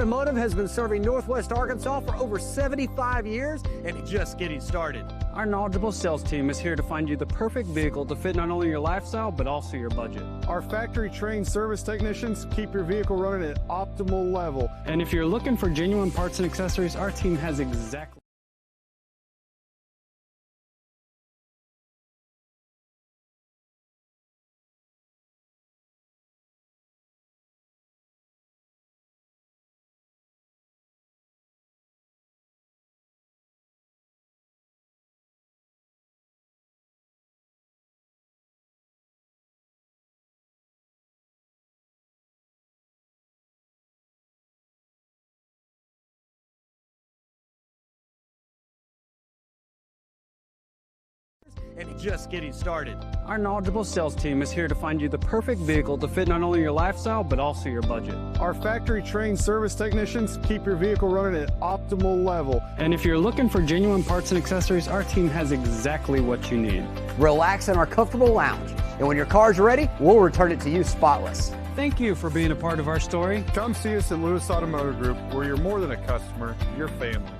Automotive has been serving Northwest Arkansas for over 75 years and it's just getting started. Our knowledgeable sales team is here to find you the perfect vehicle to fit not only your lifestyle, but also your budget. Our factory-trained service technicians keep your vehicle running at optimal level. And if you're looking for genuine parts and accessories, our team has exactly and it's just getting started. Our knowledgeable sales team is here to find you the perfect vehicle to fit not only your lifestyle, but also your budget. Our factory-trained service technicians keep your vehicle running at optimal level. And if you're looking for genuine parts and accessories, our team has exactly what you need. Relax in our comfortable lounge, and when your car's ready, we'll return it to you spotless. Thank you for being a part of our story. Come see us at Lewis Automotive Group, where you're more than a customer, you're family.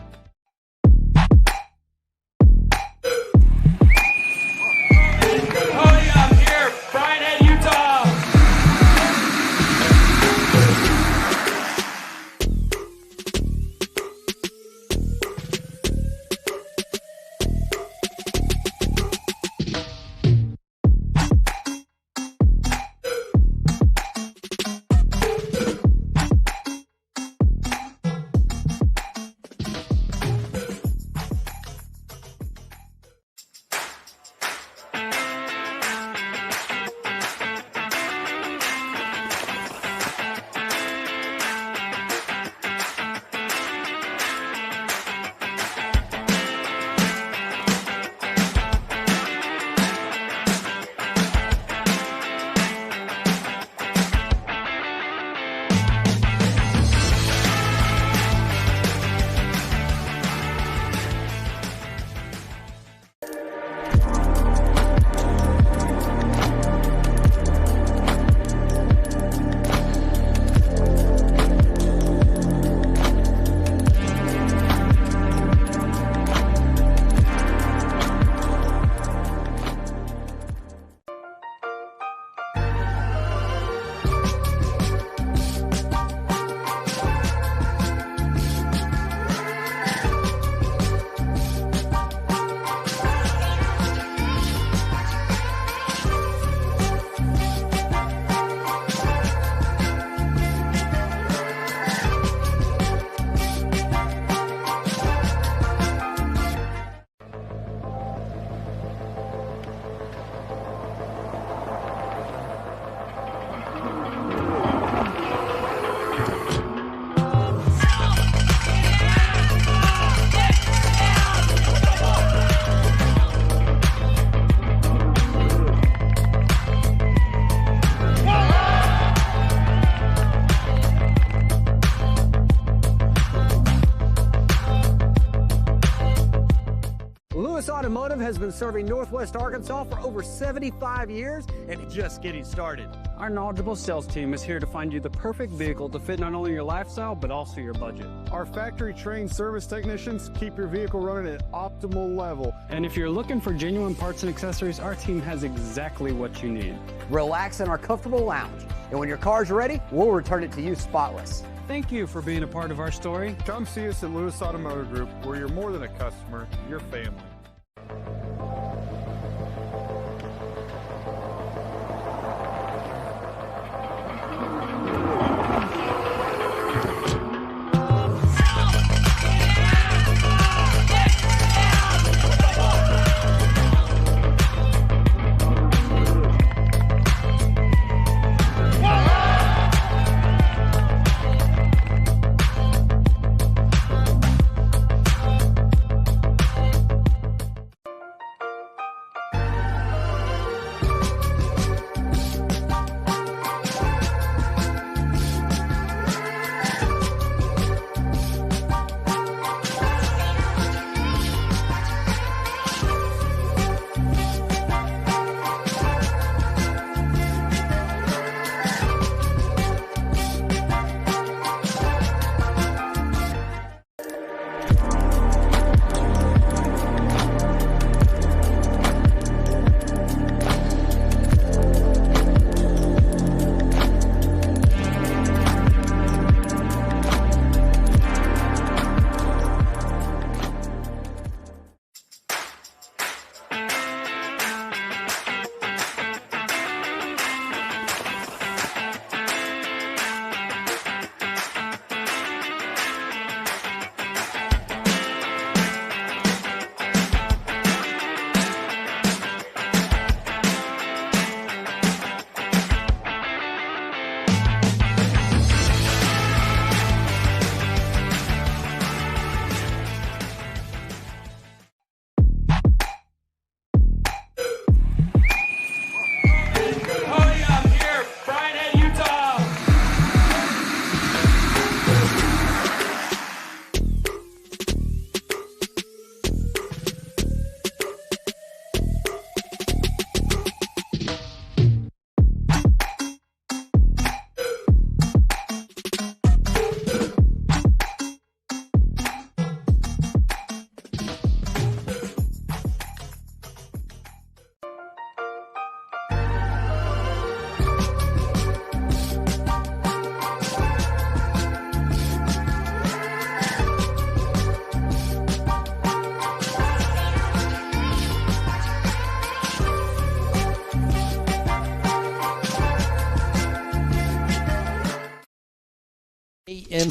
Automotive has been serving Northwest Arkansas for over 75 years and it's just getting started. Our knowledgeable sales team is here to find you the perfect vehicle to fit not only your lifestyle, but also your budget. Our factory-trained service technicians keep your vehicle running at optimal level. And if you're looking for genuine parts and accessories, our team has exactly what you need. Relax in our comfortable lounge, and when your car's ready, we'll return it to you spotless. Thank you for being a part of our story. Come see us at Lewis Automotive Group, where you're more than a customer, you're family.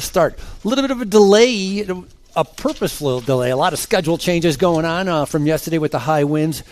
on-time start. A little bit of a delay, a purposeful delay. A lot of schedule changes going on from yesterday with the high winds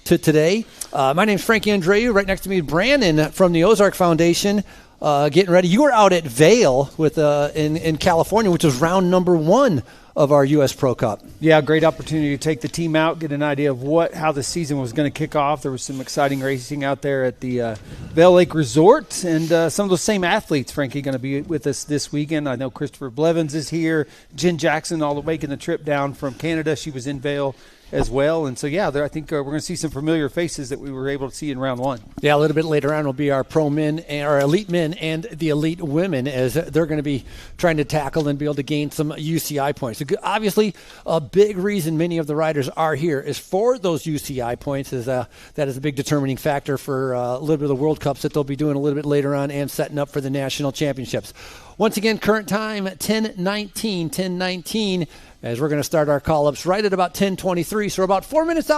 to today. My name's Frankie Andreu. Right next to me is Brandon from the Ozark Foundation. Getting ready. You were out at Vail with in California, which was round number 1 of our U.S. Pro Cup. Yeah, great opportunity to take the team out, get an idea of how the season was going to kick off. There was some exciting racing out there at the Vail Lake Resort, and some of those same athletes, Frankie, going to be with us this weekend. I know Christopher Blevins is here, Jen Jackson all the way making the trip down from Canada. She was in Vail as well. And so, yeah, I think we're going to see some familiar faces that we were able to see in round 1. Yeah, a little bit later on will be our pro men, our elite men and the elite women, as they're going to be trying to tackle and be able to gain some UCI points. Obviously, a big reason many of the riders are here is for those UCI points. That is a big determining factor for a little bit of the World Cups that they'll be doing a little bit later on and setting up for the national championships. Once again, current time 10:19, as we're going to start our call-ups right at about 10:23. So we're about 4 minutes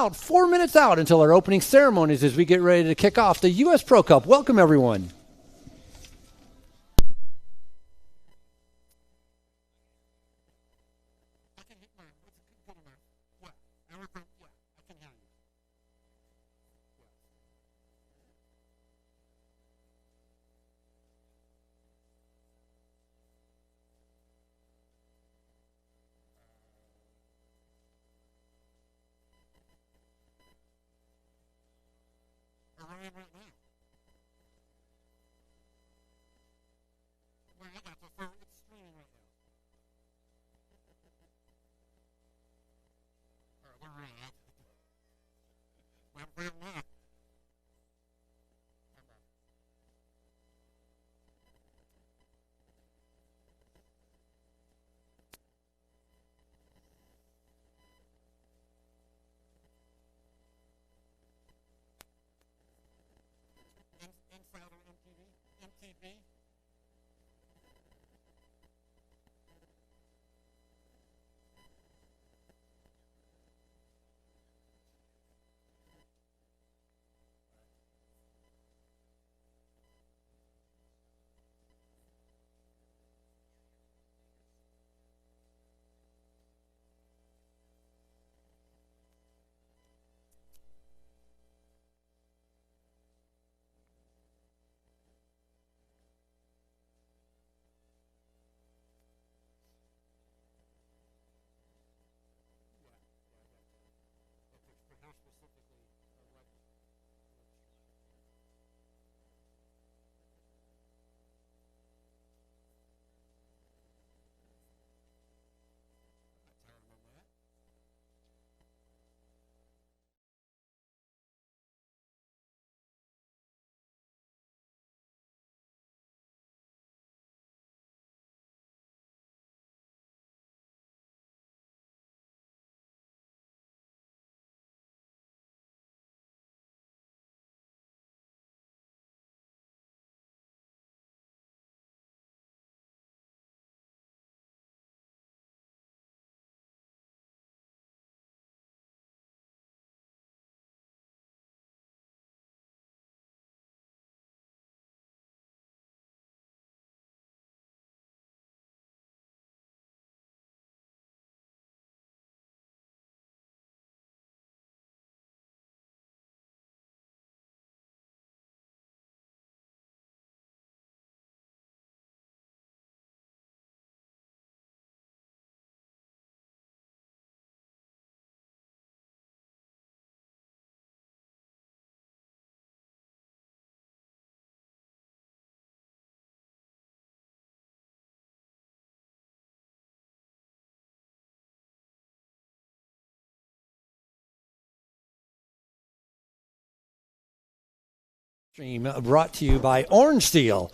out until our opening ceremonies as we get ready to kick off the U.S. Pro Cup. Welcome, everyone. MTB. Stream brought to you by Orange Steel.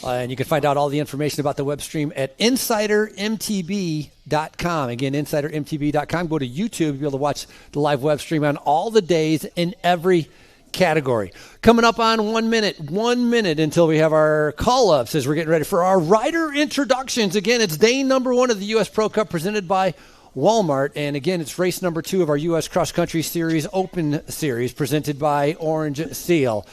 And you can find out all the information about the web stream at insidermtb.com. Again, insidermtb.com. Go to YouTube. You'll be able to watch the live web stream on all the days in every category. Coming up on 1 minute until we have our call-ups as we're getting ready for our rider introductions. Again, it's day number 1 of the U.S. Pro Cup presented by Walmart. And again, it's race number 2 of our U.S. Cross Country Series Open Series presented by Orange Steel.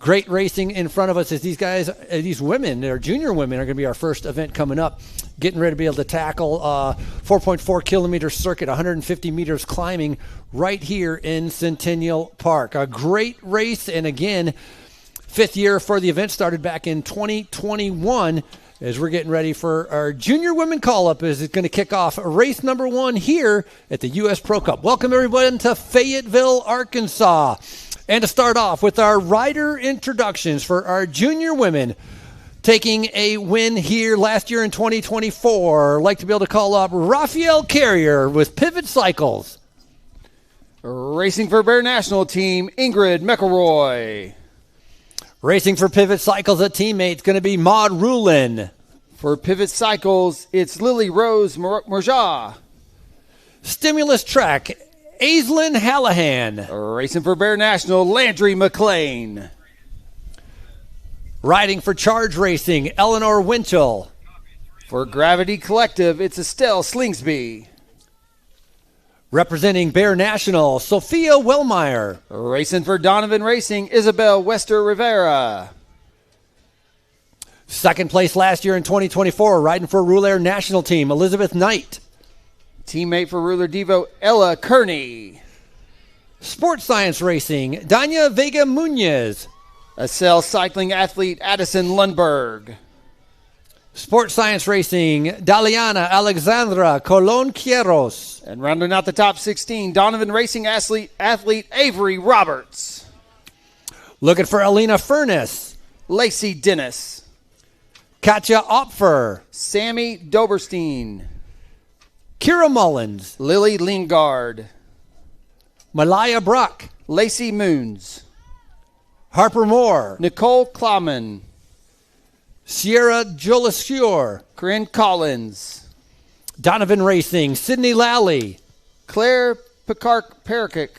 Great racing in front of us as these women, they're junior women, are going to be our first event coming up. Getting ready to be able to tackle 4.4 kilometer circuit, 150 meters climbing right here in Centennial Park. A great race, and again, 5th year for the event, started back in 2021. As we're getting ready for our junior women call-up, as it's going to kick off race number 1 here at the U.S. Pro Cup. Welcome, everyone, to Fayetteville, Arkansas. And to start off with our rider introductions for our junior women, taking a win here last year in 2024. I'd like to be able to call up Raphael Carrier with Pivot Cycles. Racing for Bear National Team, Ingrid McElroy. Racing for Pivot Cycles, a teammate, going to be Maud Rulin. For Pivot Cycles, it's Lily Rose Morja. Stimulus Track, Aislinn Hallahan. Racing for Bear National, Landry McLean. Riding for Charge Racing, Eleanor Winchell. For Gravity Collective, it's Estelle Slingsby. Representing Bear National, Sophia Wellmeyer. Racing for Donovan Racing, Isabel Wester Rivera. Second place last year in 2024, riding for Roulaire National Team, Elizabeth Knight. Teammate for Ruler Devo, Ella Kearney. Sports Science Racing, Danya Vega Munez. Acel Cycling Athlete, Addison Lundberg. Sports Science Racing, Daliana Alexandra Colon Quieros. And rounding out the top 16, Donovan Racing athlete Avery Roberts. Looking for Alina Furness. Lacey Dennis. Katja Opfer. Sammy Doberstein. Kira Mullins. Lily Lingard. Malaya Brock. Lacey Moons. Harper Moore. Nicole Klauman. Sierra Jolescure. Corinne Collins. Donovan Racing, Sydney Lally. Claire Picard-Perkic.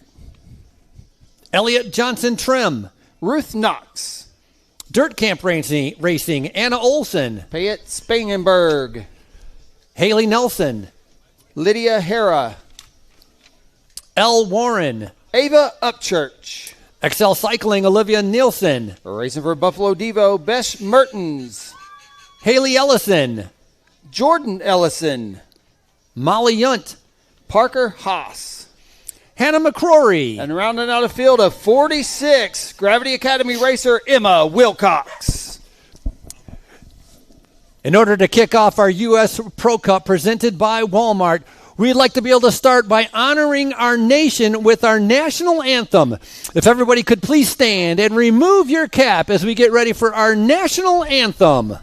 Elliot Johnson Trim. Ruth Knox. Dirt Camp Racing, Anna Olson. Payette Spangenberg. Haley Nelson. Lydia Hera. L. Warren. Ava Upchurch. Excel Cycling, Olivia Nielsen. Racing for Buffalo Devo, Besh Mertens. Haley Ellison. Jordan Ellison. Molly Yunt. Parker Haas. Hannah McCrory. And rounding out a field of 46, Gravity Academy racer Emma Wilcox. In order to kick off our U.S. Pro Cup presented by Walmart, we'd like to be able to start by honoring our nation with our national anthem. If everybody could please stand and remove your cap as we get ready for our national anthem.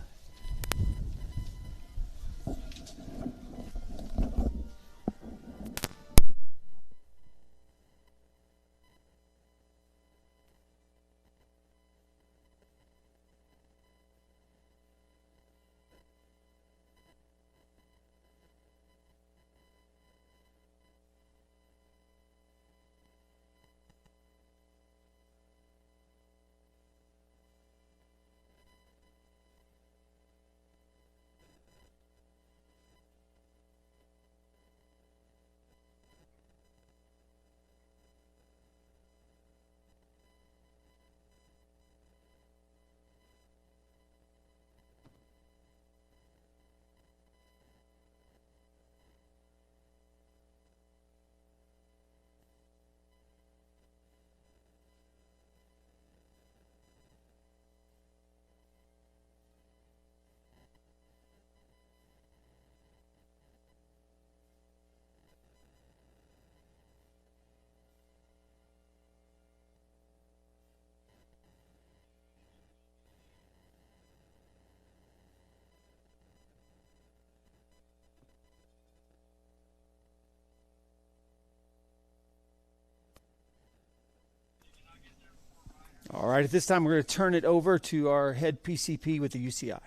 All right, at this time we're going to turn it over to our head PCP with the UCI.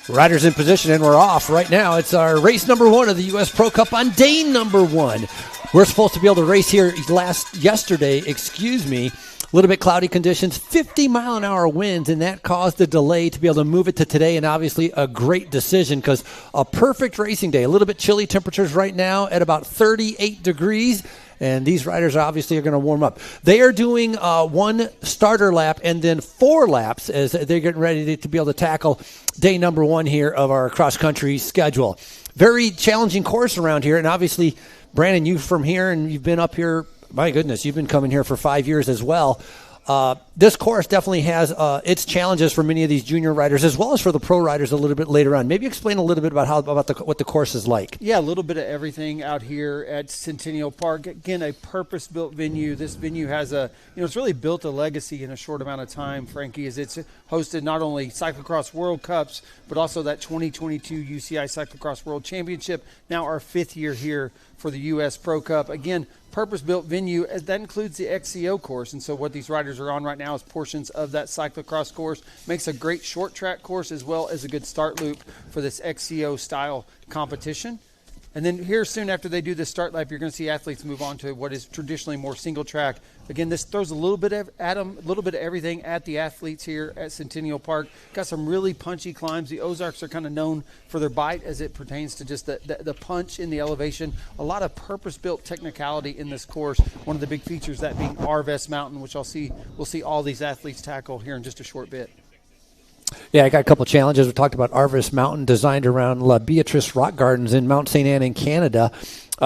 Riders in position, and we're off right now. It's our race number 1 of the U.S. Pro Cup on day number 1. We're supposed to be able to race here yesterday. A little bit cloudy conditions, 50-mile-an-hour winds, and that caused a delay to be able to move it to today, and obviously a great decision because a perfect racing day. A little bit chilly temperatures right now at about 38 degrees, and these riders obviously are going to warm up. They are doing 1 starter lap and then 4 laps as they're getting ready to be able to tackle day number 1 here of our cross-country schedule. Very challenging course around here, and obviously, Brandon, you from here, and you've been up here. My goodness, you've been coming here for 5 years as well. This course definitely has its challenges for many of these junior riders as well as for the pro riders a little bit later on. Maybe explain a little bit about what the course is like. Yeah, a little bit of everything out here at Centennial Park. Again, a purpose-built venue. This venue has it's really built a legacy in a short amount of time, Frankie, as it's hosted not only Cyclocross World Cups, but also that 2022 UCI Cyclocross World Championship, now our 5th year here for the U.S. Pro Cup. Again, purpose-built venue, that includes the XCO course, and so what these riders are on right now is portions of that cyclocross course. Makes a great short track course as well as a good start loop for this XCO style competition. And then here soon after they do this start lap, you're going to see athletes move on to what is traditionally more single track. Again, this throws a little bit of everything at the athletes here at Centennial Park. Got some really punchy climbs. The Ozarks are kind of known for their bite as it pertains to just the punch in the elevation. A lot of purpose-built technicality in this course. One of the big features that being Arvest Mountain, which we'll see all these athletes tackle here in just a short bit. Yeah, I got a couple challenges. We talked about Arvest Mountain, designed around La Beatrice Rock Gardens in Mount St. Anne in Canada.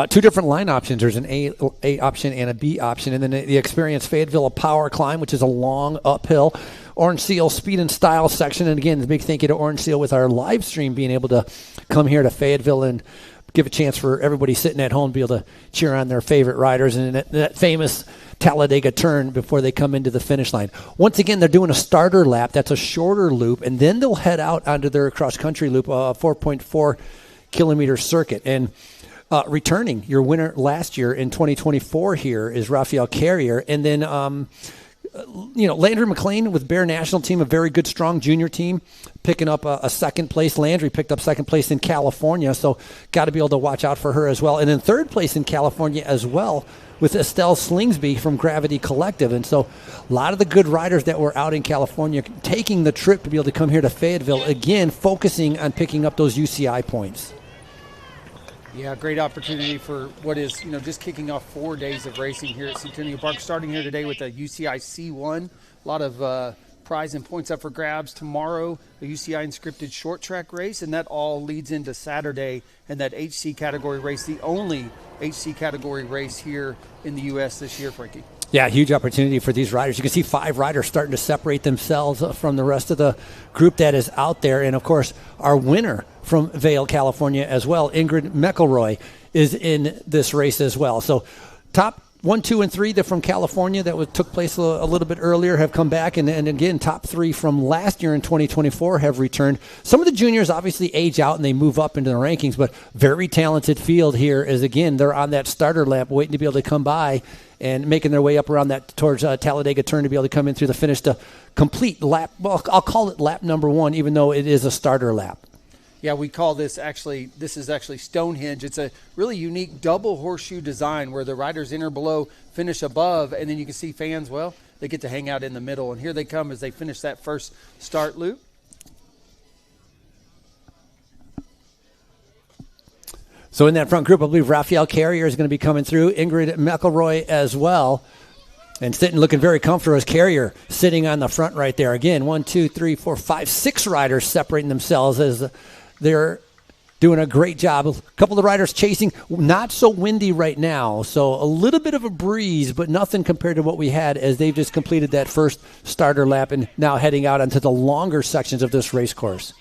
2 different line options. There's an A option and a B option. And then the Experience Fayetteville Power Climb, which is a long uphill. Orange Seal Speed and Style section. And again, the big thank you to Orange Seal with our live stream being able to come here to Fayetteville and give a chance for everybody sitting at home to be able to cheer on their favorite riders. And that famous Talladega turn before they come into the finish line. Once again, they're doing a starter lap. That's a shorter loop, and then they'll head out onto their cross-country loop, a 4.4-kilometer circuit. And returning, your winner last year in 2024 here is Raphael Carrier. And then, Landry McLean with Bear National Team, a very good, strong junior team, picking up a second place. Landry picked up second place in California, so got to be able to watch out for her as well. And then third place in California as well, with Estelle Slingsby from Gravity Collective. And so a lot of the good riders that were out in California taking the trip to be able to come here to Fayetteville, again, focusing on picking up those UCI points. Yeah, great opportunity for what is, just kicking off 4 days of racing here at Centennial Park, starting here today with a UCI C1. A lot of prize and points up for grabs. Tomorrow, a UCI inscripted short track race, and that all leads into Saturday and that HC category race, the only HC category race here in the U.S. this year, Frankie. Yeah, huge opportunity for these riders. You can see 5 riders starting to separate themselves from the rest of the group that is out there. And, of course, our winner from Vail, California as well, Ingrid McElroy, is in this race as well. So top 1, 2, and 3, they're from California. That took place a little bit earlier, have come back. And again, top 3 from last year in 2024 have returned. Some of the juniors obviously age out and they move up into the rankings, but very talented field here is, again, they're on that starter lap waiting to be able to come by and making their way up around that towards Talladega turn to be able to come in through the finish to complete lap. Well, I'll call it lap number 1, even though it is a starter lap. Yeah, we call this this is actually Stonehenge. It's a really unique double horseshoe design where the riders enter below, finish above, and then you can see fans, they get to hang out in the middle. And here they come as they finish that first start loop. So in that front group, I believe Raphael Carrier is going to be coming through, Ingrid McElroy as well. And sitting looking very comfortable as Carrier sitting on the front right there. Again, 1, 2, 3, 4, 5, 6 riders separating themselves as they're doing a great job. A couple of riders chasing, not so windy right now. So a little bit of a breeze, but nothing compared to what we had as they've just completed that first starter lap and now heading out onto the longer sections of this race course.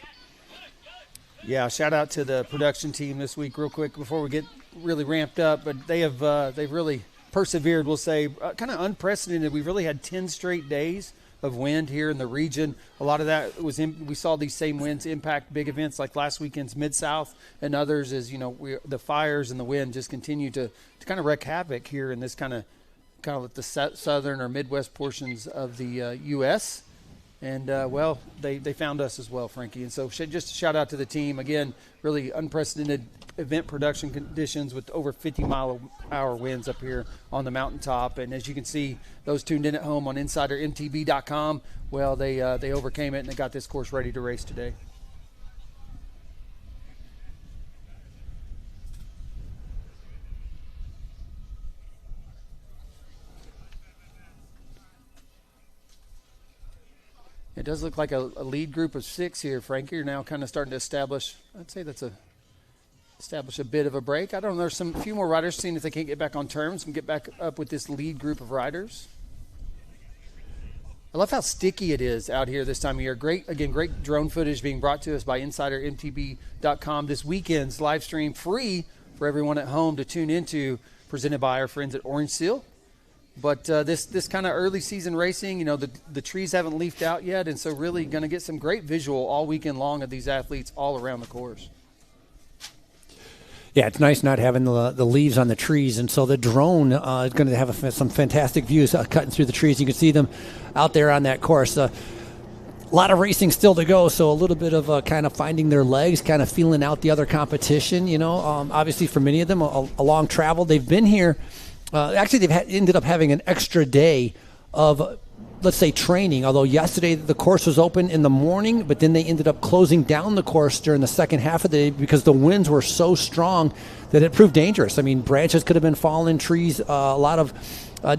Yeah, shout out to the production team this week real quick before we get really ramped up. But they've really persevered, we'll say, kind of unprecedented. We've really had 10 straight days of wind here in the region. A lot of that was we saw these same winds impact big events like last weekend's Mid-South and others as, the fires and the wind just continue to kind of wreak havoc here in this kind of the southern or Midwest portions of the U.S. And, well, they found us as well, Frankie. And so just a shout-out to the team. Again, really unprecedented event production conditions with over 50-mile-an-hour winds up here on the mountaintop. And as you can see, those tuned in at home on InsiderMTB.com, well, they overcame it and they got this course ready to race today. It does look like a lead group of 6 here, Frankie. You're now kind of starting to establish, I'd say establish a bit of a break. I don't know, there's a few more riders seeing if they can't get back on terms and get back up with this lead group of riders. I love how sticky it is out here this time of year. Great drone footage being brought to us by InsiderMTB.com. This weekend's live stream free for everyone at home to tune into, presented by our friends at Orange Seal. But this kind of early season racing, the trees haven't leafed out yet, and so really going to get some great visual all weekend long of these athletes all around the course. Yeah, it's nice not having the leaves on the trees, and so the drone is going to have some fantastic views cutting through the trees. You can see them out there on that course. A lot of racing still to go, so a little bit of kind of finding their legs, kind of feeling out the other competition. Obviously for many of them, a long travel. They've been here. Actually, they've ended up having an extra day of, let's say, training, although yesterday the course was open in the morning, but then they ended up closing down the course during the second half of the day because the winds were so strong that it proved dangerous. I mean, branches could have been falling, trees, a lot of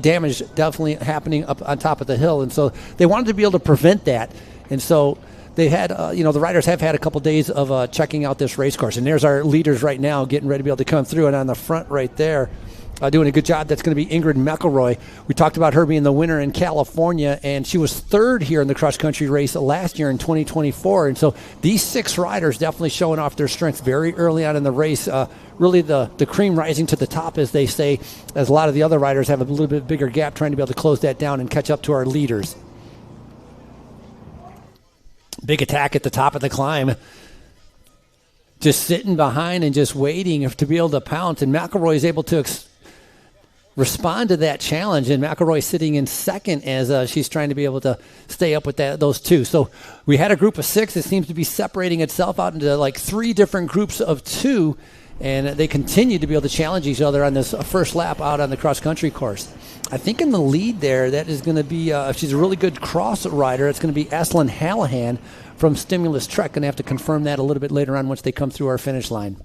damage definitely happening up on top of the hill, and so they wanted to be able to prevent that, and so they had, the riders have had a couple days of checking out this race course, and there's our leaders right now getting ready to be able to come through, and on the front right there, doing a good job. That's going to be Ingrid McElroy. We talked about her being the winner in California, and she was third here in the cross-country race last year in 2024. And so these 6 riders definitely showing off their strength very early on in the race. Really the cream rising to the top, as they say, as a lot of the other riders have a little bit bigger gap trying to be able to close that down and catch up to our leaders. Big attack at the top of the climb. Just sitting behind and just waiting to be able to pounce, and McElroy is able to respond to that challenge, and McElroy sitting in second as she's trying to be able to stay up with those 2. So we had a group of 6. It seems to be separating itself out into like 3 different groups of 2, and they continue to be able to challenge each other on this first lap out on the cross-country course. I think in the lead there, that is going to be, if she's a really good cross rider, it's going to be Aislinn Hallahan from Stimulus Trek. Going to have to confirm that a little bit later on once they come through our finish line.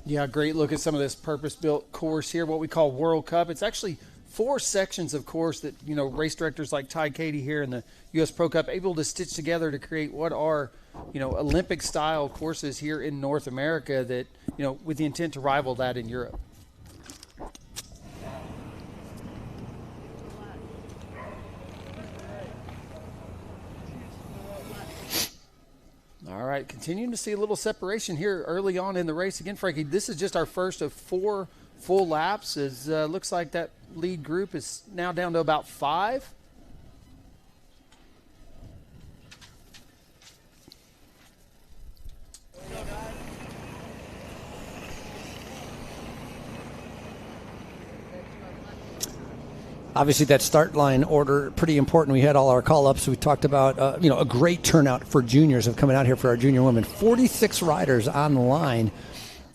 Yeah, great look at some of this purpose-built course here, what we call World Cup. It's actually 4 sections of course that, race directors like Ty Katie here in the U.S. Pro Cup able to stitch together to create what are, Olympic-style courses here in North America that, with the intent to rival that in Europe. All right, continuing to see a little separation here early on in the race. Again, Frankie, this is just our first of 4 full laps. As looks like that lead group is now down to about 5. Obviously, that start line order, pretty important. We had all our call-ups. We talked about, a great turnout for juniors of coming out here for our junior women. 46 riders on the line.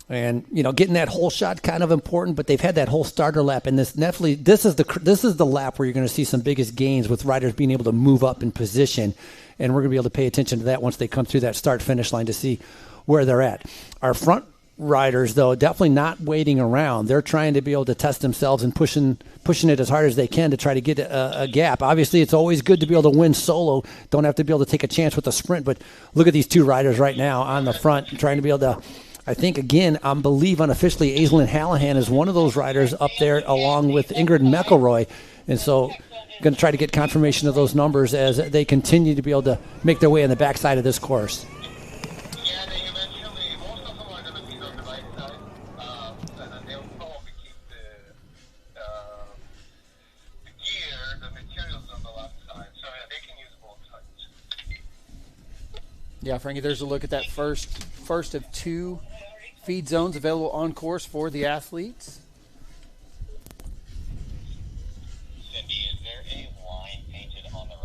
And, getting that whole shot kind of important, but they've had that whole starter lap. And this is the lap where you're going to see some biggest gains with riders being able to move up in position. And we're going to be able to pay attention to that once they come through that start-finish line to see where they're at. Our front riders, though, definitely not waiting around. They're trying to be able to test themselves and pushing it as hard as they can to try to get a gap. Obviously, it's always good to be able to win solo. Don't have to be able to take a chance with a sprint, but look at these 2 riders right now on the front trying to be able to, I think, again, I believe unofficially Aislinn Hallahan is one of those riders up there along with Ingrid McElroy. And so going to try to get confirmation of those numbers as they continue to be able to make their way on the backside of this course. Yeah, Frankie, there's a look at that first of 2 feed zones available on course for the athletes. Cindy, is there a line painted on the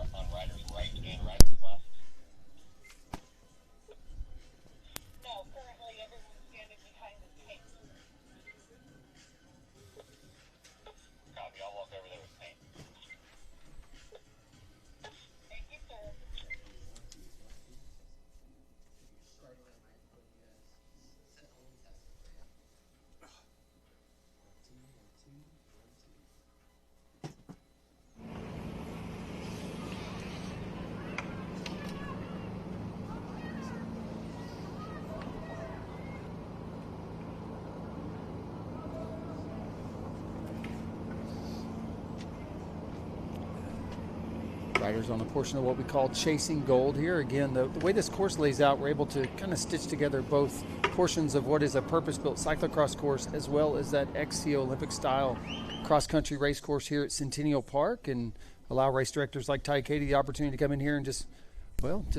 riders on a portion of what we call Chasing Gold here. Again, the way this course lays out, we're able to kind of stitch together both portions of what is a purpose-built cyclocross course as well as that XC Olympic-style cross-country race course here at Centennial Park, and allow race directors like Ty Katie the opportunity to come in here and just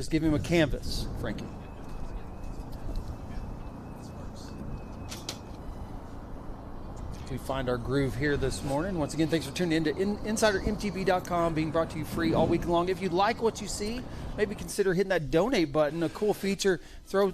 give him a canvas, Frankie. We find our groove here this morning. Once again, thanks for tuning in to InsiderMTB.com, being brought to you free all week long. If you like what you see, maybe consider hitting that donate button. A cool feature. Throw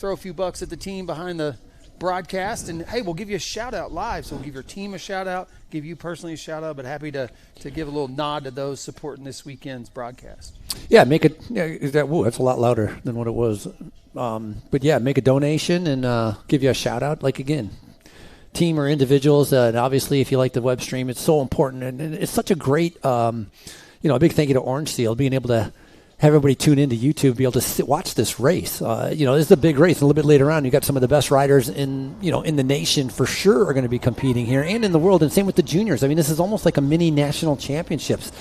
a few bucks at the team behind the broadcast, and hey, we'll give you a shout out live. So we'll give your team a shout out, give you personally a shout out, but happy to give a little nod to those supporting this weekend's broadcast. Yeah, that's a lot louder than what it was. But yeah, make a donation and give you a shout out. Like, again, team or individuals, and obviously if you like the web stream, it's so important, and it's such a great a big thank you to Orange Seal being able to have everybody tune into YouTube, be able to watch this race. This is a big race. A little bit later on, you got some of the best riders in the nation for sure are going to be competing here and in the world, and same with the juniors. I mean, this is almost like a mini national championships.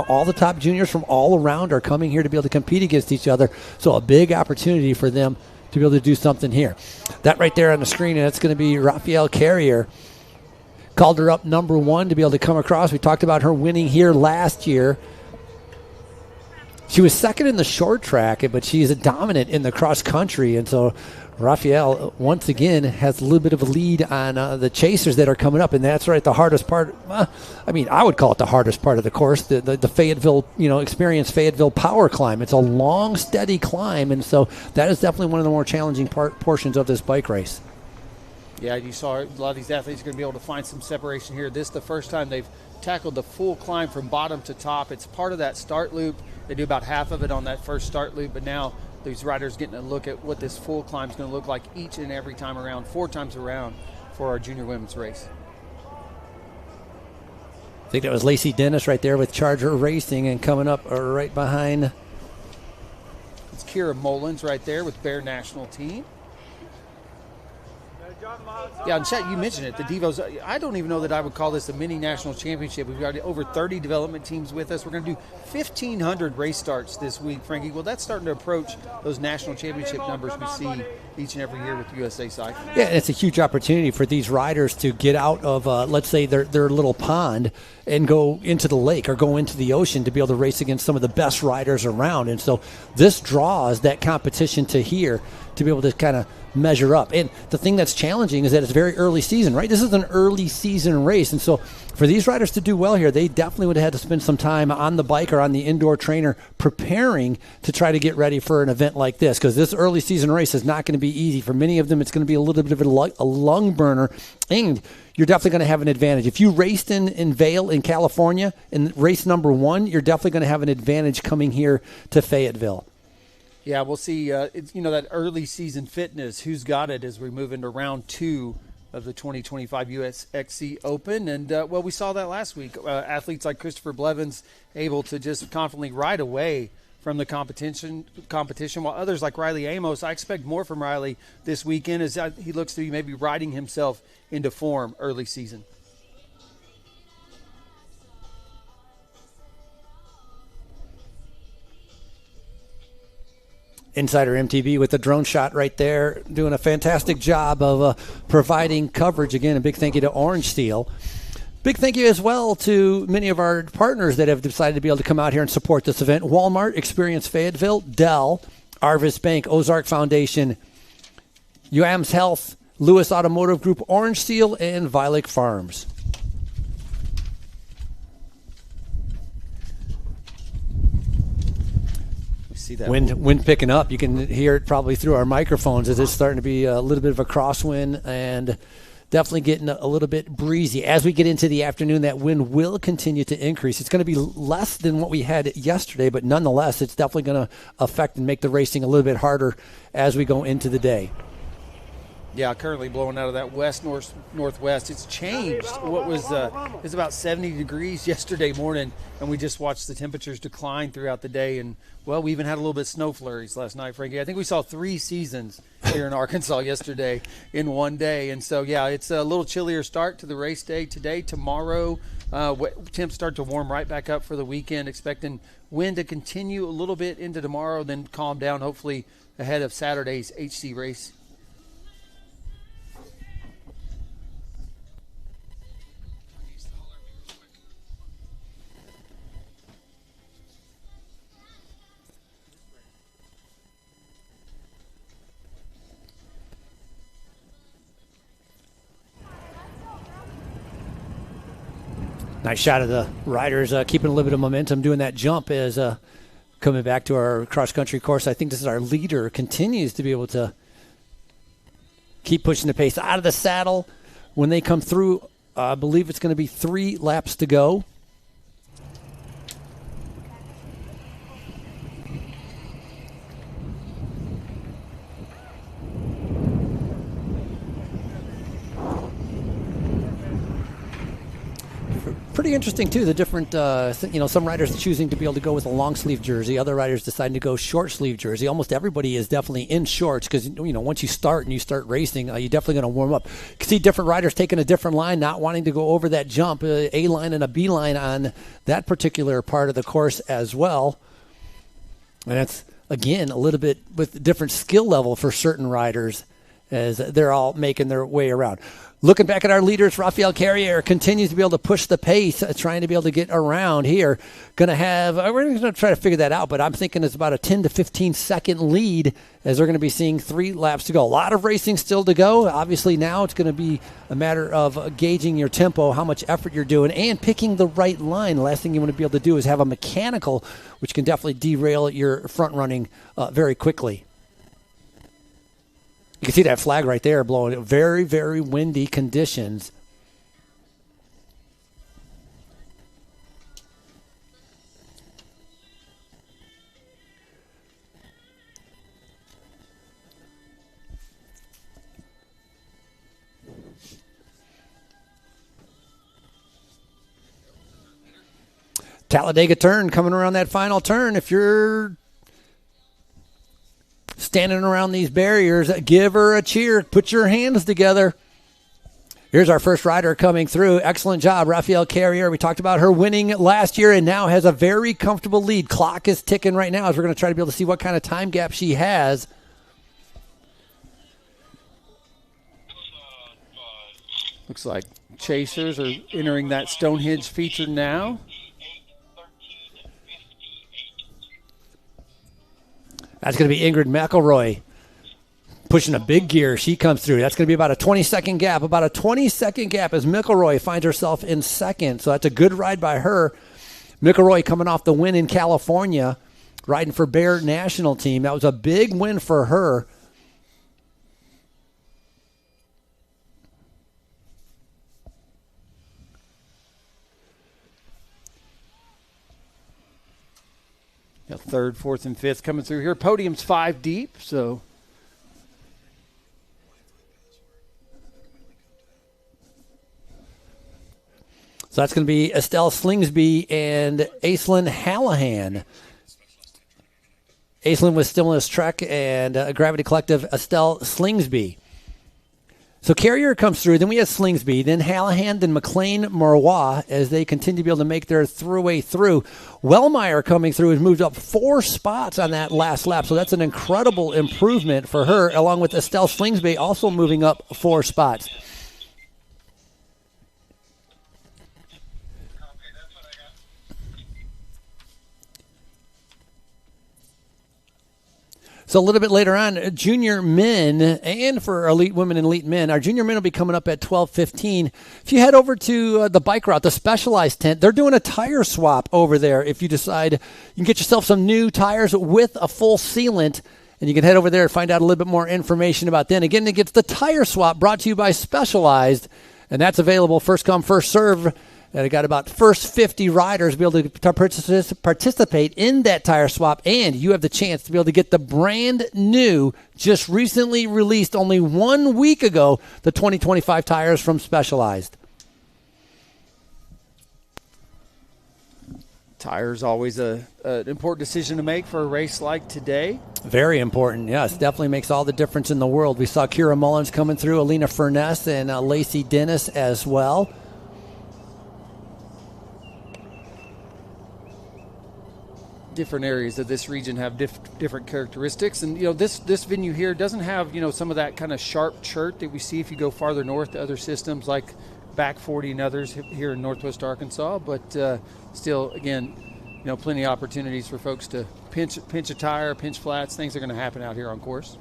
All the top juniors from all around are coming here to be able to compete against each other, so a big opportunity for them to be able to do something here. That right there on the screen, and that's going to be Raphael Carrier. Called her up number 1 to be able to come across. We talked about her winning here last year. She was second in the short track, but she's a dominant in the cross country, and so Raphael once again has a little bit of a lead on the chasers that are coming up, and that's right, the hardest part. I would call it the hardest part of the course, the Fayetteville, experienced Fayetteville power climb. It's a long, steady climb, and so that is definitely one of the more challenging portions of this bike race. Yeah, you saw a lot of these athletes are going to be able to find some separation here. This is the first time they've tackled the full climb from bottom to top. It's part of that start loop. They do about half of it on that first start loop, but now these riders getting a look at what this full climb is going to look like each and every time around, 4 times around for our junior women's race. I think that was Lacey Dennis right there with Charger Racing, and coming up right behind. It's Kira Mullins right there with Bear National Team. Yeah, and Chet, you mentioned it, the Devos. I don't even know that I would call this a mini national championship. We've got over 30 development teams with us. We're going to do 1,500 race starts this week, Frankie. Well, that's starting to approach those national championship numbers we see each and every year with USA Cycling. Yeah, it's a huge opportunity for these riders to get out of, let's say, their little pond and go into the lake or go into the ocean to be able to race against some of the best riders around. And so this draws that competition to here to be able to kind of measure up. And the thing that's challenging is that it's very early season, right? This is an early season race. And so for these riders to do well here, they definitely would have had to spend some time on the bike or on the indoor trainer preparing to try to get ready for an event like this, because this early season race is not going to be easy. For many of them, it's going to be a little bit of a lung burner, and you're definitely going to have an advantage. If you raced in Vail in California in race number 1, you're definitely going to have an advantage coming here to Fayetteville. Yeah, we'll see, that early season fitness, who's got it as we move into round 2 of the 2025 USXC Open. And, we saw that last week. Athletes like Christopher Blevins able to just confidently ride away from the competition, while others like Riley Amos, I expect more from Riley this weekend as he looks to be maybe riding himself into form early season. Insider MTB with the drone shot right there, doing a fantastic job of providing coverage. Again, a big thank you to Orange Steel. Big thank you as well to many of our partners that have decided to be able to come out here and support this event. Walmart, Experience Fayetteville, Dell, Arvis Bank, Ozark Foundation, UAMS Health, Lewis Automotive Group, Orange Steel, and Violic Farms. That wind picking up. You can hear it probably through our microphones as it's starting to be a little bit of a crosswind and definitely getting a little bit breezy. As we get into the afternoon, that wind will continue to increase. It's going to be less than what we had yesterday, but nonetheless, it's definitely going to affect and make the racing a little bit harder as we go into the day. Yeah, currently blowing out of that west-northwest. It's changed. What was it was about 70 degrees yesterday morning, and we just watched the temperatures decline throughout the day. And, well, we even had a little bit of snow flurries last night, Frankie. I think we saw 3 seasons here in Arkansas yesterday in one day. And so, yeah, it's a little chillier start to the race day today. Tomorrow, Temps start to warm right back up for the weekend, expecting wind to continue a little bit into tomorrow, then calm down hopefully ahead of Saturday's HC race. Nice shot of the riders keeping a little bit of momentum, doing that jump as coming back to our cross-country course. I think this is our leader, continues to be able to keep pushing the pace out of the saddle. When they come through, I believe it's going to be 3 laps to go. Pretty interesting, too, the different, some riders choosing to be able to go with a long sleeve jersey, other riders deciding to go short sleeve jersey. Almost everybody is definitely in shorts because, once you start racing, you're definitely going to warm up. You can see different riders taking a different line, not wanting to go over that jump, A line and a B line on that particular part of the course as well. And that's, again, a little bit with different skill level for certain riders as they're all making their way around. Looking back at our leaders, Rafael Carrier continues to be able to push the pace, trying to be able to get around here. We're going to try to figure that out, but I'm thinking it's about a 10 to 15 second lead as they're going to be seeing 3 laps to go. A lot of racing still to go. Obviously now it's going to be a matter of gauging your tempo, how much effort you're doing, and picking the right line. The last thing you want to be able to do is have a mechanical, which can definitely derail your front running very quickly. You can see that flag right there blowing. Very, very windy conditions. Talladega turn coming around that final turn. If you're standing around these barriers, give her a cheer. Put your hands together. Here's our first rider coming through. Excellent job, Rafael Carrier. We talked about her winning last year and now has a very comfortable lead. Clock is ticking right now as we're going to try to be able to see what kind of time gap she has. Looks like chasers are entering that Stonehenge feature now. That's going to be Ingrid McElroy pushing a big gear. She comes through. That's going to be about a 20-second gap. About a 20-second gap as McElroy finds herself in second. So that's a good ride by her. McElroy coming off the win in California, riding for Bear National Team. That was a big win for her. Got 3rd, 4th, and 5th coming through here. Podium's 5 deep, so that's going to be Estelle Slingsby and Aislinn Hallahan. Aislinn with Stimulus Trek and Gravity Collective, Estelle Slingsby. So Carrier comes through, then we have Slingsby, then Hallahan, then McLean Marois as they continue to be able to make their way through. Wellmeyer coming through has moved up 4 spots on that last lap, so that's an incredible improvement for her, along with Estelle Slingsby also moving up 4 spots. So a little bit later on, junior men, and for elite women and elite men, our junior men will be coming up at 12:15. If you head over to the bike route, the Specialized tent, they're doing a tire swap over there. If you decide you can get yourself some new tires with a full sealant, and you can head over there and find out a little bit more information about that. Again, it gets the tire swap brought to you by Specialized, and that's available first come, first serve. And I got about first 50 riders be able to participate in that tire swap, and you have the chance to be able to get the brand new, just recently released only 1 week ago, the 2025 tires from Specialized. Tires always an important decision to make for a race like today. Very important, yes. Definitely makes all the difference in the world. We saw Kira Mullins coming through, Alina Furness, and Lacey Dennis as well. different areas of this region have different characteristics. And, this venue here doesn't have, some of that kind of sharp chert that we see if you go farther north to other systems like Back 40 and others here in Northwest Arkansas. But still, again, plenty of opportunities for folks to pinch a tire, pinch flats. Things are going to happen out here on course.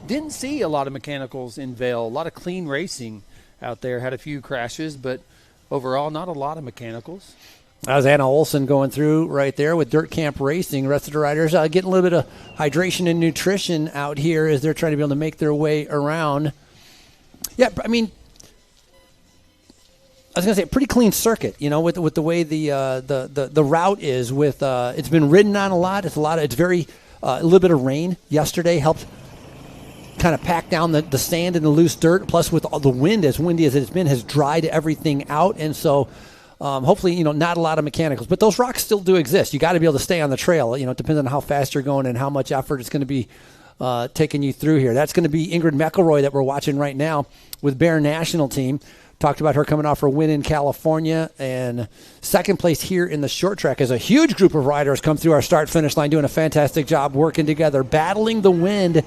Didn't see a lot of mechanicals in Vail. A lot of clean racing out there. Had a few crashes, but overall, not a lot of mechanicals. That was Anna Olson going through right there with Dirt Camp Racing. The rest of the riders getting a little bit of hydration and nutrition out here as they're trying to be able to make their way around. Yeah, I mean, I was going to say a pretty clean circuit, with the way the route is. With it's been ridden on a lot. It's very a little bit of rain yesterday helped kind of pack down the sand and the loose dirt. Plus, with all the wind, as windy as it's been, has dried everything out, and so. Hopefully, not a lot of mechanicals, but those rocks still do exist. You got to be able to stay on the trail. It depends on how fast you're going and how much effort it's going to be taking you through here. That's going to be Ingrid McElroy that we're watching right now with Bear National Team. Talked about her coming off her win in California and second place here in the short track as a huge group of riders come through our start-finish line doing a fantastic job working together, battling the wind.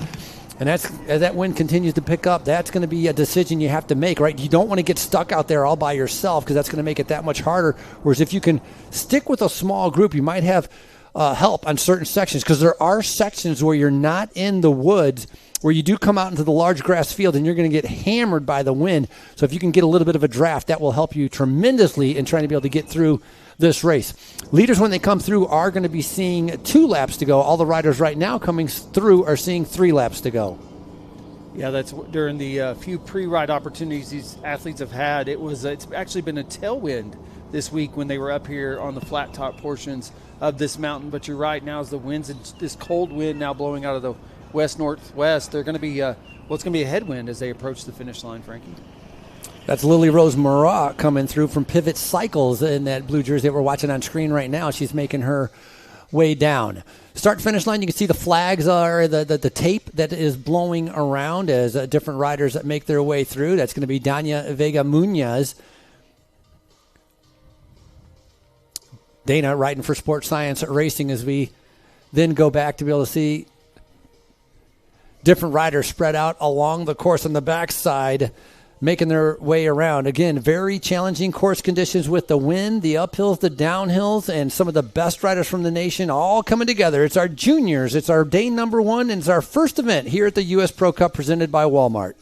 And as that wind continues to pick up, that's going to be a decision you have to make, right? You don't want to get stuck out there all by yourself because that's going to make it that much harder. Whereas if you can stick with a small group, you might have help on certain sections because there are sections where you're not in the woods where you do come out into the large grass field and you're going to get hammered by the wind. So if you can get a little bit of a draft, that will help you tremendously in trying to be able to get through this race. Leaders, when they come through, are going to be seeing 2 laps to go. All the riders right now coming through are seeing 3 laps to go. Yeah, that's during the few pre-ride opportunities these athletes have had. It's actually been a tailwind this week when they were up here on the flat top portions of this mountain. But you're right, now as the winds, this cold wind now blowing out of the west-northwest, they're going to be it's going to be a headwind as they approach the finish line, Frankie. That's Lily Rose Murat coming through from Pivot Cycles in that blue jersey that we're watching on screen right now. She's making her way down. Start-finish line, you can see the flags are the tape that is blowing around as different riders that make their way through. That's going to be Dania Vega Munoz. Dana riding for Sports Science Racing as we then go back to be able to see different riders spread out along the course on the backside, making their way around. Again, very challenging course conditions with the wind, the uphills, the downhills, and some of the best riders from the nation all coming together. It's our juniors. It's our day number 1, and it's our first event here at the U.S. Pro Cup presented by Walmart.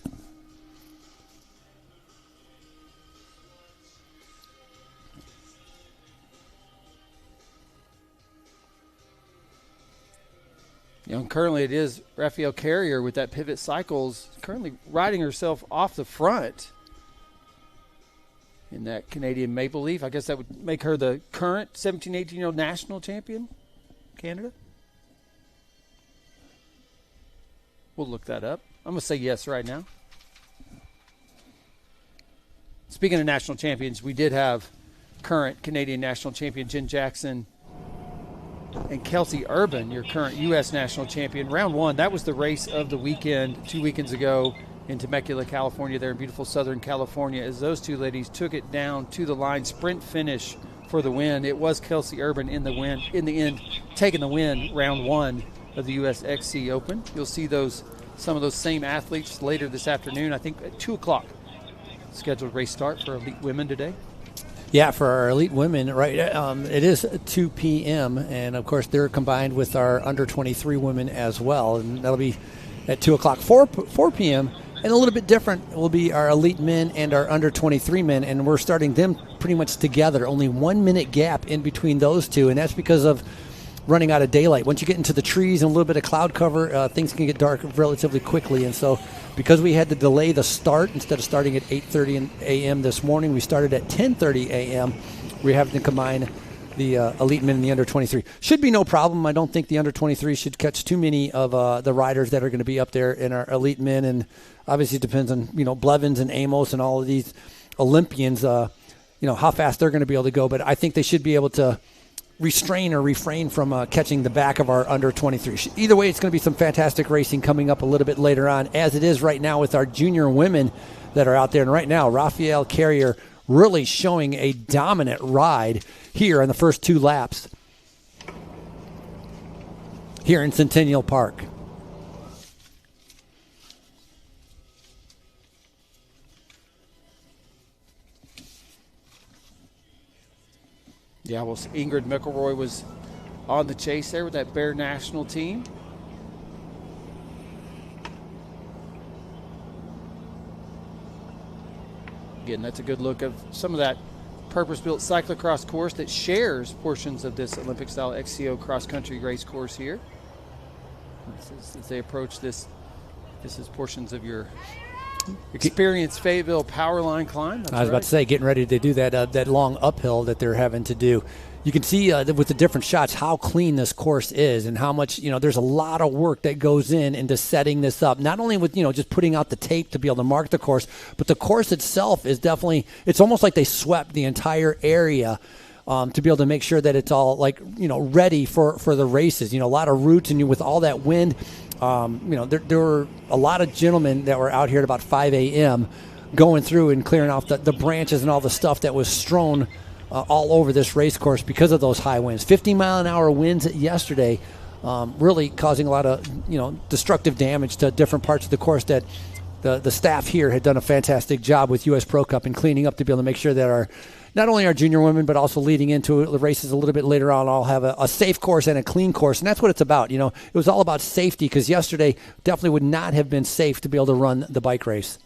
And currently it is Raphael Carrier with that Pivot Cycles currently riding herself off the front in that Canadian Maple Leaf. I guess that would make her the current 17, 18-year-old national champion, Canada. We'll look that up. I'm going to say yes right now. Speaking of national champions, we did have current Canadian national champion Jen Jackson and Kelsey Urban, your current U.S. national champion. Round 1, that was the race of the weekend 2 weekends ago in Temecula, California, there in beautiful Southern California, as those two ladies took it down to the line, sprint finish for the win. It was Kelsey Urban in the end, taking the win round 1 of the U.S. XC Open. You'll see some of those same athletes later this afternoon, I think at 2 o'clock. Scheduled race start for elite women today. Yeah, for our elite women, right, it is 2 p.m., and, of course, they're combined with our under-23 women as well, and that'll be at 2 o'clock. 4 p.m., and a little bit different will be our elite men and our under-23 men, and we're starting them pretty much together. Only 1 minute gap in between those two, and that's because of running out of daylight. Once you get into the trees and a little bit of cloud cover, things can get dark relatively quickly, and so because we had to delay the start, instead of starting at 8:30 a.m. this morning, we started at 10:30 a.m. We're having to combine the elite men and the under-23. Should be no problem. I don't think the under-23 should catch too many of the riders that are going to be up there in our elite men, and obviously it depends on, Blevins and Amos and all of these Olympians, how fast they're going to be able to go, but I think they should be able to restrain or refrain from catching the back of our under-23. Either way, it's going to be some fantastic racing coming up a little bit later on, as it is right now with our junior women that are out there. And right now, Raphael Carrier really showing a dominant ride here in the first 2 laps here in Centennial Park. Yeah, well, Ingrid McElroy was on the chase there with that Bear National team. Again, that's a good look of some of that purpose-built cyclocross course that shares portions of this Olympic-style XCO cross-country race course here. As they approach this is portions of your experienced Fayetteville Powerline climb. That's I was about to say, getting ready to do that long uphill that they're having to do. You can see with the different shots how clean this course is and how much, there's a lot of work that goes into setting this up. Not only with, just putting out the tape to be able to mark the course, but the course itself is definitely, it's almost like they swept the entire area to be able to make sure that it's all ready for the races. A lot of routes, and with all that wind, there were a lot of gentlemen that were out here at about 5 a.m. going through and clearing off the branches and all the stuff that was strewn all over this race course because of those high winds. 50-mile-an-hour winds yesterday, really causing a lot of destructive damage to different parts of the course that the staff here had done a fantastic job with U.S. Pro Cup and cleaning up to be able to make sure that not only our junior women, but also leading into the races a little bit later on, all have a safe course and a clean course. And that's what it's about. It was all about safety, because yesterday definitely would not have been safe to be able to run the bike race.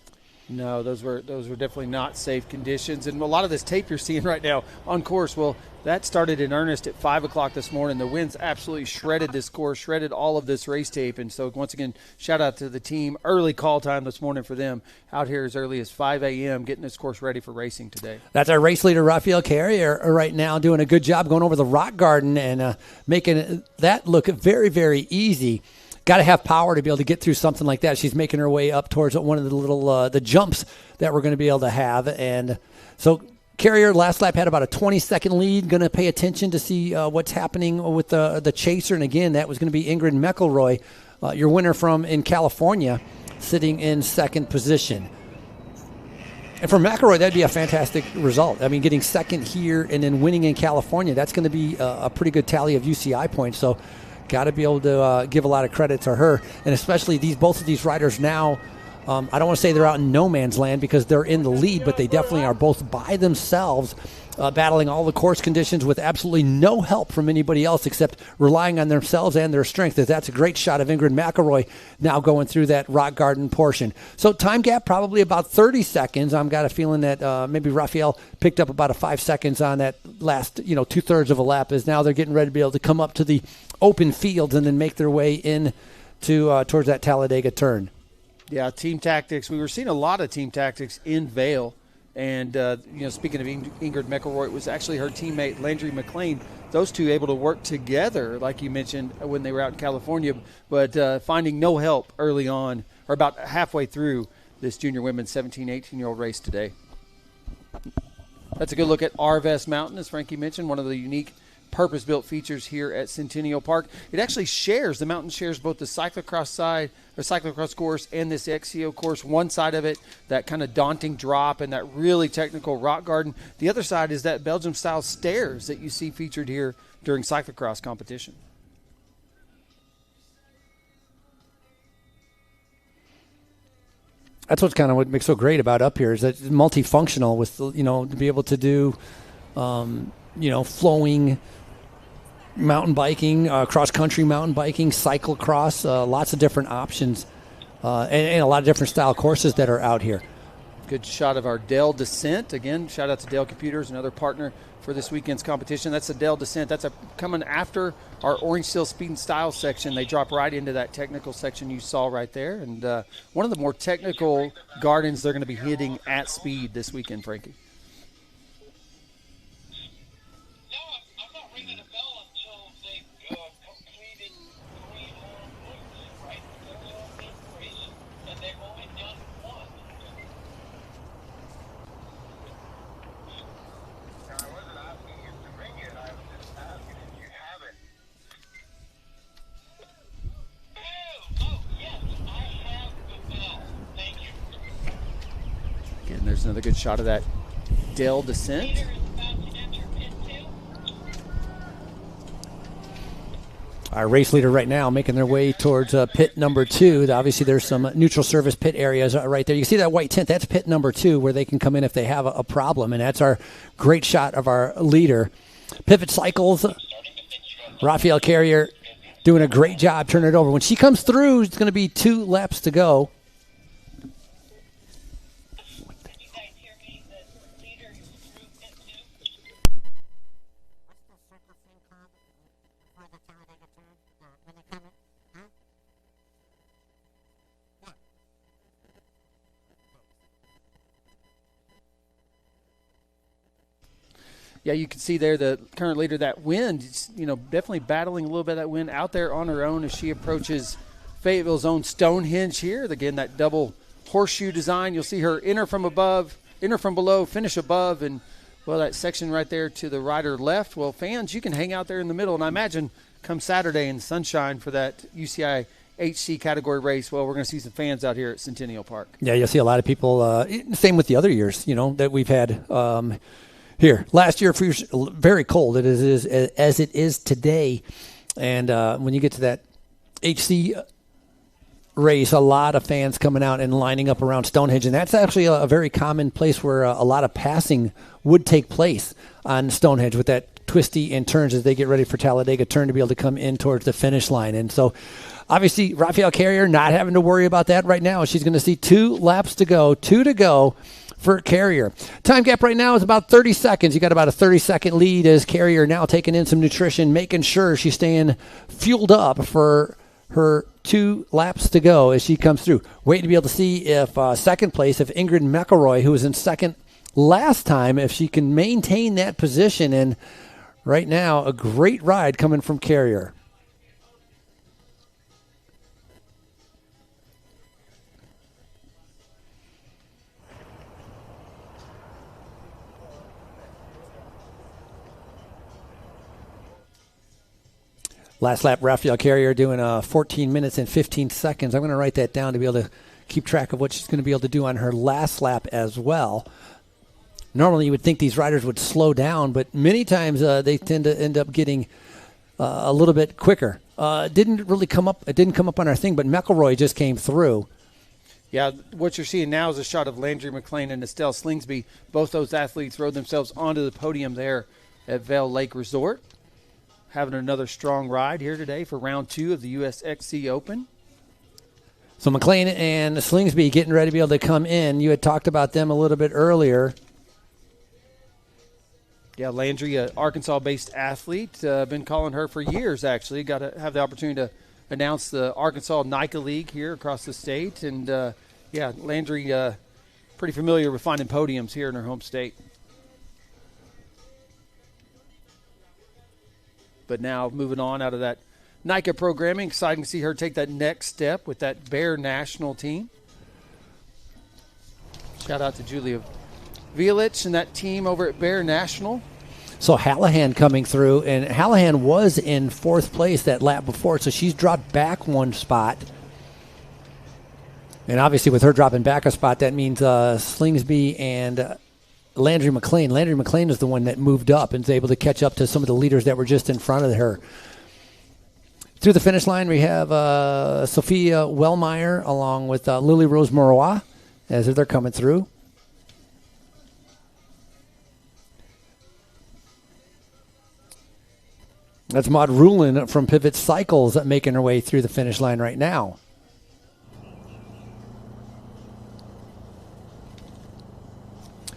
No, those were definitely not safe conditions. And a lot of this tape you're seeing right now on course, well, that started in earnest at 5 o'clock this morning. The winds absolutely shredded this course, shredded all of this race tape. And so, once again, shout out to the team. Early call time this morning for them, out here as early as 5 a.m., getting this course ready for racing today. That's our race leader, Raphael Carrier, right now doing a good job going over the rock garden and making that look very, very easy. Got to have power to be able to get through something like that. She's making her way up towards one of the little the jumps that we're going to be able to have. And so Carrier last lap had about a 20-second lead. Going to pay attention to see what's happening with the chaser. And again, that was going to be Ingrid McElroy, your winner from in California, sitting in second position. And for McElroy, that'd be a fantastic result. I mean, getting second here and then winning in California, that's going to be a pretty good tally of UCI points. So got to be able to give a lot of credit to her, and especially both of these riders now. I don't want to say they're out in no man's land because they're in the lead, but they definitely are both by themselves, battling all the course conditions with absolutely no help from anybody else except relying on themselves and their strength. That's a great shot of Ingrid McElroy now going through that rock garden portion. So time gap probably about 30 seconds. I've got a feeling that maybe Raphael picked up about 5 seconds on that last 2/3 of a lap, as now they're getting ready to be able to come up to the open fields and then make their way in to towards that Talladega turn. Yeah, team tactics. We were seeing a lot of team tactics in Vail. And, speaking of Ingrid McElroy, it was actually her teammate Landry McLean. Those two able to work together, like you mentioned, when they were out in California, but finding no help early on, or about halfway through this junior women's 17, 18-year-old race today. That's a good look at Arvest Mountain, as Frankie mentioned, one of the unique purpose-built features here at Centennial Park. It actually the mountain shares both the cyclocross course and this XCO course. One side of it, that kind of daunting drop and that really technical rock garden. The other side is that Belgium-style stairs that you see featured here during cyclocross competition. That's what's kind of what makes so great about up here, is that it's multifunctional with, to be able to do, flowing mountain biking, cross-country mountain biking, cyclocross, lots of different options, and a lot of different style courses that are out here. Good shot of our Dell Descent. Again, shout out to Dell Computers, another partner for this weekend's competition. That's the Dell Descent. That's coming after our Orange Steel Speed and Style section. They drop right into that technical section you saw right there. And one of the more technical gardens they're going to be hitting at speed this weekend, Frankie. There's another good shot of that Dell descent. Our race leader right now making their way towards pit number 2. Obviously, there's some neutral service pit areas right there. You see that white tent? That's pit number 2 where they can come in if they have a problem, and that's our great shot of our leader. Pivot Cycles, Raphael Carrier doing a great job turning it over. When she comes through, it's going to be 2 laps to go. Yeah, you can see there the current leader, that wind, definitely battling a little bit of that wind out there on her own as she approaches Fayetteville's own Stonehenge here. Again, that double horseshoe design. You'll see her enter from below, finish above, and, well, that section right there to the right or left. Well, fans, you can hang out there in the middle, and I imagine come Saturday in sunshine for that UCI HC category race, well, we're going to see some fans out here at Centennial Park. Yeah, you'll see a lot of people, same with the other years, that we've had here. Last year, very cold as it is today. And when you get to that HC race, a lot of fans coming out and lining up around Stonehenge. And that's actually a very common place where a lot of passing would take place on Stonehenge with that twisty and turns as they get ready for Talladega Turn to be able to come in towards the finish line. And so, obviously, Raphael Carrier not having to worry about that right now. She's going to see 2 laps to go, 2 to go for Carrier. Time gap right now is about 30 seconds. You got about a 30-second lead as Carrier now taking in some nutrition, making sure she's staying fueled up for her 2 laps to go as she comes through. Waiting to be able to see if second place, if Ingrid McElroy, who was in second last time, if she can maintain that position. And right now, a great ride coming from Carrier. Last lap, Raphael Carrier doing 14 minutes and 15 seconds. I'm going to write that down to be able to keep track of what she's going to be able to do on her last lap as well. Normally, you would think these riders would slow down, but many times they tend to end up getting a little bit quicker. It didn't come up on our thing, but McElroy just came through. Yeah, what you're seeing now is a shot of Landry McLean and Estelle Slingsby. Both those athletes rode themselves onto the podium there at Vail Lake Resort. Having another strong ride here today for round 2 of the USXC Open. So McLean and Slingsby getting ready to be able to come in. You had talked about them a little bit earlier. Yeah, Landry, an Arkansas-based athlete. Been calling her for years, actually. Got to have the opportunity to announce the Arkansas NICA League here across the state. And, Landry pretty familiar with finding podiums here in her home state. But now moving on out of that NICA programming, exciting to see her take that next step with that Bear National team. Shout out to Julia Vielich and that team over at Bear National. So Hallahan coming through, and Hallahan was in 4th place that lap before, so she's dropped back 1 spot. And obviously with her dropping back a spot, that means Slingsby and Landry McLean. Landry McLean is the one that moved up and is able to catch up to some of the leaders that were just in front of her. Through the finish line, we have Sophia Wellmeyer along with Lily Rose Morois as they're coming through. That's Maud Rulin from Pivot Cycles making her way through the finish line right now.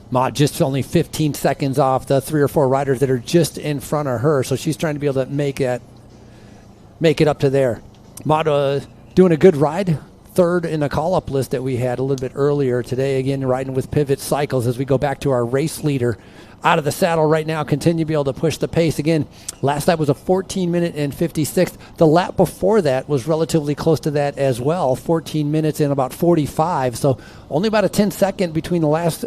Maud just only 15 seconds off the 3 or 4 riders that are just in front of her, so she's trying to be able to make it up to there. Maud doing a good ride, 3rd in the call-up list that we had a little bit earlier today. Again, riding with Pivot Cycles as we go back to our race leader out of the saddle right now, continue to be able to push the pace. Again, last lap was a 14 minute and 56. The lap before that was relatively close to that as well, 14 minutes and about 45. So only about a 10-second between the last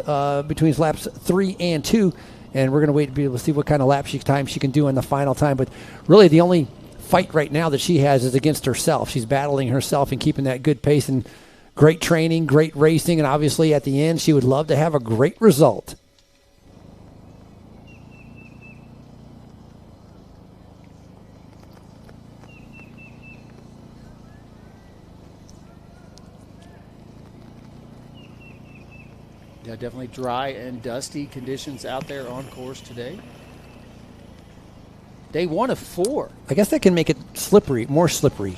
between laps 3 and 2. And we're going to wait to be able to see what kind of time she can do in the final time. But really the only fight right now that she has is against herself. She's battling herself and keeping that good pace and great training, great racing. And obviously at the end, she would love to have a great result. Yeah, definitely dry and dusty conditions out there on course today. Day 1 of 4. I guess that can make it slippery, more slippery,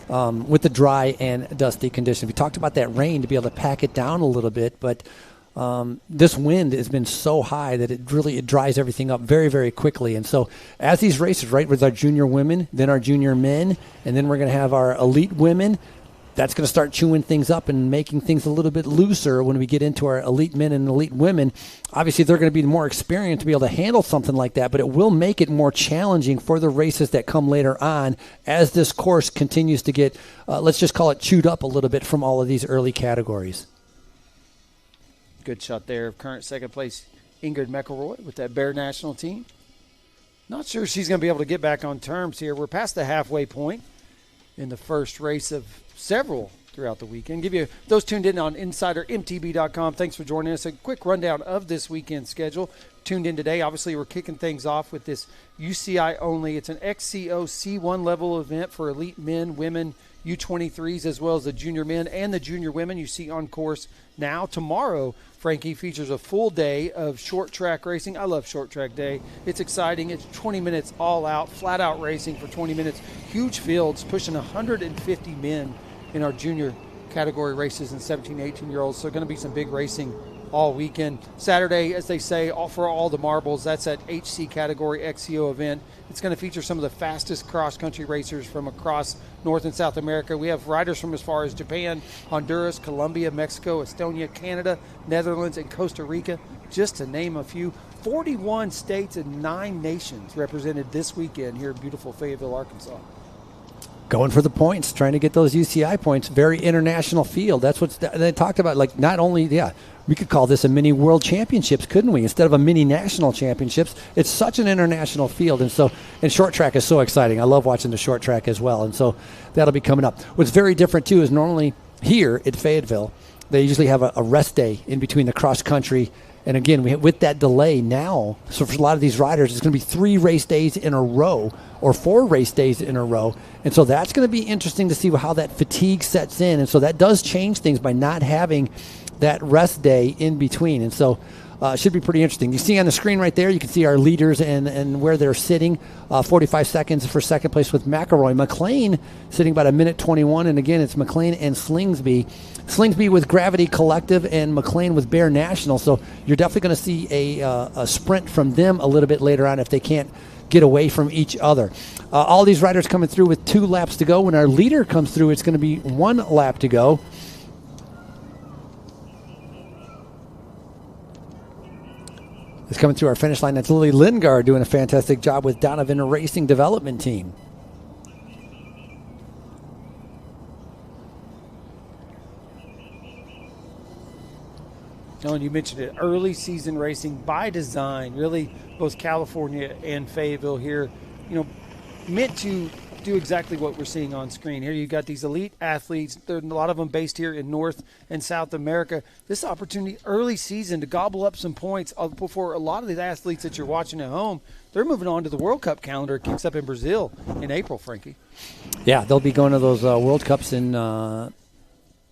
with the dry and dusty conditions. We talked about that rain to be able to pack it down a little bit, but this wind has been so high that it dries everything up very, very quickly. And so as these races, right, with our junior women, then our junior men, and then we're going to have our elite women, that's going to start chewing things up and making things a little bit looser when we get into our elite men and elite women. Obviously, they're going to be more experienced to be able to handle something like that, but it will make it more challenging for the races that come later on as this course continues to get, let's just call it chewed up a little bit from all of these early categories. Good shot there of current second place Ingrid McElroy with that Bear national team. Not sure she's going to be able to get back on terms here. We're past the halfway point in the first race of several throughout the weekend. Give you those tuned in on InsiderMTB.com. Thanks for joining us. A quick rundown of this weekend schedule. Tuned in today. Obviously, we're kicking things off with this UCI only. It's an XCO C1 level event for elite men, women, U23s, as well as the junior men and the junior women you see on course now. Tomorrow, Frankie, features a full day of short track racing. I love short track day. It's exciting. It's 20 minutes all out, flat out racing for 20 minutes. Huge fields, pushing 150 men in our junior category races and 17, 18-year-olds. So going to be some big racing all weekend. Saturday, as they say, for all the marbles, that's that HC category XCO event. It's going to feature some of the fastest cross-country racers from across North and South America. We have riders from as far as Japan, Honduras, Colombia, Mexico, Estonia, Canada, Netherlands, and Costa Rica, just to name a few. 41 states and 9 nations represented this weekend here in beautiful Fayetteville, Arkansas. Going for the points, trying to get those UCI points. Very international field. That's what they talked about. Like, not only, we could call this a mini world championships, couldn't we? Instead of a mini national championships, it's such an international field. And short track is so exciting. I love watching the short track as well. And so that'll be coming up. What's very different, too, is normally here at Fayetteville, they usually have a rest day in between the cross country. And again, with that delay now, so for a lot of these riders, it's going to be 3 race days in a row or 4 race days in a row. And so that's going to be interesting to see how that fatigue sets in. And so that does change things by not having that rest day in between. And so it should be pretty interesting. You see on the screen right there, you can see our leaders and where they're sitting. 45 seconds for second place with McElroy. McLean sitting about 1:21. And again, it's McLean and Slingsby. Slingsby with Gravity Collective and McLean with Bear National. So you're definitely going to see a sprint from them a little bit later on if they can't get away from each other. All these riders coming through with 2 laps to go. When our leader comes through, it's going to be 1 lap to go. It's coming through our finish line. That's Lily Lingard doing a fantastic job with Donovan Racing Development Team. And you mentioned it, early season racing by design, really both California and Fayetteville here, meant to do exactly what we're seeing on screen. Here you've got these elite athletes. There are a lot of them based here in North and South America. This opportunity early season to gobble up some points before a lot of these athletes that you're watching at home, they're moving on to the World Cup calendar. It kicks up in Brazil in April, Frankie. Yeah, they'll be going to those World Cups in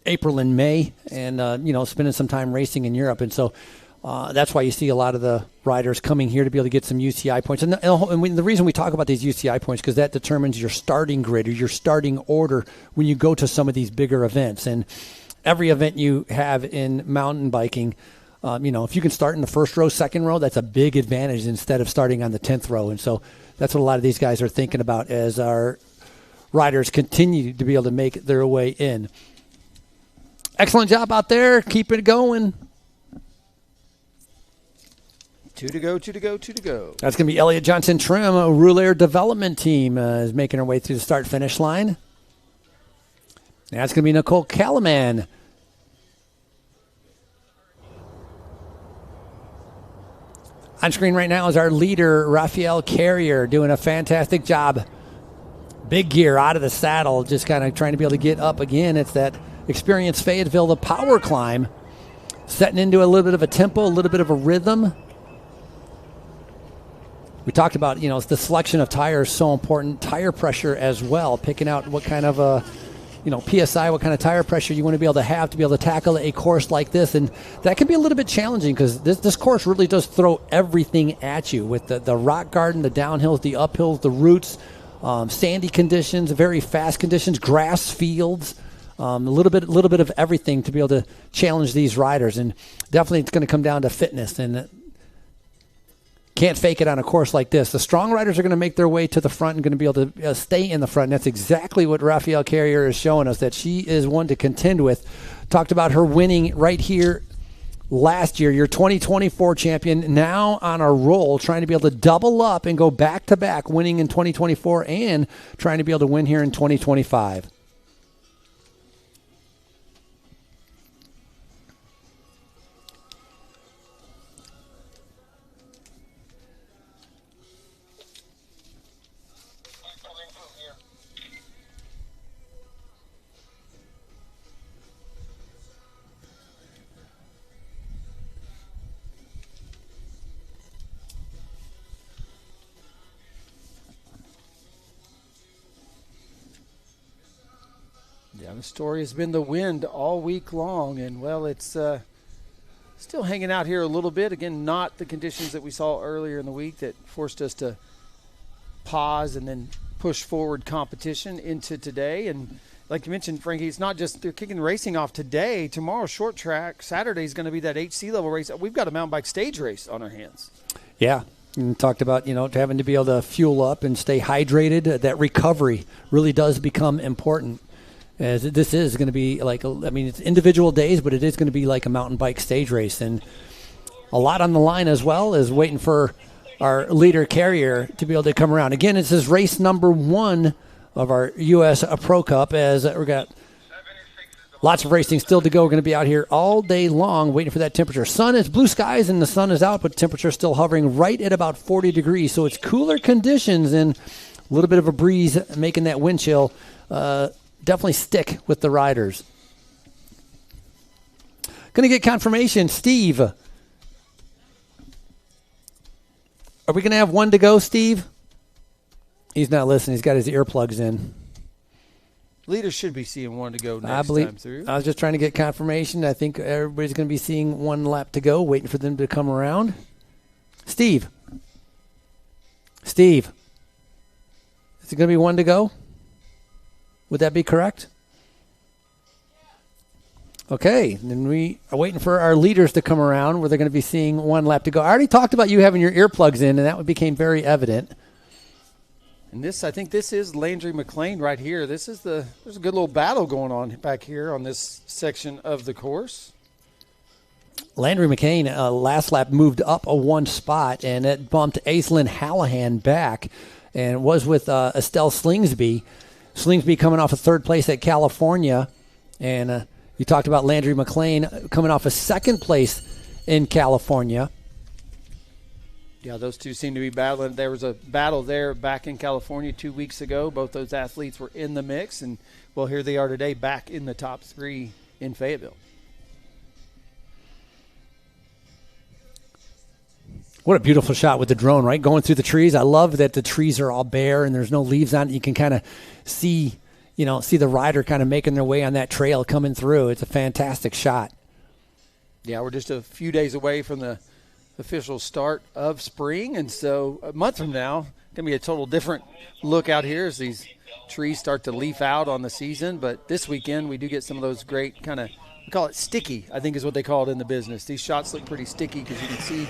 April and May and, spending some time racing in Europe. And so that's why you see a lot of the riders coming here to be able to get some UCI points. And the reason we talk about these UCI points because that determines your starting grid or your starting order when you go to some of these bigger events. And every event you have in mountain biking, if you can start in the first row, second row, that's a big advantage instead of starting on the 10th row. And so that's what a lot of these guys are thinking about as our riders continue to be able to make their way in. Excellent job out there. Keep it going. 2 to go. That's going to be Elliott Johnson Trim, a Roulaire development team, is making her way through the start-finish line. That's going to be Nicole Calaman. On screen right now is our leader, Raphael Carrier, doing a fantastic job. Big gear out of the saddle, just kind of trying to be able to get up again. It's that Experience Fayetteville, the power climb, setting into a little bit of a tempo, a little bit of a rhythm. We talked about, the selection of tires is so important. Tire pressure as well, picking out what kind of PSI, what kind of tire pressure you want to be able to tackle a course like this. And that can be a little bit challenging because this course really does throw everything at you with the rock garden, the downhills, the uphills, the roots, sandy conditions, very fast conditions, grass fields, a little bit of everything to be able to challenge these riders. And definitely it's going to come down to fitness, and can't fake it on a course like this. The strong riders are going to make their way to the front and going to be able to stay in the front. And that's exactly what Raphael Carrier is showing us, that she is one to contend with. Talked about her winning right here last year, your 2024 champion, now on a roll, trying to be able to double up and go back-to-back, winning in 2024 and trying to be able to win here in 2025. Yeah, the story has been the wind all week long, and, well, it's still hanging out here a little bit. Again, not the conditions that we saw earlier in the week that forced us to pause and then push forward competition into today. And like you mentioned, Frankie, it's not just they're kicking the racing off today. Tomorrow, short track. Saturday is going to be that HC level race. We've got a mountain bike stage race on our hands. Yeah. And talked about, having to be able to fuel up and stay hydrated. That recovery really does become important. As this is going to be it's individual days, but it is going to be like a mountain bike stage race. And a lot on the line as well as waiting for our leader Carrier to be able to come around. Again, this is race number 1 of our U.S. Pro Cup, as we got lots of racing still to go. We're going to be out here all day long waiting for that temperature. Sun is blue skies and the sun is out, but temperature still hovering right at about 40 degrees. So it's cooler conditions and a little bit of a breeze making that wind chill definitely stick with the riders. Going to get confirmation. Steve, are we going to have one to go, Steve? He's not listening. He's got his earplugs in. Leaders should be seeing one to go next time through. I was just trying to get confirmation. I think everybody's going to be seeing one lap to go, waiting for them to come around. Steve, is it going to be one to go? Would that be correct? Okay, then we are waiting for our leaders to come around where they're going to be seeing one lap to go. I already talked about you having your earplugs in, and that became very evident. And I think this is Landry McLean right here. There's a good little battle going on back here on this section of the course. Landry McCain, last lap, moved up one spot, and it bumped Aislinn Hallahan back, and was with Estelle Slingsby. Slingsby coming off a third place at California, and you talked about Landry McLean coming off a second place in California. Yeah, those two seem to be battling. There was a battle there back in California 2 weeks ago. Both those athletes were in the mix, and, well, here they are today back in the top 3 in Fayetteville. What a beautiful shot with the drone, right? Going through the trees. I love that the trees are all bare and there's no leaves on it. You can kind of see the rider kind of making their way on that trail coming through. It's a fantastic shot. Yeah, we're just a few days away from the official start of spring, and so a month from now, going to be a total different look out here as these trees start to leaf out on the season. But this weekend, we do get some of those great kind of, we call it sticky, I think is what they call it in the business. These shots look pretty sticky because you can see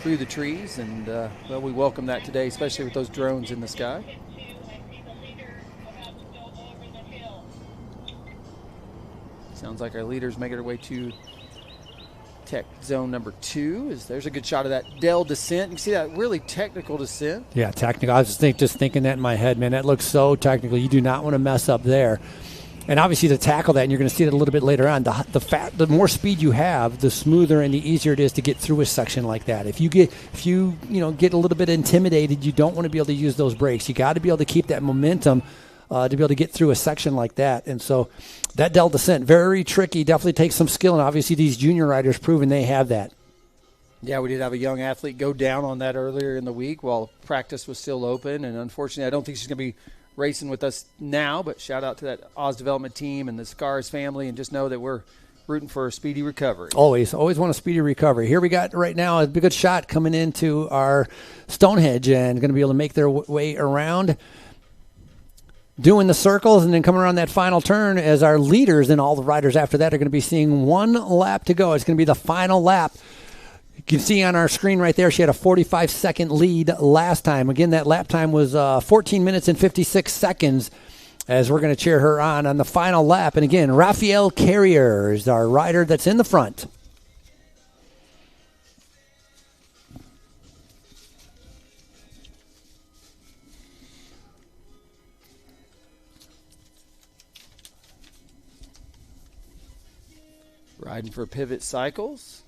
through the trees, and well, we welcome that today, especially with those drones in the sky. Sounds like our leaders making their way to tech zone number 2. There's a good shot of that Dell descent. You can see that really technical descent. Yeah, technical. I was just thinking that in my head, man. That looks so technical. You do not want to mess up there. And obviously to tackle that, and you're going to see it a little bit later on, the more speed you have, the smoother and the easier it is to get through a section like that. If you get a little bit intimidated, you don't want to be able to use those brakes. You got to be able to keep that momentum to be able to get through a section like that. And so that Dell descent, very tricky, definitely takes some skill, and obviously these junior riders proving they have that. Yeah, we did have a young athlete go down on that earlier in the week while practice was still open, and unfortunately I don't think she's going to be racing with us now, but shout out to that Oz Development team and the Scars family, and just know that we're rooting for a speedy recovery. Always want a speedy recovery. Here we got right now a good shot coming into our Stonehenge and going to be able to make their way around, doing the circles and then coming around that final turn as our leaders and all the riders after that are going to be seeing 1 lap to go. It's going to be the final lap. You can see on our screen right there, she had a 45-second lead last time. Again, that lap time was 14 minutes and 56 seconds as we're going to cheer her on the final lap. And again, Raphael Carrier is our rider that's in the front. Riding for Pivot Cycles.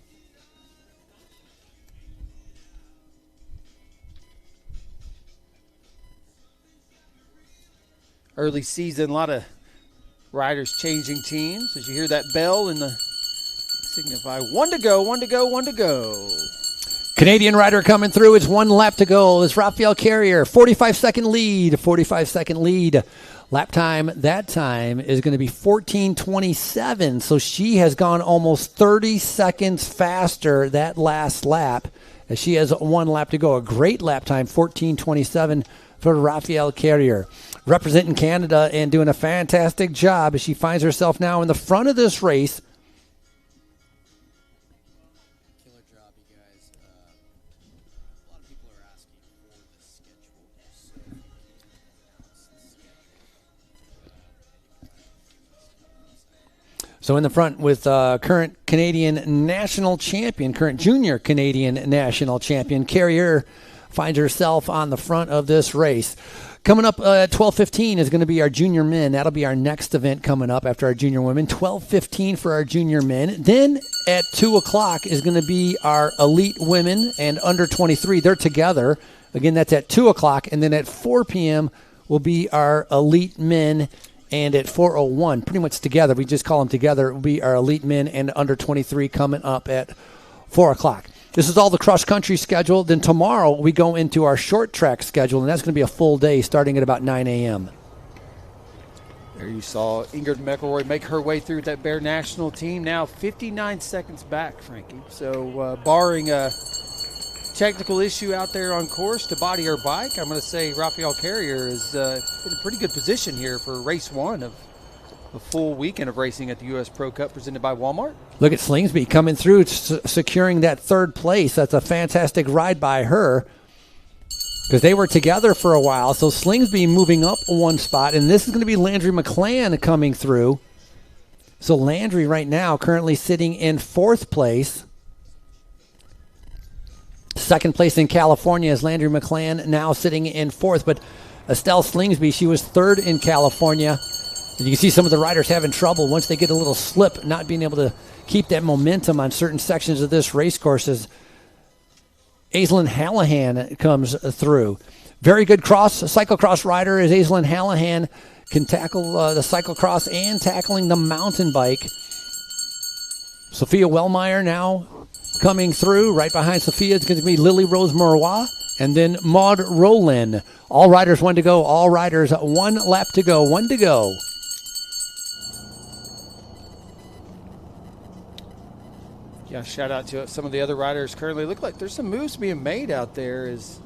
Early season, a lot of riders changing teams. As you hear that bell in the signify, 1 to go, 1 to go, 1 to go. Canadian rider coming through. It's 1 lap to go. It's Raphael Carrier, 45-second lead, 45-second lead. Lap time that time is going to be 14:27, so she has gone almost 30 seconds faster that last lap as she has 1 lap to go. A great lap time, 14:27 for Raphael Carrier. Representing Canada and doing a fantastic job as she finds herself now in the front of this race. Killer job, you guys. A lot of people are asking for the schedule. So in the front with current Canadian national champion, current junior Canadian national champion, Carrier finds herself on the front of this race. Coming up at 12:15 is going to be our junior men. That'll be our next event coming up after our junior women. 12:15 for our junior men. Then at 2 o'clock is going to be our elite women and under 23. They're together. Again, that's at 2 o'clock. And then at 4 p.m. will be our elite men. And at 4:01, pretty much together, we just call them together, it will be our elite men and under 23 coming up at 4 o'clock. This is all the cross-country schedule. Then tomorrow we go into our short track schedule, and that's going to be a full day starting at about 9 a.m. There you saw Ingrid McElroy make her way through that Bear national team. Now 59 seconds back, Frankie. So barring a technical issue out there on course to body her bike, I'm going to say Raphael Carrier is in a pretty good position here for race 1 of a full weekend of racing at the U.S. Pro Cup presented by Walmart. Look at Slingsby coming through, securing that 3rd place. That's a fantastic ride by her because they were together for a while. So Slingsby moving up 1 spot, and this is going to be Landry McClan coming through. So Landry right now currently sitting in 4th place. 2nd place in California is Landry McClan, now sitting in 4th. But Estelle Slingsby, she was 3rd in California. And you can see some of the riders having trouble once they get a little slip, not being able to keep that momentum on certain sections of this race course as Aislinn Hallahan comes through. Very good cyclocross rider as Aislinn Hallahan can tackle the cyclocross and tackling the mountain bike. Sophia Wellmeyer now coming through. Right behind Sophia is going to be Lily Rose Marois and then Maud Rowland. All riders 1 to go. All riders 1 lap to go. 1 to go. Yeah, shout out to some of the other riders currently. Look like there's some moves being made out there as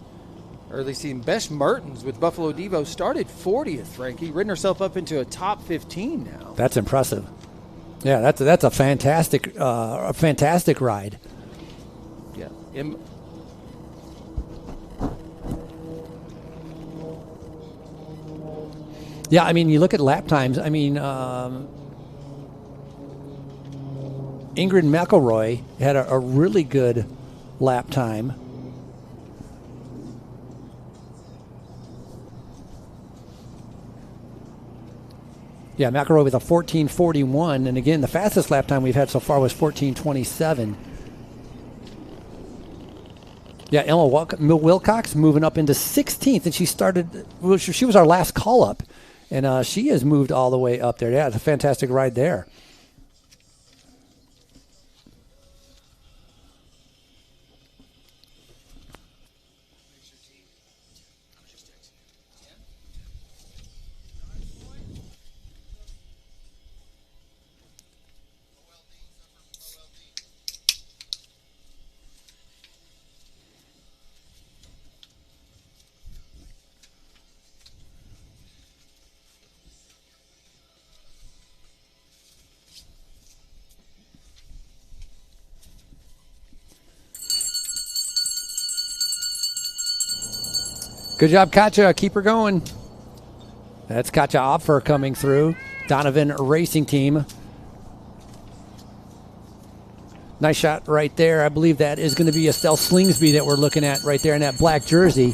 early seeing Besh Mertens with Buffalo Devo started 40th, Frankie, ridden herself up into a top 15 now. That's impressive. Yeah, that's a fantastic ride. Yeah. Yeah, I mean, you look at lap times. I mean, Ingrid McElroy had a really good lap time. Yeah, McElroy with a 14:41, and again, the fastest lap time we've had so far was 14:27. Yeah, Emma Wilcox moving up into 16th, and she was our last call-up, and she has moved all the way up there. Yeah, it's a fantastic ride there. Good job, Katja. Keep her going. That's Katja Opfer coming through. Donovan Racing Team. Nice shot right there. I believe that is going to be Estelle Slingsby that we're looking at right there in that black jersey.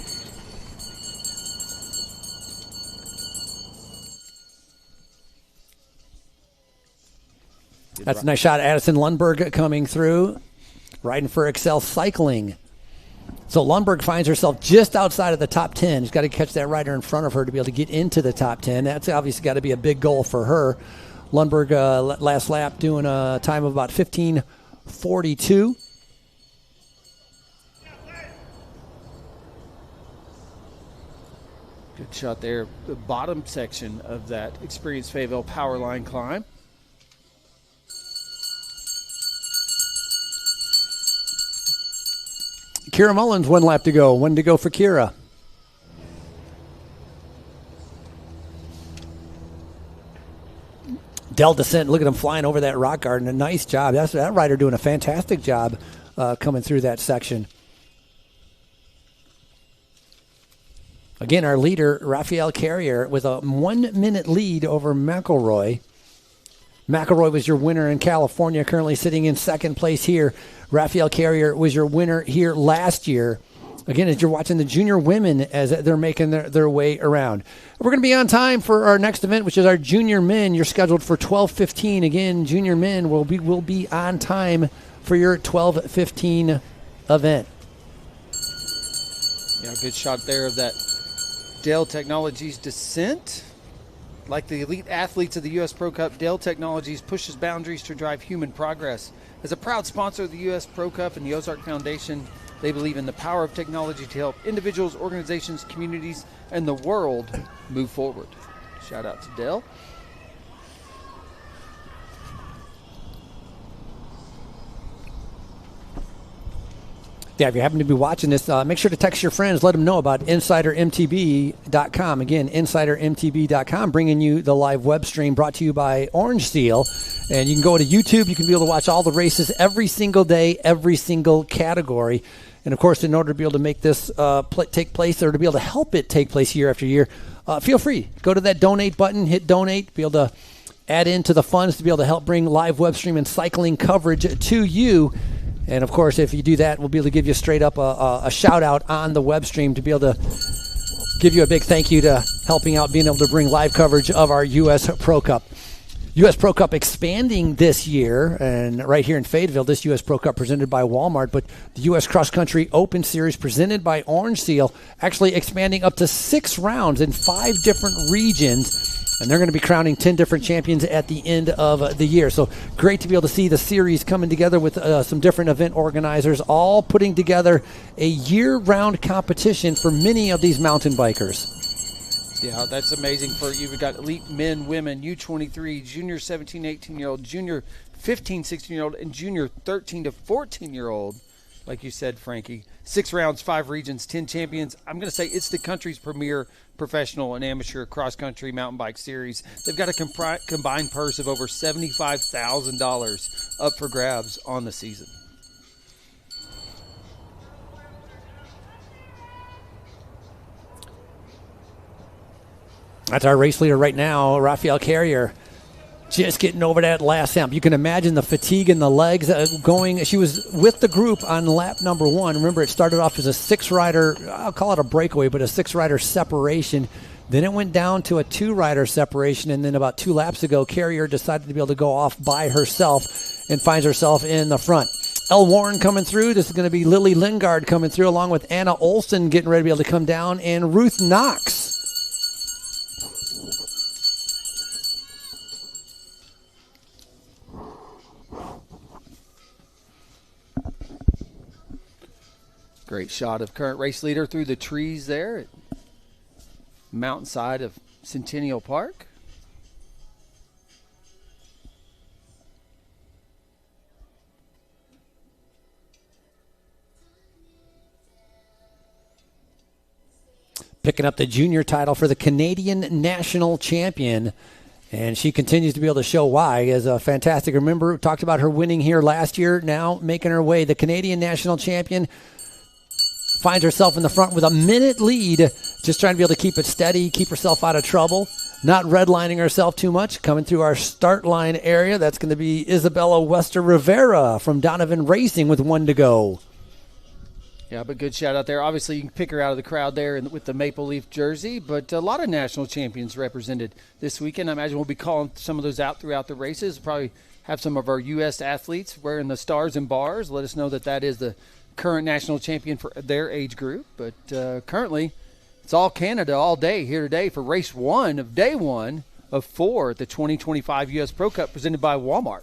That's a nice shot. Addison Lundberg coming through, riding for Excel Cycling. So Lundberg finds herself just outside of the top 10. She's got to catch that rider in front of her to be able to get into the top 10. That's obviously got to be a big goal for her. Lundberg last lap doing a time of about 15:42. Good shot there. The bottom section of that experienced Fayetteville power line climb. Kira Mullins, 1 lap to go. 1 to go for Kira. Del Descent, look at him flying over that rock garden. A nice job. That rider doing a fantastic job coming through that section. Again, our leader, Raphael Carrier, with a 1-minute lead over McElroy. McElroy was your winner in California, currently sitting in second place here. Raphael Carrier was your winner here last year. Again, as you're watching the junior women as they're making their way around. We're going to be on time for our next event, which is our junior men. You're scheduled for 12:15. Again, junior men will be on time for your 12:15 event. Yeah, good shot there of that Dell Technologies descent. Like the elite athletes of the U.S. Pro Cup, Dell Technologies pushes boundaries to drive human progress. As a proud sponsor of the U.S. Pro Cup and the Ozark Foundation, they believe in the power of technology to help individuals, organizations, communities, and the world move forward. Shout out to Dell. Yeah, if you happen to be watching this, make sure to text your friends. Let them know about InsiderMTB.com. Again, InsiderMTB.com, bringing you the live web stream brought to you by Orange Seal. And you can go to YouTube. You can be able to watch all the races every single day, every single category. And, of course, in order to be able to make this take place or to be able to help it take place year after year, feel free. Go to that donate button, hit donate, be able to add into the funds to be able to help bring live web stream and cycling coverage to you. And, of course, if you do that, we'll be able to give you straight up a shout-out on the web stream to be able to give you a big thank you to helping out, being able to bring live coverage of our U.S. Pro Cup. U.S. Pro Cup expanding this year, and right here in Fayetteville, this U.S. Pro Cup presented by Walmart, but the U.S. Cross Country Open Series presented by Orange Seal, actually expanding up to 6 rounds in 5 different regions. And they're going to be crowning 10 different champions at the end of the year. So great to be able to see the series coming together with some different event organizers, all putting together a year-round competition for many of these mountain bikers. Yeah, that's amazing for you. We've got elite men, women, U23, junior 17, 18-year-old, junior 15, 16-year-old, and junior 13 to 14-year-old. Like you said, Frankie, 6 rounds, 5 regions, 10 champions. I'm going to say it's the country's premier professional and amateur cross-country mountain bike series. They've got a combined purse of over $75,000 up for grabs on the season. That's our race leader right now, Raphael Carrier. Just getting over that last hump. You can imagine the fatigue in the legs going. She was with the group on lap number 1. Remember, it started off as a 6-rider, I'll call it a breakaway, but a 6-rider separation. Then it went down to a 2-rider separation, and then about 2 laps ago, Carrier decided to be able to go off by herself and finds herself in the front. Elle Warren coming through. This is going to be Lily Lingard coming through, along with Anna Olson getting ready to be able to come down, and Ruth Knox. Great shot of current race leader through the trees there at mountainside of Centennial Park. Picking up the junior title for the Canadian national champion. And she continues to be able to show why as a fantastic. Remember, we talked about her winning here last year, now making her way. The Canadian national champion, finds herself in the front with a minute lead, just trying to be able to keep it steady, keep herself out of trouble, not redlining herself too much. Coming through our start line area, that's going to be Isabella Wester Rivera from Donovan Racing with 1 to go. Yeah, but good shout out there. Obviously, you can pick her out of the crowd there with the Maple Leaf jersey, but a lot of national champions represented this weekend. I imagine we'll be calling some of those out throughout the races. Probably have some of our U.S. athletes wearing the stars and bars. Let us know that is the current national champion for their age group. But currently, it's all Canada all day here today for race 1 of day 1 of 4 at the 2025 U.S. Pro Cup presented by Walmart.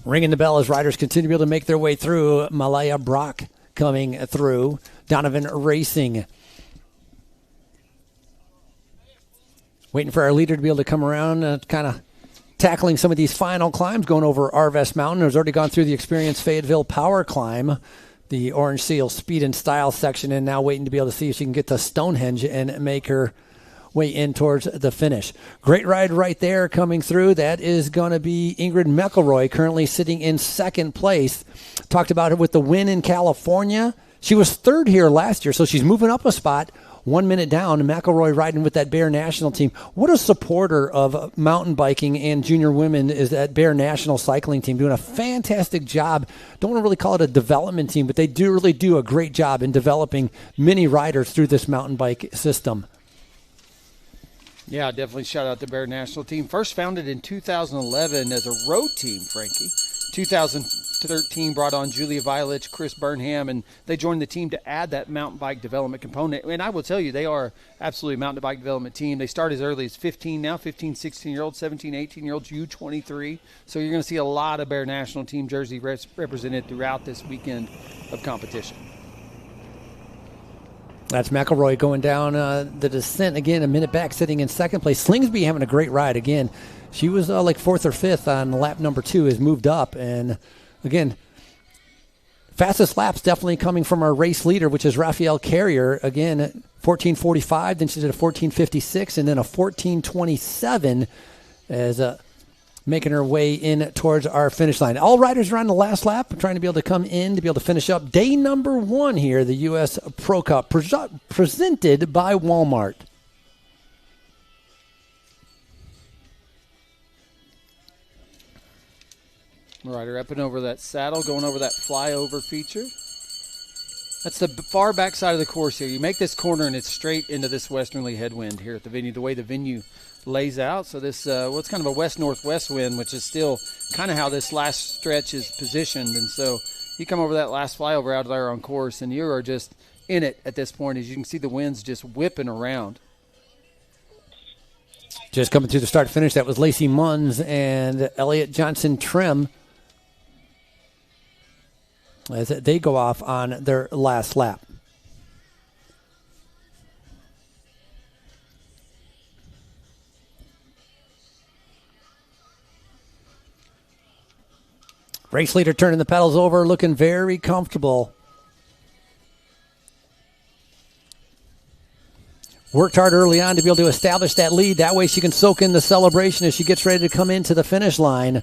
Ringing the bell as riders continue to be able to make their way through. Malaya Brock coming through. Donovan Racing. Waiting for our leader to be able to come around, kind of tackling some of these final climbs, going over Arvest Mountain. Has already gone through the Experience Fayetteville Power Climb, the Orange Seal Speed and Style section, and now waiting to be able to see if she can get to Stonehenge and make her way in towards the finish. Great ride right there coming through. That is going to be Ingrid McElroy, currently sitting in second place. Talked about it with the win in California. She was third here last year, so she's moving up a spot. 1 minute down, McElroy riding with that Bear National team. What a supporter of mountain biking and junior women is that Bear National cycling team, doing a fantastic job. Don't want to really call it a development team, but they do really do a great job in developing many riders through this mountain bike system. Yeah, definitely shout out the Bear National team. First founded in 2011 as a road team, Frankie. 2013 brought on Julia Violich, Chris Burnham, and they joined the team to add that mountain bike development component. And I will tell you, they are absolutely a mountain bike development team. They start as early as 15 now, 15, 16-year-olds, 17, 18-year-olds, U23. So you're going to see a lot of Bear National team jersey represented throughout this weekend of competition. That's McElroy going down the descent again, a minute back, sitting in second place. Slingsby having a great ride again. She was like fourth or fifth on lap number 2, has moved up. And again, fastest laps definitely coming from our race leader, which is Raphael Carrier. Again, 14:45, then she did a 14:56, and then a 14:27 as making her way in towards our finish line. All riders are on the last lap, trying to be able to come in to be able to finish up day number 1 here, the U.S. Pro Cup, presented by Walmart. Rider up and over that saddle, going over that flyover feature. That's the far back side of the course here. You make this corner and it's straight into this westerly headwind here at the venue, the way the venue lays out. So this, it's kind of a west-northwest wind, which is still kind of how this last stretch is positioned. And so you come over that last flyover out there on course, and you are just in it at this point. As you can see, the wind's just whipping around. Just coming through the start finish, that was Lacey Munns and Elliott Johnson Trim as they go off on their last lap. Race leader turning the pedals over, looking very comfortable. Worked hard early on to be able to establish that lead. That way she can soak in the celebration as she gets ready to come into the finish line.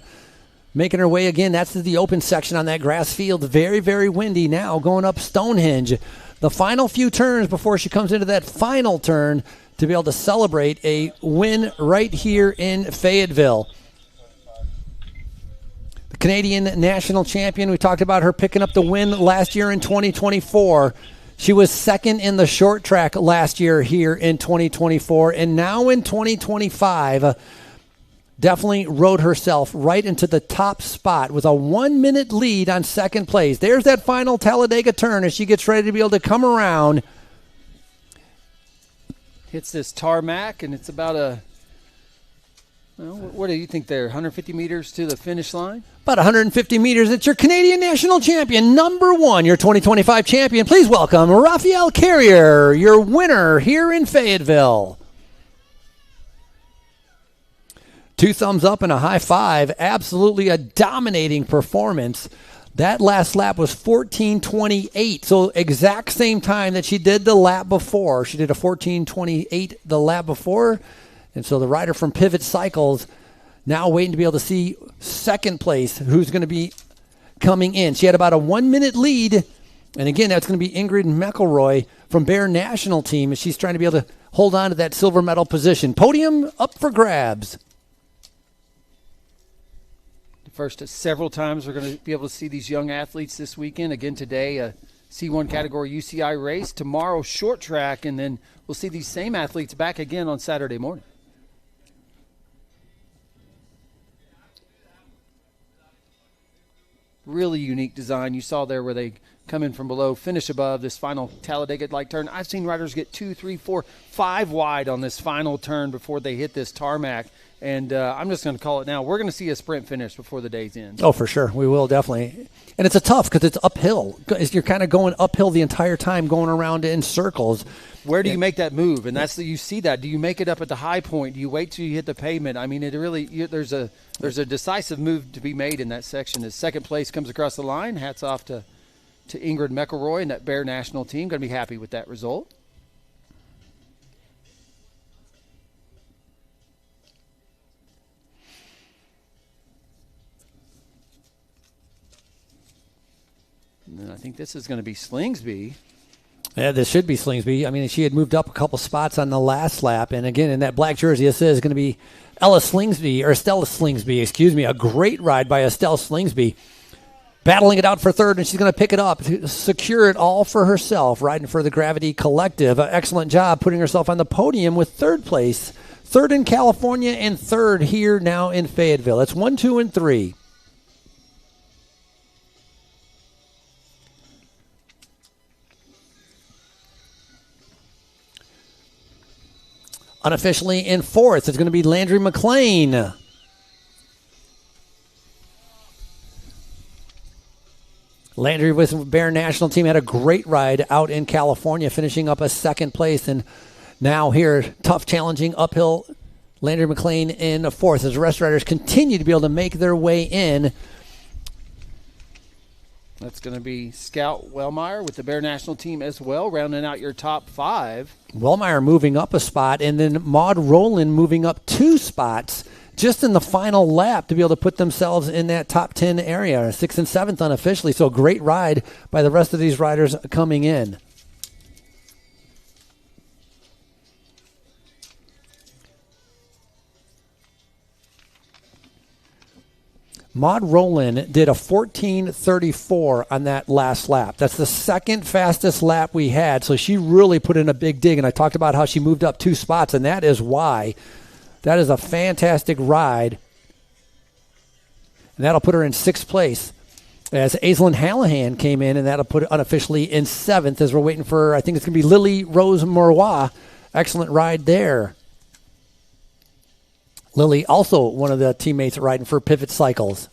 Making her way again. That's the open section on that grass field. Very, very windy now going up Stonehenge. The final few turns before she comes into that final turn to be able to celebrate a win right here in Fayetteville. The Canadian national champion, we talked about her picking up the win last year in 2024. She was second in the short track last year here in 2024. And now in 2025, definitely rode herself right into the top spot with a 1 minute lead on second place. There's that final Talladega turn as she gets ready to be able to come around hits this tarmac, and it's about what do you think there, 150 meters to the finish line? About 150 meters. It's your Canadian national champion, number 1, your 2025 champion. Please welcome Raphael Carrier, your winner here in Fayetteville. 2 thumbs up and a high five. Absolutely a dominating performance. That last lap was 14:28, so exact same time that she did the lap before. She did a 14:28 the lap before, and so the rider from Pivot Cycles now waiting to be able to see second place, who's going to be coming in. She had about a 1-minute lead, and again, that's going to be Ingrid McElroy from Bear National Team, and she's trying to be able to hold on to that silver medal position. Podium up for grabs. First several times we're going to be able to see these young athletes this weekend. Again today, a C1 category UCI race. Tomorrow, short track, and then we'll see these same athletes back again on Saturday morning. Really unique design. You saw there where they come in from below, finish above this final Talladega-like turn. I've seen riders get 2, 3, 4, 5 wide on this final turn before they hit this tarmac. And I'm just going to call it now. We're going to see a sprint finish before the day's end. Oh, for sure. We will, definitely. And it's a tough because it's uphill. You're kind of going uphill the entire time, going around in circles. Where do you make that move? And you see that. Do you make it up at the high point? Do you wait till you hit the pavement? I mean, it really there's a decisive move to be made in that section. As second place comes across the line, hats off to Ingrid McElroy and that Bear National Team. Going to be happy with that result. And I think this is going to be Slingsby. Yeah, this should be Slingsby. I mean, she had moved up a couple spots on the last lap. And again, in that black jersey, it says going to be Stella Slingsby, excuse me. A great ride by Estelle Slingsby. Battling it out for third, and she's going to pick it up, secure it all for herself, riding for the Gravity Collective. Excellent job putting herself on the podium with third place. Third in California and third here now in Fayetteville. It's 1, 2, and 3. Unofficially in fourth, it's going to be Landry McLean. Landry with Bear National Team had a great ride out in California, finishing up a second place. And now here, tough, challenging uphill, Landry McLean in fourth as the rest riders continue to be able to make their way in. That's going to be Scout Wellmeyer with the Bear National Team as well, rounding out your top 5. Wellmeyer moving up a spot, and then Maud Rowland moving up 2 spots just in the final lap to be able to put themselves in that top 10 area, 6th and 7th unofficially. So a great ride by the rest of these riders coming in. Maud Rowland did a 14:34 on that last lap. That's the second fastest lap we had, so she really put in a big dig, and I talked about how she moved up 2 spots, and that is why. That is a fantastic ride, and that'll put her in 6th place as Aislinn Hallahan came in, and that'll put it unofficially in 7th as we're waiting for, I think it's going to be Lily Rose Morois. Excellent ride there. Lily, also one of the teammates riding for Pivot Cycles.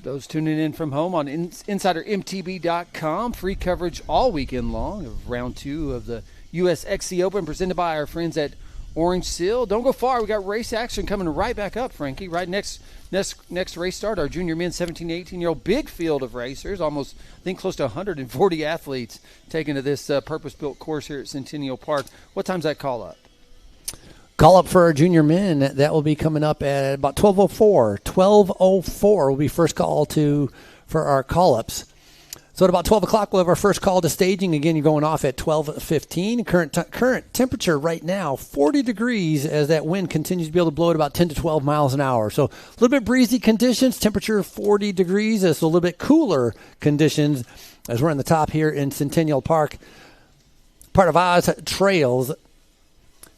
Those tuning in from home on InsiderMTB.com. Free coverage all weekend long of round 2 of the US XC Open presented by our friends at Orange Seal. Don't go far. We got race action coming right back up, Frankie. Right next race start, our junior men's 17 to 18-year-old big field of racers, almost, I think, close to 140 athletes taken to this purpose-built course here at Centennial Park. What time's that call up? Call up for our junior men. That will be coming up at about 12:04. 12:04 will be first call for our call-ups. So at about 12 o'clock, we'll have our first call to staging. Again, you're going off at 12:15. Current temperature right now, 40 degrees as that wind continues to be able to blow at about 10 to 12 miles an hour. So a little bit breezy conditions, temperature 40 degrees. So a little bit cooler conditions as we're in the top here in Centennial Park. Part of Oz Trails.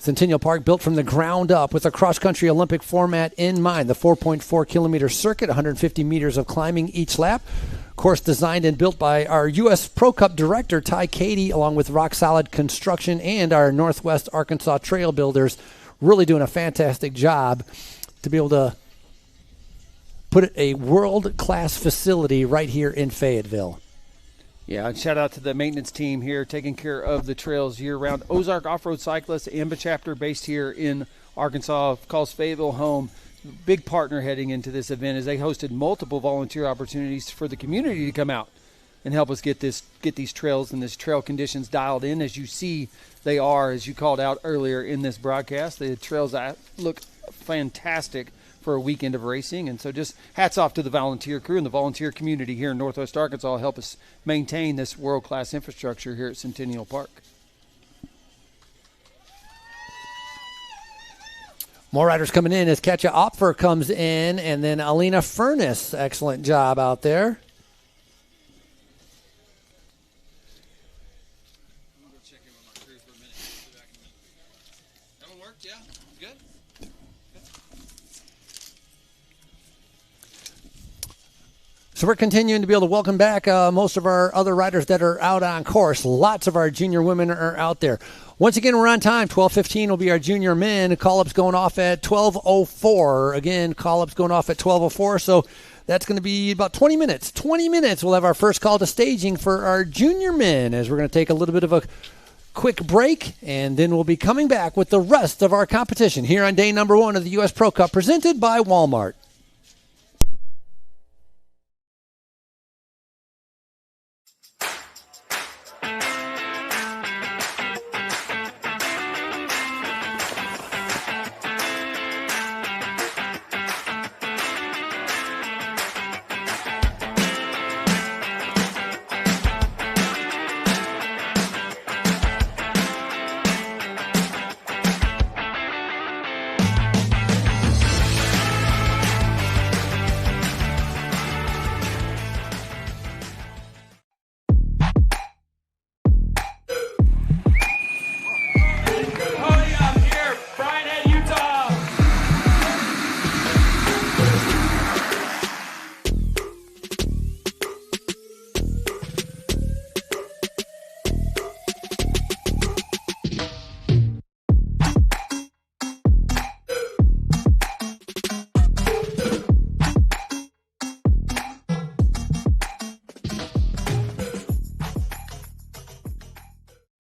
Centennial Park built from the ground up with a cross-country Olympic format in mind. The 4.4-kilometer circuit, 150 meters of climbing each lap. Course designed and built by our U.S. Pro Cup director, Ty Cady, along with Rock Solid Construction and our Northwest Arkansas Trail Builders, really doing a fantastic job to be able to put a world-class facility right here in Fayetteville. Yeah, and shout out to the maintenance team here taking care of the trails year-round. Ozark Off-Road Cyclists, AMBA chapter based here in Arkansas, calls Fayetteville home. Big partner heading into this event as they hosted multiple volunteer opportunities for the community to come out and help us get these trails and this trail conditions dialed in. As you see, they are, as you called out earlier in this broadcast, the trails look fantastic for a weekend of racing. And so just hats off to the volunteer crew and the volunteer community here in Northwest Arkansas help us maintain this world-class infrastructure here at Centennial Park. More riders coming in as Katja Opfer comes in, and then Alina Furness. Excellent job out there. I'm going to go check in with my crew for a minute. Be back in a minute. That one worked? Yeah? Good? So we're continuing to be able to welcome back most of our other riders that are out on course. Lots of our junior women are out there. Once again, we're on time. 12:15 will be our junior men. Call-ups going off at 12:04. Again, call-ups going off at 12:04. So that's going to be about 20 minutes. 20 minutes. We'll have our first call to staging for our junior men as we're going to take a little bit of a quick break, and then we'll be coming back with the rest of our competition here on day number 1 of the U.S. Pro Cup presented by Walmart.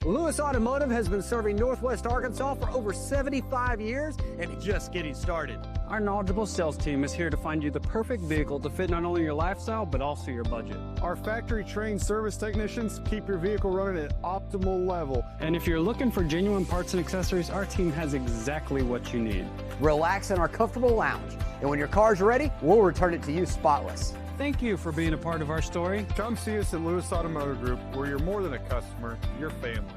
Lewis Automotive has been serving Northwest Arkansas for over 75 years and just getting started. Our knowledgeable sales team is here to find you the perfect vehicle to fit not only your lifestyle, but also your budget. Our factory-trained service technicians keep your vehicle running at optimal level. And if you're looking for genuine parts and accessories, our team has exactly what you need. Relax in our comfortable lounge. And when your car's ready, we'll return it to you spotless. Thank you for being a part of our story. Come see us at Lewis Automotive Group, where you're more than a customer, you're family.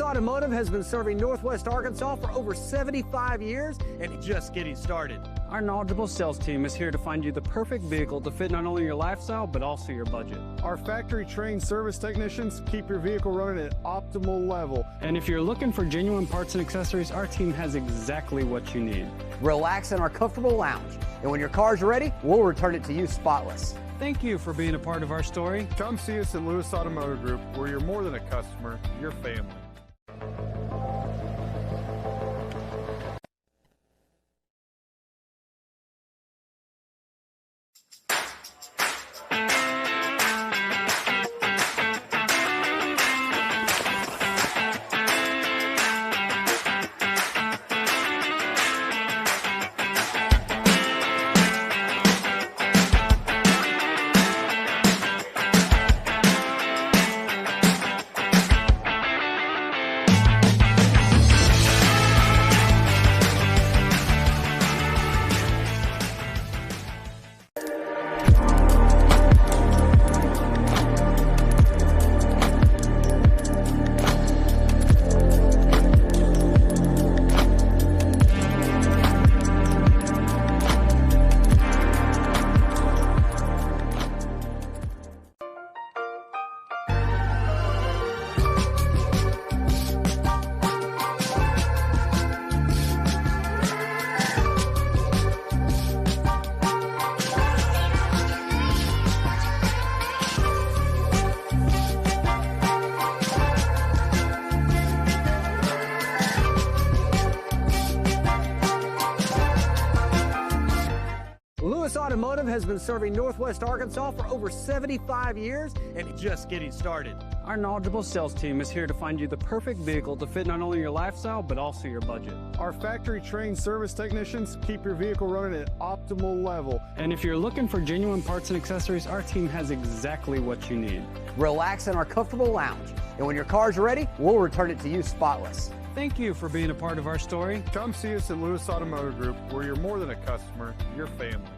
Automotive has been serving Northwest Arkansas for over 75 years and just getting started. Our knowledgeable sales team is here to find you the perfect vehicle to fit not only your lifestyle, but also your budget. Our factory-trained service technicians keep your vehicle running at optimal level. And if you're looking for genuine parts and accessories, our team has exactly what you need. Relax in our comfortable lounge. And when your car's ready, we'll return it to you spotless. Thank you for being a part of our story. Come see us in Lewis Automotive Group, where you're more than a customer, you're family. Lewis Automotive has been serving Northwest Arkansas for over 75 years and it's just getting started. Our knowledgeable sales team is here to find you the perfect vehicle to fit not only your lifestyle, but also your budget. Our factory-trained service technicians keep your vehicle running at optimal level. And if you're looking for genuine parts and accessories, our team has exactly what you need. Relax in our comfortable lounge. And when your car's ready, we'll return it to you spotless. Thank you for being a part of our story. Come see us in Lewis Automotive Group, where you're more than a customer, you're family.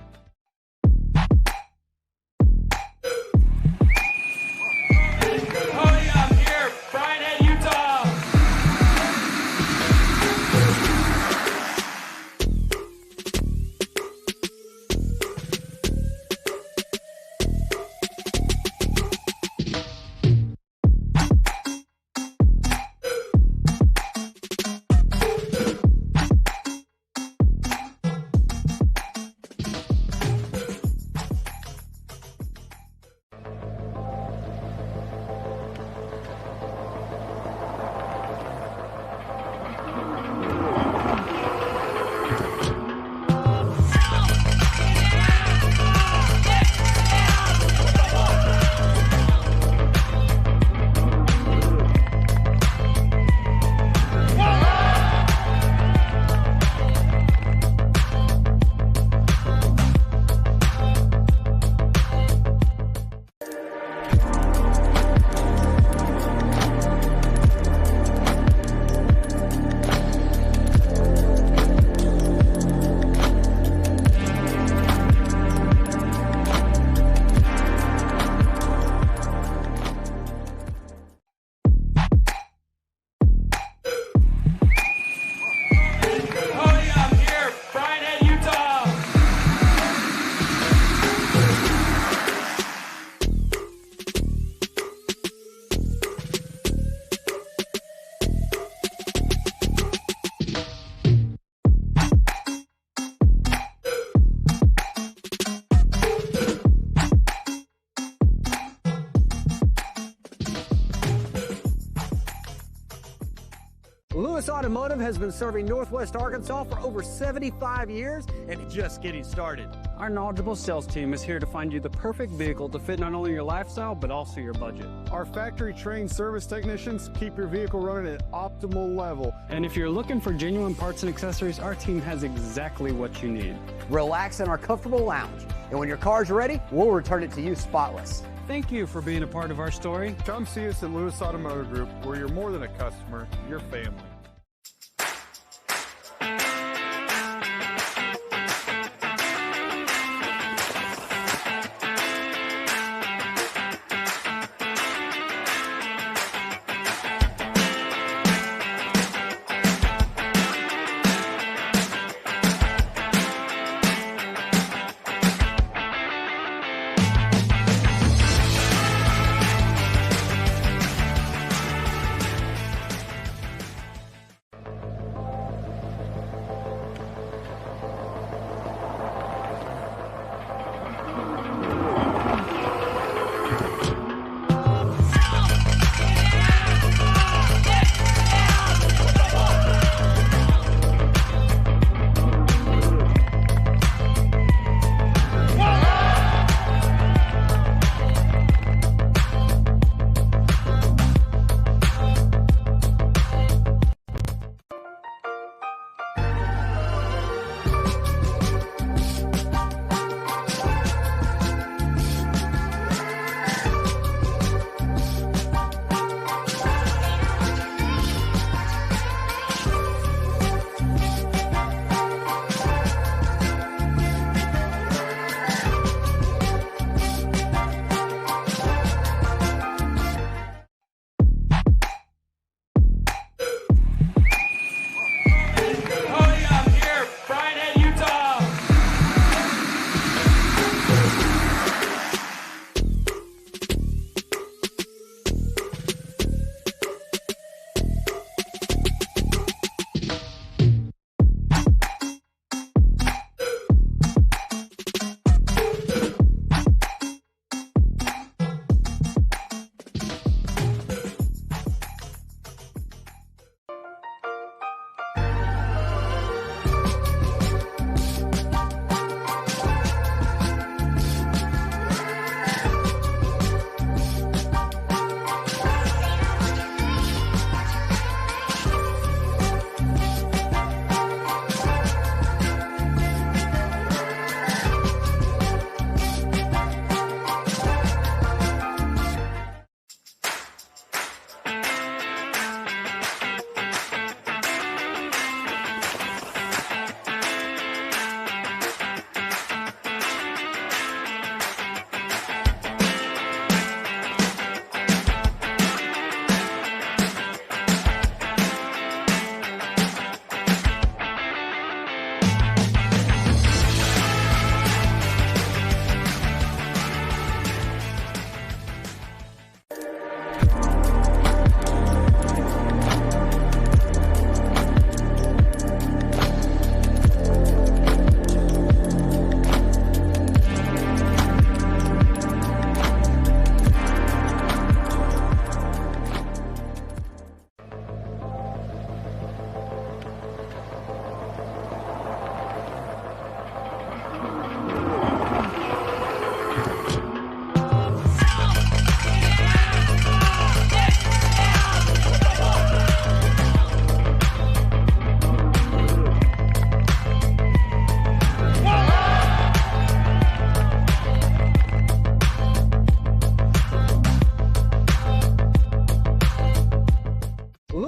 Lewis Automotive has been serving Northwest Arkansas for over 75 years and it's just getting started. Our knowledgeable sales team is here to find you the perfect vehicle to fit not only your lifestyle, but also your budget. Our factory-trained service technicians keep your vehicle running at optimal level. And if you're looking for genuine parts and accessories, our team has exactly what you need. Relax in our comfortable lounge. And when your car's ready, we'll return it to you spotless. Thank you for being a part of our story. Come see us in Lewis Automotive Group, where you're more than a customer, you're family.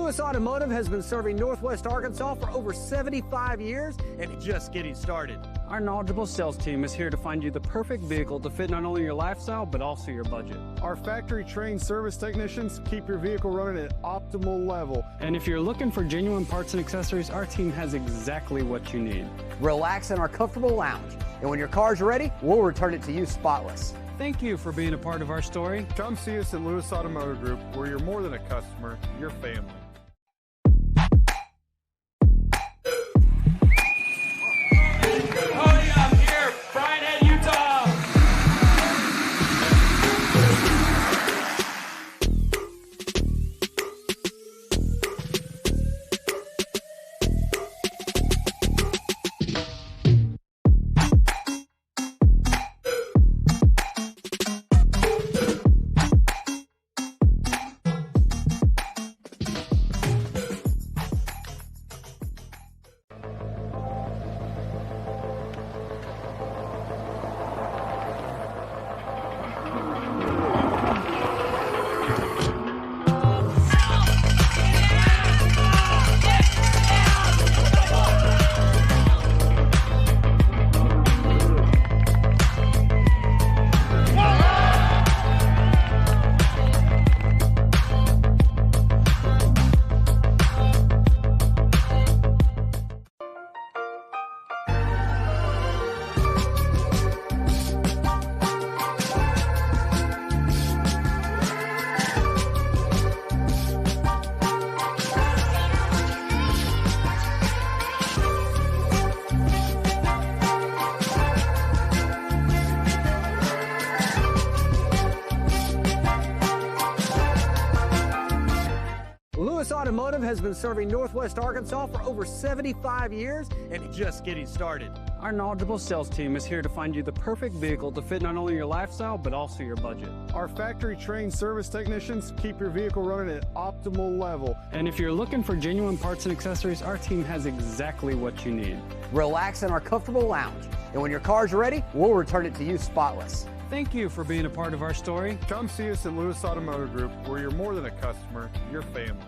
Lewis Automotive has been serving Northwest Arkansas for over 75 years and it's just getting started. Our knowledgeable sales team is here to find you the perfect vehicle to fit not only your lifestyle, but also your budget. Our factory-trained service technicians keep your vehicle running at optimal level. And if you're looking for genuine parts and accessories, our team has exactly what you need. Relax in our comfortable lounge. And when your car's ready, we'll return it to you spotless. Thank you for being a part of our story. Come see us at Lewis Automotive Group, where you're more than a customer, you're family. Lewis Automotive has been serving Northwest Arkansas for over 75 years and it's just getting started. Our knowledgeable sales team is here to find you the perfect vehicle to fit not only your lifestyle, but also your budget. Our factory-trained service technicians keep your vehicle running at optimal level. And if you're looking for genuine parts and accessories, our team has exactly what you need. Relax in our comfortable lounge. And when your car's ready, we'll return it to you spotless. Thank you for being a part of our story. Come see us at Lewis Automotive Group, where you're more than a customer, you're family.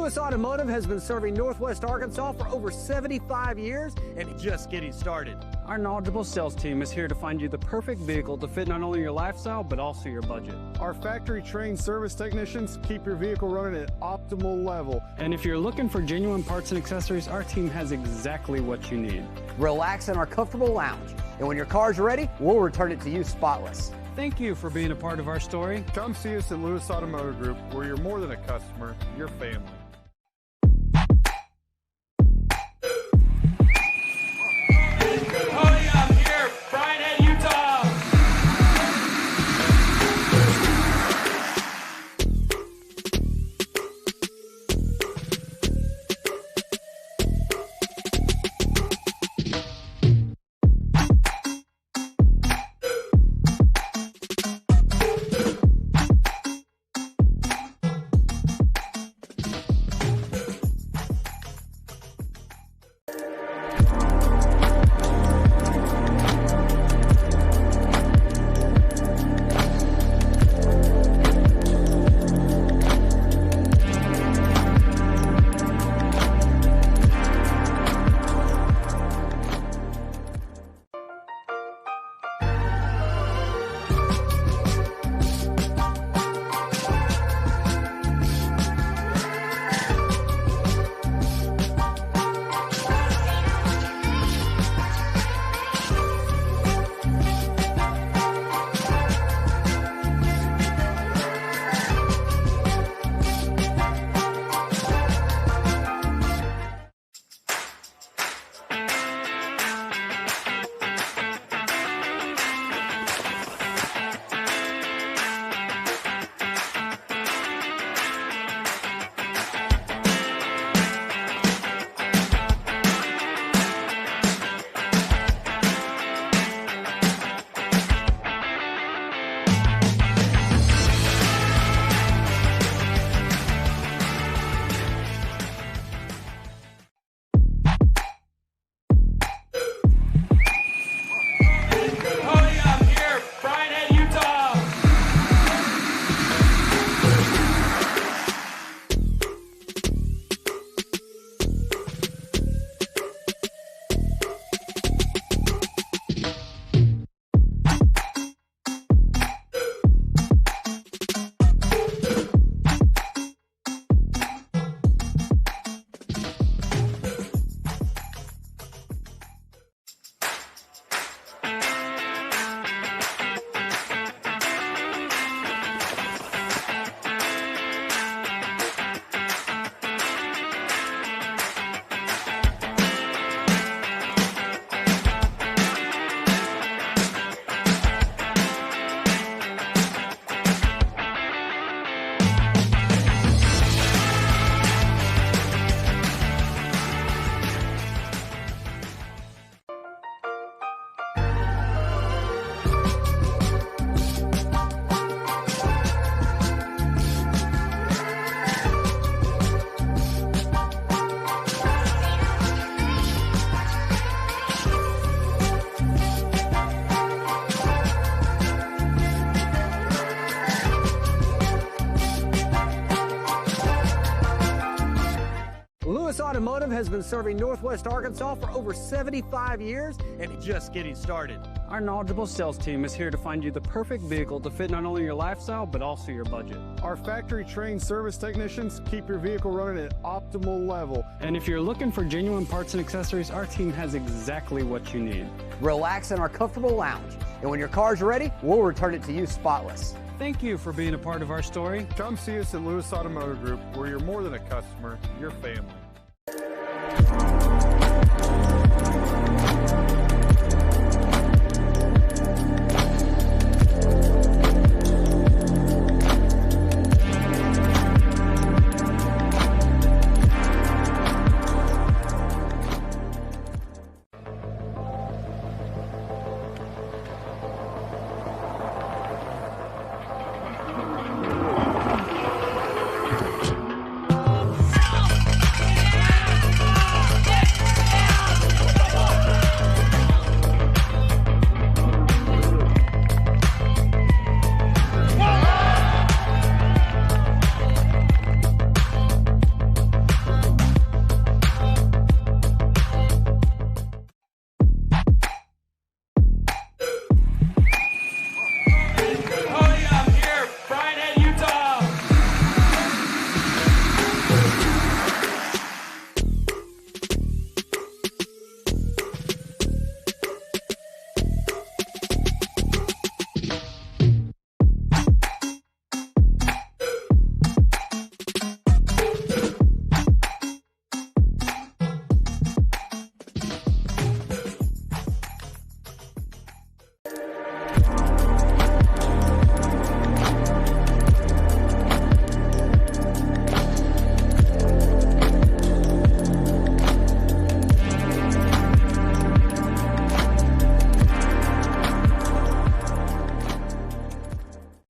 Lewis Automotive has been serving Northwest Arkansas for over 75 years and it's just getting started. Our knowledgeable sales team is here to find you the perfect vehicle to fit not only your lifestyle, but also your budget. Our factory-trained service technicians keep your vehicle running at optimal level. And if you're looking for genuine parts and accessories, our team has exactly what you need. Relax in our comfortable lounge. And when your car's ready, we'll return it to you spotless. Thank you for being a part of our story. Come see us at Lewis Automotive Group, where you're more than a customer, you're family. Automotive has been serving Northwest Arkansas for over 75 years and it's just getting started. Our knowledgeable sales team is here to find you the perfect vehicle to fit not only your lifestyle, but also your budget. Our factory-trained service technicians keep your vehicle running at optimal level. And if you're looking for genuine parts and accessories, our team has exactly what you need. Relax in our comfortable lounge. And when your car's ready, we'll return it to you spotless. Thank you for being a part of our story. Come see us at Lewis Automotive Group, where you're more than a customer, you're family.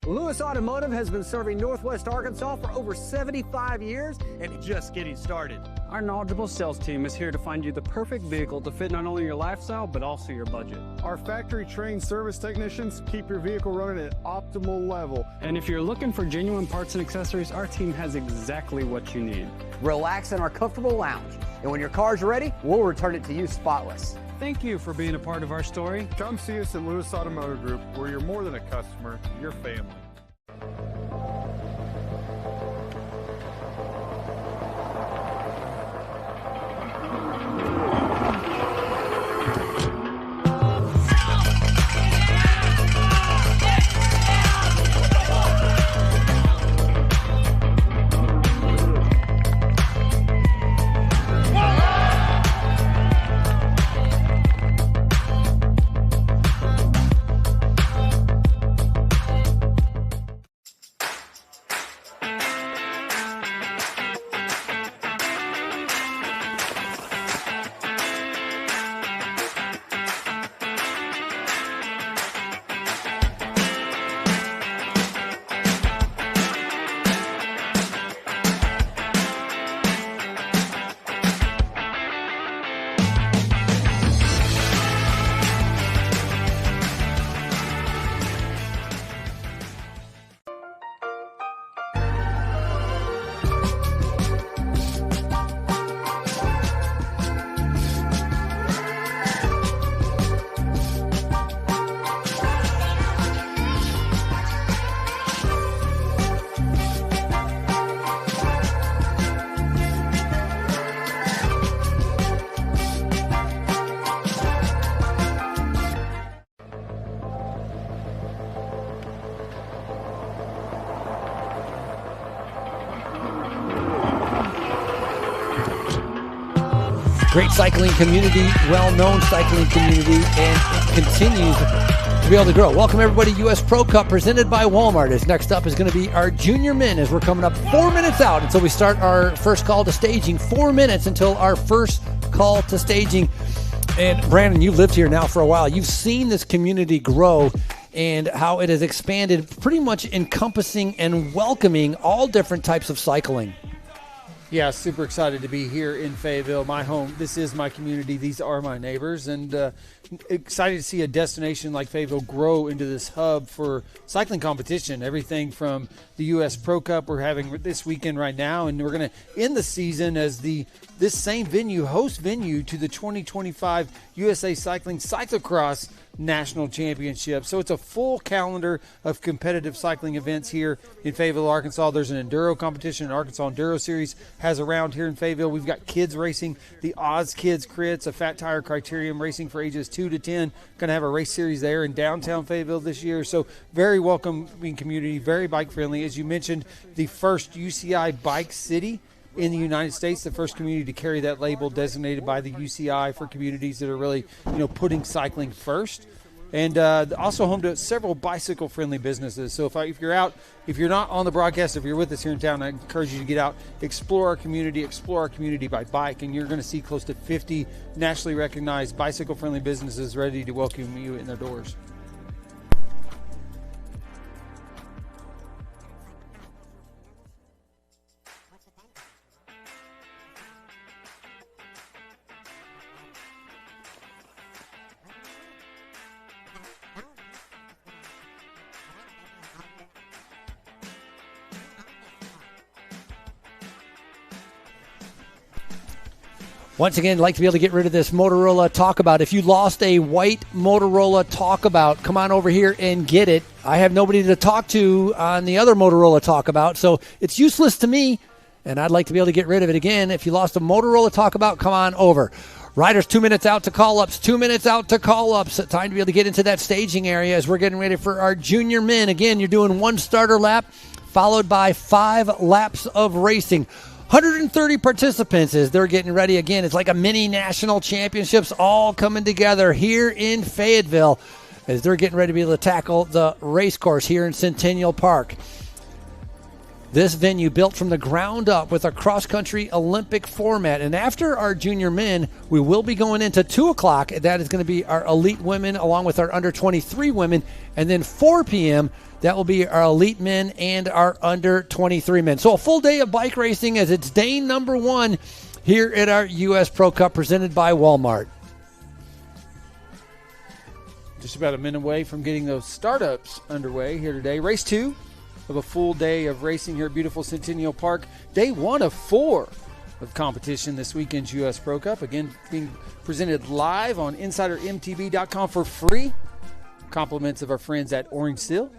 Lewis Automotive has been serving Northwest Arkansas for over 75 years and it's just getting started. Our knowledgeable sales team is here to find you the perfect vehicle to fit not only your lifestyle, but also your budget. Our factory-trained service technicians keep your vehicle running at optimal level. And if you're looking for genuine parts and accessories, our team has exactly what you need. Relax in our comfortable lounge. And when your car's ready, we'll return it to you spotless. Thank you for being a part of our story. Come see us at Lewis Automotive Group, where you're more than a customer, you're family. Great cycling community, well-known cycling community, and it continues to be able to grow. Welcome, everybody. U.S. Pro Cup presented by Walmart. As next up is going to be our junior men, as we're coming up 4 minutes out until we start our first call to staging. 4 minutes until our first call to staging. And Brandon, you've lived here now for a while. You've seen this community grow and how it has expanded, pretty much encompassing and welcoming all different types of cycling. Yeah, super excited to be here in Fayetteville, my home. This is my community. These are my neighbors, and excited to see a destination like Fayetteville grow into this hub for cycling competition. Everything from the U.S. Pro Cup we're having this weekend right now, and we're going to end the season as this same venue, host venue to the 2025 USA Cycling Cyclocross National Championship. So it's a full calendar of competitive cycling events here in Fayetteville, Arkansas. There's an enduro competition, an Arkansas Enduro Series has a round here in Fayetteville. We've got kids racing, the Oz Kids Crits, a Fat Tire Criterium racing for ages 2 to 10. Going to have a race series there in downtown Fayetteville this year. So very welcoming community, very bike friendly. As you mentioned, the first UCI bike city in the United States, the first community to carry that label, designated by the UCI for communities that are really, putting cycling first. And also home to several bicycle-friendly businesses. So if you're not on the broadcast, if you're with us here in town, I encourage you to get out, explore our community by bike, and you're going to see close to 50 nationally recognized bicycle-friendly businesses ready to welcome you in their doors. Once again, I'd like to be able to get rid of this Motorola Talkabout. If you lost a white Motorola Talkabout, come on over here and get it. I have nobody to talk to on the other Motorola Talkabout, so it's useless to me, and I'd like to be able to get rid of it again. If you lost a Motorola Talkabout, come on over. Riders, 2 minutes out to call-ups. 2 minutes out to call-ups. Time to be able to get into that staging area as we're getting ready for our junior men. Again, you're doing one starter lap followed by 5 laps of racing. 130 participants as they're getting ready. Again, it's like a mini national championships all coming together here in Fayetteville as they're getting ready to be able to tackle the race course here in Centennial Park. This venue built from the ground up with a cross-country Olympic format. And after our junior men, we will be going into 2 o'clock. That is going to be our elite women along with our under 23 women. And then 4 p.m., that will be our elite men and our under 23 men. So a full day of bike racing as it's day number 1 here at our U.S. Pro Cup presented by Walmart. Just about a minute away from getting those startups underway here today. Race 2 of a full day of racing here at beautiful Centennial Park. Day 1 of 4 of competition this weekend's U.S. Pro Cup. Again, being presented live on InsiderMTB.com for free. Compliments of our friends at Orange Seal.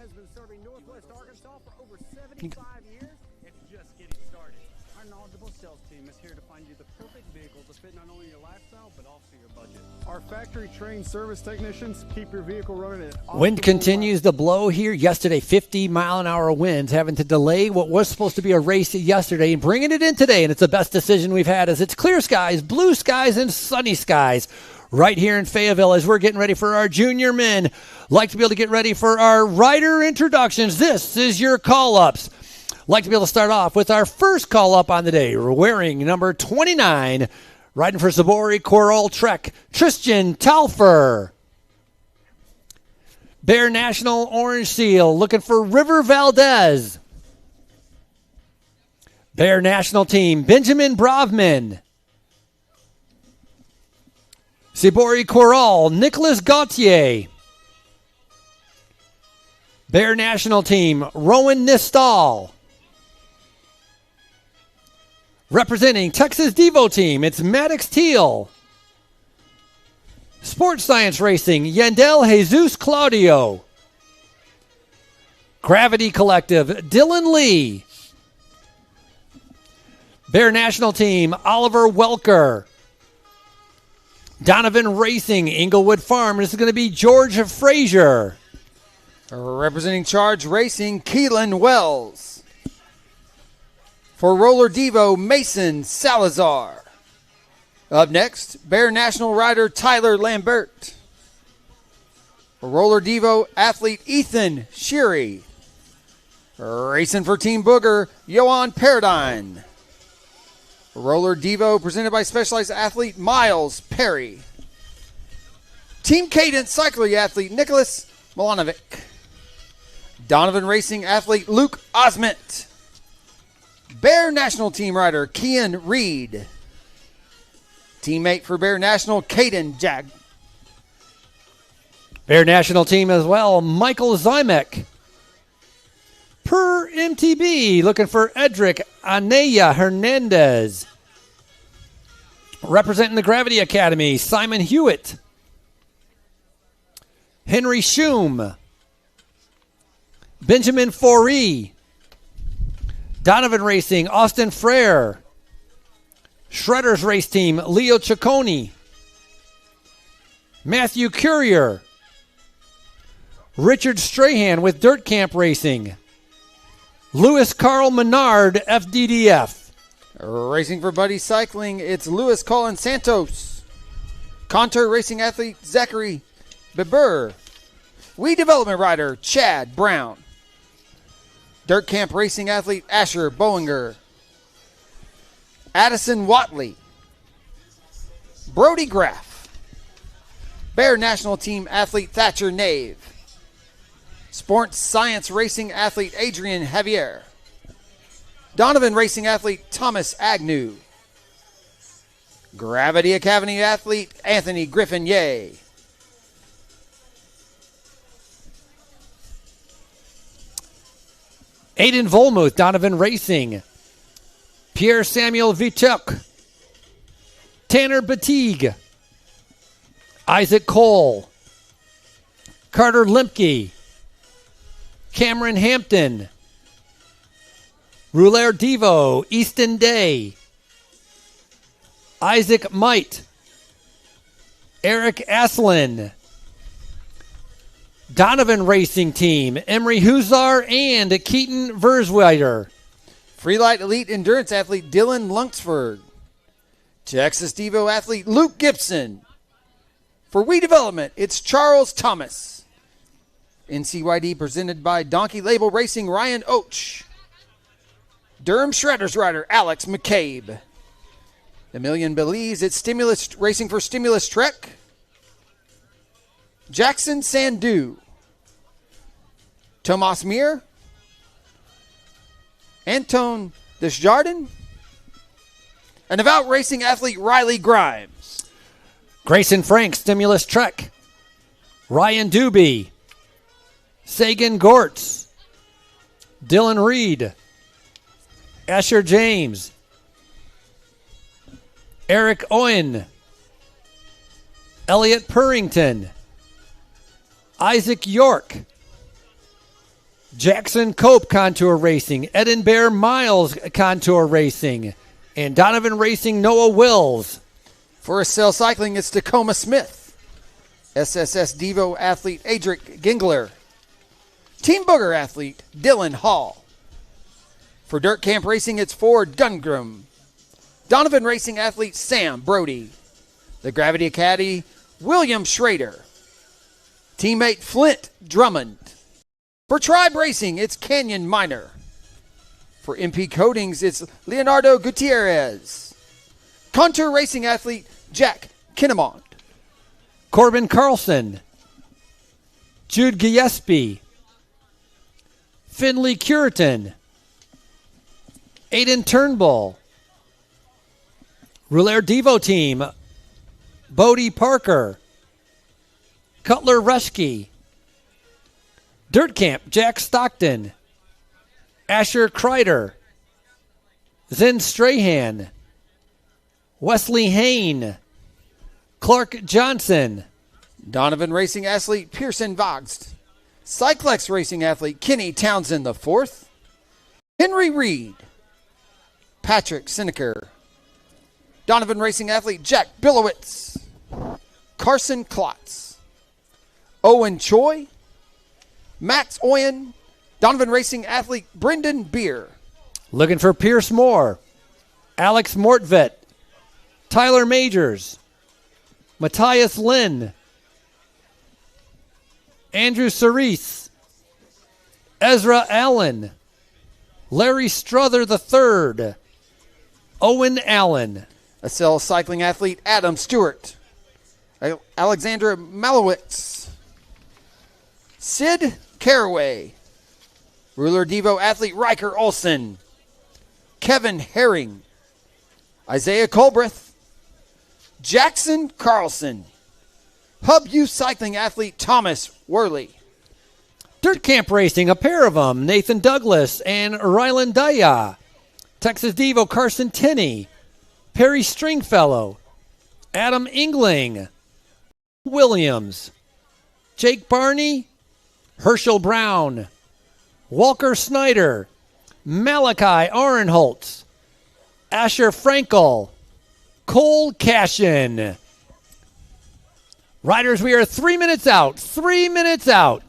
Our factory-trained service technicians keep your vehicle running at Wind continues to blow here. Yesterday, 50-mile-an-hour winds, having to delay what was supposed to be a race yesterday and bringing it in today. And it's the best decision we've had as it's clear skies, blue skies, and sunny skies right here in Fayetteville as we're getting ready for our junior men. Like to be able to get ready for our rider introductions. This is your call-ups. Like to be able to start off with our first call-up on the day. We're wearing number 29, riding for Sabori Coral Trek, Tristan Talfer. Bear National Orange Seal, looking for River Valdez. Bear National Team, Benjamin Bravman. Sabori Coral, Nicholas Gauthier. Bear National Team, Rowan Nistal. Representing Texas Devo Team, it's Maddox Teal. Sports Science Racing, Yandel Jesus Claudio. Gravity Collective, Dylan Lee. Bear National Team, Oliver Welker. Donovan Racing, Inglewood Farm. This is going to be George Frazier. Representing Charge Racing, Keelan Wells. For Roller Devo, Mason Salazar. Up next, Bear National rider Tyler Lambert. For Roller Devo, athlete Ethan Sheary. Racing for Team Booger, Johan Paradine. Roller Devo presented by Specialized Athlete Miles Perry. Team Cadence cycling athlete Nicholas Milanovic. Donovan Racing athlete Luke Osment. Bear National Team rider Kian Reed. Teammate for Bear National, Caden Jag. Bear National Team as well, Michael Zymek. Per MTB, looking for Edric Anaya Hernandez. Representing the Gravity Academy, Simon Hewitt. Henry Schum. Benjamin Foree. Donovan Racing, Austin Frere. Shredders Race Team, Leo Ciccone. Matthew Courier. Richard Strahan with Dirt Camp Racing. Louis Carl Menard, FDDF. Racing for Buddy Cycling, it's Louis Colin Santos. Contour Racing athlete Zachary Beber. We Development rider Chad Brown. Dirt Camp Racing athlete Asher Bowinger. Addison Watley. Brody Graff. Bear National Team athlete Thatcher Nave. Sports Science Racing athlete Adrian Javier. Donovan Racing athlete Thomas Agnew. Gravity Academy athlete Anthony Griffin Yeh. Aiden Volmuth, Donovan Racing. Pierre Samuel Vichuk. Tanner Batigue. Isaac Cole. Carter Limke. Cameron Hampton. Rouleur Devo, Easton Day. Isaac Might. Eric Aslin. Donovan Racing Team, Emery Huzar and Keaton Versweider. Freelight Elite Endurance athlete Dylan Lunsford. Texas Devo athlete Luke Gibson. For We Development, it's Charles Thomas. NCYD presented by Donkey Label Racing, Ryan Oach. Durham Shredders rider Alex McCabe. The Million Belize, it's Stimulus Racing for Stimulus Trek. Jackson Sandu. Tomas Mir. Anton Desjardins. And Devout Racing athlete Riley Grimes. Grayson Frank, Stimulus Trek. Ryan Doobie. Sagan Gortz. Dylan Reed. Asher James. Eric Owen. Elliot Purrington. Isaac York. Jackson Cope Contour Racing. Edinburgh Miles Contour Racing. And Donovan Racing Noah Wills. For Estelle Cycling, it's Tacoma Smith. SSS Devo athlete Adric Gingler. Team Booger athlete Dylan Hall. For Dirt Camp Racing, it's Ford Gungrum. Donovan Racing athlete Sam Brody. The Gravity Academy, William Schrader. Teammate Flint Drummond. For Tribe Racing, it's Canyon Miner. For MP Coatings, it's Leonardo Gutierrez. Contour Racing athlete Jack Kinnamont. Corbin Carlson. Jude Gillespie. Finley Curitan. Aiden Turnbull. Rouleur Devo Team. Bodie Parker. Cutler Rushke. Dirt Camp, Jack Stockton. Asher Kreider. Zen Strahan. Wesley Hain. Clark Johnson. Donovan Racing athlete Pearson Vogst. Cyclex Racing athlete Kenny Townsend IV. Henry Reed. Patrick Sineker. Donovan Racing athlete Jack Billowitz. Carson Klotz. Owen Choi. Max Oyen. Donovan Racing athlete Brendan Beer. Looking for Pierce Moore. Alex Mortvet. Tyler Majors. Matthias Lynn. Andrew Cerise. Ezra Allen. Larry Strother III. Owen Allen. Estelle Cycling athlete Adam Stewart. Alexandra Malowitz. Sid Caraway. Rouleur Devo athlete Riker Olson. Kevin Herring, Isaiah Colbreth, Jackson Carlson, Hub Youth Cycling athlete Thomas Worley. Dirt Camp Racing, a pair of them, Nathan Douglas and Rylan Daya. Texas Devo, Carson Tenney, Perry Stringfellow, Adam Ingling, Williams, Jake Barney, Herschel Brown, Walker Snyder, Malachi Arenholtz, Asher Frankel, Cole Cashin. Riders, we are 3 minutes out. 3 minutes out.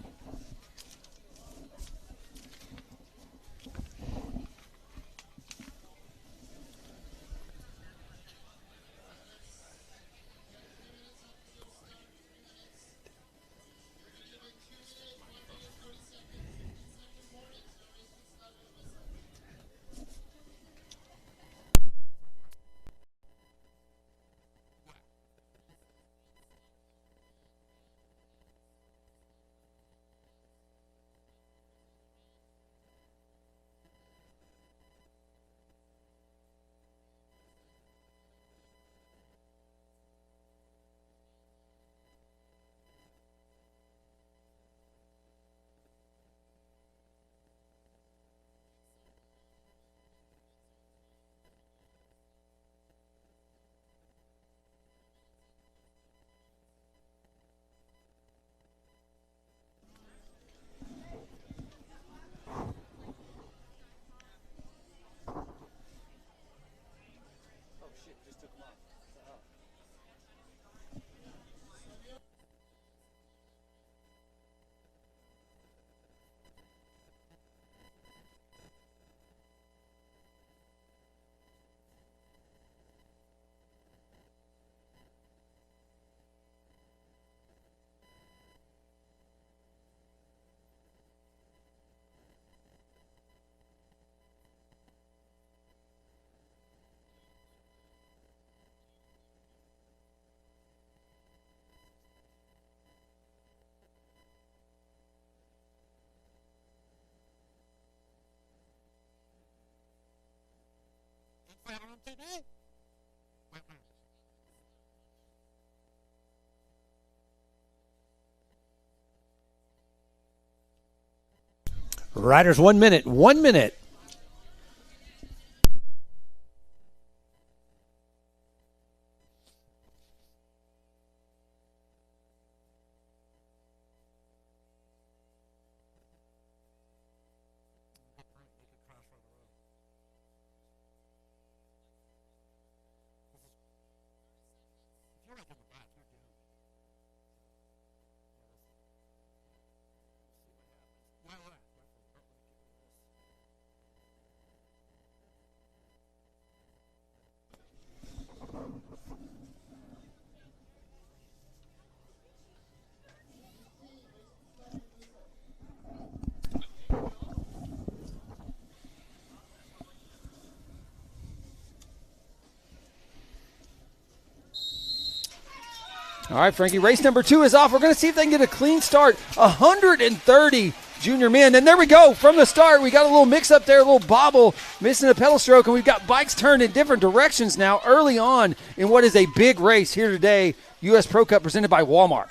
Riders, 1 minute. 1 minute. All right, Frankie, race number 2 is off. We're going to see if they can get a clean start. 130 junior men. And there we go. From the start, we got a little mix up there, a little bobble, missing a pedal stroke, and we've got bikes turned in different directions now early on in what is a big race here today. U.S. Pro Cup presented by Walmart.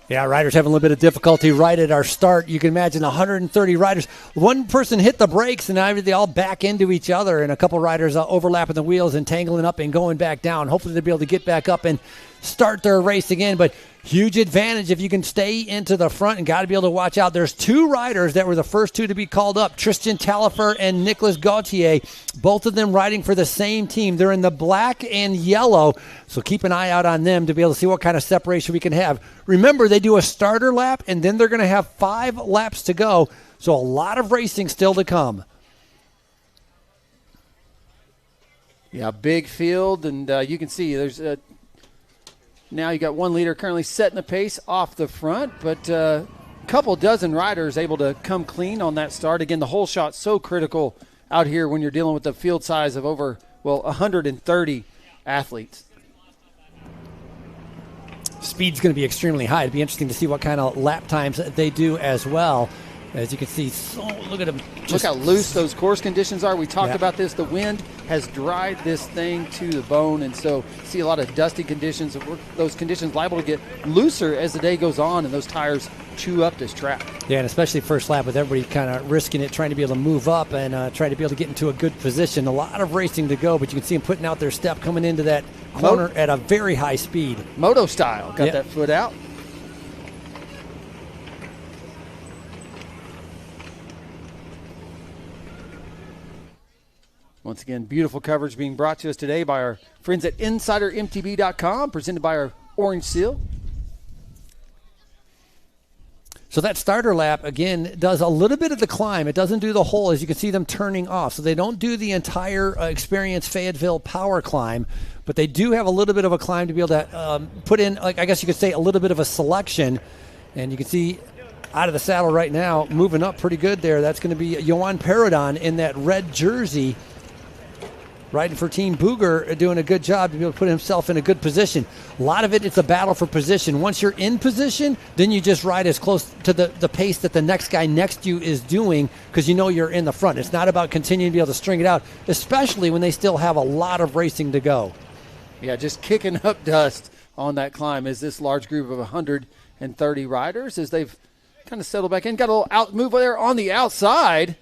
Yeah, riders having a little bit of difficulty right at our start. You can imagine 130 riders. One person hit the brakes, and now they all back into each other, and a couple riders overlapping the wheels and tangling up and going back down. Hopefully they'll be able to get back up and start their race again, but huge advantage if you can stay into the front and got to be able to watch out. There's 2 riders that were the first 2 to be called up, Tristan Talifer and Nicholas Gauthier, both of them riding for the same team. They're in the black and yellow, so keep an eye out on them to be able to see what kind of separation we can have. Remember, they do a starter lap, and then they're going to have 5 laps to go, so a lot of racing still to come. Yeah, big field, and you can see there's now you got one leader currently setting the pace off the front, but a couple dozen riders able to come clean on that start. Again, the whole shot's so critical out here when you're dealing with a field size of over, 130 athletes. Speed's going to be extremely high. It'd be interesting to see what kind of lap times they do as well. As you can see, look at them. Look how loose those course conditions are. We talked about this. The wind has dried this thing to the bone, and so see a lot of dusty conditions. Those conditions liable to get looser as the day goes on, and those tires chew up this track. Yeah, and especially first lap with everybody kind of risking it, trying to be able to move up and trying to be able to get into a good position. A lot of racing to go, but you can see them putting out their step, coming into that corner at a very high speed. Moto style. Got that foot out. Once again, beautiful coverage being brought to us today by our friends at InsiderMTB.com, presented by our Orange Seal. So that starter lap, again, does a little bit of the climb. It doesn't do the whole, as you can see them turning off. So they don't do the entire Experience Fayetteville power climb, but they do have a little bit of a climb to be able to put in, like I guess you could say, a little bit of a selection. And you can see out of the saddle right now, moving up pretty good there. That's going to be Johan Paradon in that red jersey, riding for Team Booger, doing a good job to be able to put himself in a good position. A lot of it's a battle for position. Once you're in position, then you just ride as close to the pace that the next guy next to you is doing, because you know you're in the front. It's not about continuing to be able to string it out, especially when they still have a lot of racing to go. Yeah, just kicking up dust on that climb is this large group of 130 riders as they've kind of settled back in. Got a little out move there on the outside.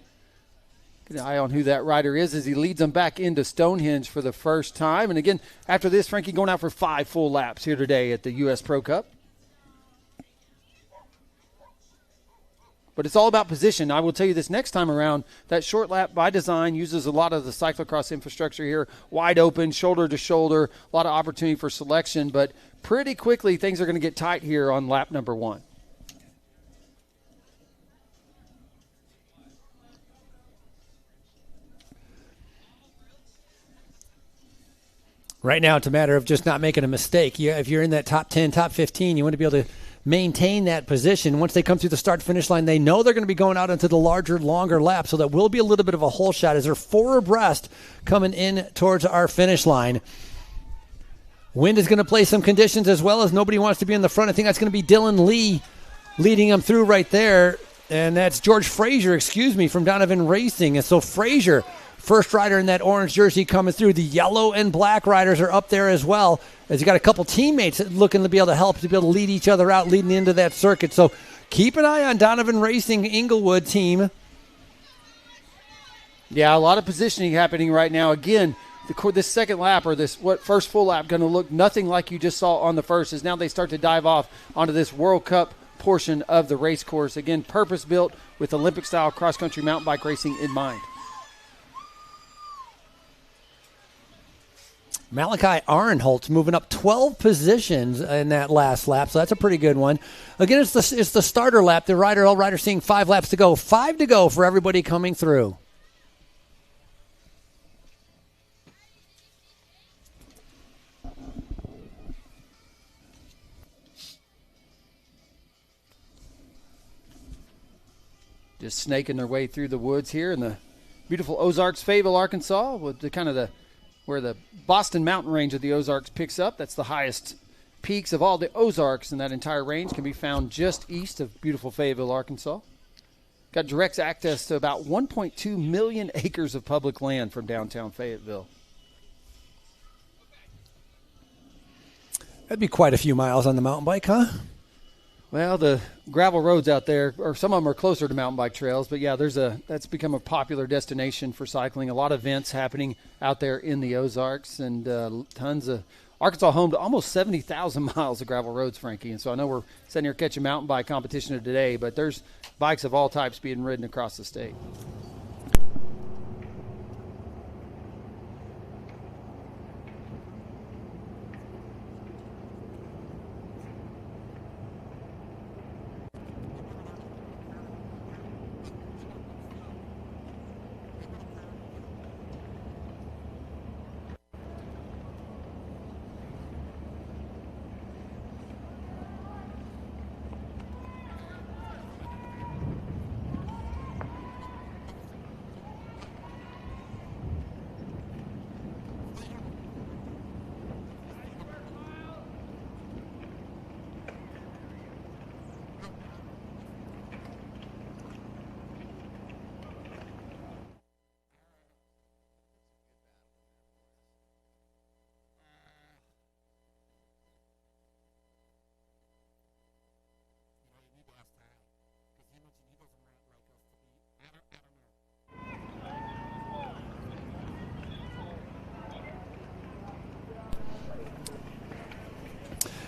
Get an eye on who that rider is as he leads them back into Stonehenge for the first time. And again, after this, Frankie going out for 5 full laps here today at the U.S. Pro Cup. But it's all about position. I will tell you this next time around, that short lap by design uses a lot of the cyclocross infrastructure here, wide open, shoulder to shoulder, a lot of opportunity for selection. But pretty quickly, things are going to get tight here on lap number 1. Right now, it's a matter of just not making a mistake. If you're in that top 10, top 15, you want to be able to maintain that position. Once they come through the start-finish line, they know they're going to be going out into the larger, longer lap, so that will be a little bit of a hole shot as they're 4 abreast coming in towards our finish line. Wind is going to play some conditions as well, as nobody wants to be in the front. I think that's going to be Dylan Lee leading them through right there, and that's George Frazier, from Donovan Racing. And so Frazier, first rider in that orange jersey coming through. The yellow and black riders are up there as well, as you got a couple teammates looking to be able to help, to be able to lead each other out leading into that circuit. So keep an eye on Donovan Racing Inglewood team. Yeah, a lot of positioning happening right now. Again, this second lap, or this first full lap, going to look nothing like you just saw on the first, as now they start to dive off onto this World Cup portion of the race course. Again, purpose-built with Olympic-style cross-country mountain bike racing in mind. Malachi Arnholtz moving up 12 positions in that last lap, so that's a pretty good one. Again, it's the starter lap. All riders seeing 5 laps to go. 5 to go for everybody coming through. Just snaking their way through the woods here in the beautiful Ozarks, Fayetteville, Arkansas, with where the Boston Mountain Range of the Ozarks picks up. That's the highest peaks of all the Ozarks, and that entire range can be found just east of beautiful Fayetteville, Arkansas. Got direct access to about 1.2 million acres of public land from downtown Fayetteville. That'd be quite a few miles on the mountain bike, huh? Well, the gravel roads out there, or some of them are closer to mountain bike trails, but yeah, that's become a popular destination for cycling. A lot of events happening out there in the Ozarks, and tons of Arkansas home to almost 70,000 miles of gravel roads, Frankie. And so I know we're sitting here catching mountain bike competition today, but there's bikes of all types being ridden across the state.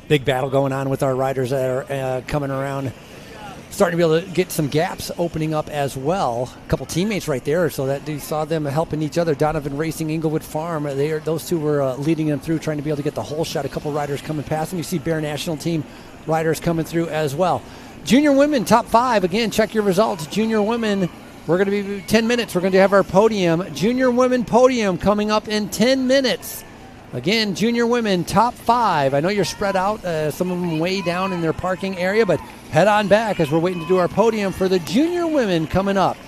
Big battle going on with our riders that are coming around. Starting to be able to get some gaps opening up as well. A couple teammates right there, so that you saw them helping each other. Donovan Racing, Inglewood Farm, those two were leading them through, trying to be able to get the whole shot. A couple riders coming past them. You see Bear National Team riders coming through as well. Junior women, top 5. Again, check your results. Junior women, we're going to be 10 minutes. We're going to have our podium. Junior women podium coming up in 10 minutes. Again, junior women, top 5. I know you're spread out, some of them way down in their parking area, but head on back as we're waiting to do our podium for the junior women coming up.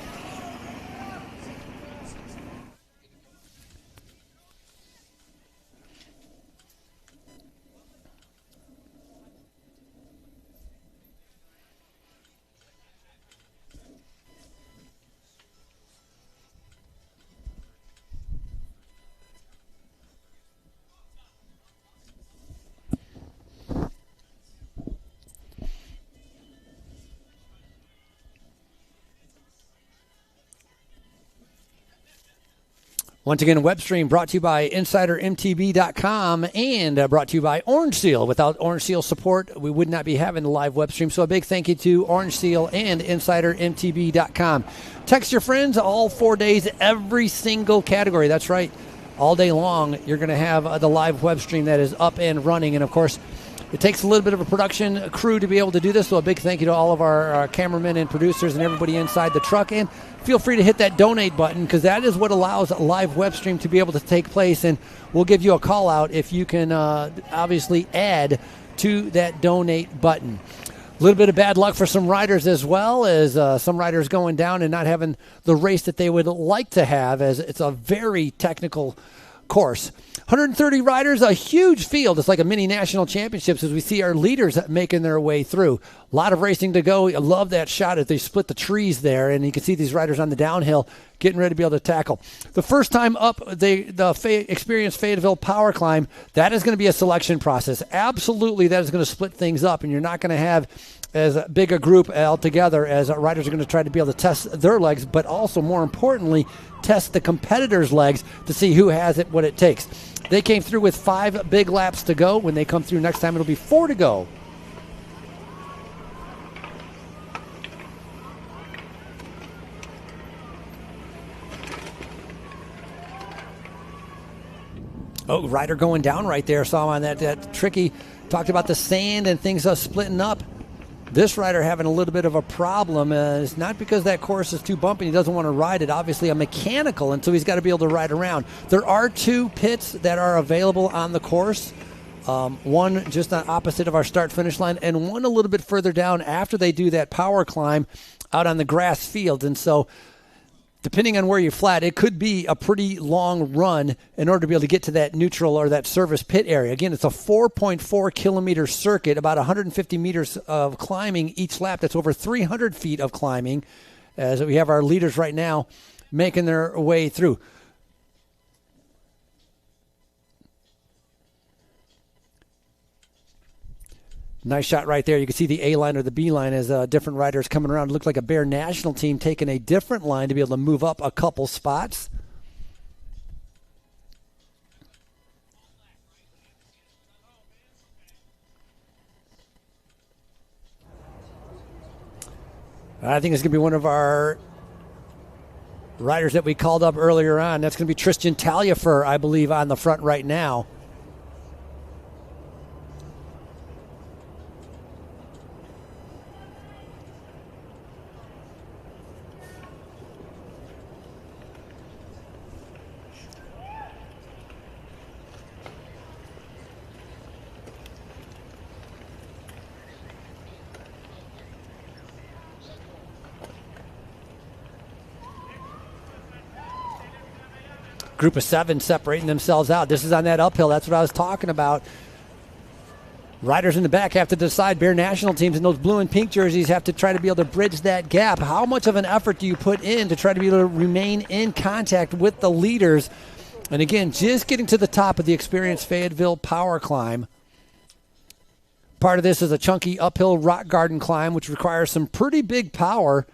Once again, web stream brought to you by InsiderMTB.com and brought to you by Orange Seal. Without Orange Seal support, we would not be having the live web stream. So a big thank you to Orange Seal and InsiderMTB.com. Text your friends all 4 days, every single category. That's right. All day long, you're going to have the live web stream that is up and running. And, of course, it takes a little bit of a production crew to be able to do this, so a big thank you to all of our cameramen and producers and everybody inside the truck. And feel free to hit that donate button, because that is what allows a live web stream to be able to take place. And we'll give you a call out if you can obviously add to that donate button. A little bit of bad luck for some riders as well, as some riders going down and not having the race that they would like to have, as it's a very technical course. 130 riders, a huge field. It's like a mini national championships as we see our leaders making their way through. A lot of racing to go. I love that shot as they split the trees there, and you can see these riders on the downhill getting ready to be able to tackle. The first time up, the Experience Fayetteville Power Climb, that is going to be a selection process. Absolutely, that is going to split things up, and you're not going to have as big a group altogether, as riders are going to try to be able to test their legs, but also, more importantly, test the competitors' legs to see who has it, what it takes. They came through with 5 big laps to go. When they come through next time, it'll be 4 to go. Oh, rider going down right there. Saw him on that tricky. Talked about the sand and things splitting up. This rider having a little bit of a problem. It's not because that course is too bumpy and he doesn't want to ride it. Obviously a mechanical, and so he's got to be able to ride around. There are 2 pits that are available on the course. One just on opposite of our start-finish line, and one a little bit further down after they do that power climb out on the grass field. And so depending on where you're flat, it could be a pretty long run in order to be able to get to that neutral or that service pit area. Again, it's a 4.4 kilometer circuit, about 150 meters of climbing each lap. That's over 300 feet of climbing, as we have our leaders right now making their way through. Nice shot right there. You can see the A line or the B line as different riders coming around. It looked like a Bear National Team taking a different line to be able to move up a couple spots. I think it's going to be one of our riders that we called up earlier on. That's going to be Tristan Taliafer, I believe, on the front right now. Group of 7 separating themselves out. This is on that uphill. That's what I was talking about. Riders in the back have to decide. Bear National Teams in those blue and pink jerseys have to try to be able to bridge that gap. How much of an effort do you put in to try to be able to remain in contact with the leaders? And again, just getting to the top of the Experience Fayetteville Power Climb. Part of this is a chunky uphill rock garden climb, which requires some pretty big power.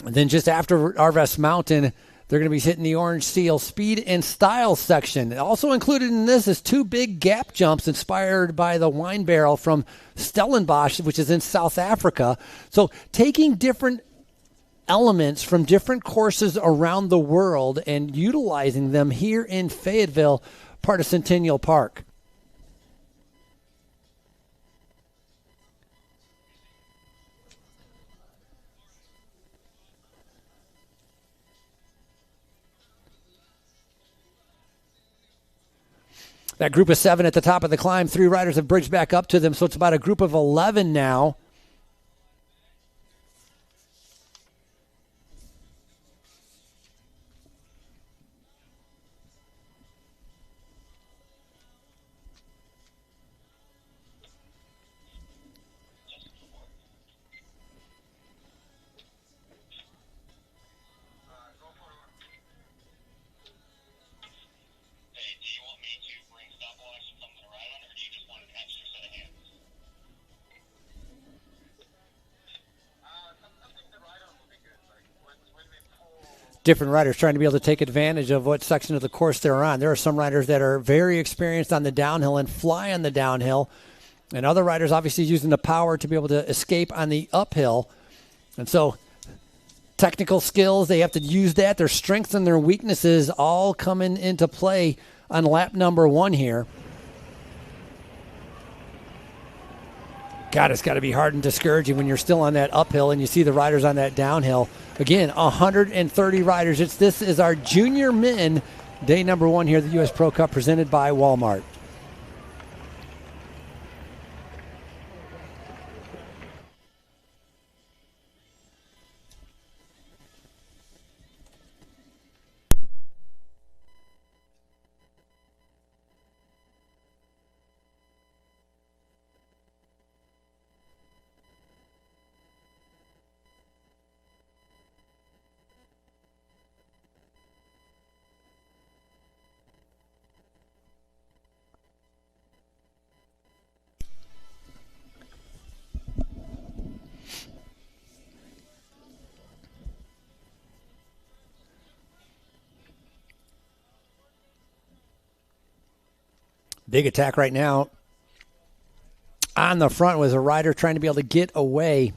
And then just after Arvest Mountain, They're going to be hitting the Orange Seal Speed and Style section. Also included in this is 2 big gap jumps inspired by the wine barrel from Stellenbosch, which is in South Africa. So taking different elements from different courses around the world and utilizing them here in Fayetteville, part of Centennial Park. That group of 7 at the top of the climb, 3 riders have bridged back up to them, so it's about a group of 11 now. Different riders trying to be able to take advantage of what section of the course they're on. There are some riders that are very experienced on the downhill and fly on the downhill, and other riders obviously using the power to be able to escape on the uphill. And so technical skills, they have to use that. Their strengths and their weaknesses all coming into play on lap number 1 here. God, it's got to be hard and discouraging when you're still on that uphill and you see the riders on that downhill. Again, 130 riders. This is our junior men, day number 1 here at the U.S. Pro Cup, presented by Walmart. Big attack right now. On the front was a rider trying to be able to get away.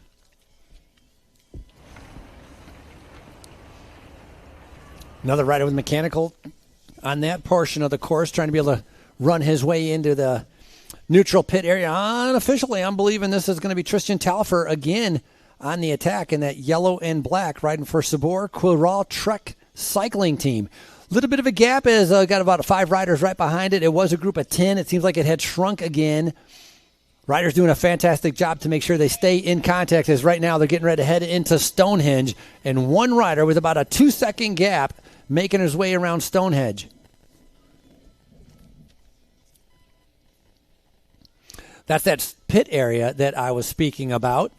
Another rider with mechanical on that portion of the course trying to be able to run his way into the neutral pit area. Unofficially, I'm believing this is going to be Tristan Talfer again on the attack in that yellow and black, riding for Sabor Quiral Trek cycling team. Little bit of a gap as got about 5 riders right behind it. It was a group of 10. It seems like it had shrunk again. Riders doing a fantastic job to make sure they stay in contact as right now they're getting ready to head into Stonehenge. And one rider with about a 2-second gap making his way around Stonehenge. That's that pit area that I was speaking about.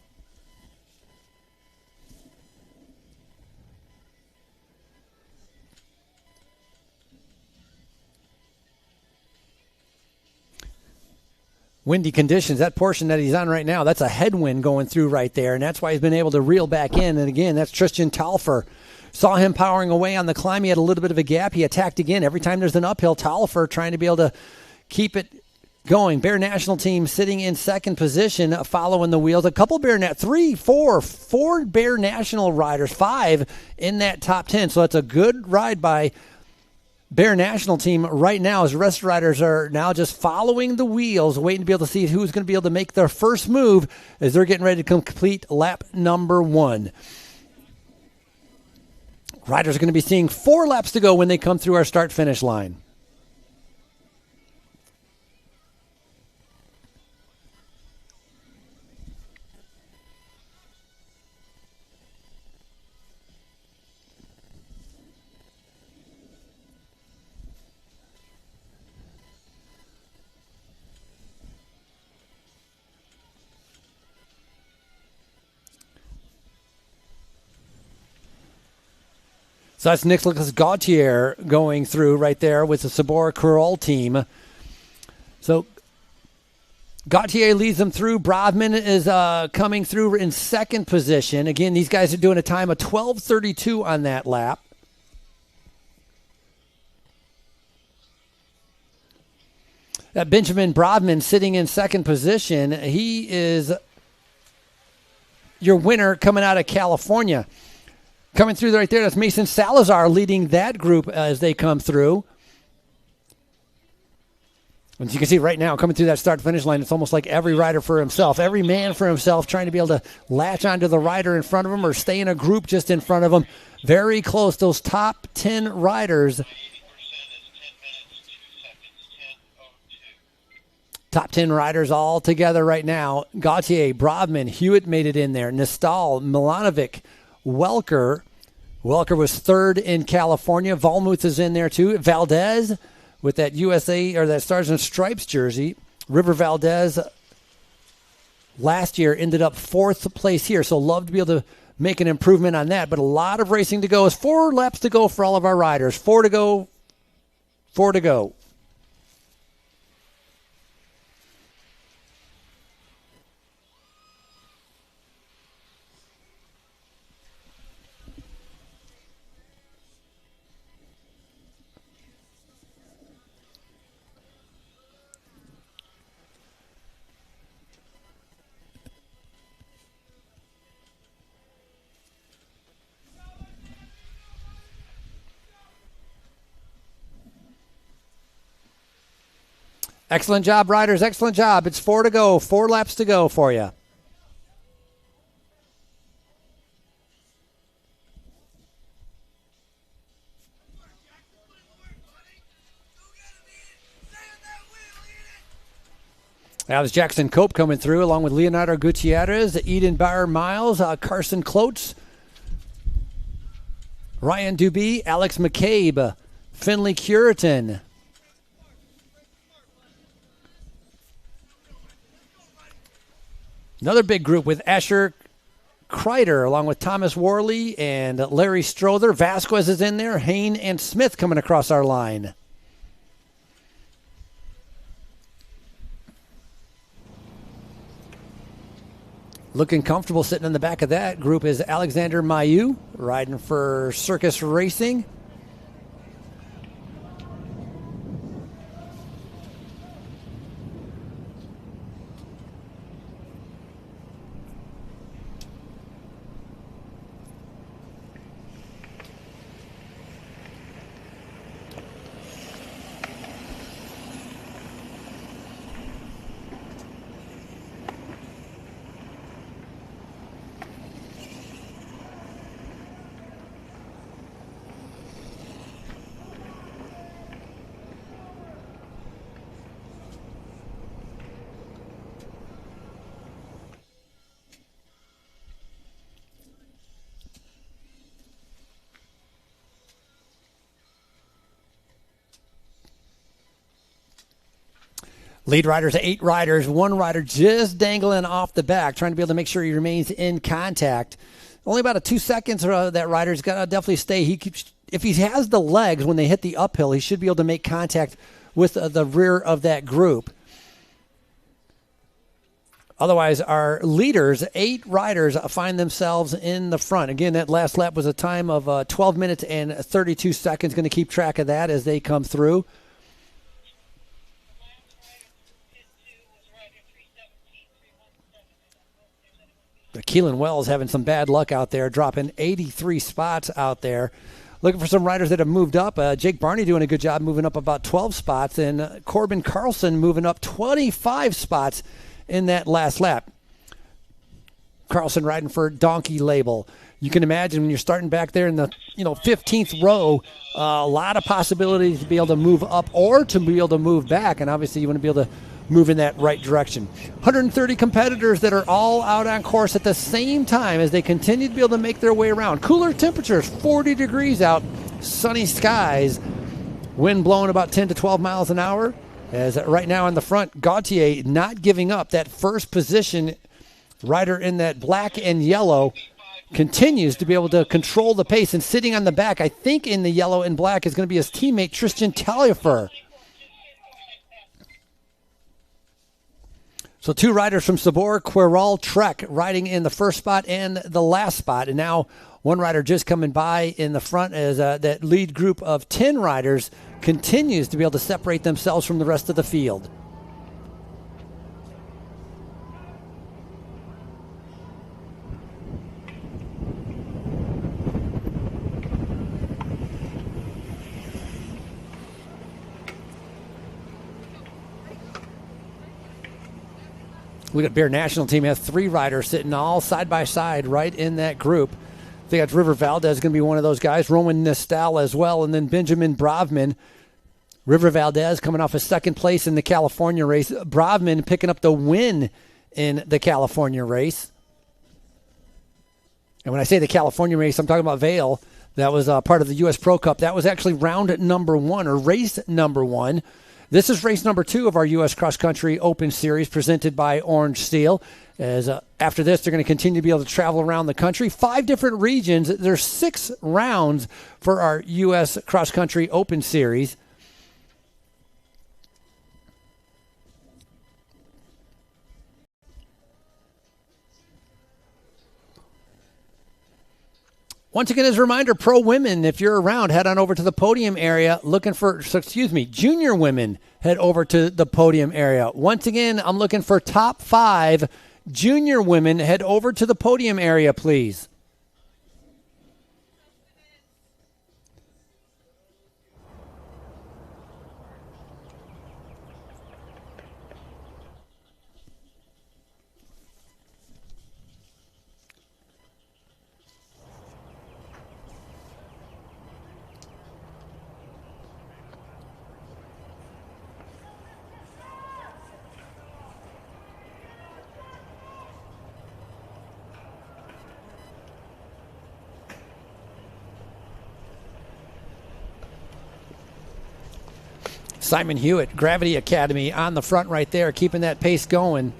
Windy conditions, that portion that he's on right now, that's a headwind going through right there, and that's why he's been able to reel back in. And again, that's Tristan Talfer. Saw him powering away on the climb. He had a little bit of a gap. He attacked again. Every time there's an uphill, Talfer trying to be able to keep it going. Bear National Team sitting in second position, following the wheels. A couple Bear, four Bear National riders, 5 in that top 10. So that's a good ride by Bear National Team right now, as the rest of the riders are now just following the wheels, waiting to be able to see who's going to be able to make their first move as they're getting ready to complete lap number 1. Riders are going to be seeing 4 laps to go when they come through our start-finish line. So that's Nicolas Gautier going through right there with the Sabor Quiral team. So Gautier leads them through. Bravman is coming through in second position. Again, these guys are doing a time of 12:32 on that lap. Benjamin Brodman sitting in second position. He is your winner coming out of California. Coming through right there, that's Mason Salazar leading that group as they come through. As you can see right now, coming through that start-finish line, it's almost like every rider for himself, every man for himself, trying to be able to latch onto the rider in front of him or stay in a group just in front of him. Very close, those top 10 riders. Top 10 riders all together right now. Gautier, Brodman, Hewitt made it in there. Nestal, Milanovic, Welker. Welker was third in California. Volmuth is in there too. Valdez with that USA or that Stars and Stripes jersey. River Valdez last year ended up fourth place here. So love to be able to make an improvement on that. But a lot of racing to go. It's 4 laps to go for all of our riders. 4 to go. 4 to go. Excellent job, riders. Excellent job. It's 4 to go. 4 laps to go for you. That was Jackson Cope coming through along with Leonardo Gutierrez, Eden Bauer Miles, Carson Klotz, Ryan Duby, Alex McCabe, Finley Curitan. Another big group with Asher Kreider along with Thomas Worley and Larry Strother. Vasquez is in there. Hain and Smith coming across our line. Looking comfortable sitting in the back of that group is Alexander Mayu riding for Circus Racing. Lead riders, 8 riders, 1 rider just dangling off the back, trying to be able to make sure he remains in contact. Only about 2 seconds that rider's got to definitely stay. If he has the legs when they hit the uphill, he should be able to make contact with the rear of that group. Otherwise, our leaders, 8 riders, find themselves in the front. Again, that last lap was a time of 12 minutes and 32 seconds. Going to keep track of that as they come through. Keelan Wells having some bad luck out there, dropping 83 spots out there. Looking for some riders that have moved up. Jake Barney doing a good job moving up about 12 spots, and Corbin Carlson moving up 25 spots in that last lap. Carlson riding for Donkey Label. You can imagine when you're starting back there in the 15th row, a lot of possibilities to be able to move up or to be able to move back, and obviously you want to be able to move in that right direction. 130 competitors that are all out on course at the same time as they continue to be able to make their way around. Cooler temperatures, 40 degrees out, sunny skies, wind blowing about 10 to 12 miles an hour. As right now in the front, Gautier not giving up. That first position rider in that black and yellow continues to be able to control the pace, and sitting on the back, I think in the yellow and black, is going to be his teammate Tristan Taliafer. So 2 riders from Sabor, Quiral, Trek riding in the first spot and the last spot. And now 1 rider just coming by in the front as that lead group of 10 riders continues to be able to separate themselves from the rest of the field. We got Bear National Team has 3 riders sitting all side by side right in that group. I think that's River Valdez going to be one of those guys. Roman Nestal as well, and then Benjamin Brovman. River Valdez coming off a second place in the California race. Brovman picking up the win in the California race. And when I say the California race, I'm talking about Vail. That was part of the U.S. Pro Cup. That was actually round number 1, or race number 1. This is race number 2 of our U.S. Cross Country Open Series presented by Orange Steel. As after this, they're going to continue to be able to travel around the country. 5 different regions. There's 6 rounds for our U.S. Cross Country Open Series. Once again, as a reminder, pro women, if you're around, head on over to the podium area looking for, junior women, head over to the podium area. Once again, I'm looking for top 5 junior women. Head over to the podium area, please. Simon Hewitt, Gravity Academy on the front right there, keeping that pace going.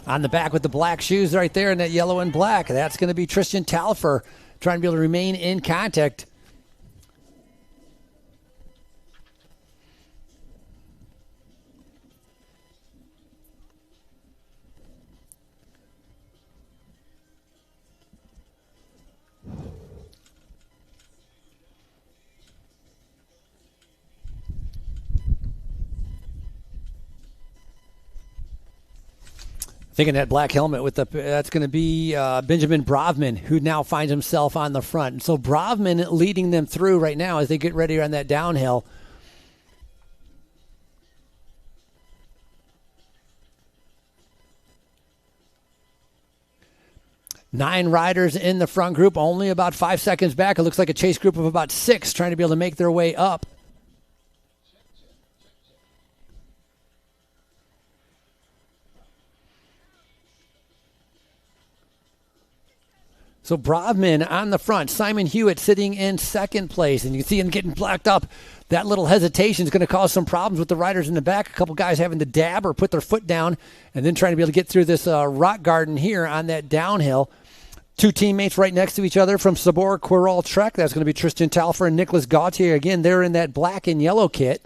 On the back with the black shoes right there in that yellow and black, that's going to be Tristan Talfer trying to be able to remain in contact. Thinking that black helmet with that's going to be Benjamin Brovman, who now finds himself on the front. And so Brovman leading them through right now as they get ready on that downhill. Nine riders in the front group, only about 5 seconds back. It looks like a chase group of about 6 trying to be able to make their way up. So Brovman on the front, Simon Hewitt sitting in second place, and you can see him getting blacked up. That little hesitation is going to cause some problems with the riders in the back. A couple guys having to dab or put their foot down and then trying to be able to get through this rock garden here on that downhill. 2 teammates right next to each other from Sabor Quirol Trek. That's going to be Tristan Talfer and Nicholas Gautier. Again, they're in that black and yellow kit.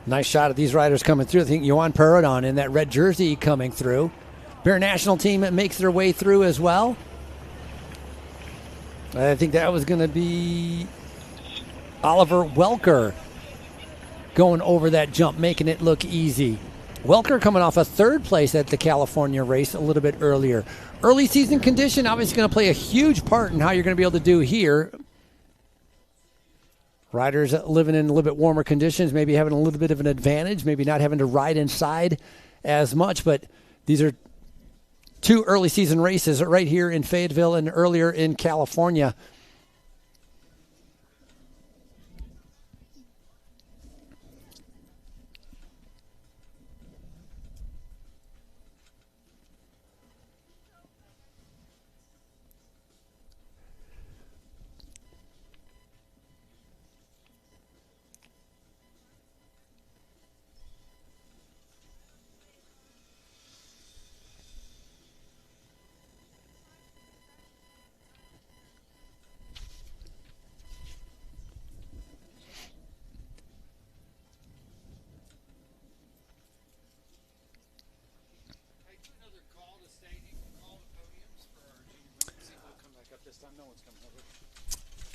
Nice shot of these riders coming through. I think Johan Perodon in that red jersey coming through. Bear National Team makes their way through as well. I think that was going to be Oliver Welker going over that jump, making it look easy. Welker coming off a 3rd place at the California race a little bit earlier. Early season condition obviously going to play a huge part in how you're going to be able to do here. Riders living in a little bit warmer conditions, maybe having a little bit of an advantage, maybe not having to ride inside as much, but these are 2 early season races right here in Fayetteville and earlier in California.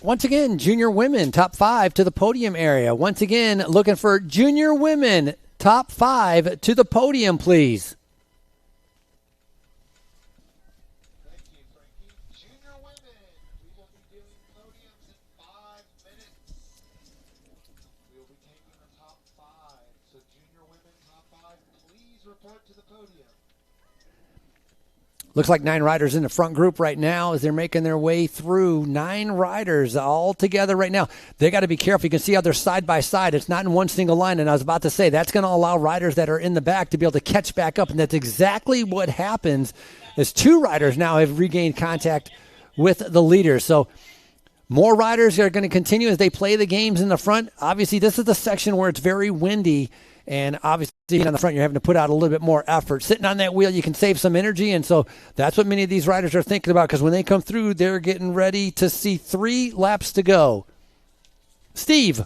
once again, junior women, top 5 to the podium area. Once again, looking for junior women, top 5 to the podium, please. Thank you, Frankie. Junior women, we will be doing podiums in 5 minutes. We will be taking the top 5. So junior women, top 5, please report to the podium. Looks like 9 riders in the front group right now as they're making their way through. 9 riders all together right now. They got to be careful. You can see how they're side by side. It's not in one single line. And I was about to say that's going to allow riders that are in the back to be able to catch back up. And that's exactly what happens as 2 riders now have regained contact with the leaders. So more riders are going to continue as they play the games in the front. Obviously, this is the section where it's very windy. And obviously, on the front, you're having to put out a little bit more effort. Sitting on that wheel, you can save some energy. And so that's what many of these riders are thinking about, because when they come through, they're getting ready to see 3 laps to go. Steve.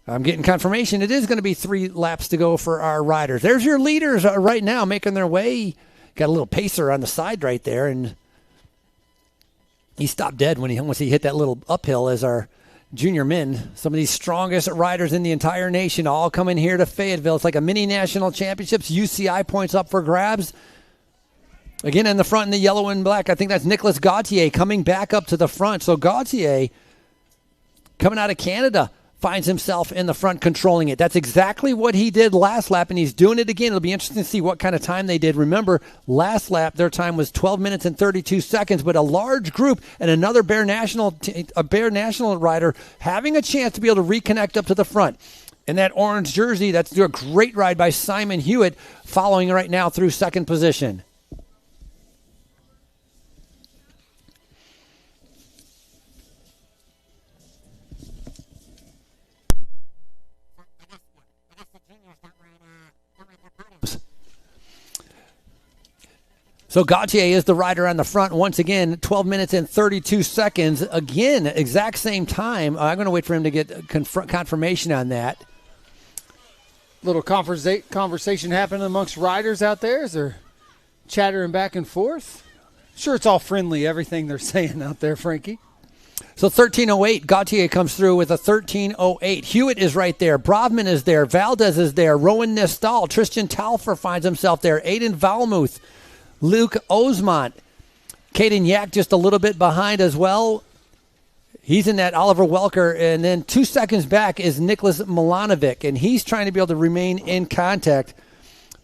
I'm getting confirmation. It is going to be 3 laps to go for our riders. There's your leaders right now making their way. Got a little pacer on the side right there. And he stopped dead once he hit that little uphill as our junior men, some of these strongest riders in the entire nation, all coming here to Fayetteville. It's like a mini national championships. UCI points up for grabs. Again, in the front in the yellow and black, I think that's Nicolas Gauthier coming back up to the front. So Gauthier, coming out of Canada, finds himself in the front controlling it. That's exactly what he did last lap, and he's doing it again. It'll be interesting to see what kind of time they did. Remember, last lap, their time was 12 minutes and 32 seconds, but a large group and another Bear National rider having a chance to be able to reconnect up to the front. In that orange jersey, that's a great ride by Simon Hewitt, following right now through second position. So Gauthier is the rider on the front. Once again, 12 minutes and 32 seconds. Again, exact same time. I'm going to wait for him to get confirmation on that. Little conversation happening amongst riders out there as they're chattering back and forth. Sure, it's all friendly, everything they're saying out there, Frankie. So 13:08, Gauthier comes through with a 13:08. Hewitt is right there. Brovman is there. Valdez is there. Rowan Nestal. Tristan Talfer finds himself there. Aiden Valmuth. Luke Osmont. Caden Yak just a little bit behind as well. He's in that Oliver Welker. And then 2 seconds back is Nicholas Milanovic. And he's trying to be able to remain in contact.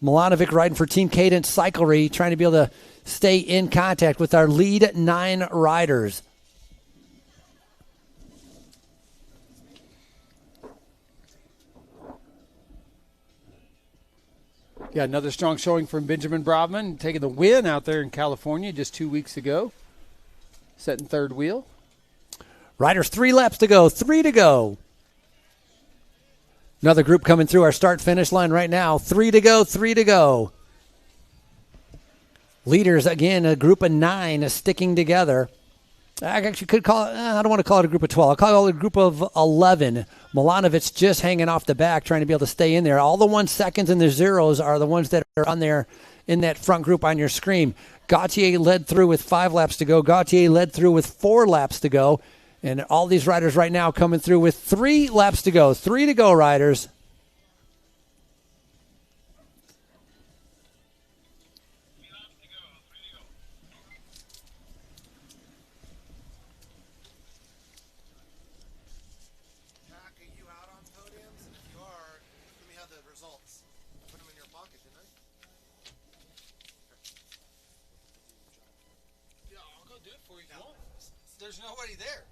Milanovic riding for Team Cadence Cyclery, trying to be able to stay in contact with our lead 9 riders. Yeah, another strong showing from Benjamin Brovman, taking the win out there in California just 2 weeks ago, setting third wheel. Riders 3 laps to go, 3 to go. Another group coming through our start-finish line right now. 3 to go, 3 to go. Leaders, again, a group of 9 sticking together. I actually could call it, I don't want to call it a group of 12. I'll call it a group of 11. Milanovic just hanging off the back, trying to be able to stay in there. All the 1 seconds and the zeros are the ones that are on there in that front group on your screen. Gauthier led through with 5 laps to go. Gauthier led through with 4 laps to go. And all these riders right now coming through with 3 laps to go. 3 to go, riders. There's nobody there.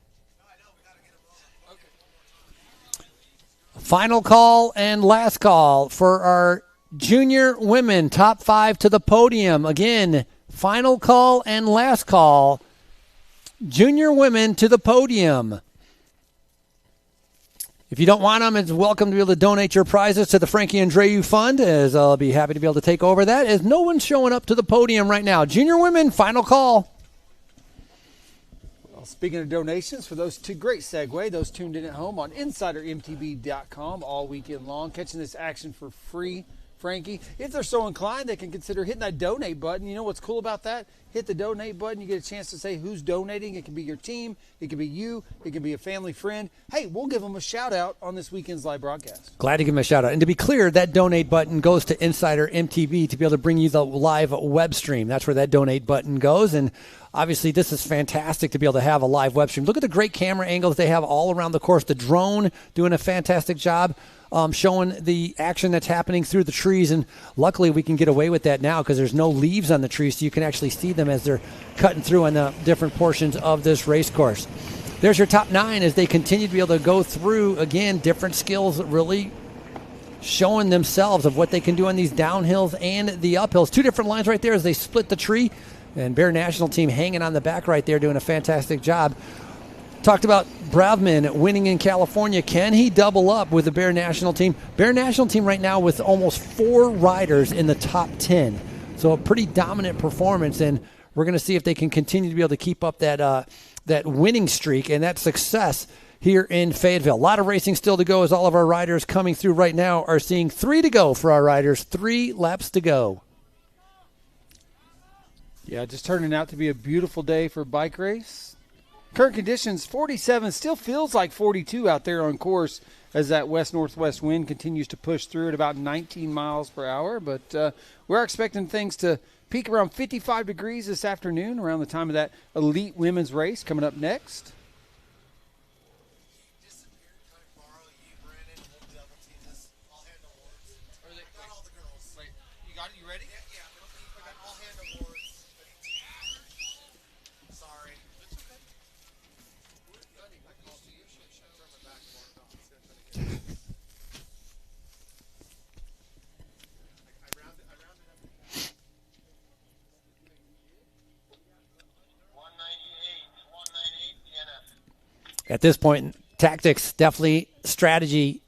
Final call and last call for our junior women, top 5 to the podium. Again, final call and last call. Junior women to the podium. If you don't want them, it's welcome to be able to donate your prizes to the Frankie Andreu Fund, as I'll be happy to be able to take over that, as no one's showing up to the podium right now. Junior women, final call. Speaking of donations, for those two, great segue, those tuned in at home on InsiderMTB.com all weekend long, catching this action for free Frankie. If they're so inclined, they can consider hitting that donate button. You know what's cool about that? Hit the donate button. You get a chance to say who's donating. It can be your team. It can be you. It can be a family friend. Hey, we'll give them a shout out on this weekend's live broadcast. Glad to give him a shout out. And to be clear, that donate button goes to Insider MTB to be able to bring you the live web stream. That's where that donate button goes. And obviously, this is fantastic to be able to have a live web stream. Look at the great camera angles they have all around the course. The drone doing a fantastic job showing the action that's happening through the trees. And luckily, we can get away with that now because there's no leaves on the trees, so you can actually see them as they're cutting through on the different portions of this race course. There's your top 9 as they continue to be able to go through, again, different skills really showing themselves of what they can do on these downhills and the uphills. 2 different lines right there as they split the tree. And Bear National Team hanging on the back right there, doing a fantastic job. Talked about Bravman winning in California. Can he double up with the Bear National Team? Bear National Team right now with almost 4 riders in the top 10. So a pretty dominant performance, and we're going to see if they can continue to be able to keep up that winning streak and that success here in Fayetteville. A lot of racing still to go as all of our riders coming through right now are seeing 3 to go for our riders. 3 laps to go. Yeah, just turning out to be a beautiful day for a bike race. Current conditions, 47, still feels like 42 out there on course as that west-northwest wind continues to push through at about 19 miles per hour. But we're expecting things to peak around 55 degrees this afternoon around the time of that elite women's race coming up next. At this point, tactics, definitely strategy,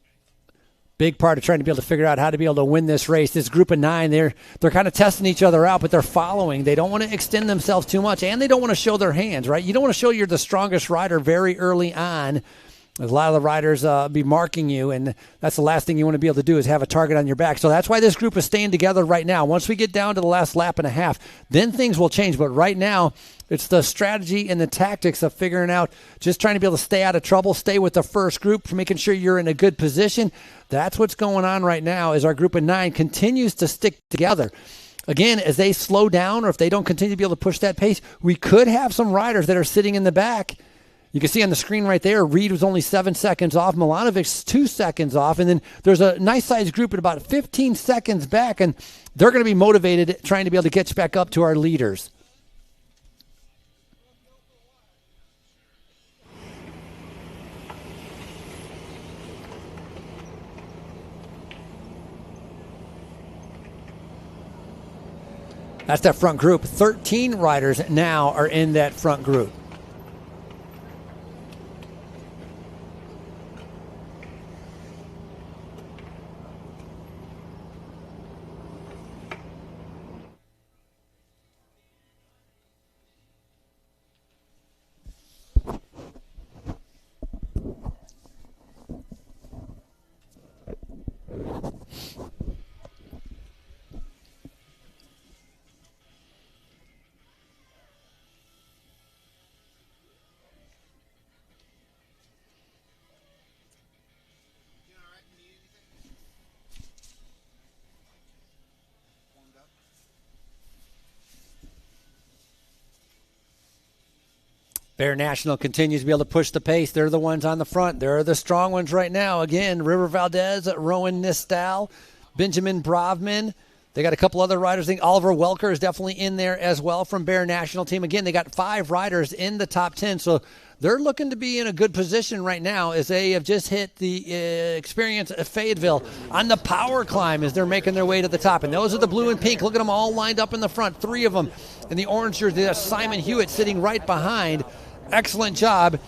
big part of trying to be able to figure out how to be able to win this race. This group of 9, they're kind of testing each other out, but they're following. They don't want to extend themselves too much, and they don't want to show their hands, right? You don't want to show you're the strongest rider very early on. A lot of the riders be marking you, and that's the last thing you want to be able to do is have a target on your back. So that's why this group is staying together right now. Once we get down to the last lap and a half, then things will change. But right now, it's the strategy and the tactics of figuring out, just trying to be able to stay out of trouble, stay with the first group, making sure you're in a good position. That's what's going on right now as our group of 9 continues to stick together. Again, as they slow down or if they don't continue to be able to push that pace, we could have some riders that are sitting in the back. You can see on the screen right there, Reed was only 7 seconds off. Milanovic's 2 seconds off. And then there's a nice-sized group at about 15 seconds back, and they're going to be motivated trying to be able to get back up to our leaders. That's that front group. 13 riders now are in that front group. Bear National continues to be able to push the pace. They're the ones on the front. They're the strong ones right now. Again, River Valdez, Rowan Nistal, Benjamin Bravman. They got a couple other riders. I think Oliver Welker is definitely in there as well from Bear National Team. Again, they got 5 riders in the top 10, so they're looking to be in a good position right now as they have just hit the experience at Fayetteville on the power climb as they're making their way to the top. And those are the blue and pink. Look at them all lined up in the front, 3 of them. In the orange jersey, that's Simon Hewitt sitting right behind. Excellent job.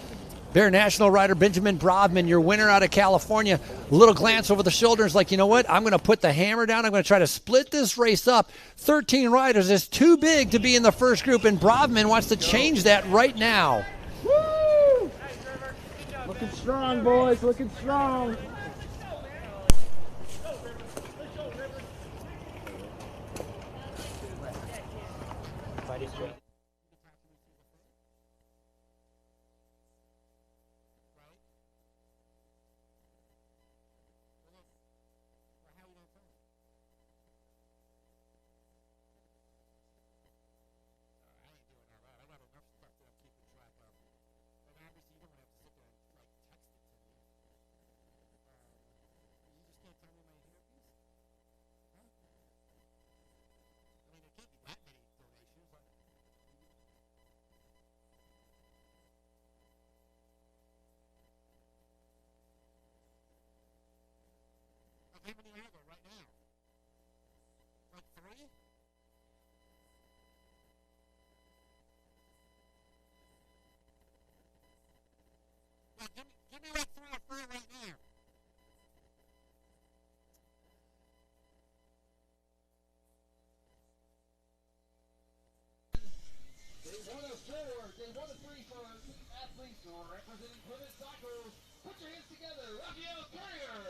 Bear National rider Benjamin Bravman, your winner out of California. A little glance over the shoulders like, you know what? I'm going to put the hammer down. I'm going to try to split this race up. 13 riders is too big to be in the first group, and Bravman wants to change that right now. Woo! Looking strong, boys. Looking strong. How many are there right now? Like 3? Yeah, give me like 3 or 4 right now. They won a 4. They won a 3 for athletes representing women's soccer. Put your hands together. Raphael Carrier.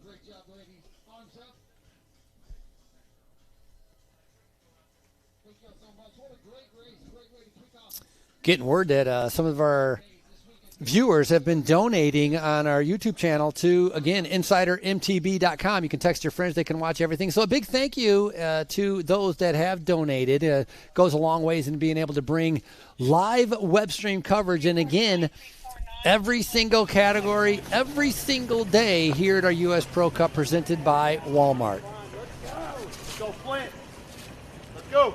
Great job, ladies. Arms up. Thank you so much. What a great race. Great way to kick off. Getting word that some of our viewers have been donating on our YouTube channel to, again, InsiderMTB.com. You can text your friends. They can watch everything. So a big thank you to those that have donated. Goes a long ways in being able to bring live web stream coverage. And, again, every single category, every single day here at our U.S. Pro Cup presented by Walmart. Let's go, Flint. Let's go.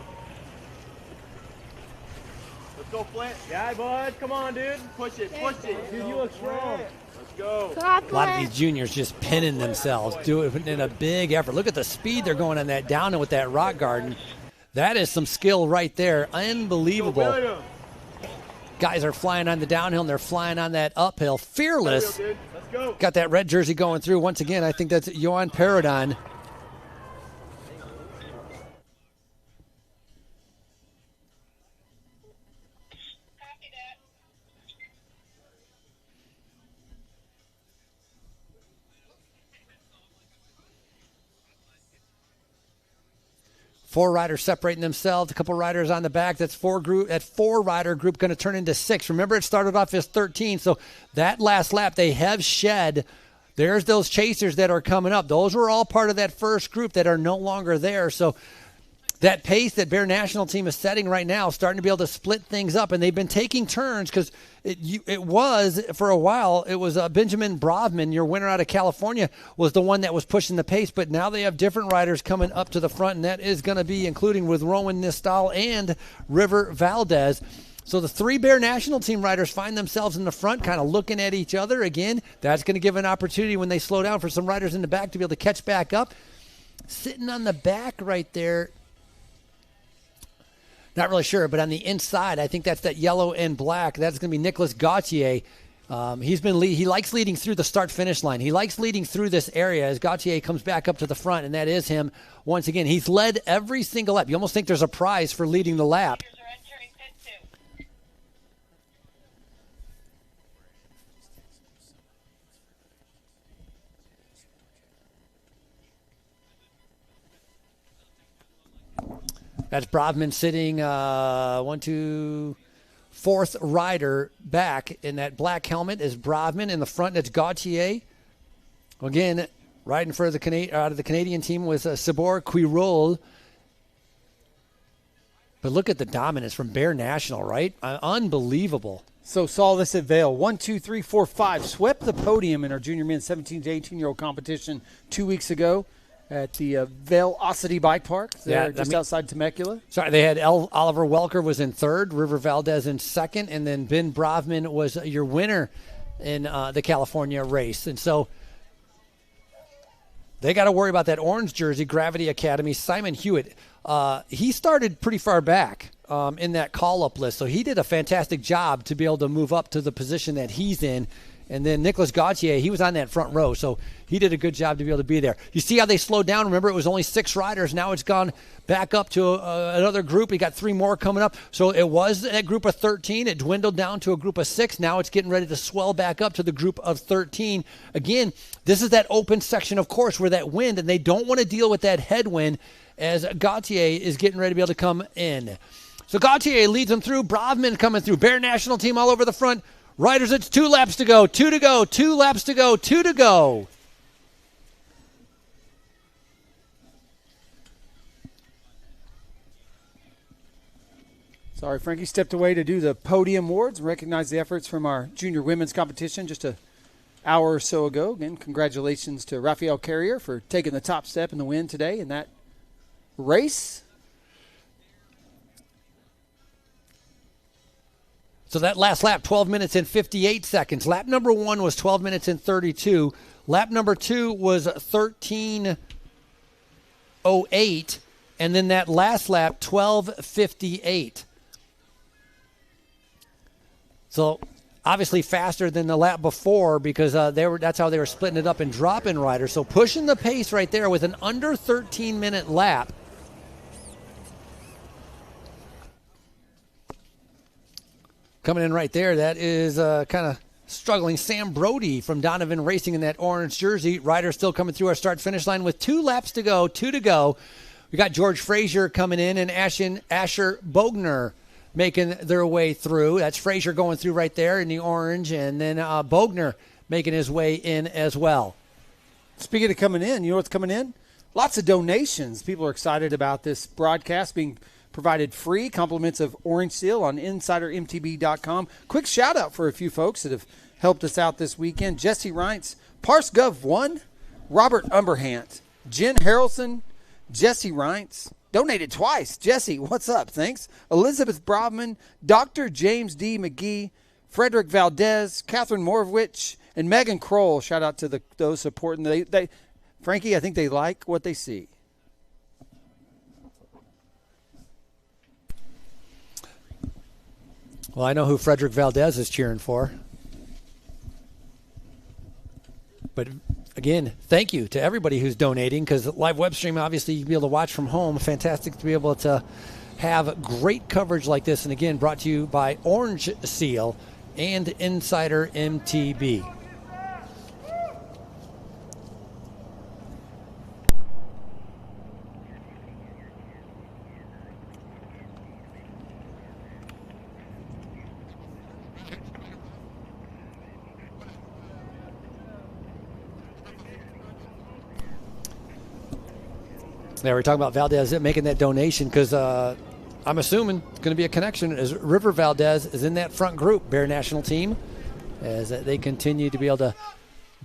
Let's go, Flint. Yeah, bud. Come on, dude. Push it. Push it. Dude, you look strong. Let's go. A lot of these juniors just pinning themselves, putting in a big effort. Look at the speed they're going on that downhill with that rock garden. That is some skill right there. Unbelievable. Guys are flying on the downhill, and they're flying on that uphill. Fearless. Let's go. Got that red jersey going through. Once again, I think that's Johan Paradon. Four riders separating themselves. A couple riders on the back. That four-rider group going to turn into 6. Remember, it started off as 13. So that last lap, they have shed. There's those chasers that are coming up. Those were all part of that first group that are no longer there. So that pace that Bear National Team is setting right now, starting to be able to split things up. And they've been taking turns because it was, for a while, it was Benjamin Brovman, your winner out of California, was the one that was pushing the pace. But now they have different riders coming up to the front, and that is going to be including with Rowan Nistal and River Valdez. So the 3 Bear National Team riders find themselves in the front, kind of looking at each other. Again, that's going to give an opportunity when they slow down for some riders in the back to be able to catch back up. Sitting on the back right there, not really sure, but on the inside, I think that's that yellow and black. That's going to be Nicolas Gauthier. He likes leading through the start-finish line. He likes leading through this area as Gauthier comes back up to the front, and that is him once again. He's led every single lap. You almost think there's a prize for leading the lap. That's Brovman sitting 4th rider back in that black helmet is Brovman. In the front, that's Gauthier. Again, riding for the out of the Canadian team was Sabor Quirol. But look at the dominance from Bear National, right? Unbelievable. So saw this at Vail. 1, 2, 3, 4, 5. Swept the podium in our junior men's 17 to 18-year-old competition 2 weeks ago at the Velocity Bike Park outside Temecula. Sorry, they had Oliver Welker was in 3rd, River Valdez in 2nd, and then Ben Brovman was your winner in the California race. And so they got to worry about that orange jersey, Gravity Academy. Simon Hewitt, he started pretty far back in that call-up list, so he did a fantastic job to be able to move up to the position that he's in. And then Nicholas Gauthier, he was on that front row, so he did a good job to be able to be there. You see how they slowed down? Remember, it was only 6 riders. Now it's gone back up to another group. We got 3 more coming up. So it was a group of 13. It dwindled down to a group of 6. Now it's getting ready to swell back up to the group of 13. Again, this is that open section, of course, where that wind, and they don't want to deal with that headwind as Gauthier is getting ready to be able to come in. So Gauthier leads them through. Bravman coming through. Bear National Team all over the front. Riders, it's 2 laps to go, 2 to go, 2 laps to go, 2 to go. Sorry, Frankie stepped away to do the podium awards and recognize the efforts from our junior women's competition just an hour or so ago. Again, congratulations to Raphael Carrier for taking the top step in the win today in that race. So that last lap, 12 minutes and 58 seconds. Lap number 1 was 12 minutes and 32. Lap number 2 was 13:08. And then that last lap, 12:58. So obviously faster than the lap before because that's how they were splitting it up and dropping riders. So pushing the pace right there with an under 13-minute lap. Coming in right there, that is kind of struggling. Sam Brody from Donovan Racing in that orange jersey. Rider still coming through our start-finish line with 2 laps to go, 2 to go. We got George Frazier coming in and Asher Bogner making their way through. That's Frazier going through right there in the orange, and then Bogner making his way in as well. Speaking of coming in, you know what's coming in? Lots of donations. People are excited about this broadcast being provided free, compliments of Orange Seal on InsiderMTB.com. Quick shout out for a few folks that have helped us out this weekend. Jesse Reintz, Parsgov 1, Robert Umberhant, Jen Harrelson, Jesse Reintz, donated twice. Jesse, what's up? Thanks. Elizabeth Bravman, Dr. James D. McGee, Frederick Valdez, Catherine Moravich, and Megan Kroll. Shout out to those supporting. They, Frankie, I think they like what they see. Well, I know who Frederick Valdez is cheering for. But again, thank you to everybody who's donating because live web stream, obviously, you'll be able to watch from home. Fantastic to be able to have great coverage like this. And again, brought to you by Orange Seal and Insider MTB. Yeah, we're talking about Valdez making that donation because I'm assuming it's going to be a connection as River Valdez is in that front group, Bear National Team, as they continue to be able to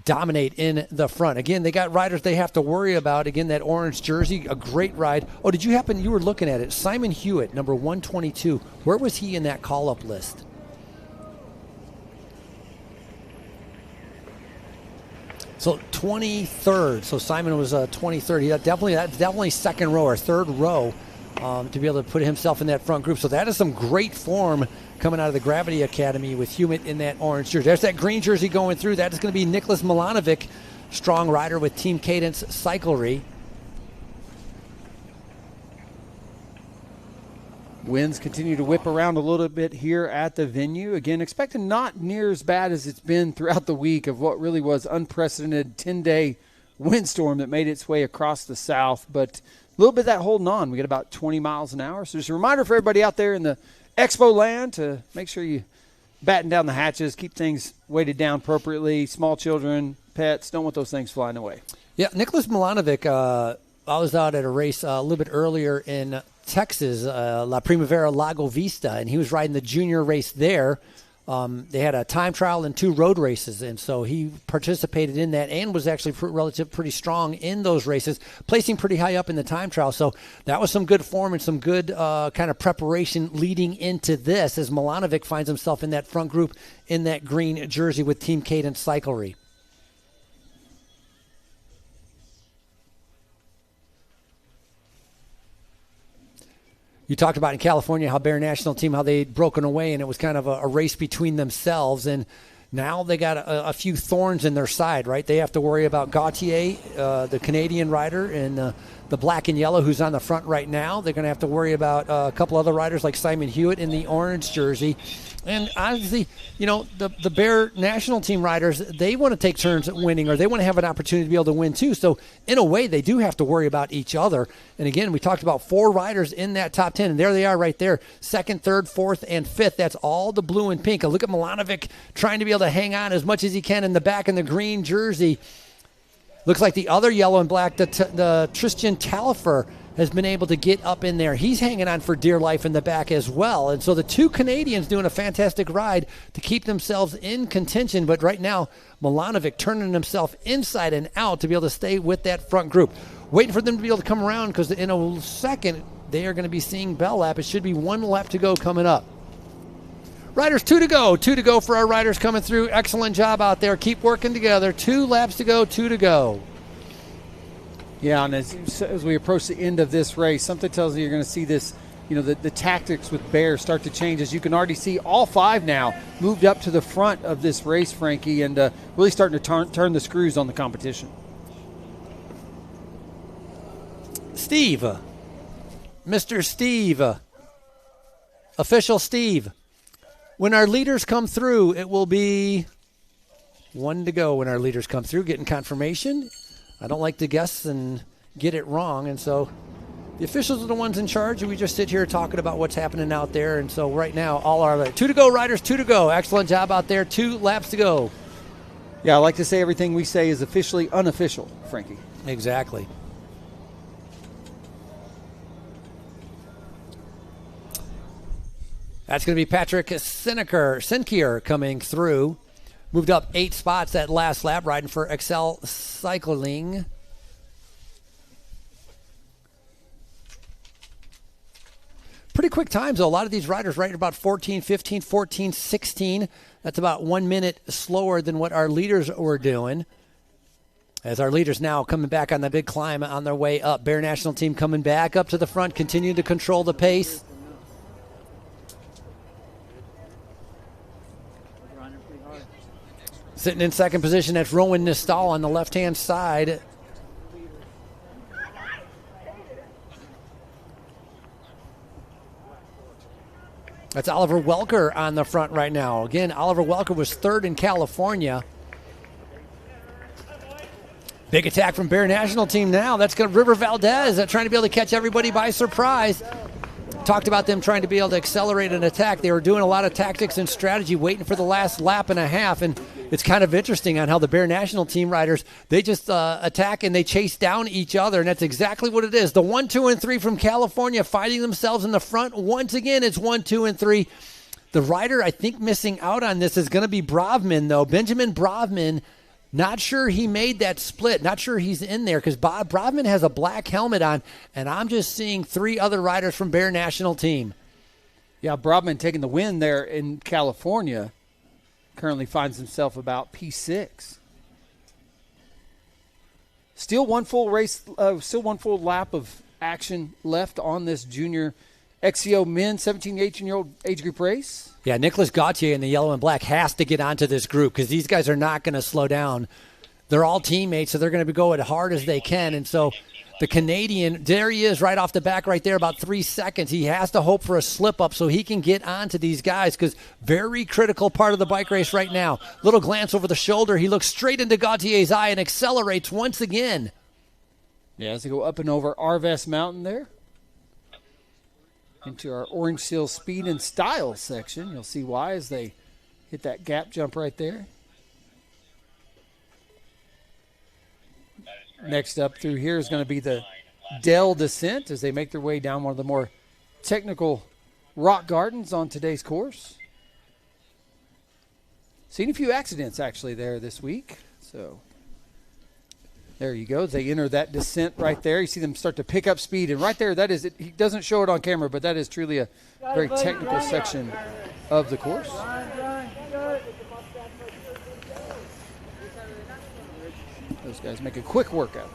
dominate in the front. Again, they got riders they have to worry about. Again, that orange jersey, a great ride. Oh, did you were looking at it. Simon Hewitt, number 122. Where was he in that call-up list? So 23rd. So Simon was 23rd. That's definitely second row or third row to be able to put himself in that front group. So that is some great form coming out of the Gravity Academy with Hewitt in that orange jersey. There's that green jersey going through. That is going to be Nicholas Milanovic, strong rider with Team Cadence Cyclery. Winds continue to whip around a little bit here at the venue. Again, expecting not near as bad as it's been throughout the week of what really was unprecedented 10-day windstorm that made its way across the south. But a little bit of that holding on. We get about 20 miles an hour. So just a reminder for everybody out there in the Expo land to make sure you batten down the hatches, keep things weighted down appropriately. Small children, pets, don't want those things flying away. Yeah, Nicholas Milanovic, I was out at a race a little bit earlier in Texas, La Primavera Lago Vista, and he was riding the junior race there. They had a time trial and 2 road races, and so he participated in that and was actually pretty strong in those races, placing pretty high up in the time trial. So that was some good form and some good kind of preparation leading into this as Milanovic finds himself in that front group in that green jersey with Team Cadence Cyclery. You talked about in California how Bear National Team, how they'd broken away, and it was kind of a race between themselves. And Now they got a few thorns in their side, right? They have to worry about Gauthier, the Canadian rider, and the black and yellow who's on the front right now. They're going to have to worry about a couple other riders like Simon Hewitt in the orange jersey. And obviously, you know, the Bear national team riders, they want to take turns at winning, or they want to have an opportunity to be able to win too. So in a way, they do have to worry about each other. And again, we talked about 4 riders in that top 10, and there they are right there, 2nd, 3rd, 4th, and 5th. That's all the blue and pink. And look at Milanovic trying to be able to hang on as much as he can in the back in the green jersey. Looks like the other yellow and black, the Tristan Talifer, has been able to get up in there. He's hanging on for dear life in the back as well. And so the 2 Canadians doing a fantastic ride to keep themselves in contention. But right now, Milanovic turning himself inside and out to be able to stay with that front group. Waiting for them to be able to come around, because in a second, they are going to be seeing bell lap. It should be 1 lap to go coming up. Riders, 2 to go. 2 to go for our riders coming through. Excellent job out there. Keep working together. 2 laps to go, 2 to go. Yeah, and as we approach the end of this race, something tells you you're going to see this, you know, the tactics with Bear start to change. As you can already see, all 5 now moved up to the front of this race, Frankie, and really starting to turn the screws on the competition. Steve, Mr. Steve, official Steve. When our leaders come through, it will be 1 to go when our leaders come through, getting confirmation. I don't like to guess and get it wrong, and so the officials are the ones in charge, and we just sit here talking about what's happening out there. And so right now, all our 2 to go riders, 2 to go. Excellent job out there. 2 laps to go. Yeah, I like to say everything we say is officially unofficial, Frankie. Exactly. That's going to be Patrick Senkier coming through. Moved up 8 spots that last lap, riding for Excel Cycling. Pretty quick times, though. A lot of these riders right about 14, 15, 14, 16. That's about 1 minute slower than what our leaders were doing. As our leaders now coming back on the big climb on their way up. Bear National Team coming back up to the front, continuing to control the pace. Sitting in second position, that's Rowan Nistal on the left-hand side. That's Oliver Welker on the front right now. Again, Oliver Welker was 3rd in California. Big attack from Bear National Team now. That's got River Valdez trying to be able to catch everybody by surprise. Talked about them trying to be able to accelerate an attack. They were doing a lot of tactics and strategy, waiting for the last lap and a half. And it's kind of interesting on how the Bear National Team riders, they just attack and they chase down each other. And that's exactly what it is. The 1, 2, and 3 from California fighting themselves in the front. Once again, it's 1, 2, and 3. The rider, I think, missing out on this is going to be Brovman, though. Benjamin Brovman. Not sure he made that split. Not sure he's in there because Brovman has a black helmet on, and I'm just seeing 3 other riders from Bear National Team. Yeah, Brovman taking the win there in California. Currently finds himself about P6. Still one full full lap of action left on this junior XCO men 17 to 18-year-old age group race. Yeah, Nicholas Gauthier in the yellow and black has to get onto this group because these guys are not going to slow down. They're all teammates, so they're going to go as hard as they can. And so the Canadian, there he is right off the back right there, about 3 seconds. He has to hope for a slip-up so he can get onto these guys because very critical part of the bike race right now. Little glance over the shoulder. He looks straight into Gauthier's eye and accelerates once again. Yeah, as they go up and over Arvest Mountain there. Into our Orange Seal Speed and Style section. You'll see why as they hit that gap jump right there. Next up through here is going to be the Dell Descent as they make their way down one of the more technical rock gardens on today's course. Seen a few accidents actually there this week. So there you go. They enter that descent right there. You see them start to pick up speed. And right there, that is it. He doesn't show it on camera, but that is truly a very technical section of the course. Those guys make a quick workout.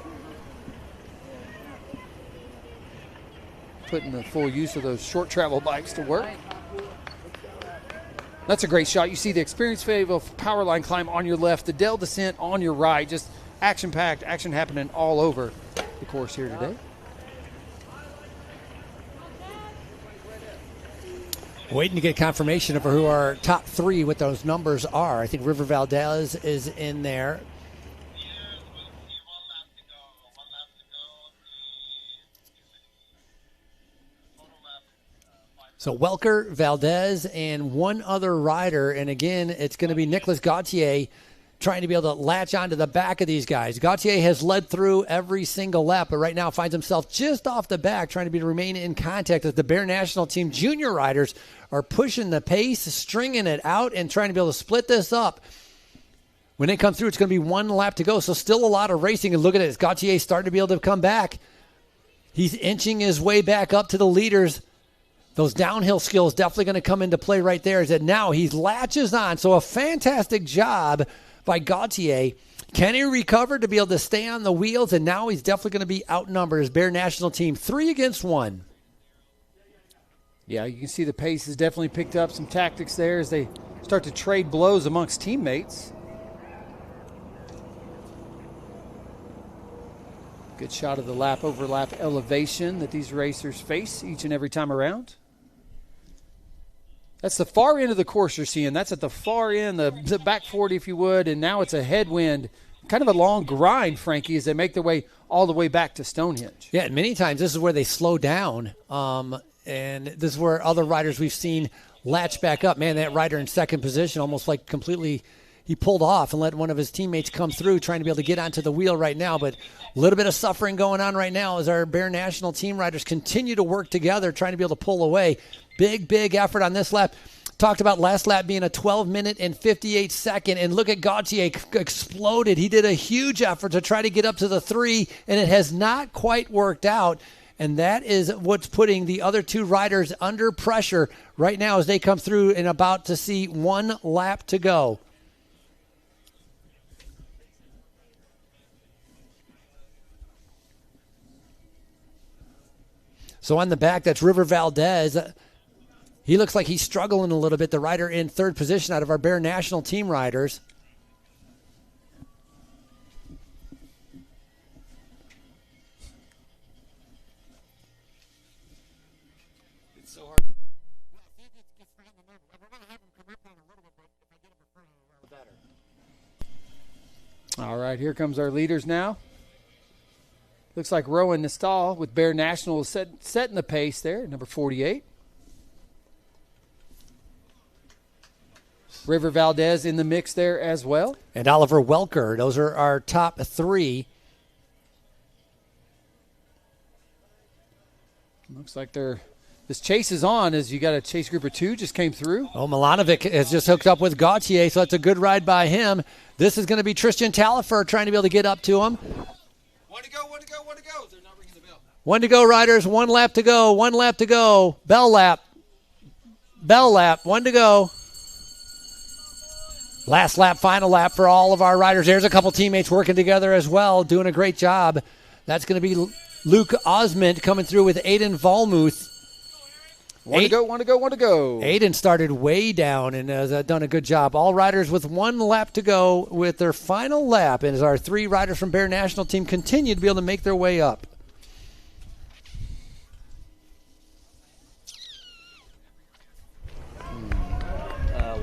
Putting the full use of those short travel bikes to work. That's a great shot. You see the experienced Fayetteville power line climb on your left, the Dell descent on your right. Just action-packed, action happening all over the course here today. Waiting to get confirmation of who our top three, what those numbers are. I think River Valdez is in there. So Welker, Valdez, and one other rider. And again, it's going to be Nicholas Gauthier trying to be able to latch onto the back of these guys. Gauthier has led through every single lap, but right now finds himself just off the back, trying to remain in contact with the Bear National Team. Junior riders are pushing the pace, stringing it out, and trying to be able to split this up. When they come through, it's going to be one lap to go, so still a lot of racing. And look at it, Gauthier starting to be able to come back. He's inching his way back up to the leaders. Those downhill skills definitely going to come into play right there. Is that now he latches on. So a fantastic job by Gauthier. Can he recover to be able to stay on the wheels? And now he's definitely going to be outnumbered as Bear National Team 3 against 1. Yeah, you can see the pace has definitely picked up. Some tactics there as they start to trade blows amongst teammates. Good shot of the lap overlap elevation that these racers face each and every time around. That's the far end of the course you're seeing. That's at the far end, the back 40, if you would, and now it's a headwind. Kind of a long grind, Frankie, as they make their way all the way back to Stonehenge. Yeah, and many times this is where they slow down, and this is where other riders we've seen latch back up. Man, that rider in second position almost like completely – he pulled off and let one of his teammates come through trying to be able to get onto the wheel right now. But a little bit of suffering going on right now as our Bear National Team riders continue to work together trying to be able to pull away. Big, big effort on this lap. Talked about last lap being a 12-minute and 58-second. And look at Gauthier exploded. He did a huge effort to try to get up to the 3, and it has not quite worked out. And that is what's putting the other two riders under pressure right now as they come through and about to see one lap to go. So on the back, that's River Valdez. He looks like he's struggling a little bit, the rider in third position out of our Bear National Team riders. It's so hard. All right, here comes our leaders now. Looks like Rowan Nestal with Bear National setting the pace there, number 48. River Valdez in the mix there as well. And Oliver Welker. Those are our top 3. Looks like this chase is on as you got a chase group of 2 just came through. Oh, Milanovic has just hooked up with Gauthier, so that's a good ride by him. This is going to be Tristan Talifer trying to be able to get up to him. One to go, one to go, one to go. They're not ringing the bell. One to go, riders. 1 lap to go. 1 lap to go. Bell lap. Bell lap. 1 to go. Last lap, final lap for all of our riders. There's a couple teammates working together as well, doing a great job. That's going to be Luke Osment coming through with Aiden Volmuth. One to go, one to go, one to go. Aiden started way down and has done a good job. All riders with 1 lap to go with their final lap. And as our 3 riders from Bear National Team continue to be able to make their way up.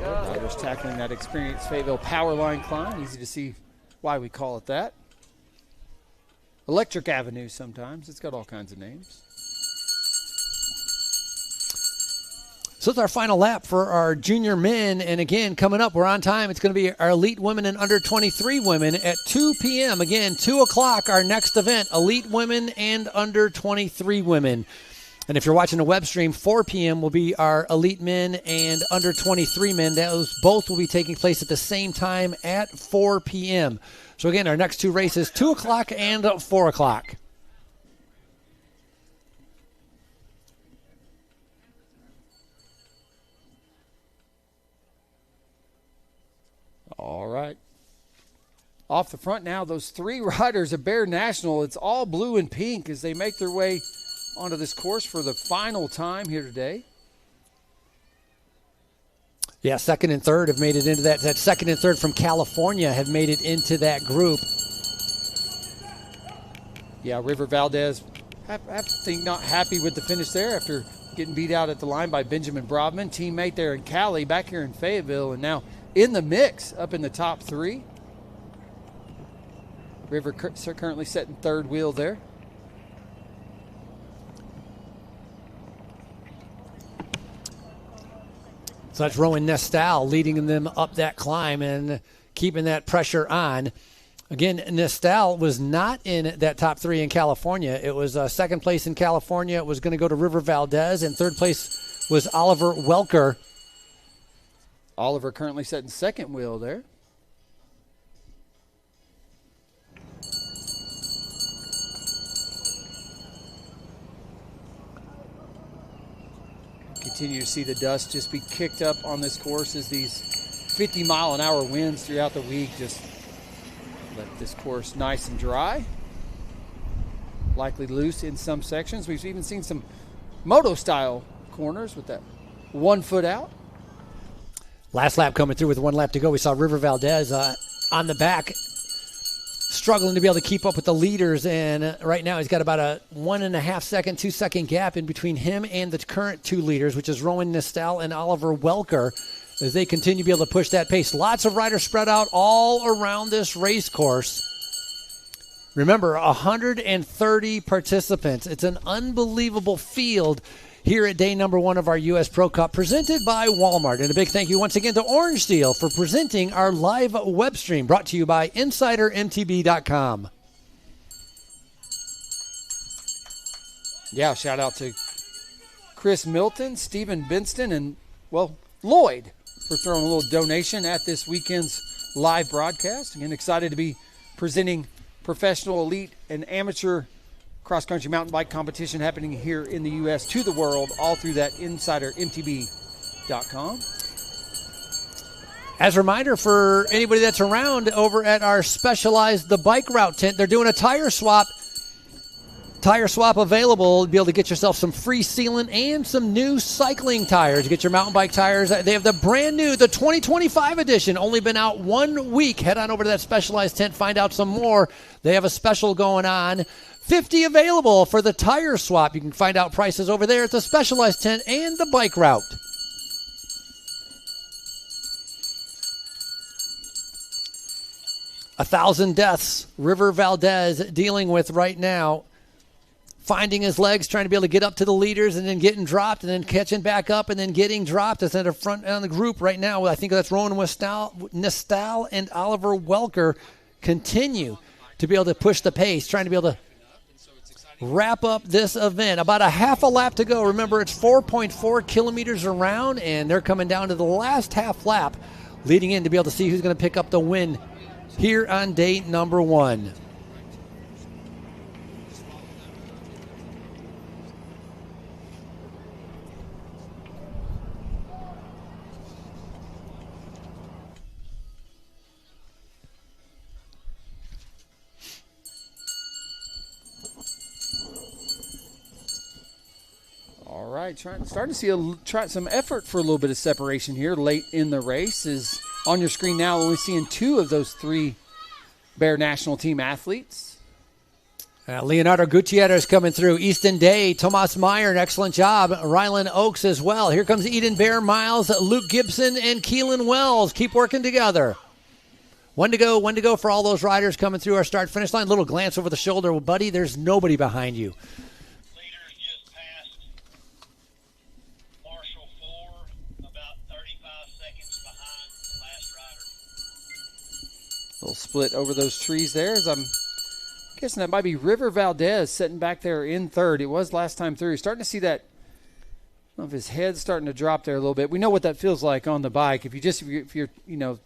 Riders tackling that experienced Fayetteville power line climb. Easy to see why we call it that. Electric Avenue sometimes. It's got all kinds of names. So it's our final lap for our junior men. And again, coming up, we're on time. It's going to be our elite women and under 23 women at 2 p.m. Again, 2 o'clock, our next event, elite women and under 23 women. And if you're watching the web stream, 4 p.m. will be our elite men and under 23 men. Those both will be taking place at the same time at 4 p.m. So again, our next 2 races, 2 o'clock and 4 o'clock. All right. Off the front now, those 3 riders of Bear National. It's all blue and pink as they make their way onto this course for the final time here today. Yeah, second and third have made it into that. That second and third from California have made it into that group. Yeah, River Valdez, I think not happy with the finish there after getting beat out at the line by Benjamin Brodman, teammate there in Cali, back here in Fayetteville, and now in the mix up in the top three. River currently setting third wheel there. So that's Rowan Nestal leading them up that climb and keeping that pressure on. Again, Nestal was not in that top three in California. It was second place in California. It was going to go to River Valdez, and third place was Oliver Welker. Oliver currently setting second wheel there. Continue to see the dust just be kicked up on this course as these 50-mile-an-hour winds throughout the week just let this course nice and dry. Likely loose in some sections. We've even seen some moto-style corners with that 1 foot out. Last lap coming through with 1 lap to go. We saw River Valdez on the back struggling to be able to keep up with the leaders, and right now he's got about a 1.5 second, 2 second gap in between him and the current two leaders, which is Rowan Nestal and Oliver Welker, as they continue to be able to push that pace. Lots of riders spread out all around this race course. Remember, 130 participants. It's an unbelievable field here at day number 1 of our U.S. Pro Cup, presented by Walmart. And a big thank you once again to Orange Steel for presenting our live web stream, brought to you by InsiderMTB.com. Yeah, shout out to Chris Milton, Stephen Binston, and, well, Lloyd for throwing a little donation at this weekend's live broadcast. Again, excited to be presenting professional, elite, and amateur cross-country mountain bike competition happening here in the U.S. to the world, all through that InsiderMTB.com. As a reminder for anybody that's around over at our Specialized The Bike Route tent, they're doing a tire swap. Tire swap available to be able to get yourself some free sealant and some new cycling tires. Get your mountain bike tires. They have the brand new, the 2025 edition, only been out 1 week. Head on over to that Specialized tent, find out some more. They have a special going on. 50 available for the tire swap. You can find out prices over there at the Specialized tent and the Bike Route. A 1,000 deaths River Valdez dealing with right now. Finding his legs, trying to be able to get up to the leaders, and then getting dropped, and then catching back up, and then getting dropped. It's at the front on the group right now. I think that's Rowan Nestal and Oliver Welker continue to be able to push the pace, trying to be able to wrap up this event. About a half a lap to go. Remember, it's 4.4 kilometers around, and they're coming down to the last half lap, leading in to be able to see who's going to pick up the win here on day number 1. All right, starting to see some effort for a little bit of separation here late in the race. Is on your screen now, only seeing 2 of those 3 Bear national team athletes. Leonardo Gutierrez coming through. Easton Day, Tomas Meyer, an excellent job. Rylan Oakes as well. Here comes Eden Bear Miles, Luke Gibson, and Keelan Wells. Keep working together. One to go for all those riders coming through our start-finish line. Little glance over the shoulder. Well, buddy, there's nobody behind you. Little split over those trees there, as I'm guessing that might be River Valdez sitting back there in third. It was last time through. Starting to see that, I don't know if his head's starting to drop there a little bit. We know what that feels like on the bike. If you're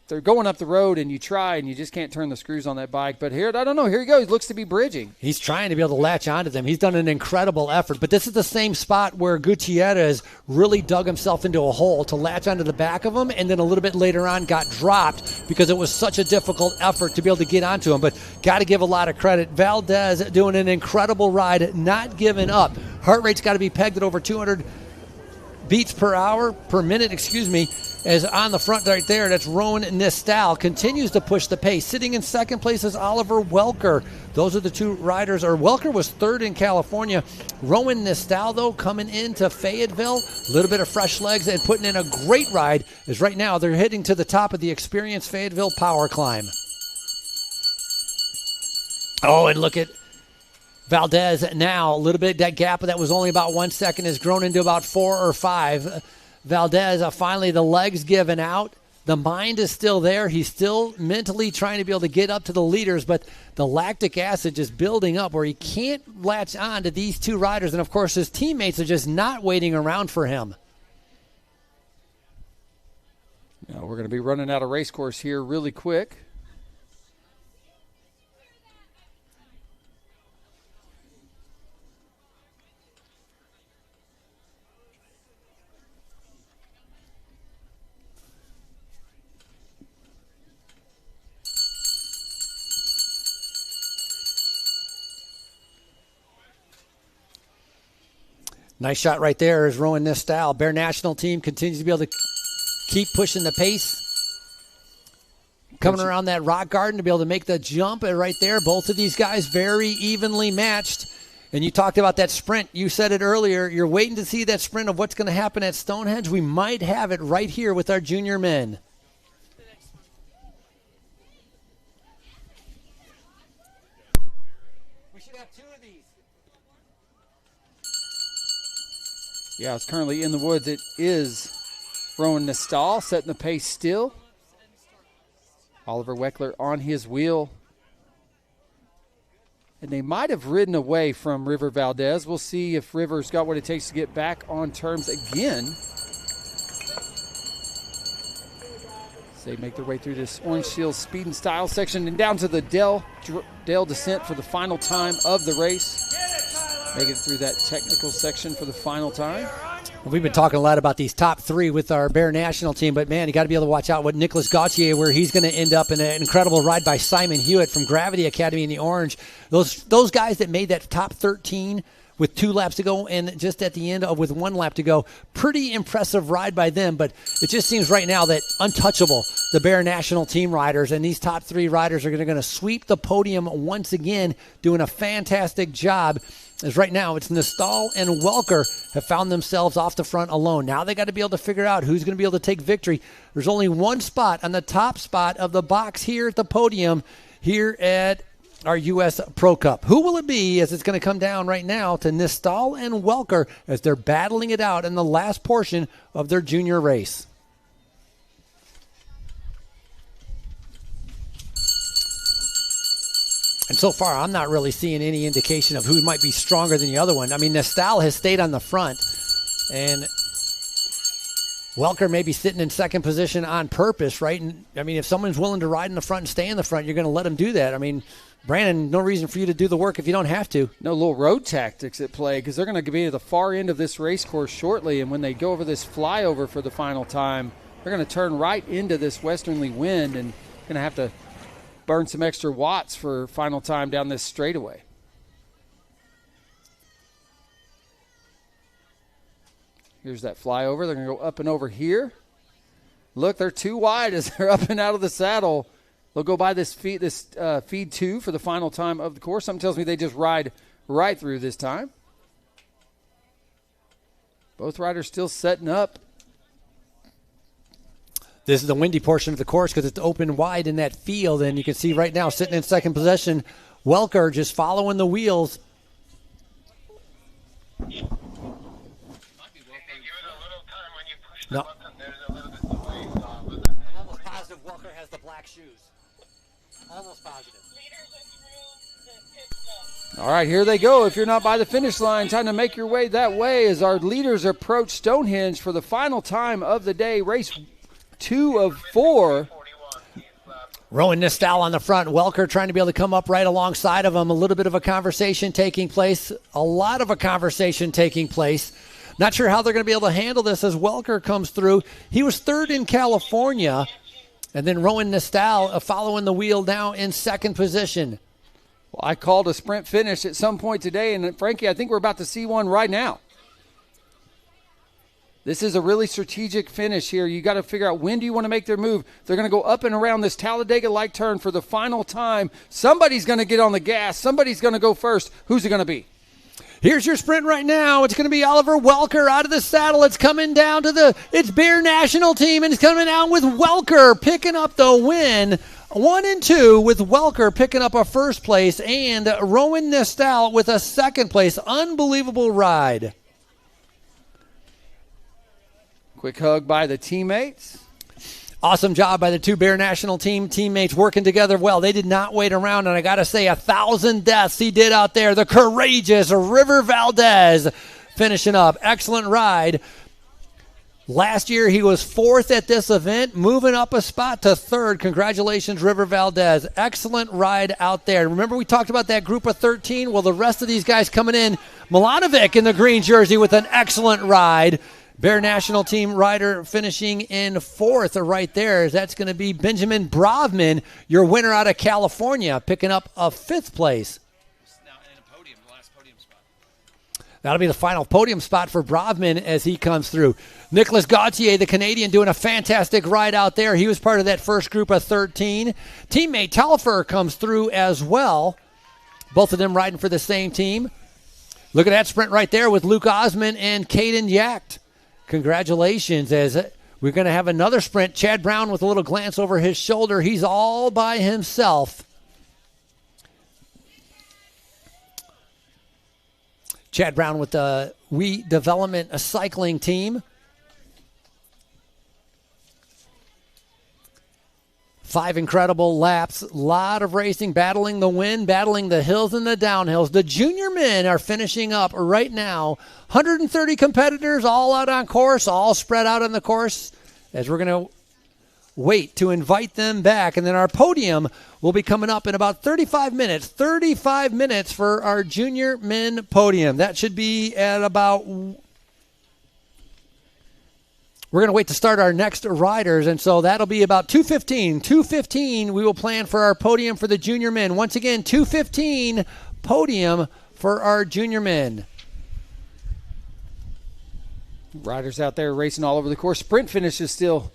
they're going up the road and you try and you just can't turn the screws on that bike. But here, I don't know. Here he goes. He looks to be bridging. He's trying to be able to latch onto them. He's done an incredible effort. But this is the same spot where Gutierrez really dug himself into a hole to latch onto the back of him, and then a little bit later on got dropped because it was such a difficult effort to be able to get onto him. But got to give a lot of credit. Valdez doing an incredible ride, not giving up. Heart rate's got to be pegged at over 200 beats per minute, is on the front right there. That's Rowan Nistal. Continues to push the pace. Sitting in second place is Oliver Welker. Those are the two riders. Welker was third in California. Rowan Nistal, though, coming into Fayetteville. A little bit of fresh legs and putting in a great ride, as right now they're heading to the top of the Experience Fayetteville Power Climb. Oh, and look at Valdez now. A little bit, that gap that was only about 1 second has grown into about 4 or 5. Valdez, finally the legs given out. The mind is still there. He's still mentally trying to be able to get up to the leaders, but the lactic acid just building up where he can't latch on to these two riders. And, of course, his teammates are just not waiting around for him. Now we're going to be running out of race course here really quick. Nice shot right there is Rowan Nistal. Bear National team continues to be able to keep pushing the pace. Coming around that rock garden to be able to make the jump right there. Both of these guys very evenly matched. And you talked about that sprint. You said it earlier. You're waiting to see that sprint of what's going to happen at Stonehenge. We might have it right here with our junior men. We should have 2 of these. Yeah, it's currently in the woods. It is Rowan Nistal setting the pace still. Oliver Weckler on his wheel. And they might have ridden away from River Valdez. We'll see if River's got what it takes to get back on terms again. So they make their way through this Orange Shield Speed and Style section and down to the Dale descent for the final time of the race. Make it through that technical section for the final time. Well, we've been talking a lot about these top 3 with our Bear National team, but, man, you got to be able to watch out what Nicholas Gauthier, where he's going to end up in an incredible ride by Simon Hewitt from Gravity Academy in the orange. Those guys that made that top 13 with 2 laps to go and just at the end with 1 lap to go, pretty impressive ride by them, but it just seems right now that untouchable, the Bear National team riders, and these top 3 riders are going to sweep the podium once again, doing a fantastic job. As right now, it's Nistal and Welker have found themselves off the front alone. Now they got to be able to figure out who's going to be able to take victory. There's only 1 spot on the top spot of the box here at the podium here at our U.S. Pro Cup. Who will it be, as it's going to come down right now to Nistal and Welker as they're battling it out in the last portion of their junior race? And so far, I'm not really seeing any indication of who might be stronger than the other one. I mean, Nistal has stayed on the front, and Welker may be sitting in second position on purpose, right? And I mean, if someone's willing to ride in the front and stay in the front, you're going to let them do that. I mean, Brandon, no reason for you to do the work if you don't have to. No little road tactics at play, because they're going to be at the far end of this race course shortly, and when they go over this flyover for the final time, they're going to turn right into this westerly wind and going to have to burn some extra watts for final time down this straightaway. Here's that flyover. They're going to go up and over here. Look, they're too wide as they're up and out of the saddle. They'll go by this feed 2 for the final time of the course. Something tells me they just ride right through this time. Both riders still setting up. This is the windy portion of the course because it's open wide in that field, and you can see right now sitting in second position, Welker just following the wheels. No. I'm almost positive Welker has the black shoes. Almost positive. All right, here they go. If you're not by the finish line, time to make your way that way as our leaders approach Stonehenge for the final time of the day. Race 2 of 4. Rowan Nistal on the front. Welker trying to be able to come up right alongside of him. A little bit of a conversation taking place. A lot of a conversation taking place. Not sure how they're going to be able to handle this as Welker comes through. He was third in California. And then Rowan Nistal following the wheel now in second position. Well, I called a sprint finish at some point today, and Frankie, I think we're about to see one right now. This is a really strategic finish here. You got to figure out when do you want to make their move. They're going to go up and around this Talladega-like turn for the final time. Somebody's going to get on the gas. Somebody's going to go first. Who's it going to be? Here's your sprint right now. It's going to be Oliver Welker out of the saddle. It's coming down to it's Bear National Team, and it's coming out with Welker picking up the win. 1 and 2 with Welker picking up a first place and Rowan Nestal with a second place. Unbelievable ride. Quick hug by the teammates. Awesome job by the two Bear National Team teammates working together well. They did not wait around, and I got to say, 1,000 deaths he did out there. The courageous River Valdez finishing up. Excellent ride. Last year, he was 4th at this event, moving up a spot to 3rd. Congratulations, River Valdez. Excellent ride out there. Remember we talked about that group of 13? Well, the rest of these guys coming in. Milanovic in the green jersey with an excellent ride. Bear National Team rider finishing in 4th right there. That's going to be Benjamin Brovman, your winner out of California, picking up a 5th place. That'll be the final podium spot for Brovman as he comes through. Nicolas Gauthier, the Canadian, doing a fantastic ride out there. He was part of that first group of 13. Teammate Telfer comes through as well. Both of them riding for the same team. Look at that sprint right there with Luke Osmond and Caden Yacht. Congratulations, as we're going to have another sprint. Chad Brown with a little glance over his shoulder. He's all by himself. Chad Brown with the We Development Cycling Team. 5 incredible laps. A lot of racing, battling the wind, battling the hills and the downhills. The junior men are finishing up right now. 130 competitors all out on course, all spread out on the course as we're going to wait to invite them back. And then our podium will be coming up in about 35 minutes. 35 minutes for our junior men podium. That should be at about... We're going to wait to start our next riders, and so that'll be about 2:15. 2:15 we will plan for our podium for the junior men. Once again, 2:15 podium for our junior men. Riders out there racing all over the course. Sprint finish is still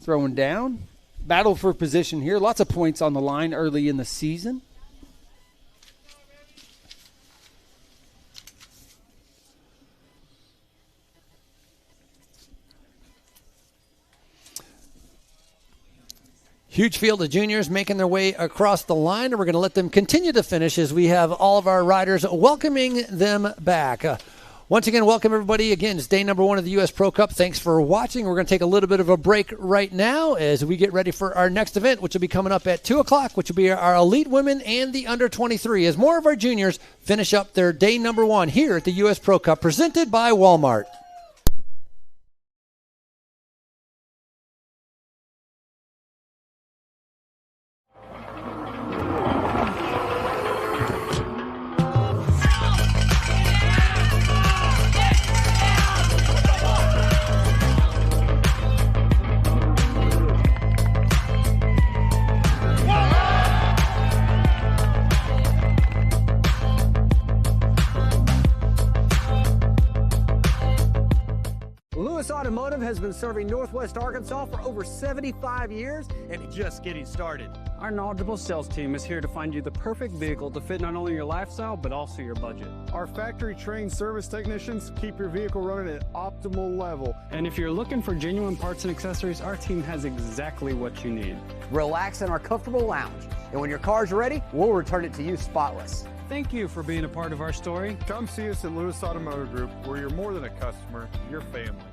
throwing down. Battle for position here. Lots of points on the line early in the season. Huge field of juniors making their way across the line, and we're going to let them continue to finish as we have all of our riders welcoming them back. Once again, welcome everybody. Again, it's day number 1 of the U.S. Pro Cup. Thanks for watching. We're going to take a little bit of a break right now as we get ready for our next event, which will be coming up at 2 o'clock, which will be our elite women and the under 23, as more of our juniors finish up their day number 1 here at the U.S. Pro Cup, presented by Walmart. Automotive has been serving Northwest Arkansas for over 75 years and just getting started. Our knowledgeable sales team is here to find you the perfect vehicle to fit not only your lifestyle, but also your budget. Our factory-trained service technicians keep your vehicle running at optimal level. And if you're looking for genuine parts and accessories, our team has exactly what you need. Relax in our comfortable lounge, and when your car's ready, we'll return it to you spotless. Thank you for being a part of our story. Come see us at Lewis Automotive Group, where you're more than a customer, you're family.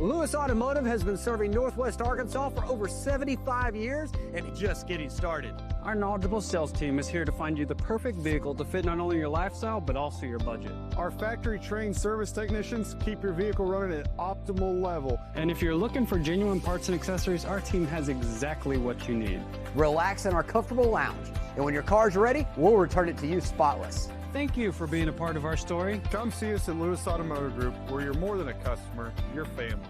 Lewis Automotive has been serving Northwest Arkansas for over 75 years and just getting started. Our knowledgeable sales team is here to find you the perfect vehicle to fit not only your lifestyle, but also your budget. Our factory-trained service technicians keep your vehicle running at optimal level. And if you're looking for genuine parts and accessories, our team has exactly what you need. Relax in our comfortable lounge, and when your car's ready, we'll return it to you spotless. Thank you for being a part of our story. Come see us at Lewis Automotive Group, where you're more than a customer, you're family.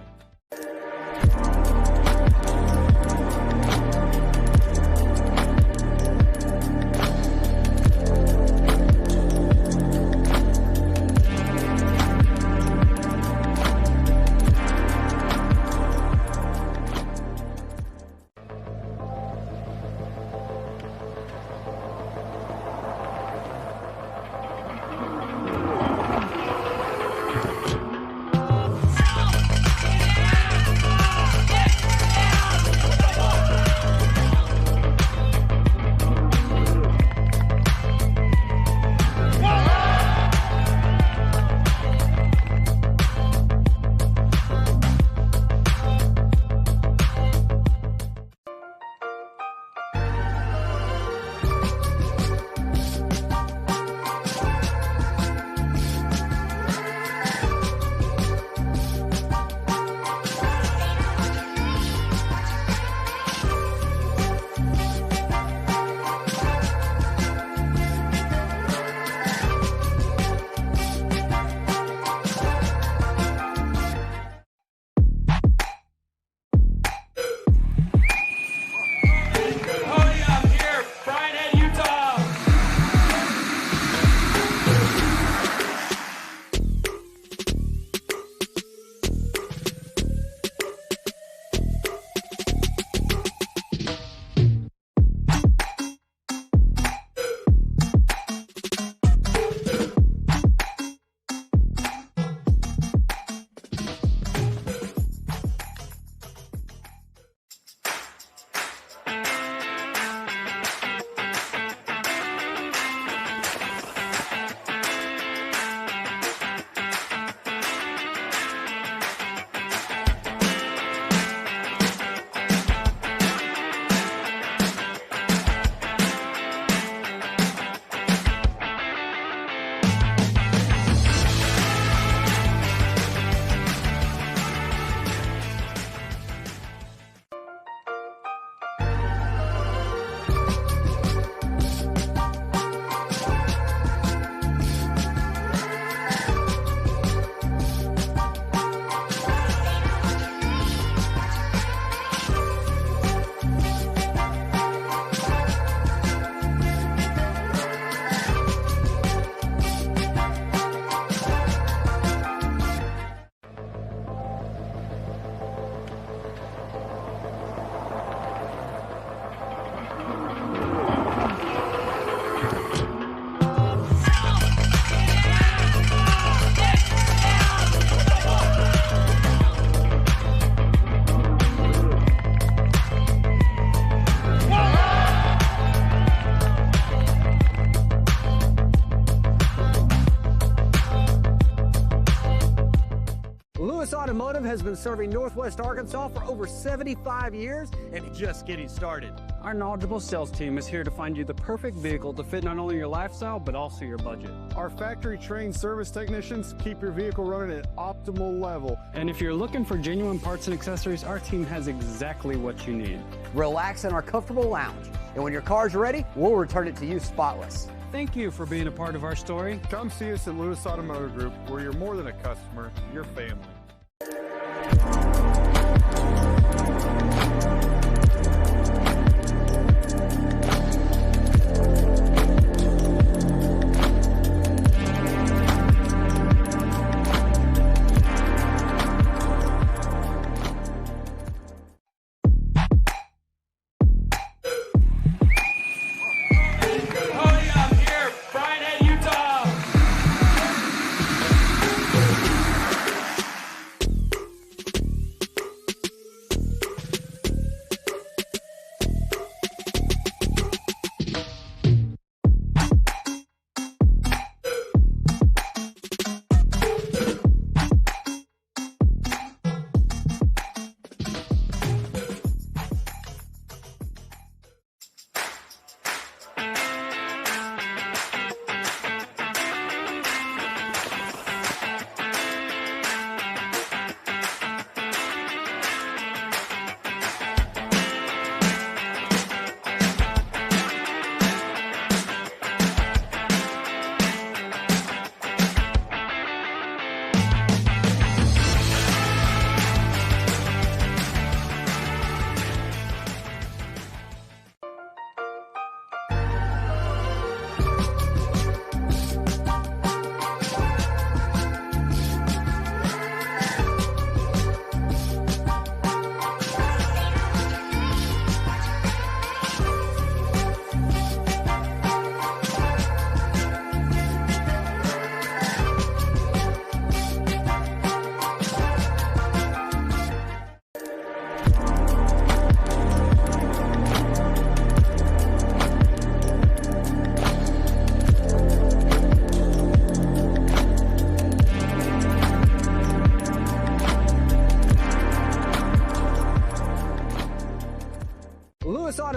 Lewis Automotive has been serving Northwest Arkansas for over 75 years and just getting started. Our knowledgeable sales team is here to find you the perfect vehicle to fit not only your lifestyle, but also your budget. Our factory-trained service technicians keep your vehicle running at optimal level. And if you're looking for genuine parts and accessories, our team has exactly what you need. Relax in our comfortable lounge, and when your car's ready, we'll return it to you spotless. Thank you for being a part of our story. Come see us at Lewis Automotive Group, where you're more than a customer, you're family.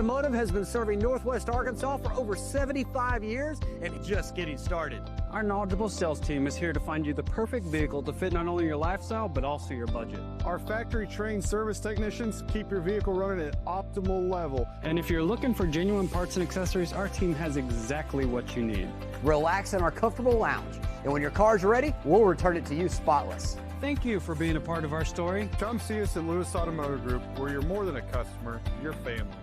Automotive has been serving Northwest Arkansas for over 75 years and just getting started. Our knowledgeable sales team is here to find you the perfect vehicle to fit not only your lifestyle, but also your budget. Our factory-trained service technicians keep your vehicle running at optimal level. And if you're looking for genuine parts and accessories, our team has exactly what you need. Relax in our comfortable lounge. And when your car's ready, we'll return it to you spotless. Thank you for being a part of our story. Come see us at Lewis Automotive Group, where you're more than a customer, you're family.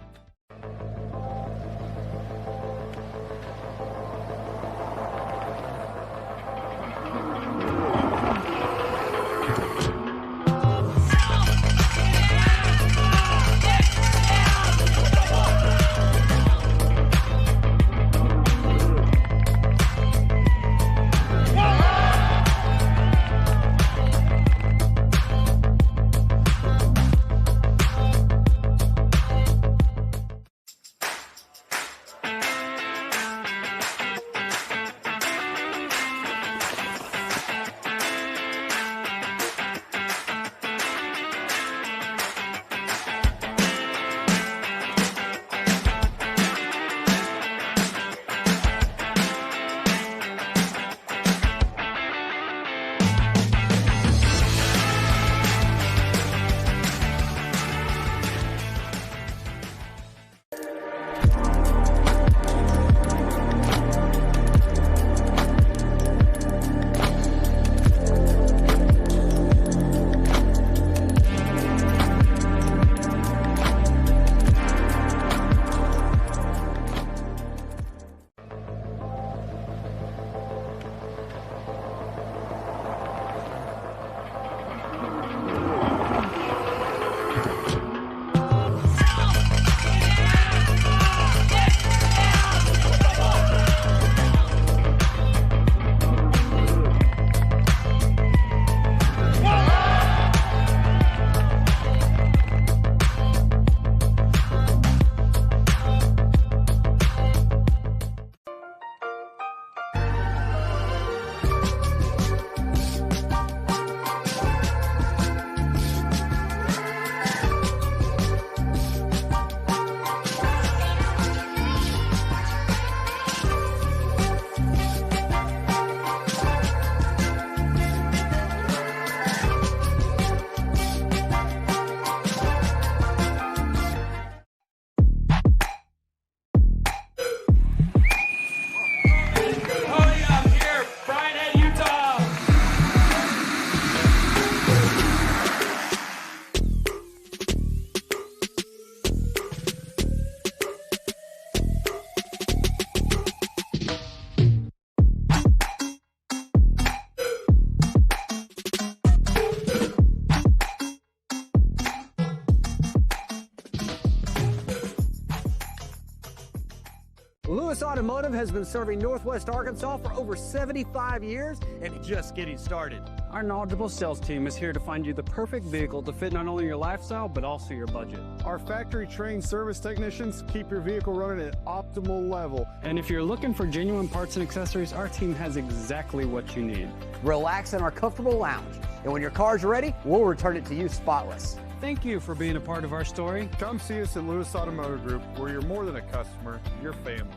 Lewis Automotive has been serving Northwest Arkansas for over 75 years and just getting started. Our knowledgeable sales team is here to find you the perfect vehicle to fit not only your lifestyle, but also your budget. Our factory-trained service technicians keep your vehicle running at optimal level. And if you're looking for genuine parts and accessories, our team has exactly what you need. Relax in our comfortable lounge. And when your car's ready, we'll return it to you spotless. Thank you for being a part of our story. Come see us at Lewis Automotive Group, where you're more than a customer, you're family.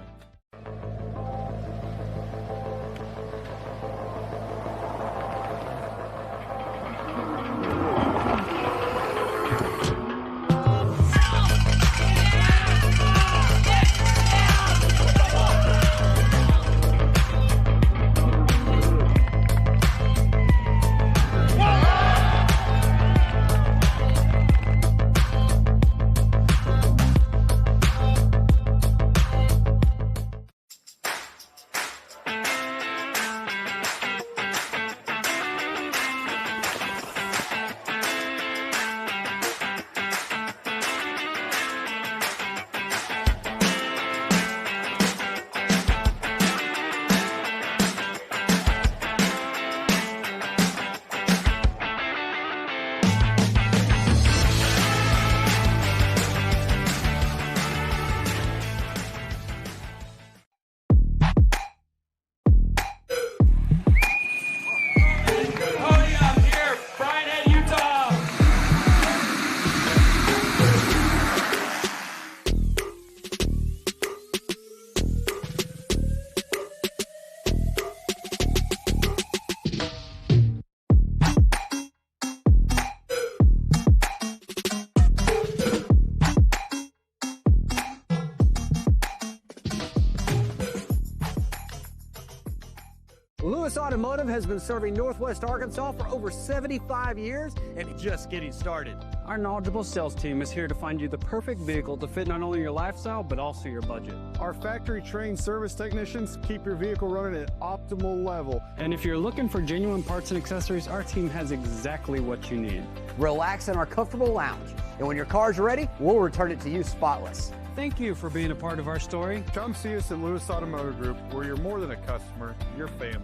Automotive has been serving Northwest Arkansas for over 75 years and it's just getting started. Our knowledgeable sales team is here to find you the perfect vehicle to fit not only your lifestyle, but also your budget. Our factory-trained service technicians keep your vehicle running at optimal level. And if you're looking for genuine parts and accessories, our team has exactly what you need. Relax in our comfortable lounge. And when your car's ready, we'll return it to you spotless. Thank you for being a part of our story. Come see us at Lewis Automotive Group, where you're more than a customer, you're family.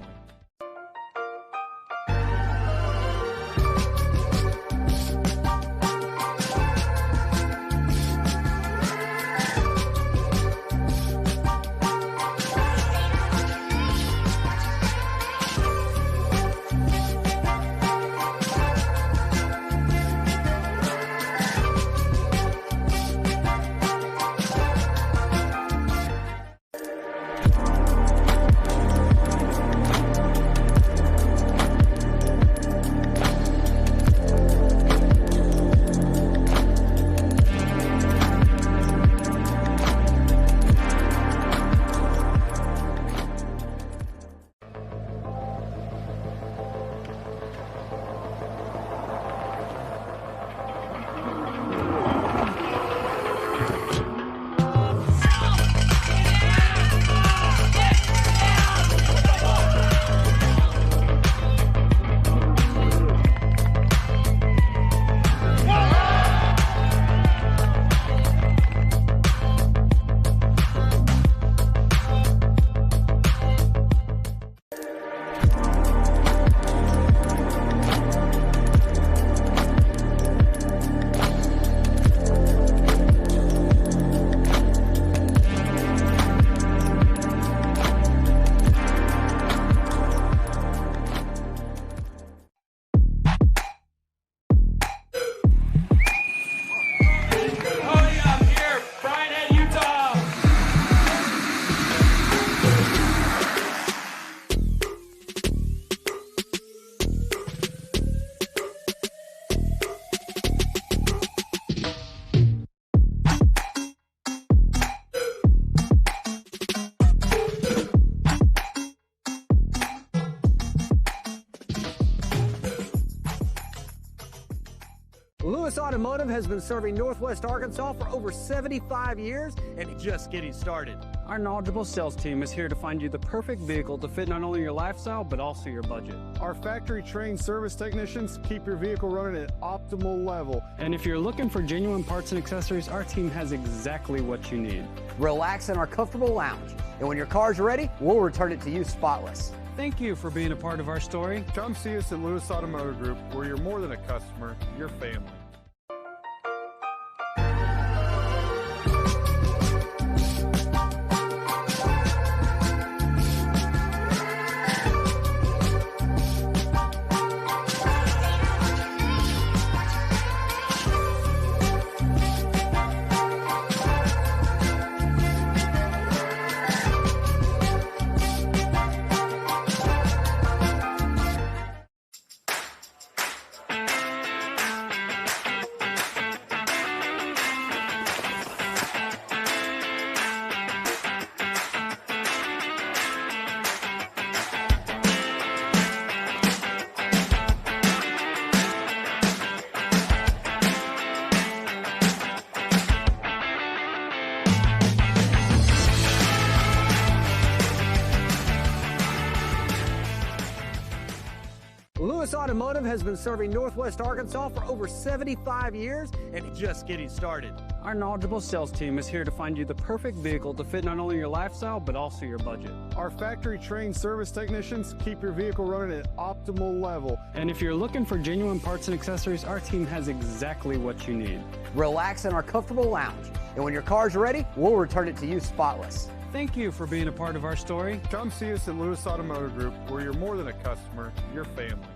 Lewis Automotive has been serving Northwest Arkansas for over 75 years and it's just getting started. Our knowledgeable sales team is here to find you the perfect vehicle to fit not only your lifestyle, but also your budget. Our factory-trained service technicians keep your vehicle running at optimal level. And if you're looking for genuine parts and accessories, our team has exactly what you need. Relax in our comfortable lounge. And when your car's ready, we'll return it to you spotless. Thank you for being a part of our story. Come see us at Lewis Automotive Group, where you're more than a customer, you're family. Lewis Automotive has been serving Northwest Arkansas for over 75 years and it's just getting started. Our knowledgeable sales team is here to find you the perfect vehicle to fit not only your lifestyle, but also your budget. Our factory-trained service technicians keep your vehicle running at optimal level. And if you're looking for genuine parts and accessories, our team has exactly what you need. Relax in our comfortable lounge. And when your car's ready, we'll return it to you spotless. Thank you for being a part of our story. Come see us at Lewis Automotive Group, where you're more than a customer, you're family.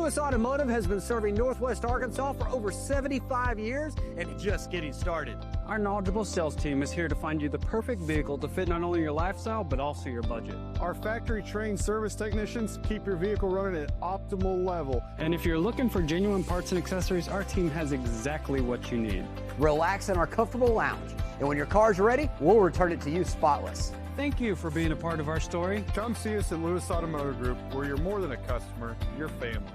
Lewis Automotive has been serving Northwest Arkansas for over 75 years and just getting started. Our knowledgeable sales team is here to find you the perfect vehicle to fit not only your lifestyle, but also your budget. Our factory-trained service technicians keep your vehicle running at optimal level. And if you're looking for genuine parts and accessories, our team has exactly what you need. Relax in our comfortable lounge. And when your car's ready, we'll return it to you spotless. Thank you for being a part of our story. Come see us at Lewis Automotive Group, where you're more than a customer, you're family.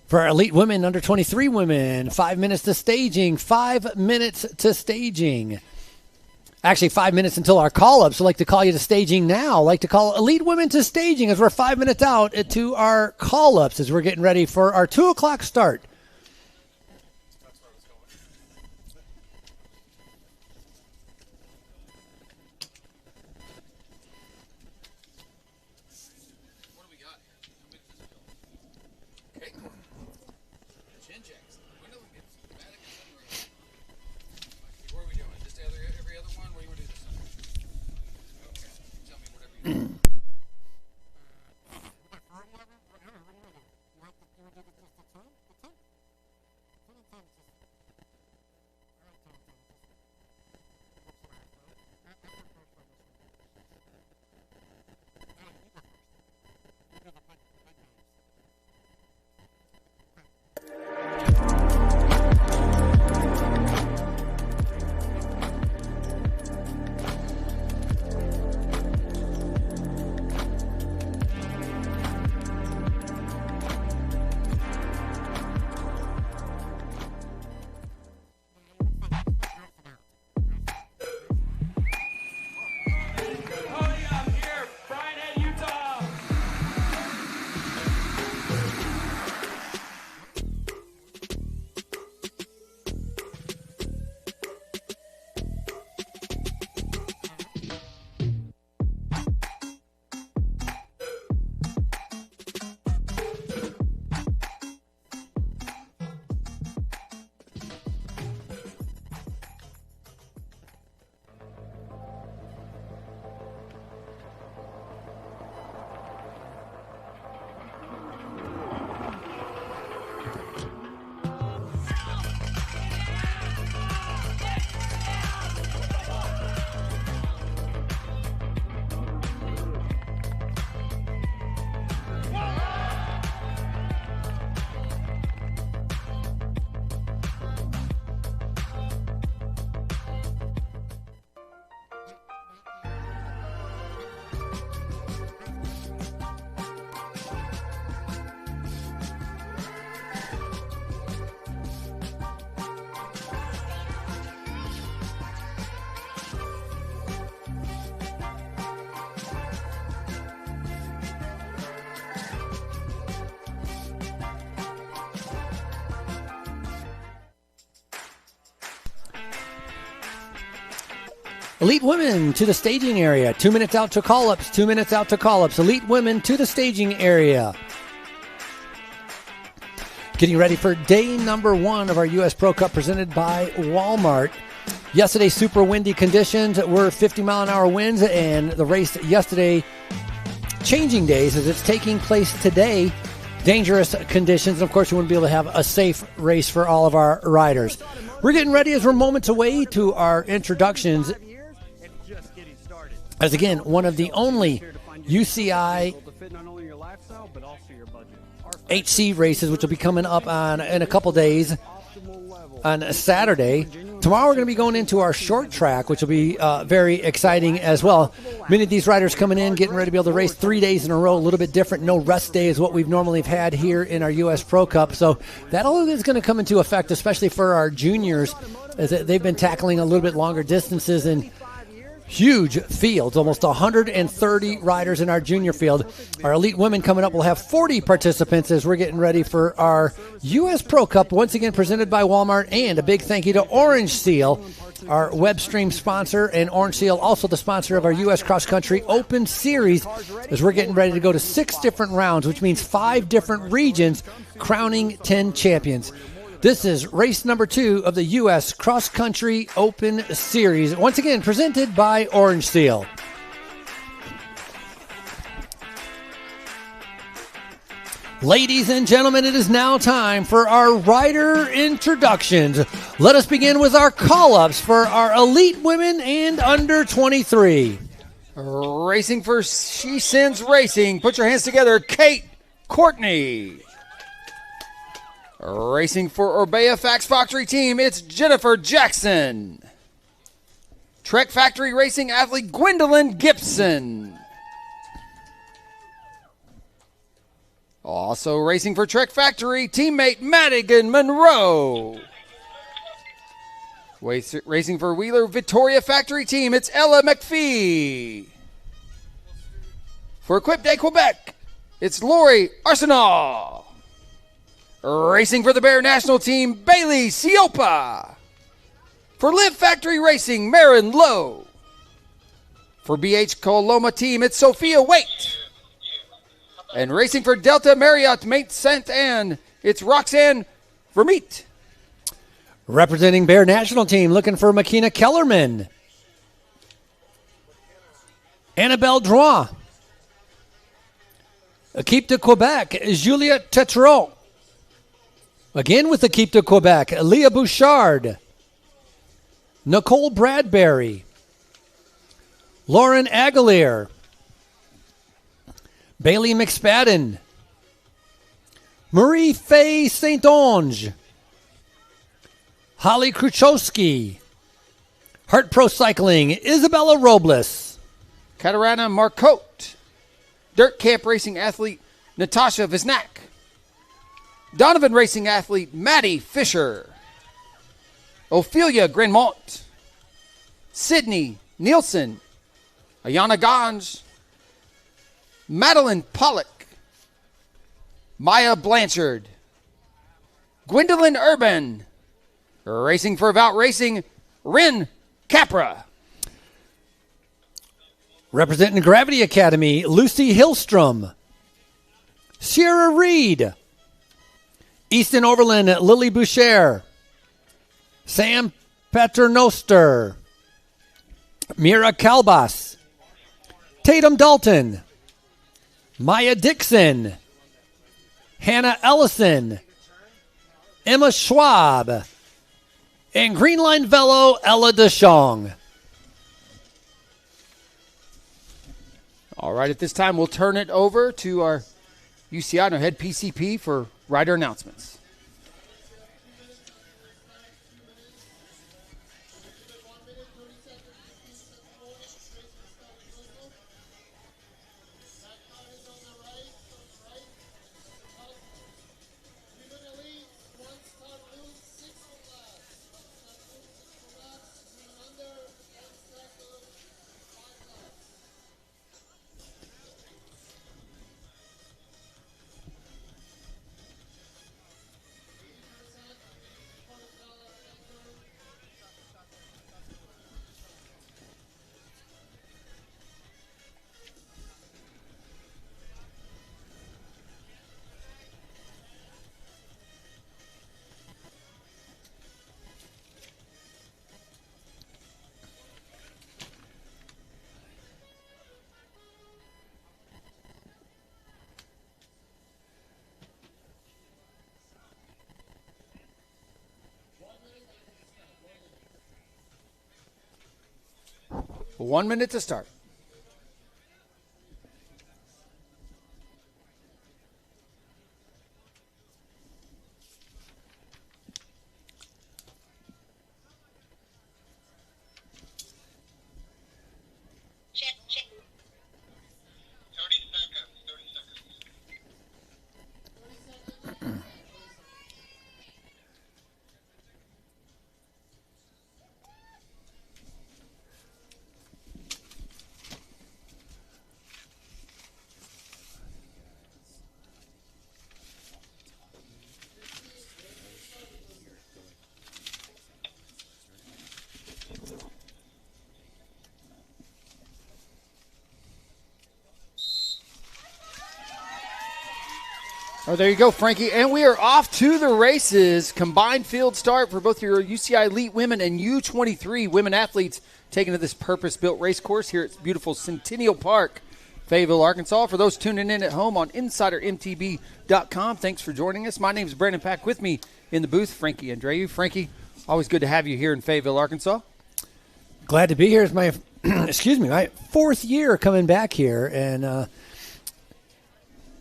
For our elite women, under 23 women, 5 minutes to staging, 5 minutes to staging. Actually, 5 minutes until our call-ups. So I'd like to call you to staging now. I'd like to call elite women to staging as we're 5 minutes out to our call-ups as we're getting ready for our 2 o'clock start. Elite women to the staging area. 2 minutes out to call-ups. 2 minutes out to call-ups. Elite women to the staging area. Getting ready for day number 1 of our U.S. Pro Cup presented by Walmart. Yesterday, super windy conditions were 50-mile-an-hour winds, and the race yesterday changing days as it's taking place today. Dangerous conditions. And of course, we want to be able to have a safe race for all of our riders. We're getting ready as we're moments away to our introductions. As again, one of the only UCI HC races, which will be coming up in a couple days on Saturday. Tomorrow we're going to be going into our short track, which will be very exciting as well. Many of these riders coming in, getting ready to be able to race 3 days in a row, a little bit different. No rest day is what we've normally had here in our U.S. Pro Cup. So that all is going to come into effect, especially for our juniors, as they've been tackling a little bit longer distances in huge fields, almost 130 riders in our junior field. Our elite women coming up will have 40 participants as we're getting ready for our U.S. Pro Cup, once again presented by Walmart. And a big thank you to Orange Seal, our web stream sponsor, and Orange Seal also the sponsor of our U.S. Cross Country Open Series, as we're getting ready to go to 6 different rounds, which means 5 different regions, crowning 10 champions. This is race number 2 of the U.S. Cross Country Open Series, once again presented by Orange Seal. Ladies and gentlemen, it is now time for our rider introductions. Let us begin with our call-ups for our elite women and under 23. Racing for She Sends Racing. Put your hands together, Kate Courtney. Racing for Orbea Fax Factory Team, it's Jennifer Jackson. Trek Factory Racing athlete Gwendolyn Gibson. Also racing for Trek Factory, teammate Madigan Monroe. Racing for Wheeler Victoria Factory Team, it's Ella McPhee. For Equip de Quebec, it's Lori Arsenal. Racing for the Bear National Team, Bailey Siopa. For Live Factory Racing, Marin Lowe. For BH Coloma Team, it's Sophia Waite. And racing for Delta Marriott Mate Saint Anne, it's Roxanne Vermeet. Representing Bear National Team, looking for Makina Kellerman. Annabelle Droit. Equipe de Quebec, Julia Tetreault. Again with Equipe de Quebec, Leah Bouchard. Nicole Bradbury. Lauren Aguilar. Bailey McSpadden. Marie Faye Saint-Onge. Holly Kruchowski. Heart Pro Cycling, Isabella Robles. Katarina Marcotte. Dirt Camp Racing athlete, Natasha Visnak. Donovan Racing athlete, Maddie Fisher. Ophelia Grandmont. Sydney Nielsen. Ayana Ganj. Madeline Pollock. Maya Blanchard. Gwendolyn Urban. Racing for Vout Racing, Ren Capra. Representing Gravity Academy, Lucy Hillstrom. Sierra Reed. Easton Overland, Lily Boucher. Sam Paternoster. Mira Kalbas. Tatum Dalton. Maya Dixon. Hannah Ellison. Emma Schwab. And Greenline Velo, Ella DeShong. All right, at this time, we'll turn it over to our UCI and our head PCP for rider announcements. 1 minute to start. Oh, there you go, Frankie. And we are off to the races. Combined field start for both your UCI Elite Women and U23 women athletes taking to this purpose-built race course here at beautiful Centennial Park, Fayetteville, Arkansas. For those tuning in at home on InsiderMTB.com, thanks for joining us. My name is Brandon Pack. With me in the booth, Frankie Andreu. Frankie, always good to have you here in Fayetteville, Arkansas. Glad to be here. It's my, my fourth year coming back here, and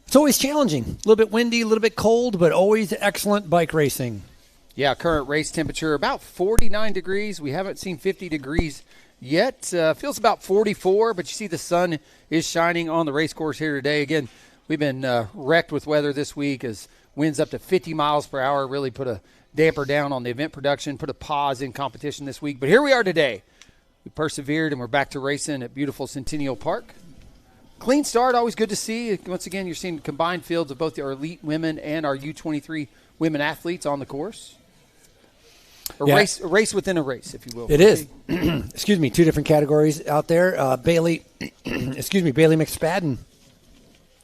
it's always challenging. A little bit windy, a little bit cold, but always excellent bike racing. Yeah, current race temperature about 49 degrees. We haven't seen 50 degrees yet. Feels about 44, but you see the sun is shining on the race course here today. Again, we've been wrecked with weather this week as winds up to 50 miles per hour really put a damper down on the event production, put a pause in competition this week. But here we are today. We persevered, and we're back to racing at beautiful Centennial Park. Clean start, always good to see. Once again, you're seeing combined fields of both our elite women and our U23 women athletes on the course. A race within a race, if you will. It is. Excuse me, two different categories out there. Bailey McSpadden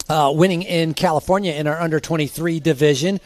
winning in California in our under-23 division.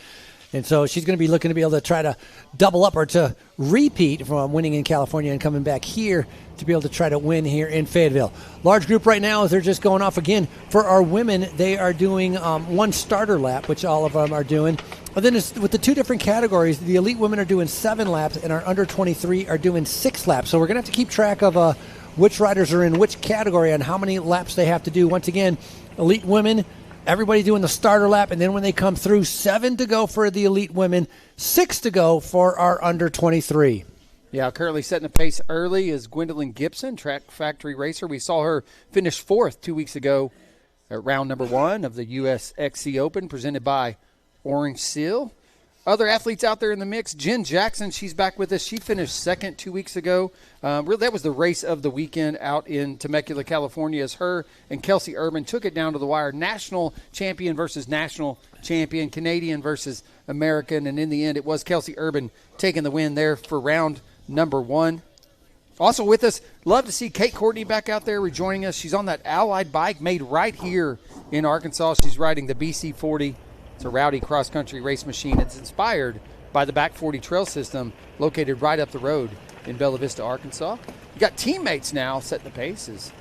And so she's going to be looking to be able to try to double up or to repeat from winning in California and coming back here to be able to try to win here in Fayetteville. Large group right now as they're just going off again. For our women, they are doing one starter lap, which all of them are doing. And then with the two different categories, the elite women are doing 7 laps and our under 23 are doing 6 laps. So we're going to have to keep track of which riders are in which category and how many laps they have to do. Once again, elite women, everybody doing the starter lap, and then when they come through, 7 to go for the elite women, 6 to go for our under 23. Yeah, currently setting a pace early is Gwendolyn Gibson, track factory racer. We saw her finish 4th 2 weeks ago at round number 1 of the USXC Open presented by Orange Seal. Other athletes out there in the mix, Jen Jackson, she's back with us. She finished 2nd 2 weeks ago. Really, that was the race of the weekend out in Temecula, California, as her and Kelsey Urban took it down to the wire. National champion versus national champion, Canadian versus American, and in the end, it was Kelsey Urban taking the win there for round number 1. Also with us, love to see Kate Courtney back out there rejoining us. She's on that Allied bike made right here in Arkansas. She's riding the BC40. It's a rowdy cross-country race machine. It's inspired by the Back 40 trail system located right up the road in Bella Vista, Arkansas. You got teammates now setting the pace as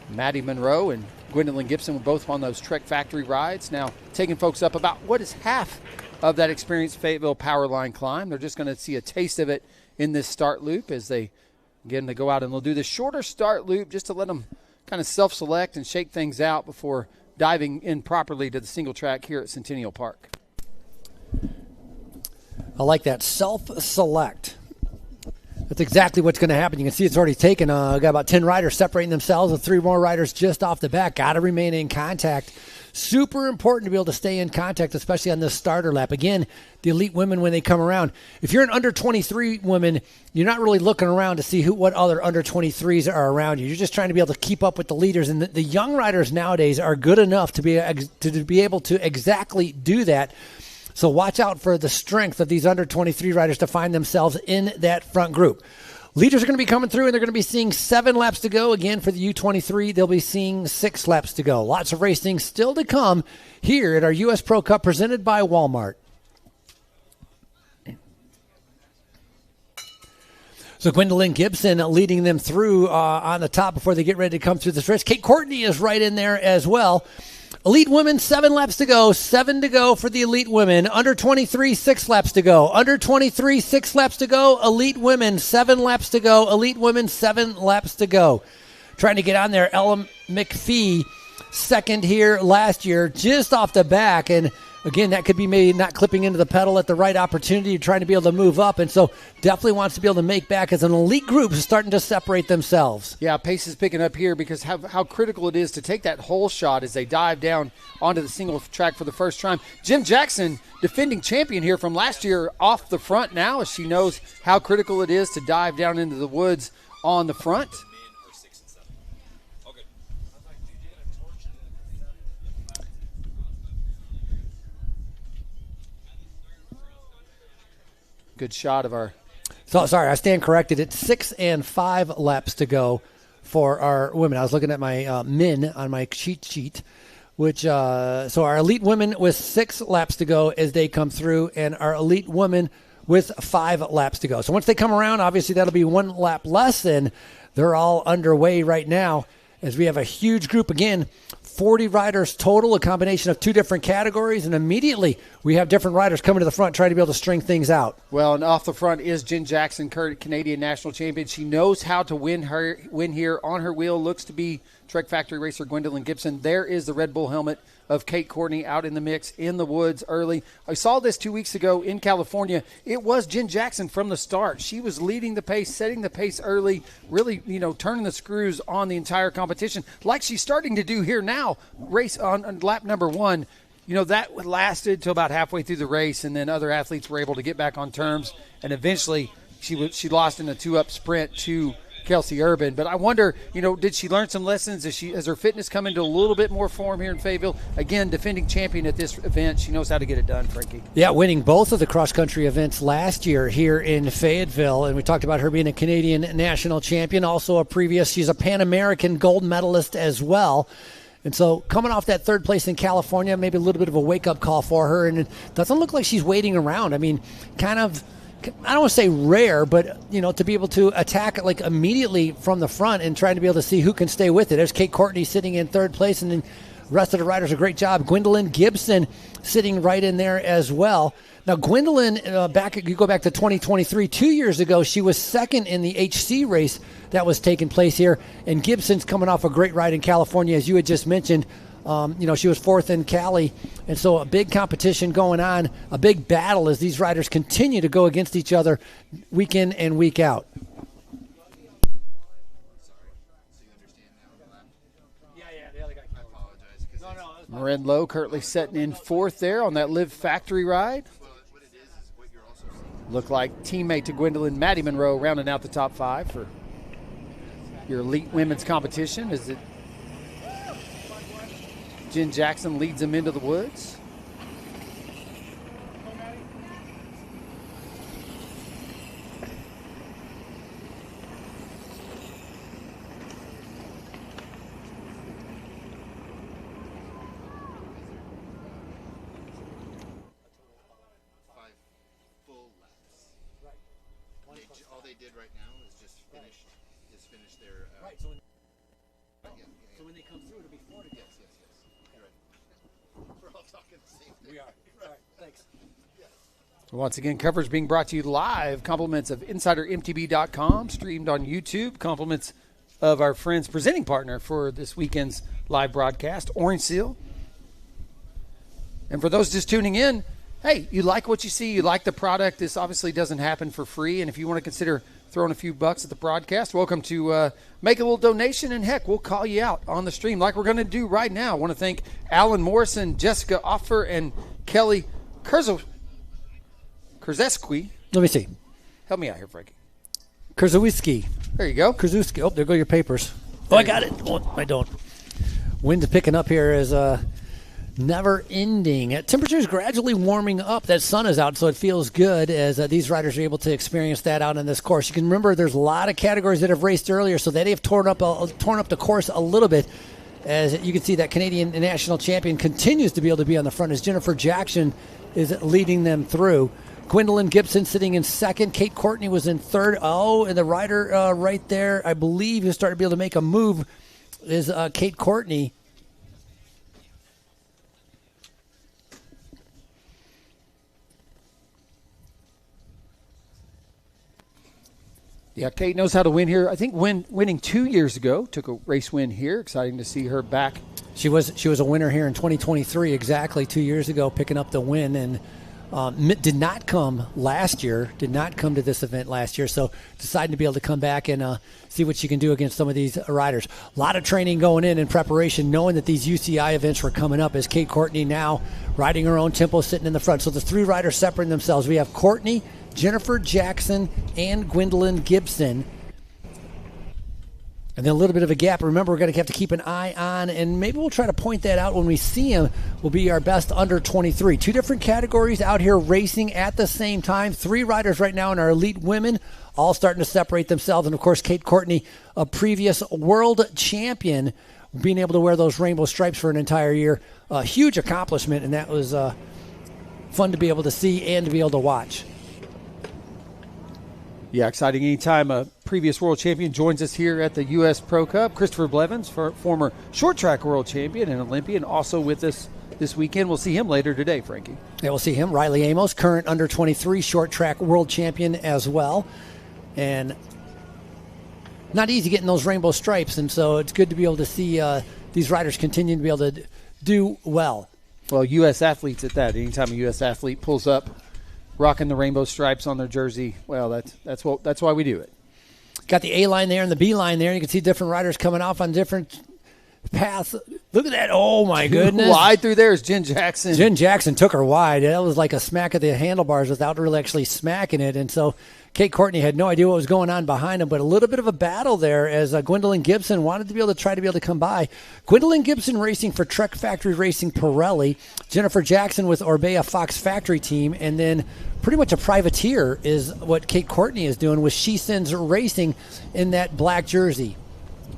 Maddie Monroe and Gwendolyn Gibson were both on those Trek Factory rides. Now taking folks up about what is half of that experienced Fayetteville Powerline climb. They're just going to see a taste of it in this start loop as they go out and they'll do the shorter start loop just to let them kind of self-select and shake things out before diving in properly to the single track here at Centennial Park. I like that, self-select. That's exactly what's going to happen. You can see it's already taken. Got about 10 riders separating themselves with 3 more riders just off the back. Got to remain in contact. Super important to be able to stay in contact, especially on this starter lap. Again, the elite women, when they come around, if you're an under 23 woman, you're not really looking around to see what other under 23s are around you. You're just trying to be able to keep up with the leaders. And the young riders nowadays are good enough to be able to exactly do that. So watch out for the strength of these under 23 riders to find themselves in that front group. Leaders are going to be coming through, and they're going to be seeing 7 laps to go. Again, for the U23, they'll be seeing 6 laps to go. Lots of racing still to come here at our U.S. Pro Cup presented by Walmart. So Gwendolyn Gibson leading them through on the top before they get ready to come through the stretch. Kate Courtney is right in there as well. Elite women, 7 laps to go. 7 to go for the elite women. Under 23, 6 laps to go. Under 23, 6 laps to go. Elite women, 7 laps to go. Elite women, 7 laps to go. Trying to get on there, Ella McPhee, second here last year, just off the back. And again, that could be maybe not clipping into the pedal at the right opportunity, trying to be able to move up. And so definitely wants to be able to make back as an elite group is starting to separate themselves. Yeah, pace is picking up here because how critical it is to take that hole shot as they dive down onto the single track for the first time. Jim Jackson, defending champion here from last year, off the front now as she knows how critical it is to dive down into the woods on the front. Good shot of our. So sorry, I stand corrected. It's 6 and 5 laps to go for our women. I was looking at my men on my cheat sheet, which so our elite women with 6 laps to go as they come through, and our elite women with 5 laps to go. So once they come around, obviously that'll be 1 lap less, and they're all underway right now as we have a huge group again. 40 riders total, a combination of 2 different categories, and immediately we have different riders coming to the front trying to be able to string things out. Well, and off the front is Jen Jackson, Canadian national champion. She knows how to win here on her wheel. Looks to be Trek Factory racer Gwendolyn Gibson. There is the Red Bull helmet of Kate Courtney out in the mix in the woods early. I saw this 2 weeks ago in California. It was Jen Jackson from the start. She was leading the pace, setting the pace early, really, turning the screws on the entire competition like she's starting to do here now. Race on lap number 1. That lasted till about halfway through the race, and then other athletes were able to get back on terms, and eventually she lost in a 2-up sprint to Kelsey Urban. But I wonder, did she learn some lessons? Has her fitness come into a little bit more form here in Fayetteville? Again, defending champion at this event. She knows how to get it done, Frankie. Yeah, winning both of the cross-country events last year here in Fayetteville. And we talked about her being a Canadian national champion, also she's a Pan American gold medalist as well. And so coming off that 3rd place in California, maybe a little bit of a wake-up call for her. And it doesn't look like she's waiting around. I mean, kind of, I don't want to say rare, but, to be able to attack it like immediately from the front and trying to be able to see who can stay with it. There's Kate Courtney sitting in 3rd place, and then the rest of the riders, a great job. Gwendolyn Gibson sitting right in there as well. Now, Gwendolyn, you go back to 2023, 2 years ago, she was 2nd in the HC race that was taking place here, and Gibson's coming off a great ride in California, as you had just mentioned. She was 4th in Cali, and so a big competition going on, a big battle as these riders continue to go against each other week in and week out. Marin Lowe currently setting in 4th there on that Live Factory ride. Look like teammate to Gwendolyn, Maddie Monroe, rounding out the top 5 for your elite women's competition. Is it Jen Jackson leads them into the woods? All they did right now is just finish their. Right. So when they come through, it'll be 4 together. Yes. You're right. We're all talking the same thing. We are. All right. Thanks. Once again, coverage being brought to you live. Compliments of InsiderMTB.com, streamed on YouTube. Compliments of our friends, presenting partner for this weekend's live broadcast, Orange Seal. And for those just tuning in, hey, you like what you see, you like the product. This obviously doesn't happen for free, and if you want to consider throwing a few bucks at the broadcast, welcome to make a little donation, and heck, we'll call you out on the stream like we're going to do right now. I want to thank Alan Morrison, Jessica Offer, and Kelly Kurzewski. Let me see. Help me out here, Frankie. Kurzewski. There you go. Kurzewski. Oh, there go your papers. Oh, I got it. Oh, I don't. Wind picking up here is never ending. Temperatures gradually warming up. That sun is out, so it feels good as these riders are able to experience that out on this course. You can remember there's a lot of categories that have raced earlier, so they have torn up the course a little bit. As you can see, that Canadian national champion continues to be able to be on the front as Jennifer Jackson is leading them through. Gwendolyn Gibson sitting in 2nd. Kate Courtney was in 3rd. Oh, and the rider right there, I believe, who started to be able to make a move is Kate Courtney. Yeah, Kate knows how to win here. I think winning 2 years ago, took a race win here. Exciting to see her back. She was a winner here in 2023, exactly 2 years ago, picking up the win, and did not come to this event last year, so deciding to be able to come back and see what she can do against some of these riders. A lot of training going in preparation, knowing that these UCI events were coming up, as Kate Courtney now riding her own tempo, sitting in the front. So the three riders separating themselves. We have Courtney, Jennifer Jackson, and Gwendolyn Gibson. And then a little bit of a gap. Remember, we're going to have to keep an eye on, and maybe we'll try to point that out when we see him, will be our best under 23. Two different categories out here racing at the same time. Three riders right now in our elite women, all starting to separate themselves. And, of course, Kate Courtney, a previous world champion, being able to wear those rainbow stripes for an entire year. A huge accomplishment, and that was fun to be able to see and to be able to watch. Yeah, exciting. Anytime a previous world champion joins us here at the U.S. Pro Cup. Christopher Blevins, former short track world champion and Olympian, also with us this weekend. We'll see him later today, Frankie. Yeah, we'll see him. Riley Amos, current under 23 short track world champion as well. And not easy getting those rainbow stripes, and so it's good to be able to see these riders continue to be able to do well. Well, U.S. athletes at that. Anytime a U.S. athlete pulls up rocking the rainbow stripes on their jersey, well, that's why we do it. Got the A line there and the B line there. You can see different riders coming off on different paths. Look at that. Oh, my goodness. Wide through there is Jen Jackson. Jen Jackson took her wide. That was like a smack at the handlebars without really actually smacking it. And so Kate Courtney had no idea what was going on behind him, but a little bit of a battle there as Gwendolyn Gibson wanted to be able to come by. Gwendolyn Gibson racing for Trek Factory Racing Pirelli. Jennifer Jackson with Orbea Fox Factory Team. And then pretty much a privateer is what Kate Courtney is doing with She Sends Racing in that black jersey.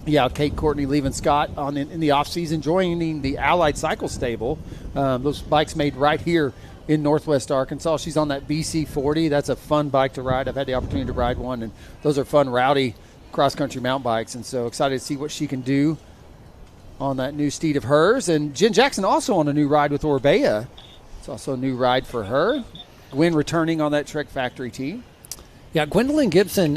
Yeah, Kate Courtney leaving Scott in the offseason, joining the Allied Cycle Stable. Those bikes made right here in Northwest Arkansas. She's on that BC 40. That's a fun bike to ride. I've had the opportunity to ride one, and those are fun, rowdy cross-country mountain bikes, and so excited to see what she can do on that new steed of hers. And Jen Jackson also on a new ride with Orbea. It's also a new ride for her. Gwen returning on that Trek Factory team. Yeah, Gwendolyn Gibson,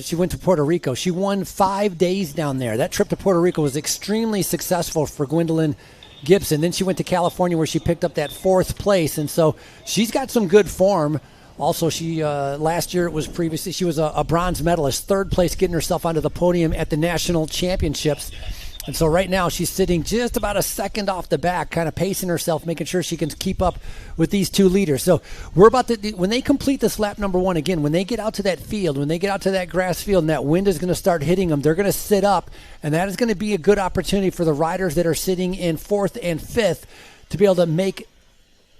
she went to Puerto Rico. She won 5 days down there. That trip to Puerto Rico was extremely successful for Gwendolyn Gibson. Then she went to California where she picked up that 4th place, and so she's got some good form. Also, she last year she was a bronze medalist, 3rd place, getting herself onto the podium at the national championships. And so right now she's sitting just about a second off the back, kind of pacing herself, making sure she can keep up with these two leaders. So we're about to, when they complete this lap number 1 again, when they get out to that field, when they get out to that grass field and that wind is going to start hitting them, they're going to sit up, and that is going to be a good opportunity for the riders that are sitting in 4th and 5th to be able to make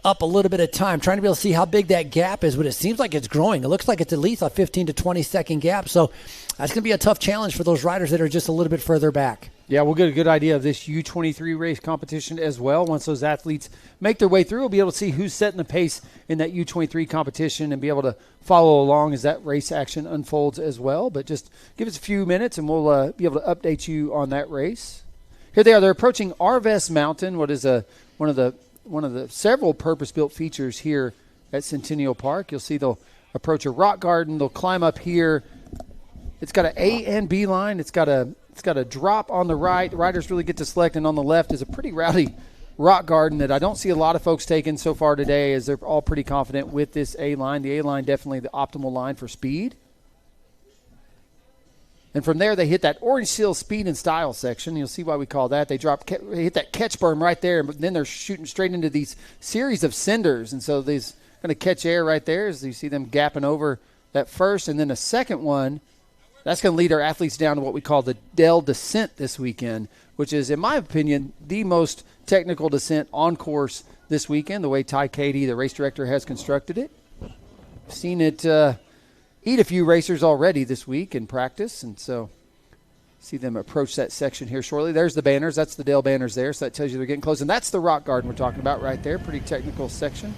up a little bit of time, trying to be able to see how big that gap is, but it seems like it's growing. It looks like it's at least a 15 to 20 second gap, so that's going to be a tough challenge for those riders that are just a little bit further back. Yeah, we'll get a good idea of this U23 race competition as well. Once those athletes make their way through, we'll be able to see who's setting the pace in that U23 competition and be able to follow along as that race action unfolds as well. But just give us a few minutes and we'll be able to update you on that race. Here they are. They're approaching Arvest Mountain, what is one of the several purpose-built features here at Centennial Park. You'll see they'll approach a rock garden. They'll climb up here. It's got an A and B line. It's got a drop on the right. The riders really get to select, and on the left is a pretty rowdy rock garden that I don't see a lot of folks taking so far today, as they're all pretty confident with this A line. The A line definitely the optimal line for speed. And from there, they hit that Orange Seal speed and style section. You'll see why we call that. They hit that catch berm right there, but then they're shooting straight into these series of cinders. And so these going to catch air right there as you see them gapping over that first. And then a second one, that's going to lead our athletes down to what we call the Dell Descent this weekend, which is, in my opinion, the most technical descent on course this weekend, the way Ty Cady, the race director, has constructed it. I've seen it eat a few racers already this week in practice, and so see them approach that section here shortly. There's the banners. That's the Dale banners there, so that tells you they're getting close. And that's the rock garden we're talking about right there. Pretty technical section.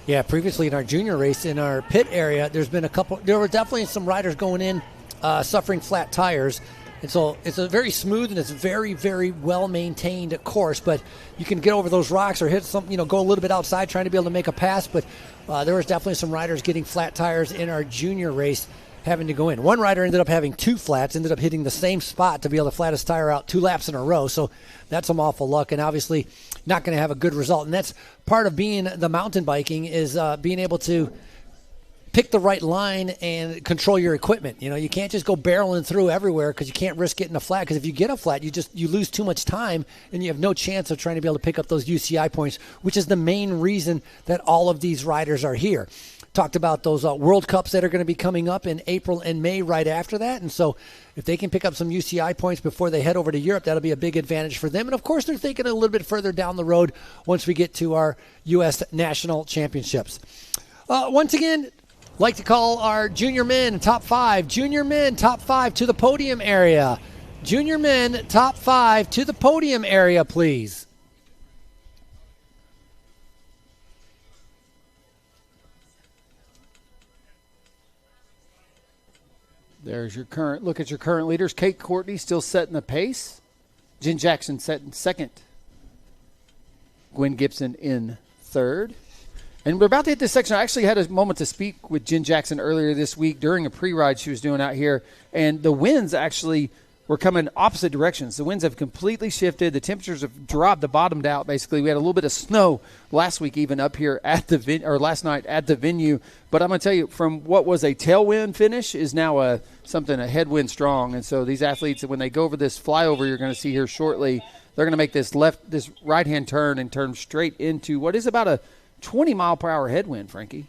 Yeah, previously in our junior race in our pit area, there were definitely some riders going in suffering flat tires. And so it's a very smooth and it's very, very well-maintained course, but you can get over those rocks or hit some, go a little bit outside trying to be able to make a pass, but there was definitely some riders getting flat tires in our junior race having to go in. One rider ended up having 2 flats, ended up hitting the same spot to be able to flat his tire out 2 laps in a row, so that's some awful luck and obviously not going to have a good result. And that's part of being the mountain biking is being able to pick the right line and control your equipment. You can't just go barreling through everywhere because you can't risk getting a flat, because if you get a flat, you lose too much time and you have no chance of trying to be able to pick up those UCI points, which is the main reason that all of these riders are here. Talked about those World Cups that are going to be coming up in April and May right after that, and so if they can pick up some UCI points before they head over to Europe, that'll be a big advantage for them. And of course, they're thinking a little bit further down the road once we get to our U.S. National Championships. Once again, like to call our junior men top 5. Junior men top 5 to the podium area. Junior men top 5 to the podium area, please. There's your current look at your current leaders. Kate Courtney still setting the pace. Jen Jackson setting second. Gwen Gibson in third. And we're about to hit this section. I actually had a moment to speak with Jen Jackson earlier this week during a pre-ride she was doing out here, and the winds actually were coming opposite directions. The winds have completely shifted. The temperatures have dropped. The bottomed out, basically. We had a little bit of snow last week even up here at the last night at the venue. But I'm going to tell you, from what was a tailwind finish is now a headwind strong. And so these athletes, when they go over this flyover you're going to see here shortly, they're going to make this right-hand turn and turn straight into what is about a 20-mile-per-hour headwind, Frankie.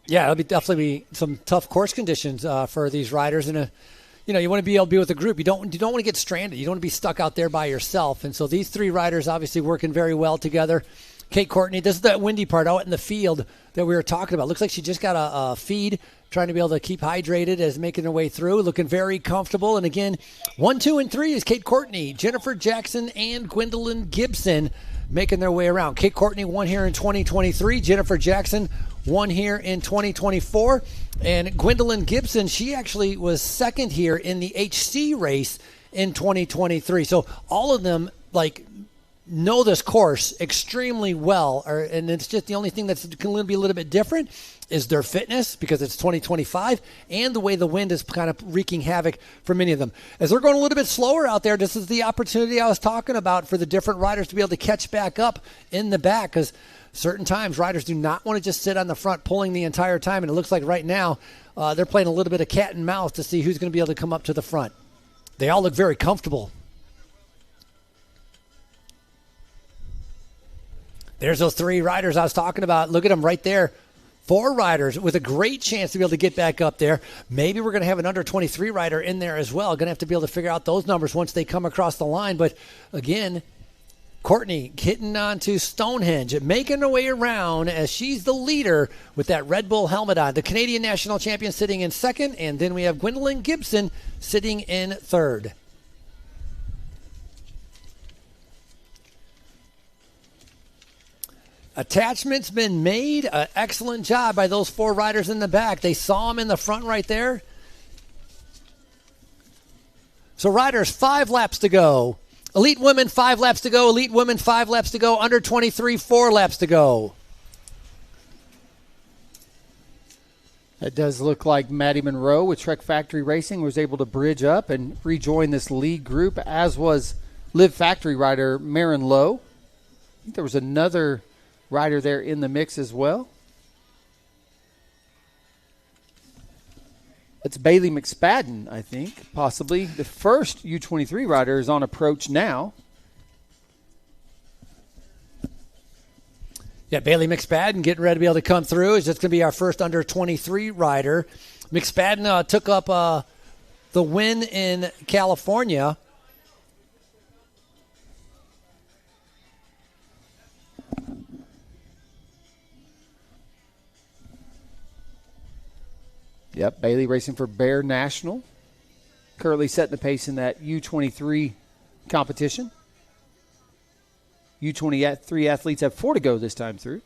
Yeah, it'll definitely be some tough course conditions for these riders. And you want to be able to be with a group. You don't want to get stranded. You don't want to be stuck out there by yourself. And so these 3 riders obviously working very well together. Kate Courtney, this is that windy part out in the field that we were talking about. Looks like she just got a feed, trying to be able to keep hydrated as making her way through, looking very comfortable. And again, 1, 2, and 3 is Kate Courtney, Jennifer Jackson, and Gwendolyn Gibson making their way around. Kate Courtney won here in 2023. Jennifer Jackson won here in 2024. And Gwendolyn Gibson, she actually was second here in the HC race in 2023. So all of them, know this course extremely well. And it's just the only thing that's going to be a little bit different is their fitness, because it's 2025, and the way the wind is kind of wreaking havoc for many of them. As they're going a little bit slower out there, this is the opportunity I was talking about for the different riders to be able to catch back up in the back, because certain times riders do not want to just sit on the front pulling the entire time, and it looks like right now they're playing a little bit of cat and mouse to see who's going to be able to come up to the front. They all look very comfortable. There's those 3 riders I was talking about. Look at them right there. 4 riders with a great chance to be able to get back up there. Maybe we're going to have an under 23 rider in there as well. Going to have to be able to figure out those numbers once they come across the line. But again, Courtney hitting onto Stonehenge, making her way around as she's the leader with that Red Bull helmet on. The Canadian national champion sitting in second, and then we have Gwendolyn Gibson sitting in third. Attachment's been made. An excellent job by those 4 riders in the back. They saw them in the front right there. So riders, 5 laps to go. Elite women, 5 laps to go. Elite women, 5 laps to go. Under 23, 4 laps to go. It does look like Maddie Monroe with Trek Factory Racing was able to bridge up and rejoin this lead group, as was Live Factory rider Marin Lowe. I think there was another rider there in the mix as well. It's Bailey McSpadden, I think, possibly. The first U23 rider is on approach now. Yeah, Bailey McSpadden getting ready to be able to come through. It's just going to be our first under 23 rider. McSpadden took up the win in California. Yep, Bailey racing for Bear National. Currently setting the pace in that U23 competition. U23 athletes have 4 to go this time through.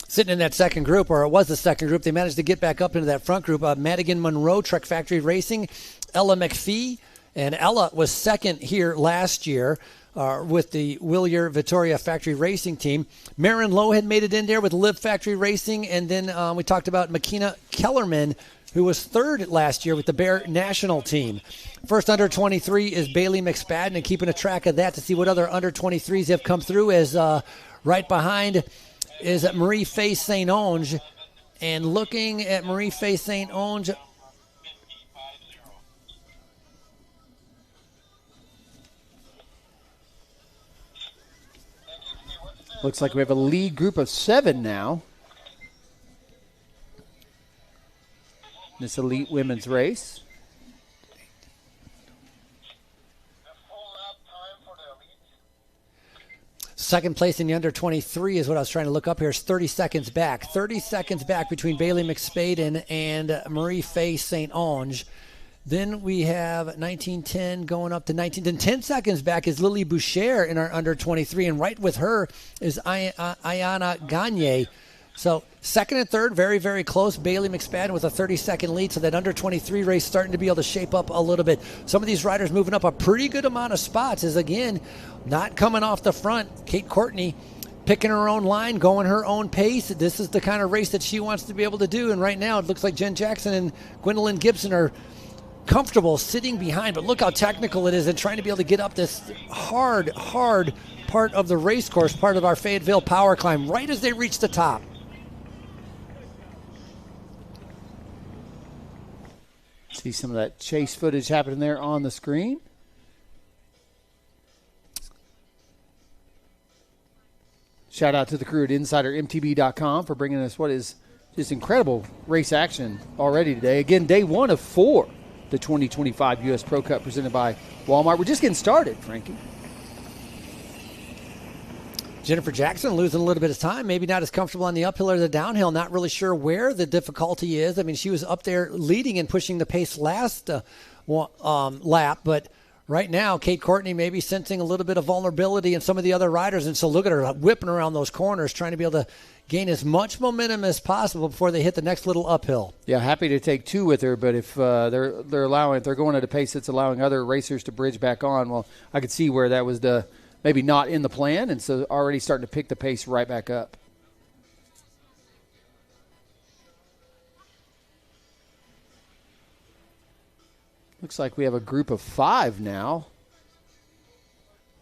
sitting in that second group, or it was the second group. They managed to get back up into that front group. Madigan Monroe, Truck Factory Racing, Ella McPhee, and Ella was second here last year with the Willier Vittoria Factory Racing team. Marin Lowe had made it in there with Liv Factory Racing, and then we talked about Makina Kellerman, who was third last year with the Bear National team. First under 23 is Bailey McSpadden, and keeping a track of that to see what other under 23s have come through as right behind is Marie Faye St. Onge. And looking at Marie Faye St. Onge, looks like we have a lead group of 7 now. This elite women's race. second place in the under 23 is what I was trying to look up here. Is 30 seconds back. 30 seconds back between Bailey McSpadden and Marie Faye St. Onge. Then we have 1910 going up to 19. Then 10 seconds back is Lily Boucher in our under 23, and right with her is Ayana Gagne. So second and third, very, very close. Bailey McSpadden with a 30-second lead. So that under 23 race starting to be able to shape up a little bit. Some of these riders moving up a pretty good amount of spots is, again, not coming off the front. Kate Courtney picking her own line, going her own pace. This is the kind of race that she wants to be able to do. And right now it looks like Jen Jackson and Gwendolyn Gibson are comfortable sitting behind. But look how technical it is and trying to be able to get up this hard part of the race course, part of our Fayetteville power climb, right as they reach the top. See some of that chase footage happening there on the screen. Shout out to the crew at InsiderMTB.com for bringing us what is just incredible race action already today. Again, day one of 4, the 2025 U.S. Pro Cup presented by Walmart. We're just getting started, Frankie. Jennifer Jackson losing a little bit of time, maybe not as comfortable on the uphill or the downhill, not really sure where the difficulty is. I mean, she was up there leading and pushing the pace last lap, but right now, Kate Courtney maybe sensing a little bit of vulnerability in some of the other riders, and so look at her whipping around those corners, trying to be able to gain as much momentum as possible before they hit the next little uphill. Yeah, happy to take 2 with her, but if they're going at a pace that's allowing other racers to bridge back on, well, I could see where that was maybe not in the plan, and so already starting to pick the pace right back up. Looks like we have a group of 5 now.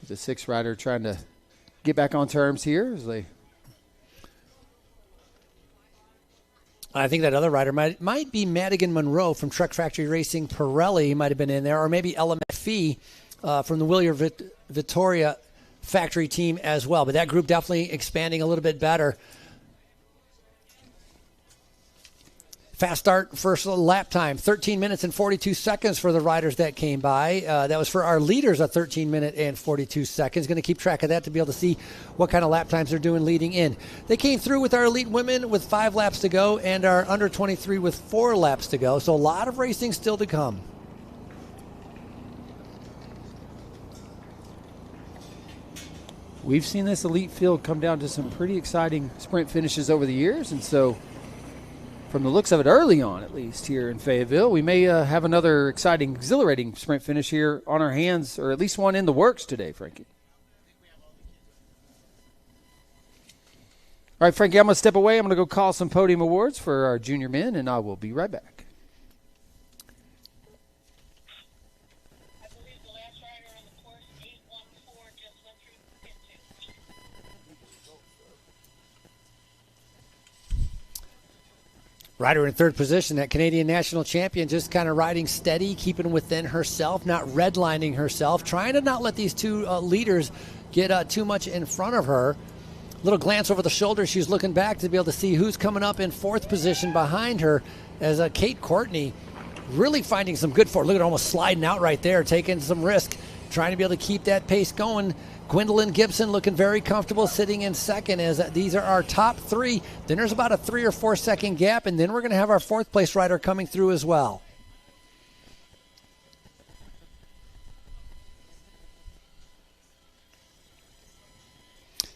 The 6th rider trying to get back on terms here. I think that other rider might be Madigan Monroe from Truck Factory Racing. Pirelli might have been in there, or maybe Ella McPhee from the Willier Vittoria Factory team as well. But that group definitely expanding a little bit better. Fast start, first lap time, 13 minutes and 42 seconds for the riders that came by. That was for our leaders, a 13 minute and 42 seconds. Going to keep track of that to be able to see what kind of lap times they're doing leading in. They came through with our elite women with 5 laps to go and our under 23 with 4 laps to go. So a lot of racing still to come. We've seen this elite field come down to some pretty exciting sprint finishes over the years, and so from the looks of it early on, at least here in Fayetteville, we may have another exciting, exhilarating sprint finish here on our hands, or at least one in the works today, Frankie. All right, Frankie, I'm going to step away. I'm going to go call some podium awards for our junior men, and I will be right back. Rider in third position, that Canadian national champion, just kind of riding steady, keeping within herself, not redlining herself, trying to not let these 2 leaders get too much in front of her. Little glance over the shoulder, she's looking back to be able to see who's coming up in 4th position behind her as Kate Courtney really finding some good form. Look at her almost sliding out right there, taking some risk, trying to be able to keep that pace going. Gwendolyn Gibson looking very comfortable sitting in second as these are our top 3. Then there's about a 3 or 4 second gap, and then we're going to have our 4th place rider coming through as well.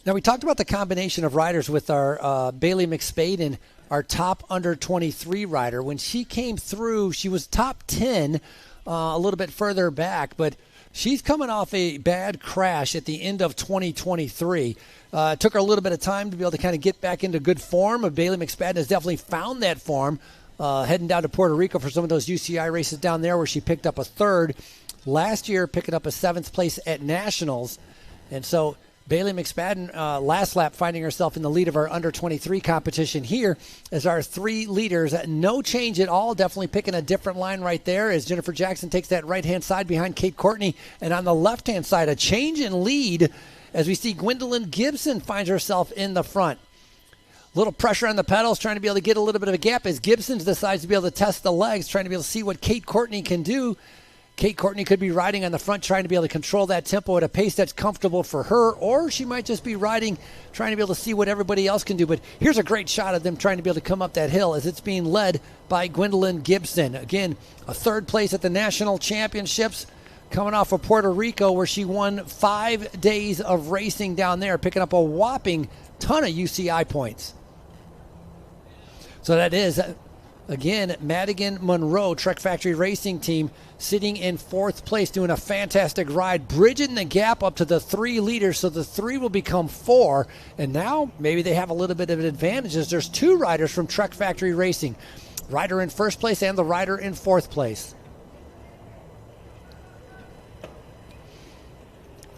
Now, we talked about the combination of riders with our Bailey McSpadden, our top under 23 rider. When she came through, she was top 10 a little bit further back, but she's coming off a bad crash at the end of 2023. It took her a little bit of time to be able to kind of get back into good form. Bailey McSpadden has definitely found that form, heading down to Puerto Rico for some of those UCI races down there where she picked up a third. Last year, picking up a 7th place at Nationals. And so Bailey McSpadden, last lap, finding herself in the lead of our under-23 competition here as our 3 leaders. No change at all, definitely picking a different line right there as Jennifer Jackson takes that right-hand side behind Kate Courtney. And on the left-hand side, a change in lead as we see Gwendolyn Gibson finds herself in the front. A little pressure on the pedals, trying to be able to get a little bit of a gap as Gibson decides to be able to test the legs, trying to be able to see what Kate Courtney can do. Kate Courtney could be riding on the front, trying to be able to control that tempo at a pace that's comfortable for her, or she might just be riding, trying to be able to see what everybody else can do. But here's a great shot of them trying to be able to come up that hill as it's being led by Gwendolyn Gibson. Again, a 3rd place at the National Championships, coming off of Puerto Rico where she won 5 days of racing down there, picking up a whopping ton of UCI points. So that is, again, Madigan Monroe, Trek Factory Racing Team, sitting in 4th place, doing a fantastic ride, bridging the gap up to the 3 leaders, so the 3 will become 4. And now maybe they have a little bit of an advantage as there's 2 riders from Trek Factory Racing, rider in 1st place and the rider in 4th place.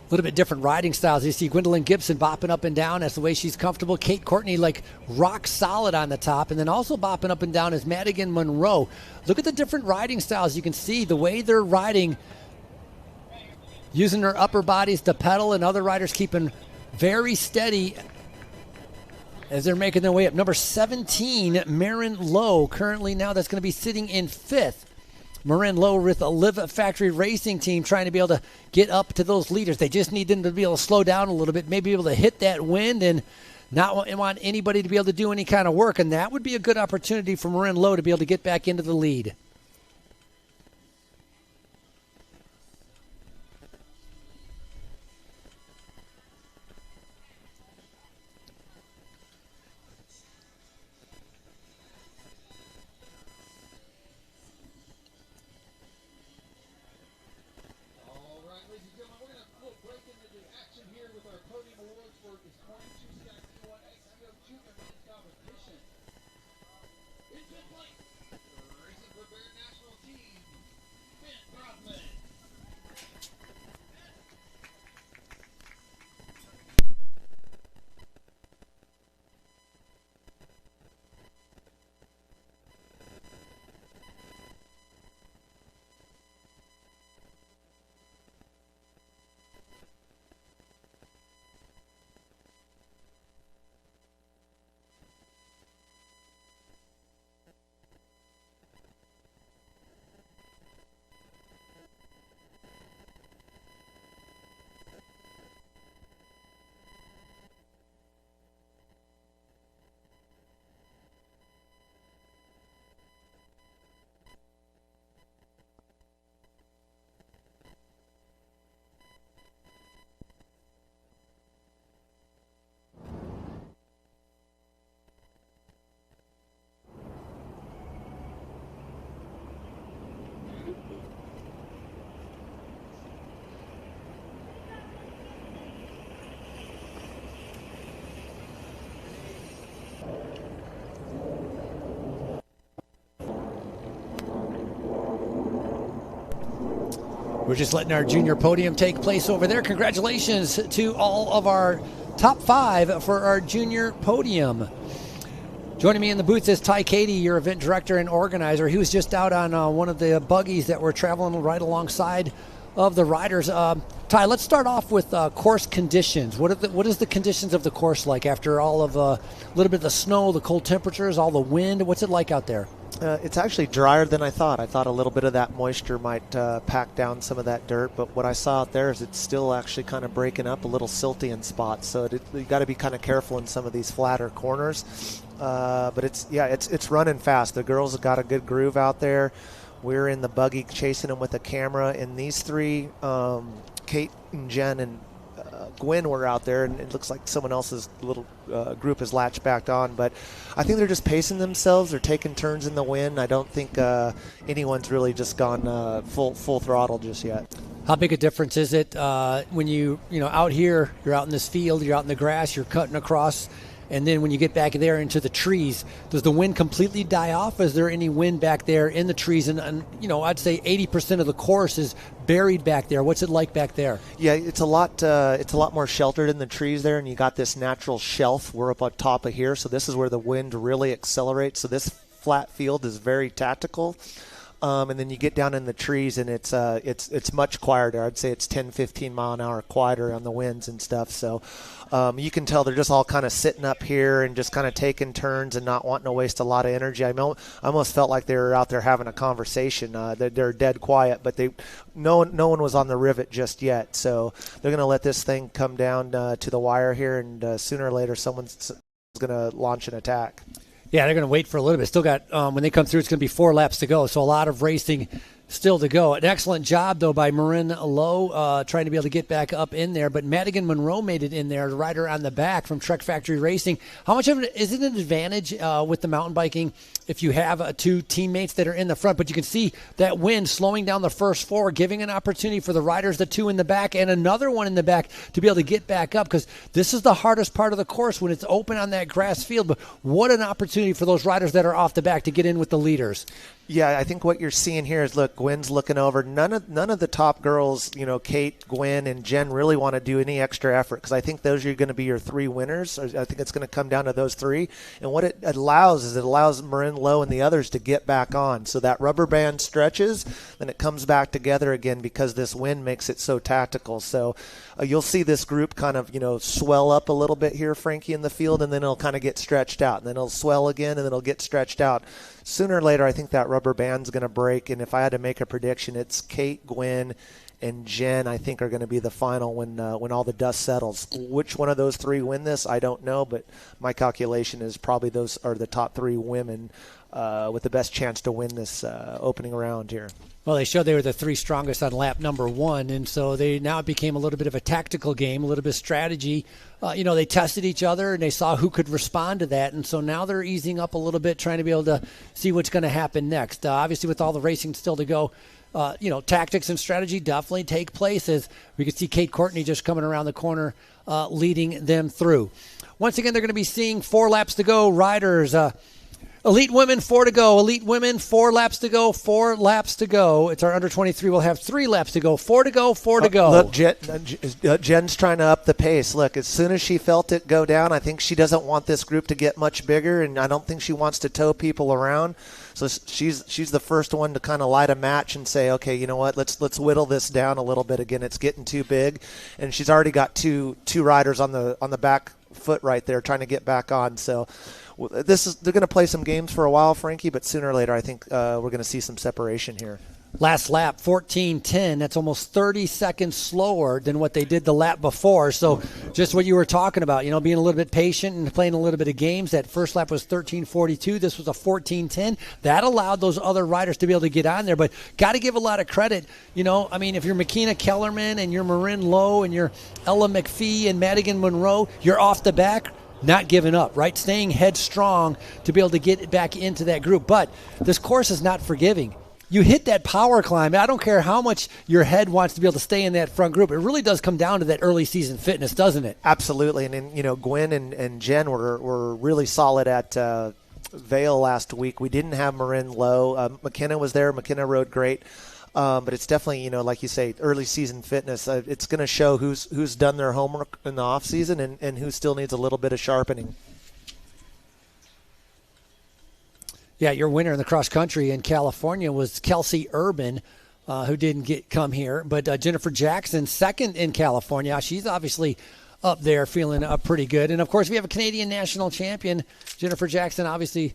A little bit different riding styles. You see Gwendolyn Gibson bopping up and down. That's the way she's comfortable. Kate Courtney like rock solid on the top, and then also bopping up and down is Madigan Monroe. Look at the different riding styles. You can see the way they're riding, using their upper bodies to pedal, and other riders keeping very steady as they're making their way up. Number 17, Marin Lowe, currently now that's going to be sitting in 5th. Marin Lowe with a Live Factory Racing Team trying to be able to get up to those leaders. They just need them to be able to slow down a little bit, maybe be able to hit that wind and not want anybody to be able to do any kind of work. And that would be a good opportunity for Marin Lowe to be able to get back into the lead. We're just letting our junior podium take place over there. Congratulations to all of our top 5 for our junior podium. Joining me in the booth is Ty Cady, your event director and organizer. He was just out on one of the buggies that were traveling right alongside of the riders. Ty, let's start off with course conditions. What is the conditions of the course like after all of a little bit of the snow, the cold temperatures, all the wind? What's it like out there? It's actually drier than I thought. I thought a little bit of that moisture might pack down some of that dirt, but what I saw out there is it's still actually kind of breaking up, a little silty in spots. So you got to be kind of careful in some of these flatter corners. But it's running fast. The girls have got a good groove out there. We're in the buggy chasing them with a camera, and these 3, Kate and Jen and Gwen were out there, and it looks like someone else's little group has latched back on. But I think they're just pacing themselves. They're taking turns in the wind. I don't think anyone's really just gone full throttle just yet. How big a difference is it when you out here, you're out in this field, you're out in the grass, you're cutting across, and then when you get back there into the trees, does the wind completely die off? Is there any wind back there in the trees? And I'd say 80% of the course is buried back there. What's it like back there? Yeah, it's a lot more sheltered in the trees there, and you got this natural shelf. We're up on top of here, so this is where the wind really accelerates. So this flat field is very tactical. And then you get down in the trees, and it's much quieter. I'd say it's 10, 15 mile an hour quieter on the winds and stuff. So you can tell they're just all kind of sitting up here and just kind of taking turns and not wanting to waste a lot of energy. I almost felt like they were out there having a conversation. They're dead quiet, but no one was on the rivet just yet. So they're going to let this thing come down to the wire here, and sooner or later someone's going to launch an attack. Yeah, they're going to wait for a little bit. Still got, when they come through, it's going to be 4 laps to go. So a lot of racing still to go. An excellent job, though, by Marin Lowe trying to be able to get back up in there. But Madigan Monroe made it in there, the rider on the back from Trek Factory Racing. How much of it is it an advantage with the mountain biking if you have 2 teammates that are in the front? But you can see that wind slowing down the first 4, giving an opportunity for the riders, the 2 in the back, and another one in the back to be able to get back up, because this is the hardest part of the course when it's open on that grass field. But what an opportunity for those riders that are off the back to get in with the leaders. Yeah, I think what you're seeing here is, look, Gwen's looking over. None of the top girls, Kate, Gwen, and Jen really want to do any extra effort, because I think those are going to be your 3 winners. I think it's going to come down to those 3. And what it allows Marin Lowe and the others to get back on. So that rubber band stretches, then it comes back together again because this wind makes it so tactical. So you'll see this group kind of, swell up a little bit here, Frankie, in the field, and then it'll kind of get stretched out. And then it'll swell again, and then it'll get stretched out. Sooner or later, I think that rubber band's going to break, and if I had to make a prediction, it's Kate, Gwen, and Jen, I think, are going to be the final when all the dust settles. Which one of those 3 win this, I don't know, but my calculation is probably those are the top 3 women with the best chance to win this opening round here. Well, they showed they were the 3 strongest on lap number 1, and so now it became a little bit of a tactical game, a little bit of strategy. They tested each other, and they saw who could respond to that, and so now they're easing up a little bit, trying to be able to see what's going to happen next. Obviously, with all the racing still to go, tactics and strategy definitely take place, as we can see Kate Courtney just coming around the corner, leading them through. Once again, they're going to be seeing 4 laps to go. Riders, Elite women, 4 to go. Elite women, 4 laps to go. 4 laps to go. It's our under 23. We'll have 3 laps to go. 4 to go. 4 to go. Look, Jen's trying to up the pace. Look, as soon as she felt it go down, I think she doesn't want this group to get much bigger, and I don't think she wants to tow people around. So she's the first one to kind of light a match and say, okay, you know what? Let's whittle this down a little bit. Again, it's getting too big, and she's already got two riders on the back foot right there trying to get back on. So they're going to play some games for a while, Frankie, but sooner or later I think we're going to see some separation here. Last lap, 14:10. That's almost 30 seconds slower than what they did the lap before. So just what you were talking about, being a little bit patient and playing a little bit of games. That first lap was 13:42. This was a 14:10. That allowed those other riders to be able to get on there. But got to give a lot of credit. If you're McKenna Kellerman and you're Marin Lowe and you're Ella McPhee and Madigan Monroe, you're off the back. Not giving up, right? Staying headstrong to be able to get back into that group. But this course is not forgiving. You hit that power climb. I don't care how much your head wants to be able to stay in that front group. It really does come down to that early season fitness, doesn't it? Absolutely. And then, Gwen and Jen were really solid at Vail last week. We didn't have Marin Lowe. McKenna was there. McKenna rode great. But it's definitely, like you say, early season fitness. It's going to show who's done their homework in the off season and who still needs a little bit of sharpening. Yeah, your winner in the cross country in California was Kelsey Urban, who didn't come here. But Jennifer Jackson, second in California. She's obviously up there feeling pretty good. And, of course, we have a Canadian national champion, Jennifer Jackson, obviously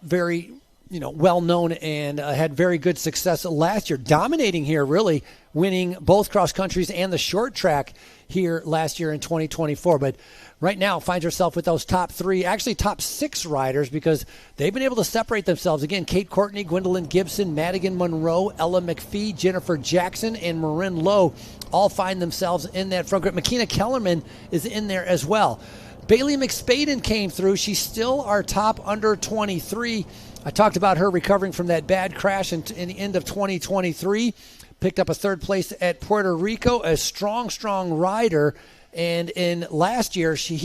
very well known and had very good success last year, dominating here, really winning both cross countries and the short track here last year in 2024. But right now finds herself with those top 3, actually top 6 riders, because they've been able to separate themselves. Again, Kate Courtney, Gwendolyn Gibson, Madigan Monroe, Ella McPhee, Jennifer Jackson, and Marin Lowe all find themselves in that front group. Makina Kellerman is in there as well. Bailey McSpaden came through. She's still our top under 23. I talked about her recovering from that bad crash in the end of 2023. Picked up a 3rd place at Puerto Rico. A strong rider. And in last year, she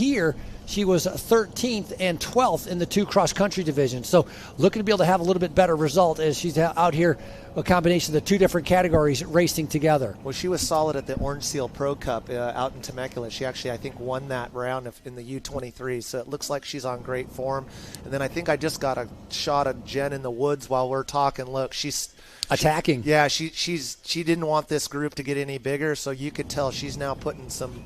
was 13th and 12th in the 2 cross-country divisions. So looking to be able to have a little bit better result as she's out here, a combination of the 2 different categories racing together. Well, she was solid at the Orange Seal Pro Cup out in Temecula. She actually, I think, won that round in the U23. So it looks like she's on great form. And then I think I just got a shot of Jen in the woods while we're talking. Look, she's attacking. She didn't want this group to get any bigger, so you could tell she's now putting some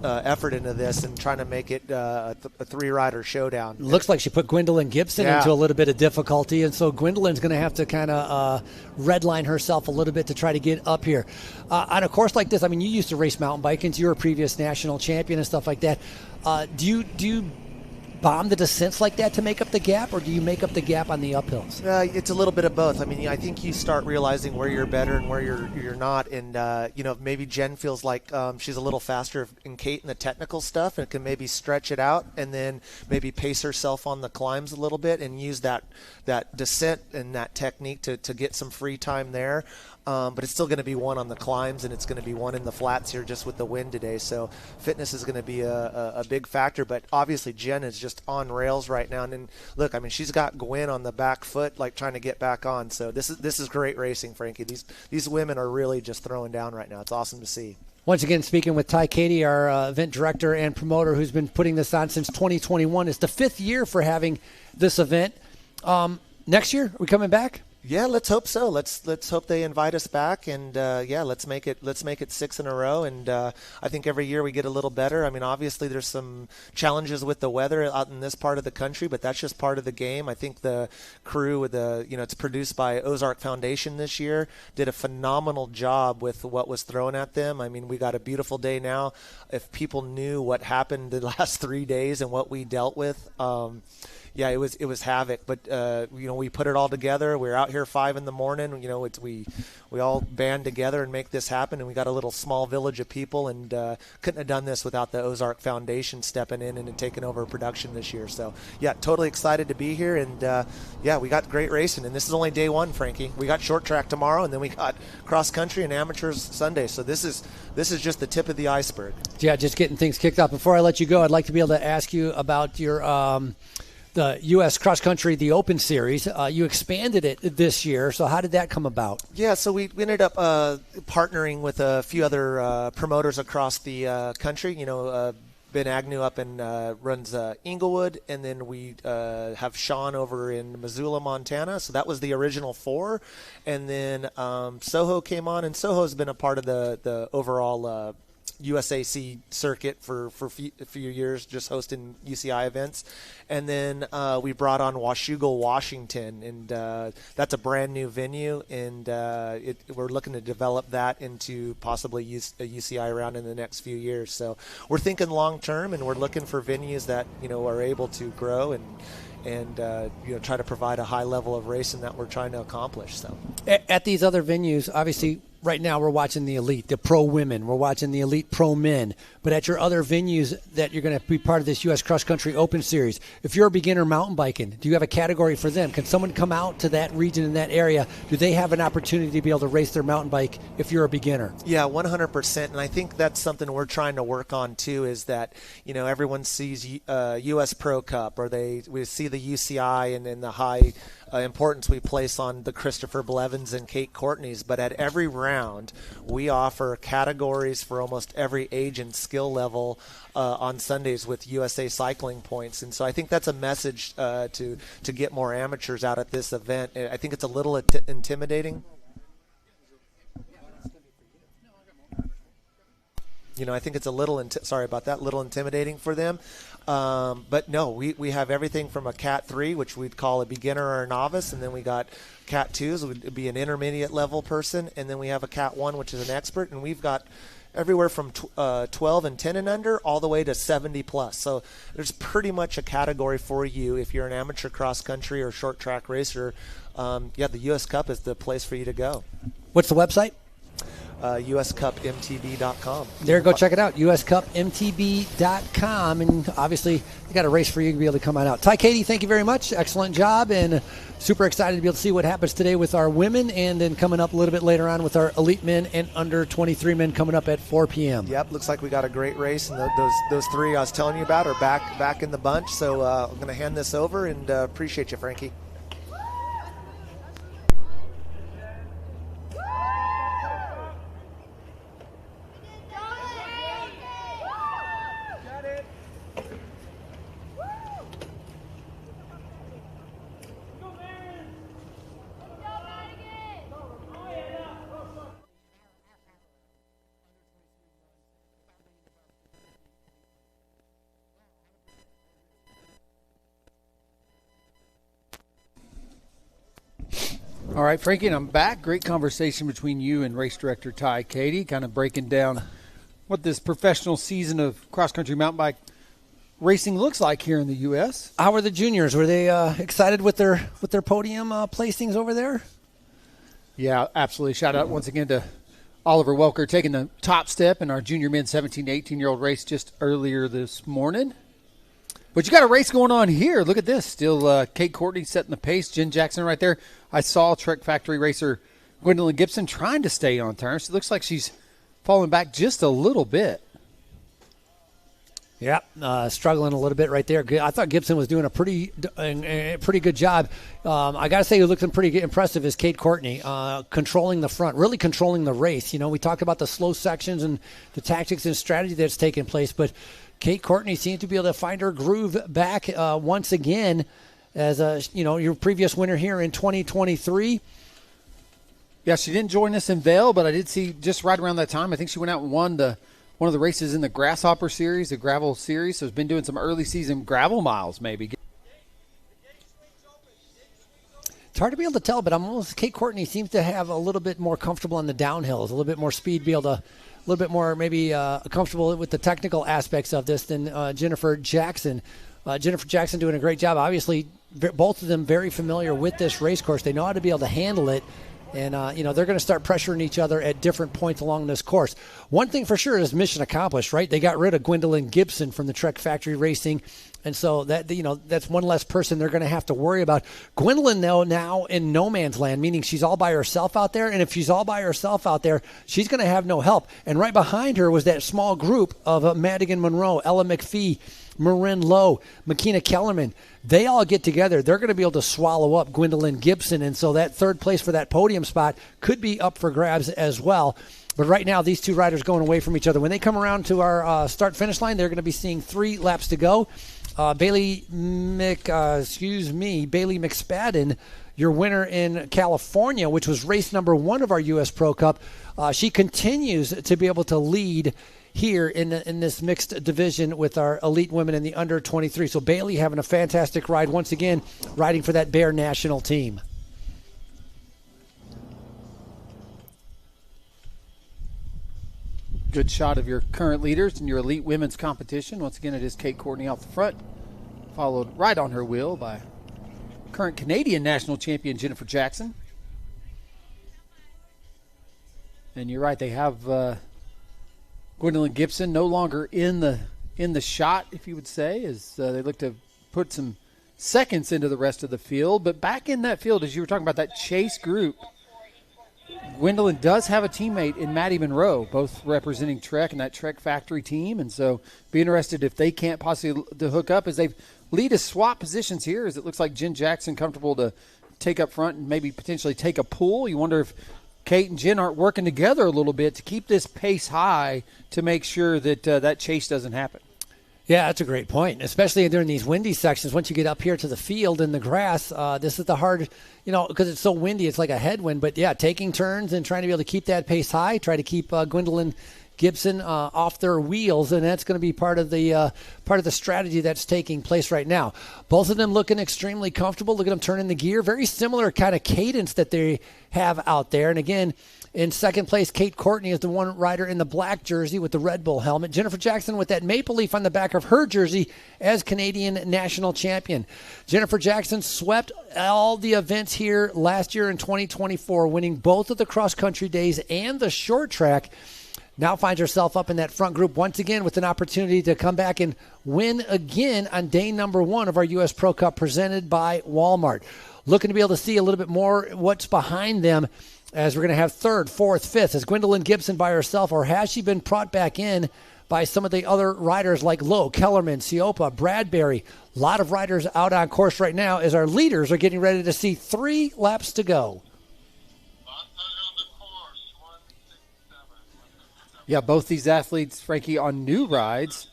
effort into this and trying to make it a 3-rider showdown. Looks like she put Gwendolyn Gibson into a little bit of difficulty, and so Gwendolyn's going to have to kind of redline herself a little bit to try to get up here. On a course like this, I mean, you used to race mountain biking, so you're a previous national champion and stuff like that. Do you bomb the descents like that to make up the gap, or do you make up the gap on the uphills? It's a little bit of both. I mean, I think you start realizing where you're better and where you're not, and maybe Jen feels like she's a little faster in Kate in the technical stuff, and can maybe stretch it out, and then maybe pace herself on the climbs a little bit and use that descent and that technique to get some free time there. But it's still going to be one on the climbs, and it's going to be one in the flats here just with the wind today. So fitness is going to be a big factor. But obviously Jen is just on rails right now. And then, look, I mean, she's got Gwen on the back foot, like trying to get back on. So this is great racing, Frankie. These women are really just throwing down right now. It's awesome to see. Once again, speaking with Ty Katie, our event director and promoter who's been putting this on since 2021. It's the 5th year for having this event. Next year, are we coming back? Yeah, let's hope so. Let's hope they invite us back, and let's make it 6 in a row. And I think every year we get a little better. I mean, obviously there's some challenges with the weather out in this part of the country, but that's just part of the game. I think the crew with it's produced by Ozark Foundation this year, did a phenomenal job with what was thrown at them. I mean, we got a beautiful day now. If people knew what happened the last 3 days and what we dealt with. Yeah, it was havoc, but we put it all together. We're out here 5 in the morning. We all band together and make this happen, and we got a little small village of people, and couldn't have done this without the Ozark Foundation stepping in and taking over production this year. So yeah, totally excited to be here, and we got great racing, and this is only day 1, Frankie. We got short track tomorrow, and then we got cross country and amateurs Sunday. So this is just the tip of the iceberg. Yeah, just getting things kicked off. Before I let you go, I'd like to be able to ask you about your the U.S. Cross Country, the Open Series. You expanded it this year, so how did that come about? Yeah, so we ended up partnering with a few other promoters across the country. Ben Agnew up in runs Inglewood, and then we have Sean over in Missoula, Montana. So that was the original 4. And then Soho came on, and Soho's been a part of the overall USAC circuit for a few years, just hosting UCI events. And then we brought on Washougal, Washington, and that's a brand new venue, and we're looking to develop that into possibly a UCI round in the next few years. So we're thinking long term, and we're looking for venues that are able to grow and try to provide a high level of racing that we're trying to accomplish. So at these other venues, obviously right now we're watching the elite, the pro women, we're watching the elite pro men, but at your other venues that you're going to be part of this U.S. Cross Country Open Series, if you're a beginner mountain biking, do you have a category for them? Can someone come out to that region in that area? Do they have an opportunity to be able to race their mountain bike if you're a beginner? Yeah, 100%, and I think that's something we're trying to work on too, is that everyone sees U.S. Pro Cup, or we see the UCI and the high importance we place on the Christopher Blevins and Kate Courtneys, but at every round we offer categories for almost every age and skill level on Sundays with USA Cycling Points. And so I think that's a message to get more amateurs out at this event. I think it's a little intimidating. I think it's a little, little intimidating for them. But no, we have everything from a Cat 3, which we'd call a beginner or a novice, and then we got Cat 2s, would be an intermediate level person, and then we have a Cat 1, which is an expert, and we've got everywhere from 12 and 10 and under all the way to 70 plus. So there's pretty much a category for you if you're an amateur cross country or short track racer. The U.S. Cup is the place for you to go. What's the website? USCupMTB.com. There, go check it out, USCupMTB.com. And obviously, they got a race for you to be able to come on out. Ty Katie, thank you very much. Excellent job, and super excited to be able to see what happens today with our women, and then coming up a little bit later on with our elite men and under 23 men coming up at 4 p.m. Yep, looks like we got a great race, and those three I was telling you about are back in the bunch. So I'm going to hand this over, and appreciate you, Frankie. All right, Frankie, and I'm back. Great conversation between you and race director Ty Katie, kind of breaking down what this professional season of cross-country mountain bike racing looks like here in the U.S. How were the juniors? Were they excited with their podium placings over there? Yeah, absolutely. Shout out once again to Oliver Welker taking the top step in our junior men's 17 to 18-year-old race just earlier this morning. But you got a race going on here. Look at this. Still Kate Courtney setting the pace. Jen Jackson right there. I saw Trek Factory racer Gwendolyn Gibson trying to stay on terms. It looks like she's falling back just a little bit. Yeah, struggling a little bit right there. I thought Gibson was doing a pretty good job. I got to say, who looks pretty impressive is Kate Courtney, controlling the front, really controlling the race. We talked about the slow sections and the tactics and strategy that's taking place, but Kate Courtney seemed to be able to find her groove back once again as your previous winner here in 2023. Yeah, she didn't join us in Vail, but I did see just right around that time, I think she went out and won one of the races in the Grasshopper Series, the gravel series. So has been doing some early season gravel miles maybe. It's hard to be able to tell, but Kate Courtney seems to have a little bit more comfortable on the downhills, a little bit more speed, be able to a little bit more maybe comfortable with the technical aspects of this than Jennifer Jackson. Jennifer Jackson doing a great job. Obviously, both of them very familiar with this race course. They know how to be able to handle it. And, they're going to start pressuring each other at different points along this course. One thing for sure is mission accomplished, right? They got rid of Gwendolyn Gibson from the Trek Factory Racing. And so that's one less person they're going to have to worry about. Gwendolyn, though, now in no man's land, meaning she's all by herself out there. And if she's all by herself out there, she's going to have no help. And right behind her was that small group of Madigan Monroe, Ella McPhee, Marin Lowe, Makina Kellerman. They all get together. They're going to be able to swallow up Gwendolyn Gibson. And so that third place for that podium spot could be up for grabs as well. But right now, these two riders going away from each other. When they come around to our start-finish line, they're going to be seeing 3 laps to go. Bailey McSpadden, your winner in California, which was race number 1 of our U.S. Pro Cup. She continues to be able to lead here in this mixed division with our elite women in the under 23. So Bailey having a fantastic ride once again, riding for that Bear national team. Good shot of your current leaders in your elite women's competition. Once again, it is Kate Courtney out the front, followed right on her wheel by current Canadian national champion Jennifer Jackson. And you're right, they have Gwendolyn Gibson no longer in the shot, if you would say, as they look to put some seconds into the rest of the field. But back in that field, as you were talking about that chase group, Gwendolyn does have a teammate in Maddie Monroe, both representing Trek and that Trek Factory team. And so be interested if they can't possibly hook up as they lead a swap positions here, as it looks like Jen Jackson comfortable to take up front and maybe potentially take a pull. You wonder if Kate and Jen aren't working together a little bit to keep this pace high to make sure that that chase doesn't happen. Yeah, that's a great point, especially during these windy sections. Once you get up here to the field in the grass, this is the hard, because it's so windy, it's like a headwind. But, yeah, taking turns and trying to be able to keep that pace high, try to keep Gwendolyn, Gibson off their wheels, and that's going to be part of the strategy that's taking place right now. Both of them looking extremely comfortable. Look at them turning the gear. Very similar kind of cadence that they have out there. And again, in second place, Kate Courtney is the one rider in the black jersey with the Red Bull helmet. Jennifer Jackson with that maple leaf on the back of her jersey as Canadian national champion. Jennifer Jackson swept all the events here last year in 2024, winning both of the cross-country days and the short track. Now finds herself up in that front group once again with an opportunity to come back and win again on day number 1 of our U.S. Pro Cup presented by Walmart. Looking to be able to see a little bit more what's behind them as we're going to have 3rd, 4th, 5th. Is Gwendolyn Gibson by herself, or has she been brought back in by some of the other riders like Lowe, Kellerman, Siopa, Bradbury? A lot of riders out on course right now as our leaders are getting ready to see 3 laps to go. Yeah, both these athletes, Frankie, on new rides.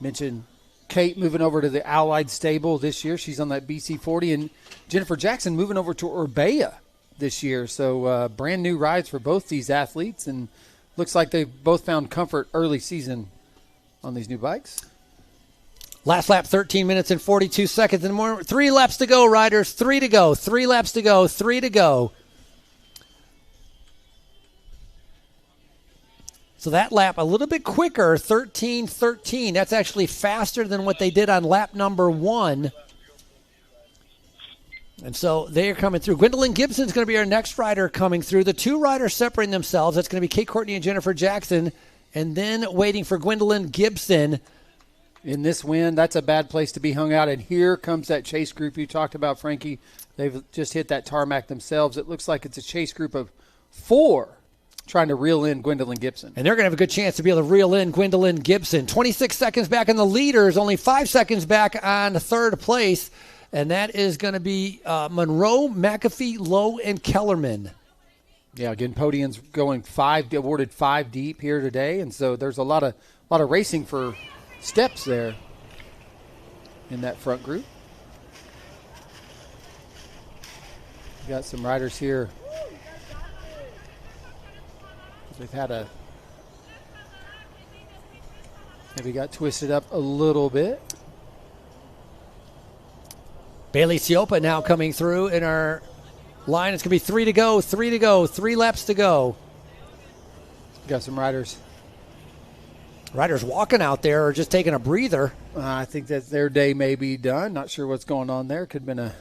Mentioned Kate moving over to the Allied stable this year. She's on that BC40. And Jennifer Jackson moving over to Orbea this year. So brand new rides for both these athletes. And looks like they've both found comfort early season on these new bikes. Last lap, 13 minutes and 42 seconds. And more. 3 laps to go, riders. 3 to go. 3 laps to go. 3 to go. So that lap a little bit quicker, 13:13. That's actually faster than what they did on lap number 1. And so they are coming through. Gwendolyn Gibson is going to be our next rider coming through. The 2 riders separating themselves. That's going to be Kate Courtney and Jennifer Jackson. And then waiting for Gwendolyn Gibson. In this win, that's a bad place to be hung out. And here comes that chase group you talked about, Frankie. They've just hit that tarmac themselves. It looks like it's a chase group of 4. Trying to reel in Gwendolyn Gibson. And they're going to have a good chance to be able to reel in Gwendolyn Gibson. 26 seconds back on the leaders, only 5 seconds back on 3rd place. And that is going to be Monroe, McAfee, Lowe, and Kellerman. Yeah, again, podium's going awarded 5 deep here today. And so there's a lot of racing for steps there in that front group. We got some riders here. They've had maybe got twisted up a little bit. Bailey Siopa now coming through in our line. It's going to be 3 to go, 3 to go, 3 laps to go. Got some riders. Riders walking out there or just taking a breather. I think that their day may be done. Not sure what's going on there. Could have been if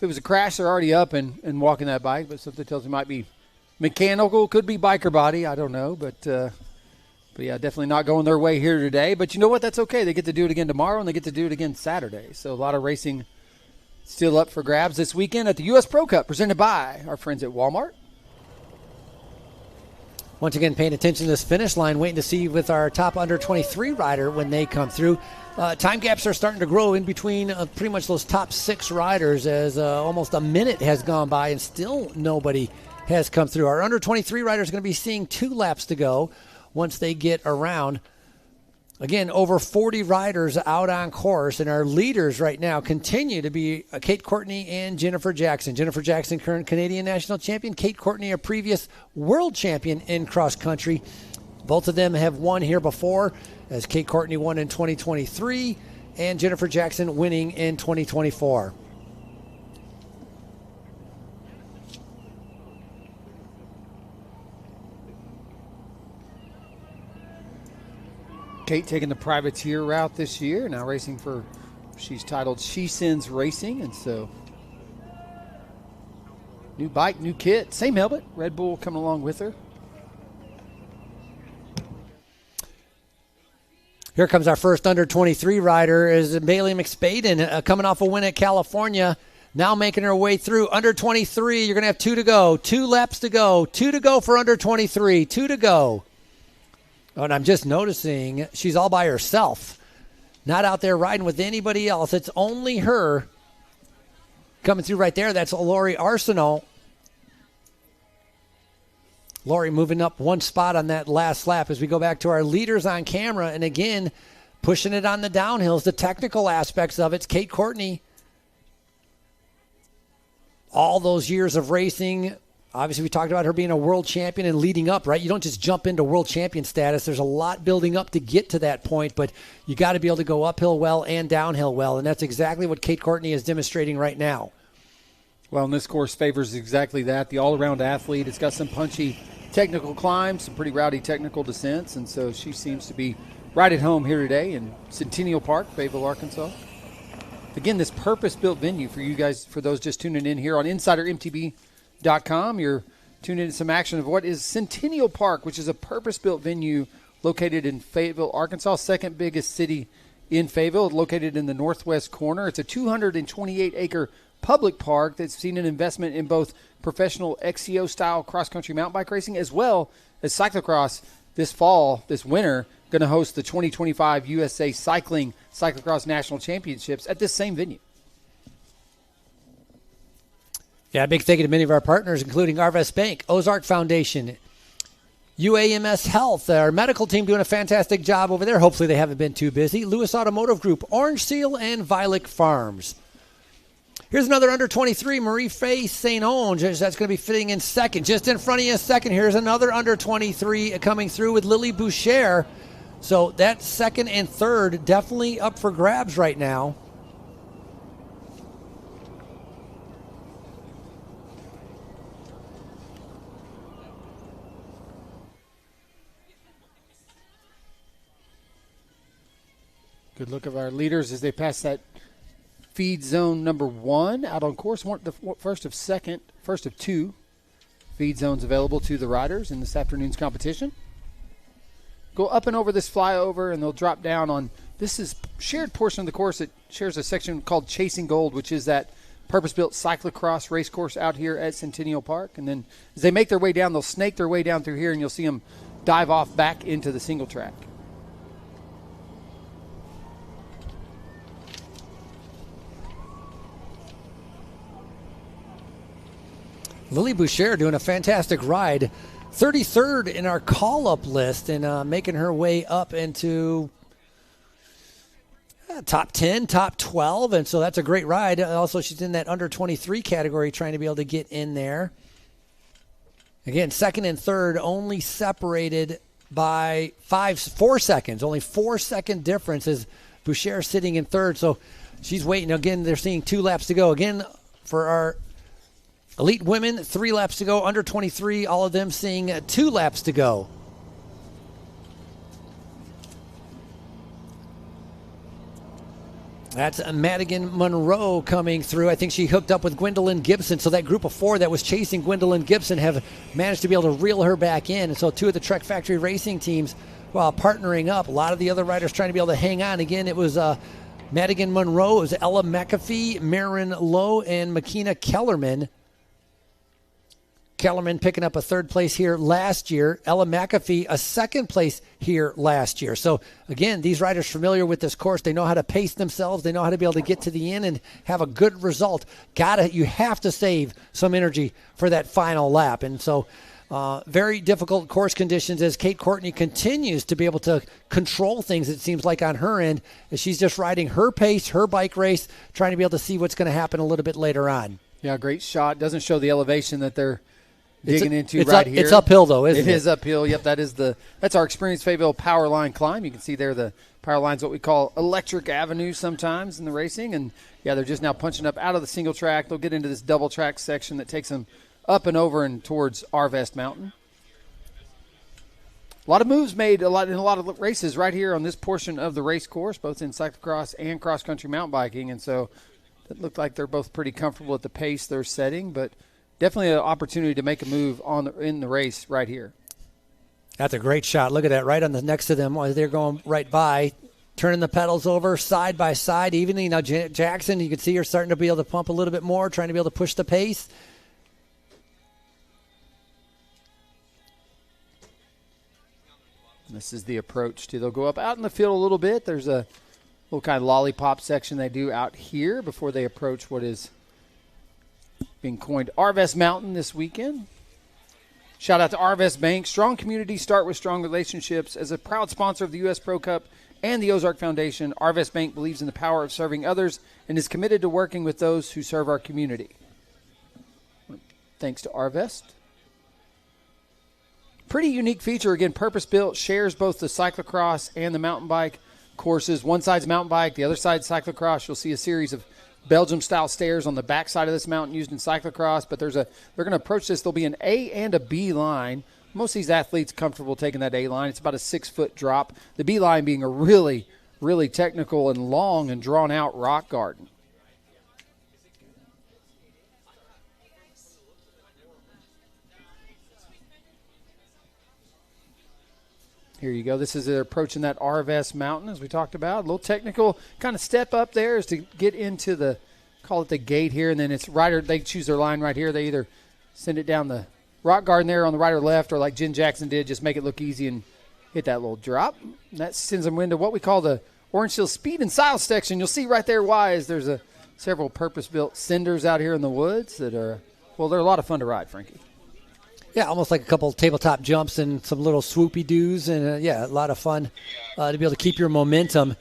it was a crash, they're already up and walking that bike, but something tells me it might be mechanical, could be biker body, I don't know, but yeah, definitely not going their way here today. But you know what? That's okay. They get to do it again tomorrow, and they get to do it again Saturday. So a lot of racing still up for grabs this weekend at the U.S. Pro Cup, presented by our friends at Walmart. Once again, paying attention to this finish line, waiting to see with our top under 23 rider when they come through. Time gaps are starting to grow in between pretty much those top 6 riders as almost a minute has gone by and still nobody has come through. Our under 23 rider is going to be seeing 2 laps to go once they get around. Again, over 40 riders out on course, and our leaders right now continue to be Kate Courtney and Jennifer Jackson. Jennifer Jackson, current Canadian national champion. Kate Courtney, a previous world champion in cross country. Both of them have won here before, as Kate Courtney won in 2023 and Jennifer Jackson winning in 2024. Kate taking the privateer route this year, now racing for, she's titled She Sends Racing, and so new bike, new kit, same helmet, Red Bull coming along with her. Here comes our first under 23 rider is Bailey McSpaden, coming off a win at California, now making her way through. Under 23, you're going to have 2 to go, 2 laps to go, 2 to go for under 23, 2 to go. Oh, and I'm just noticing she's all by herself, not out there riding with anybody else. It's only her coming through right there. That's Lori Arsenault. Lori moving up 1 spot on that last lap as we go back to our leaders on camera. And again, pushing it on the downhills, the technical aspects of it. It's Kate Courtney. All those years of racing, Obviously, we talked about her being a world champion and leading up, right? You don't just jump into world champion status. There's a lot building up to get to that point, but you got to be able to go uphill well and downhill well, and that's exactly what Kate Courtney is demonstrating right now. Well, and this course favors exactly that, the all-around athlete. It's got some punchy technical climbs, some pretty rowdy technical descents, and so she seems to be right at home here today in Centennial Park, Fayetteville, Arkansas. Again, this purpose-built venue for you guys, for those just tuning in here on InsiderMTB.com. You're tuned into some action of what is Centennial Park, which is a purpose-built venue located in Fayetteville, Arkansas, second biggest city in Fayetteville, located in the northwest corner. It's a 228-acre public park that's seen an investment in both professional XCO-style cross-country mountain bike racing as well as cyclocross. This winter, going to host the 2025 USA Cyclocross National Championships at this same venue. Yeah, big thank you to many of our partners, including Arvest Bank, Ozark Foundation, UAMS Health, our medical team doing a fantastic job over there. Hopefully they haven't been too busy. Lewis Automotive Group, Orange Seal, and Violic Farms. Here's another under 23, Marie Faye St. Onge. That's going to be fitting in second. Just in front of you a second. Here's another under 23 coming through with Lily Boucher. So that second and third definitely up for grabs right now. Good look of our leaders as they pass that feed zone number 1 out on course. The first of 2 feed zones available to the riders in this afternoon's competition. Go up and over this flyover, and they'll drop down on this is shared portion of the course that shares a section called Chasing Gold, which is that purpose-built cyclocross race course out here at Centennial Park. And then as they make their way down, they'll snake their way down through here, and you'll see them dive off back into the single track. Lily Boucher doing a fantastic ride. 33rd in our call-up list and making her way up into top 10, top 12. And so that's a great ride. Also, she's in that under 23 category trying to be able to get in there. Again, second and third only separated by 4 seconds. Only 4 second difference is Boucher sitting in third. So she's waiting. Again, they're seeing 2 laps to go. Again, for our elite women, 3 laps to go. Under 23, all of them seeing 2 laps to go. That's Madigan Monroe coming through. I think she hooked up with Gwendolyn Gibson. So that group of 4 that was chasing Gwendolyn Gibson have managed to be able to reel her back in. And so 2 of the Trek Factory Racing teams, while partnering up, a lot of the other riders trying to be able to hang on. Again, it was Madigan Monroe, it was Ella McAfee, Marin Lowe, and Makina Kellerman. Kellerman picking up a 3rd place here last year. Ella McAfee, a 2nd place here last year. So, again, these riders familiar with this course. They know how to pace themselves. They know how to be able to get to the end and have a good result. You have to save some energy for that final lap. And so, very difficult course conditions as Kate Courtney continues to be able to control things, it seems like, on her end, as she's just riding her pace, her bike race, trying to be able to see what's going to happen a little bit later on. Yeah, great shot. Doesn't show the elevation that they're digging into right here. It's uphill, though, isn't it? It is uphill. Yep, that's our experienced Fayetteville power line climb. You can see there the power line's what we call electric avenue sometimes in the racing. And, yeah, they're just now punching up out of the single track. They'll get into this double track section that takes them up and over and towards Arvest Mountain. A lot of moves made in a lot of races right here on this portion of the race course, both in cyclocross and cross-country mountain biking. And so it looked like they're both pretty comfortable at the pace they're setting, but definitely an opportunity to make a move in the race right here. That's a great shot. Look at that, right on the next to them while they're going right by, turning the pedals over side by side evenly. Now Jackson, you can see her starting to be able to pump a little bit more, trying to be able to push the pace. This is the approach to. They'll go up out in the field a little bit. There's a little kind of lollipop section they do out here before they approach what is being coined Arvest Mountain this weekend. Shout out to Arvest Bank. Strong communities start with strong relationships. As a proud sponsor of the U.S. Pro Cup and the Ozark Foundation, Arvest Bank believes in the power of serving others and is committed to working with those who serve our community. Thanks to Arvest Pretty unique feature. Again, purpose-built, shares both the cyclocross and the mountain bike courses. One side's mountain bike, the other side's cyclocross. You'll see a series of Belgium-style stairs on the back side of this mountain used in cyclocross, but they're going to approach this. There'll be an A and a B line. Most of these athletes comfortable taking that A line. It's about a 6-foot drop. The B line being a really, really technical and long and drawn-out rock garden. Here you go. This is they're approaching that Arvest Mountain, as we talked about. A little technical kind of step up there is to get into the, call it the gate here, and then it's rider. They choose their line right here. They either send it down the rock garden there on the right or left, or like Jen Jackson did, just make it look easy and hit that little drop. And that sends them into what we call the Orange Hill Speed and Style section. You'll see right there why is there's several purpose-built cinders out here in the woods that are, well, they're a lot of fun to ride, Frankie. Yeah, almost like a couple tabletop jumps and some little swoopy-doos, and a lot of fun to be able to keep your momentum.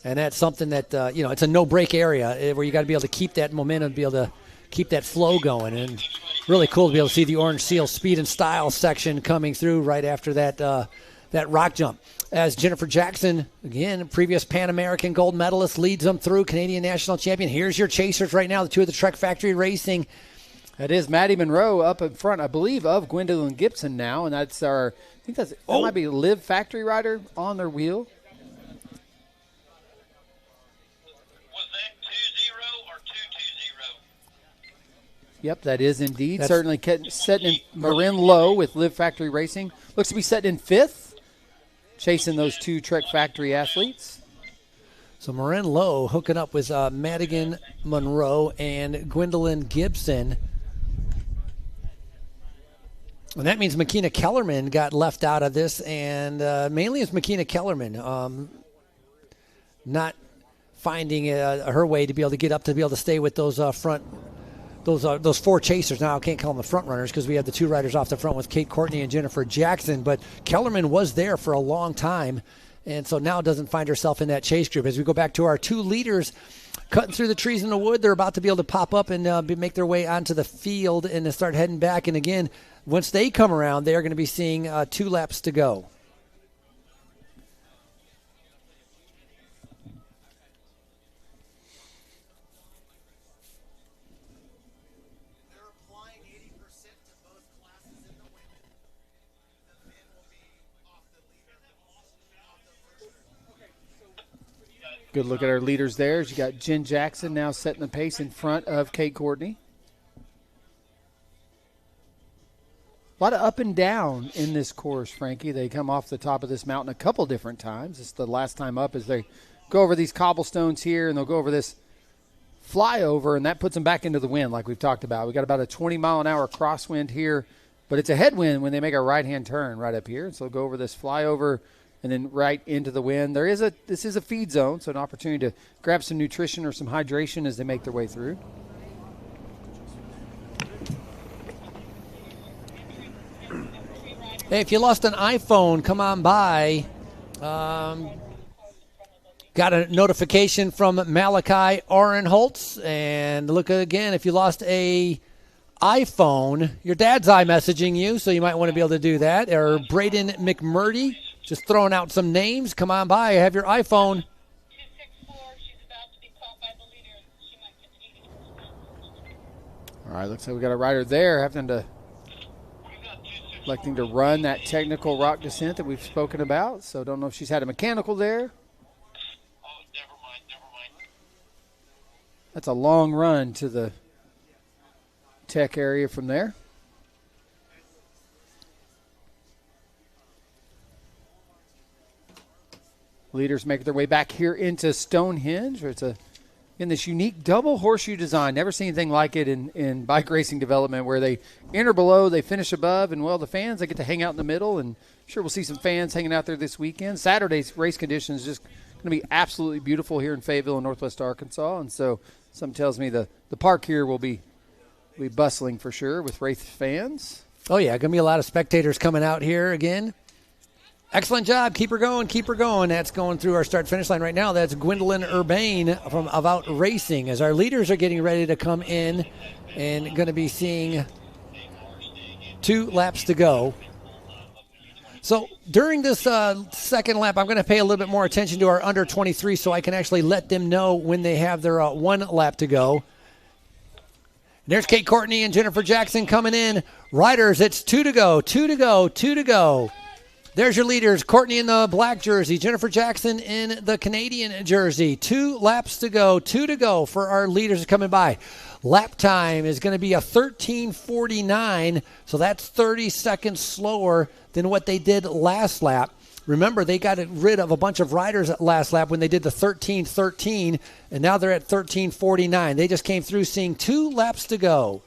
And that's something that, it's a no-break area where you got to be able to keep that momentum, be able to keep that flow going. And really cool to be able to see the Orange Seal Speed and Style section coming through right after that rock jump. As Jennifer Jackson, again, previous Pan American gold medalist, leads them through, Canadian national champion. Here's your chasers right now, the two of the Trek Factory Racing. That is Maddie Monroe up in front, I believe, of Gwendolyn Gibson now, and that's that might be Liv Factory rider on their wheel. Was that 2-0 or 2-2-0? Yep, that is indeed. Certainly setting in Marin Lowe with Liv Factory Racing. Looks to be setting in 5th, chasing those two Trek Factory athletes. So Marin Lowe hooking up with Madigan Monroe and Gwendolyn Gibson. And that means Makina Kellerman got left out of this, and mainly it's Makina Kellerman not finding her way to be able to get up to be able to stay with those those 4 chasers. Now I can't call them the front runners because we have the 2 riders off the front with Kate Courtney and Jennifer Jackson, but Kellerman was there for a long time, and so now doesn't find herself in that chase group. As we go back to our 2 leaders cutting through the trees in the wood, they're about to be able to pop up and make their way onto the field and then start heading back. And again, once they come around, they are going to be seeing 2 laps to go. They're applying 80% to both classes in the women. The men will be off the leader. Good look at our leaders there. You got Jen Jackson now setting the pace in front of Kate Courtney. A lot of up and down in this course, Frankie. They come off the top of this mountain a couple different times. It's the last time up as they go over these cobblestones here, and they'll go over this flyover, and that puts them back into the wind like we've talked about. We got about a 20-mile-an-hour crosswind here, but it's a headwind when they make a right-hand turn right up here. So they'll go over this flyover and then right into the wind. This is a feed zone, so an opportunity to grab some nutrition or some hydration as they make their way through. Hey, if you lost an iPhone, come on by. Got a notification from Malachi Orenholtz. And look again, if you lost a iPhone, your dad's iMessaging you, so you might want to be able to do that. Or Braden McMurdy, just throwing out some names. Come on by, have your iPhone. 264, she's about to be caught by the leader. She might get 80%. All right, looks like we got a rider there electing to run that technical rock descent that we've spoken about. So don't know if she's had a mechanical there. Oh, never mind. That's a long run to the tech area from there. Leaders make their way back here into Stonehenge, where it's in this unique double horseshoe design. Never seen anything like it in bike racing development, where they enter below, they finish above, and, well, the fans, they get to hang out in the middle. And sure, we'll see some fans hanging out there this weekend. Saturday's race conditions just going to be absolutely beautiful here in Fayetteville in northwest Arkansas. And so something tells me the park here will be bustling for sure with race fans. Oh, yeah, going to be a lot of spectators coming out here again. Excellent job. Keep her going. Keep her going. That's going through our start-finish line right now. That's Gwendolyn Urbane from About Racing as our leaders are getting ready to come in and going to be seeing 2 laps to go. So during this second lap, I'm going to pay a little bit more attention to our under 23 so I can actually let them know when they have their one lap to go. There's Kate Courtney and Jennifer Jackson coming in. Riders, it's 2 to go, 2 to go, 2 to go. There's your leaders, Courtney in the black jersey, Jennifer Jackson in the Canadian jersey. 2 laps to go, 2 to go for our leaders coming by. Lap time is going to be a 13:49, so that's 30 seconds slower than what they did last lap. Remember, they got rid of a bunch of riders last lap when they did the 13:13, and now they're at 13:49. They just came through seeing 2 laps to go.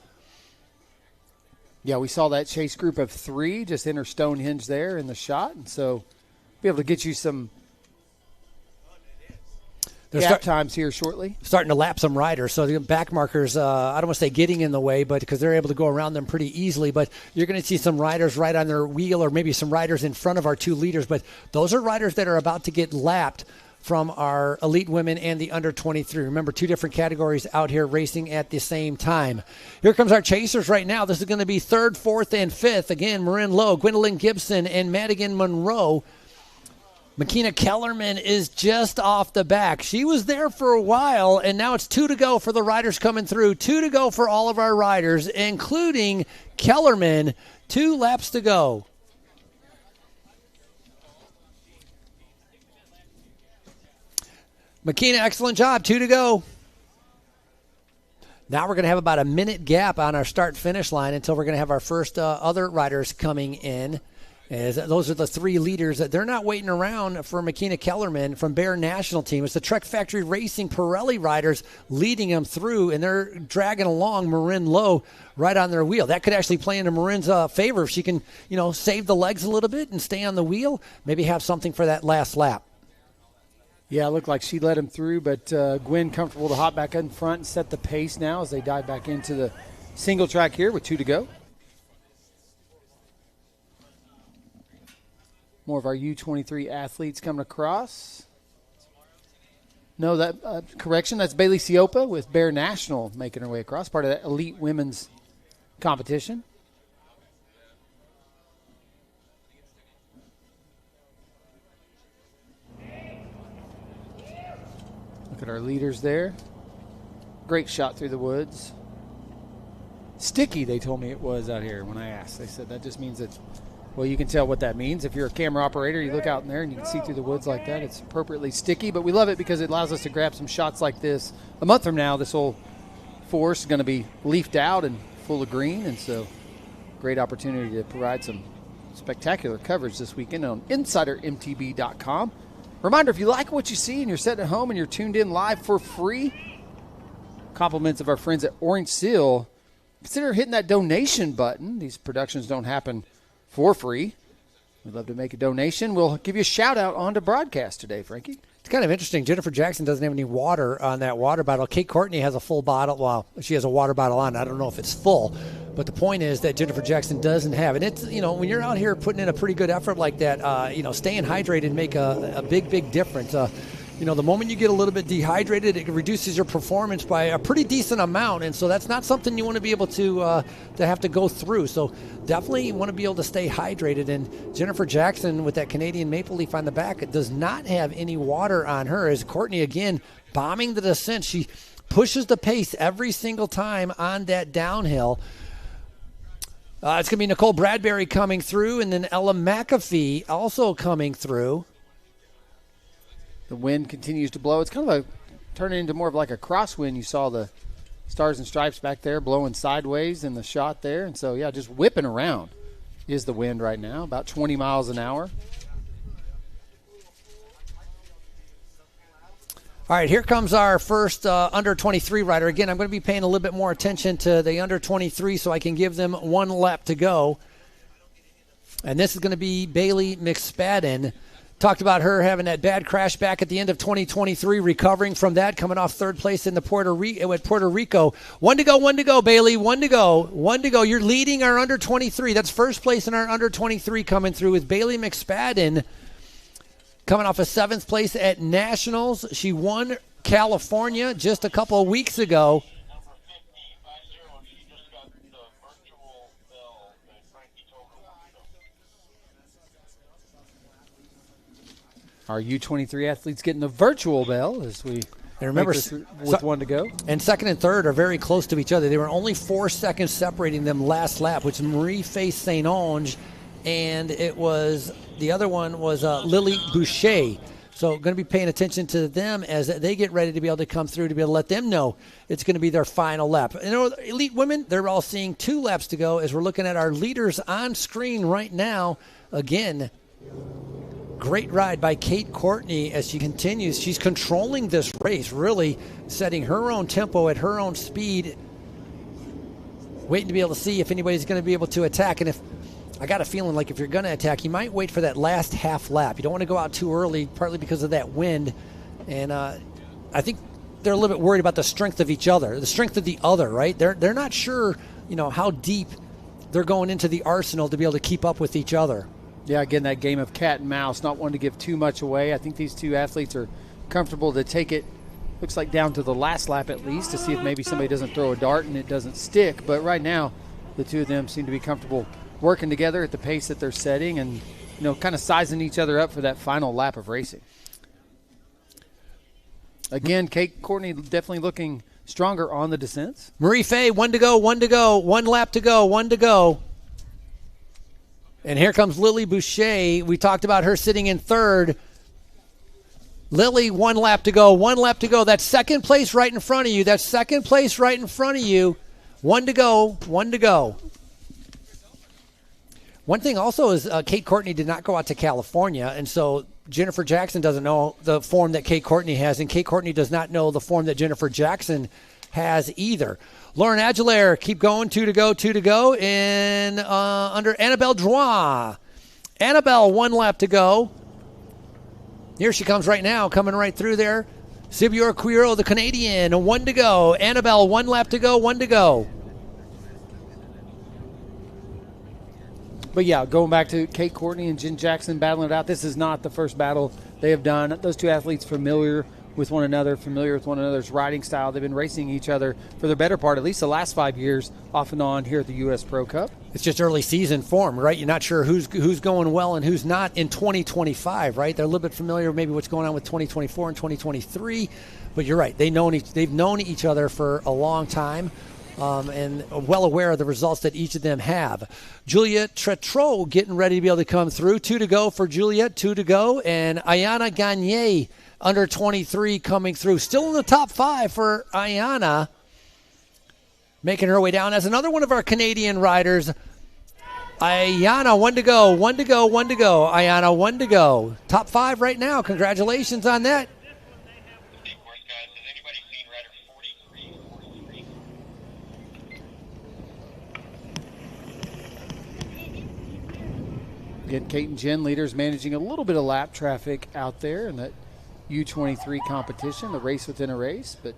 Yeah, we saw that chase group of 3 just enter Stonehenge there in the shot, and so be able to get you some gap times here shortly. Starting to lap some riders. So the back markers, I don't want to say getting in the way, but because they're able to go around them pretty easily. But you're going to see some riders right on their wheel or maybe some riders in front of our 2 leaders. But those are riders that are about to get lapped from our elite women and the under 23. Remember, 2 different categories out here racing at the same time. Here comes our chasers right now. This is going to be 3rd, 4th, and 5th. Again, Marin Lowe, Gwendolyn Gibson, and Madigan Monroe. Makina Kellerman is just off the back. She was there for a while, and now it's 2 to go for the riders coming through. 2 to go for all of our riders, including Kellerman. 2 laps to go. Makina, excellent job. 2 to go. Now we're going to have about a minute gap on our start-finish line until we're going to have our first other riders coming in. As those are the 3 leaders. They're not waiting around for Makina Kellerman from Bear National Team. It's the Trek Factory Racing Pirelli riders leading them through, and they're dragging along Marin Lowe right on their wheel. That could actually play into Marin's favor if she can, save the legs a little bit and stay on the wheel, maybe have something for that last lap. Yeah, it looked like she led him through, but Gwen comfortable to hop back in front and set the pace now as they dive back into the single track here with 2 to go. More of our U23 athletes coming across. No, that correction. That's Bailey Siopa with Bear National making her way across, part of that elite women's competition. Look at our leaders there. Great shot through the woods. Sticky, they told me it was out here when I asked. They said that just means that. Well, you can tell what that means. If you're a camera operator, you look out in there and you can see through the woods like that. It's appropriately sticky, but we love it because it allows us to grab some shots like this. A month from now, this whole forest is going to be leafed out and full of green, and so great opportunity to provide some spectacular coverage this weekend on InsiderMTB.com. Reminder, if you like what you see and you're sitting at home and you're tuned in live for free, compliments of our friends at Orange Seal, consider hitting that donation button. These productions don't happen for free. We'd love to make a donation. We'll give you a shout-out on the broadcast today, Frankie. It's kind of interesting. Jennifer Jackson doesn't have any water on that water bottle. Kate Courtney has a full bottle. Well, she has a water bottle on. I don't know if it's full. But the point is that Jennifer Jackson doesn't have it. It's, when you're out here putting in a pretty good effort like that, staying hydrated make a big, big difference. The moment you get a little bit dehydrated, it reduces your performance by a pretty decent amount, and so that's not something you want to be able to have to go through. So definitely you want to be able to stay hydrated, and Jennifer Jackson with that Canadian maple leaf on the back does not have any water on her, as Courtney, again, bombing the descent. She pushes the pace every single time on that downhill. It's going to be Nicole Bradbury coming through, and then Ella McAfee also coming through. The wind continues to blow. It's kind of turning into more of like a crosswind. You saw the stars and stripes back there blowing sideways in the shot there. And so, yeah, just whipping around is the wind right now, about 20 miles an hour. All right, here comes our first under 23 rider. Again, I'm going to be paying a little bit more attention to the under 23 so I can give them 1 lap to go. And this is going to be Bailey McSpadden. Talked about her having that bad crash back at the end of 2023, recovering from that, coming off 3rd place in the Puerto Rico. 1 to go, Bailey. 1 to go. You're leading our under 23. That's first place in our under 23 coming through with Bailey McSpadden, coming off a 7th place at Nationals. She won California just a couple of weeks ago. Our U23 athletes getting the virtual bell as we And remember, with one to go. And second and third are very close to each other. They were only 4 seconds separating them last lap, which is Marie-Faye St. Onge, and it was the other one was Lily Boucher. So going to be paying attention to them as they get ready to be able to come through to be able to let them know it's going to be their final lap. You know, elite women, they're all seeing 2 laps to go as we're looking at our leaders on screen right now. Again, great ride by Kate Courtney as she continues. She's controlling this race, really setting her own tempo at her own speed, waiting to be able to see if anybody's going to be able to attack. And if I got a feeling like if you're going to attack, you might wait for that last half lap. You don't want to go out too early, partly because of that wind. And I think they're a little bit worried about the strength of each other, the strength of the other, right? They're not sure, you know, how deep they're going into the arsenal to be able to keep up with each other. Yeah, again, that game of cat and mouse, not wanting to give too much away. I think these two athletes are comfortable to take it, looks like down to the last lap at least, to see if maybe somebody doesn't throw a dart and it doesn't stick. But right now, the two of them seem to be comfortable working together at the pace that they're setting and, you know, kind of sizing each other up for that final lap of racing. Again, Kate Courtney definitely looking stronger on the descents. Marie-Faye, 1 to go, 1 to go, 1 lap to go, 1 to go. And here comes Lily Boucher. We talked about her sitting in third. Lily, 1 lap to go, 1 lap to go. That's second place right in front of you. That's second place right in front of you. 1 to go, 1 to go. One thing also is Kate Courtney did not go out to California, and so Jennifer Jackson doesn't know the form that Kate Courtney has, and Kate Courtney does not know the form that Jennifer Jackson has either. Lauren Aguilera, keep going, 2 to go, 2 to go, and under Annabelle Drouin. Annabelle, 1 lap to go. Here she comes right now, coming right through there. Sibior Quiro, the Canadian, 1 to go. Annabelle, 1 lap to go, 1 to go. But, yeah, going back to Kate Courtney and Jen Jackson battling it out, this is not the first battle they have done. Those two athletes familiar with one another, familiar with one another's riding style. They've been racing each other for the better part, at least the last 5 years, off and on here at the U.S. Pro Cup. It's just early season form, right? You're not sure who's going well and who's not in 2025, right? They're a little bit familiar with maybe what's going on with 2024 and 2023. But you're right. They've known each other for a long time. And well aware of the results that each of them have. Juliette Tretreau getting ready to be able to come through. 2 to go for Juliette, 2 to go. And Ayana Gagne, under 23, coming through. Still in the top 5 for Ayana. Making her way down as another one of our Canadian riders. Ayana, 1 to go, 1 to go, 1 to go. Ayana, 1 to go. Top 5 right now. Congratulations on that. Again, Kate and Jen, leaders, managing a little bit of lap traffic out there in that U23 competition, the race within a race, but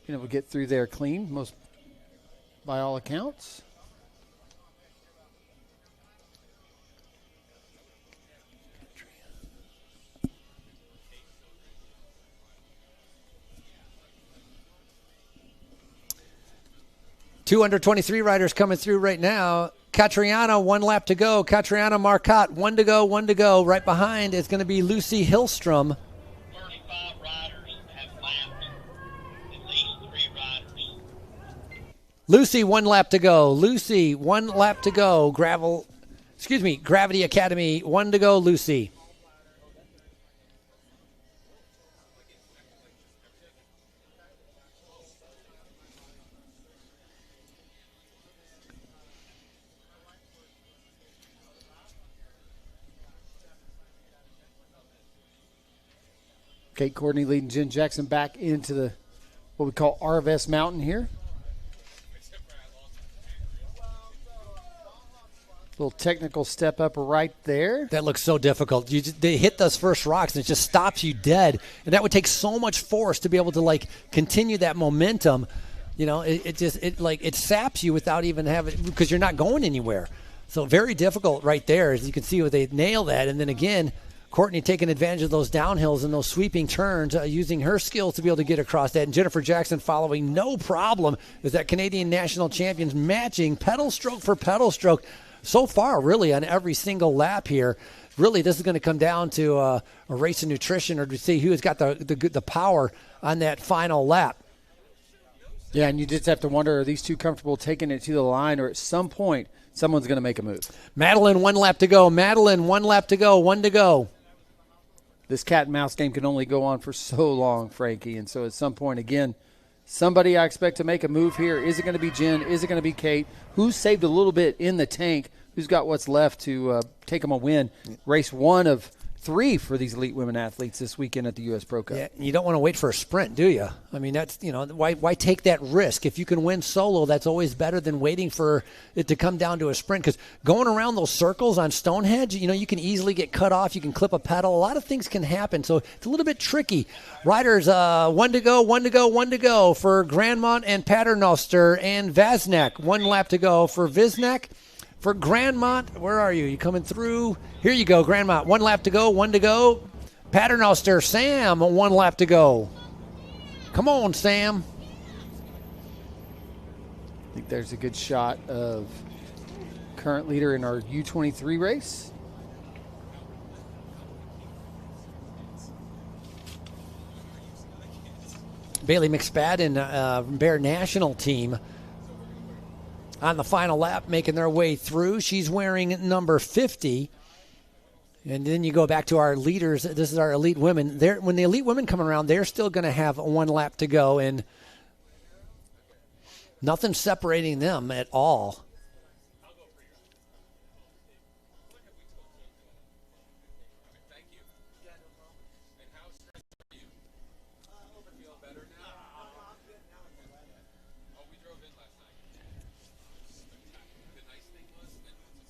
you know, we'll get through there clean, most by all accounts. Two under 23 riders coming through right now. Catriana, 1 lap to go. Catriana Marcotte, 1 to go, 1 to go. Right behind is going to be Lucy Hillstrom. 35 riders have lapped at least 3 riders. Lucy, 1 lap to go. Lucy, 1 lap to go. Gravity Academy, 1 to go, Lucy. Kate Courtney leading Jen Jackson back into the what we call RVS Mountain here. Little technical step up right there. That looks so difficult. They hit those first rocks and it just stops you dead. And that would take so much force to be able to like continue that momentum. You know, it saps you without even having, because you're not going anywhere. So very difficult right there. As you can see, they nail that. And then again, Courtney taking advantage of those downhills and those sweeping turns, using her skills to be able to get across that. And Jennifer Jackson following no problem as that Canadian national champions matching pedal stroke for pedal stroke so far really on every single lap here. really this is going to come down to a race of nutrition, or to see who's got the power on that final lap. Yeah, and you just have to wonder, are these two comfortable taking it to the line, or at some point someone's going to make a move? Madeline, 1 lap to go. Madeline, 1 lap to go. 1 to go. This cat and mouse game can only go on for so long, Frankie. And so at some point, again, somebody I expect to make a move here. Is it going to be Jen? Is it going to be Kate? Who's saved a little bit in the tank? Who's got what's left to take them a win? Race 1 of 3 for these elite women athletes this weekend at the U.S. Pro Cup. Yeah, you don't want to wait for a sprint, do you? I mean, that's, why take that risk? If you can win solo, that's always better than waiting for it to come down to a sprint. Because going around those circles on Stonehenge, you can easily get cut off. You can clip a pedal. A lot of things can happen. So it's a little bit tricky. Riders, 1 to go, 1 to go, 1 to go for Grandmont and Paternoster and Vaznak. 1 lap to go for Viznak. For Grandmont, where are you? You coming through? Here you go, Grandmont. 1 lap to go, 1 to go. Paternoster, Sam, 1 lap to go. Come on, Sam. I think there's a good shot of current leader in our U23 race. Bailey McSpadden, Bear National Team, on the final lap, making their way through. She's wearing number 50. And then you go back to our leaders. This is our elite women. When the elite women come around, they're still going to have 1 lap to go, and nothing separating them at all.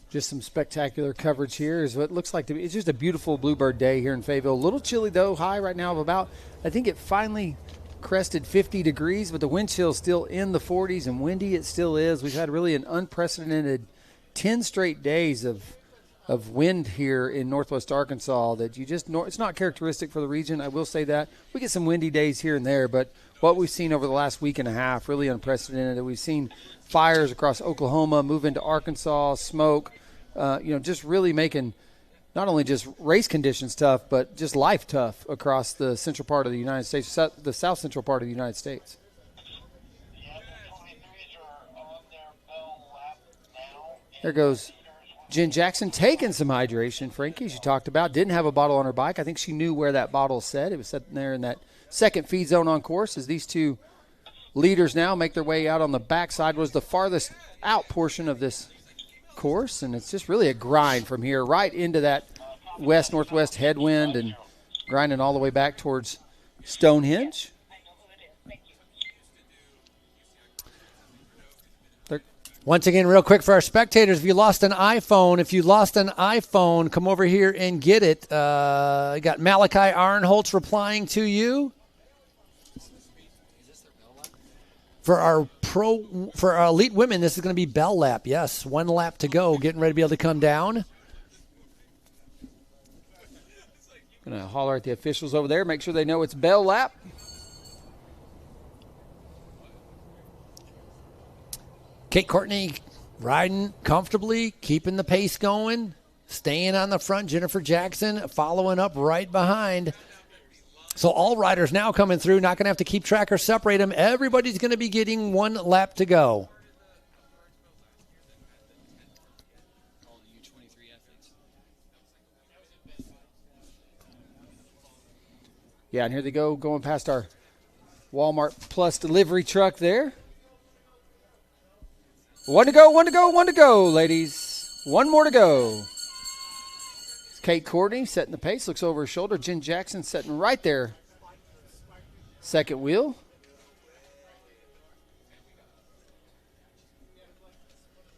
Just some spectacular coverage here is what it looks like to be. It's just a beautiful bluebird day here in Fayetteville. A little chilly, though, high right now of about, I think it finally crested 50 degrees, but the wind chill is still in the 40s, and windy it still is. We've had really an unprecedented 10 straight days of wind here in northwest Arkansas that it's not characteristic for the region, I will say that. We get some windy days here and there, but what we've seen over the last week and a half, really unprecedented. We've seen fires across Oklahoma move into Arkansas, smoke, just really making not only just race conditions tough, but just life tough across the central part of the United States, the south central part of the United States. There goes Jen Jackson taking some hydration, Frankie, as you talked about. Didn't have a bottle on her bike. I think she knew where that bottle said. It was sitting there in that second feed zone on course as these two leaders now make their way out on the backside. Was the farthest out portion of this course, and it's just really a grind from here right into that west-northwest headwind and grinding all the way back towards Stonehenge. Once again, real quick for our spectators, if you lost an iPhone, come over here and get it. Got Malachi Arnholtz replying to you. For our elite women, this is going to be bell lap. Yes, 1 lap to go, getting ready to be able to come down. Going to holler at the officials over there, make sure they know it's bell lap. Kate Courtney riding comfortably, keeping the pace going, staying on the front. Jennifer Jackson following up right behind. So all riders now coming through, not going to have to keep track or separate them. Everybody's going to be getting 1 lap to go. Yeah, and here they go, going past our Walmart Plus delivery truck there. 1 to go, 1 to go, 1 to go, ladies. 1 more to go. Kate Courtney setting the pace, looks over her shoulder. Jen Jackson sitting right there. Second wheel.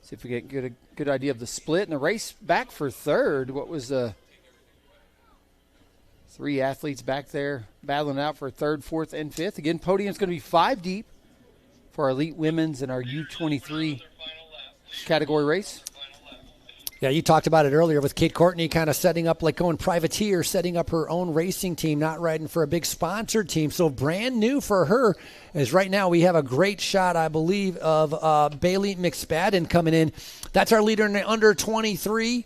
See if we get a good idea of the split. And the race back for third. What was 3 athletes back there battling out for third, fourth, and fifth. Again, podium's going to be 5 deep for our elite women's and our U23 category race. Yeah, you talked about it earlier with Kate Courtney kind of setting up, like going privateer, setting up her own racing team, not riding for a big sponsored team. So brand new for her is right now we have a great shot, I believe, of Bailey McSpadden coming in. That's our leader in the under 23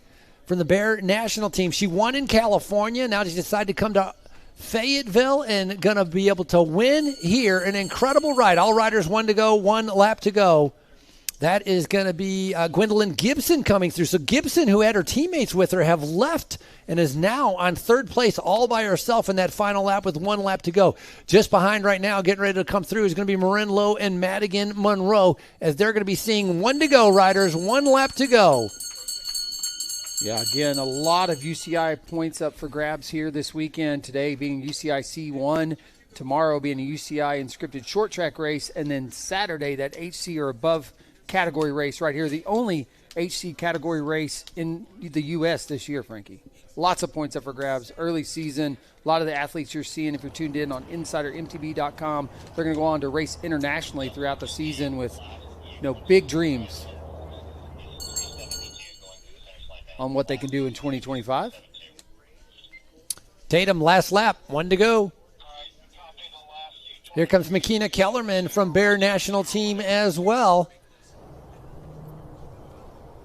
from the Bear national team. She won in California. Now she decided to come to Fayetteville and going to be able to win here. An incredible ride. All riders 1 to go, 1 lap to go. That is going to be Gwendolyn Gibson coming through. So Gibson, who had her teammates with her, have left and is now on 3rd place all by herself in that final lap with 1 lap to go. Just behind right now, getting ready to come through, is going to be Marin Lowe and Madigan Monroe, as they're going to be seeing 1 to go riders, 1 lap to go. Yeah, again, a lot of UCI points up for grabs here this weekend. Today being UCI C1, tomorrow being a UCI inscripted short track race, and then Saturday that HC or above category race right here. The only HC category race in the U.S. this year, Frankie. Lots of points up for grabs. Early season, a lot of the athletes you're seeing, if you're tuned in on InsiderMTB.com, they're going to go on to race internationally throughout the season with, big dreams on what they can do in 2025. Tatum, last lap, 1 to go. Here comes Makina Kellerman from Bear National Team as well.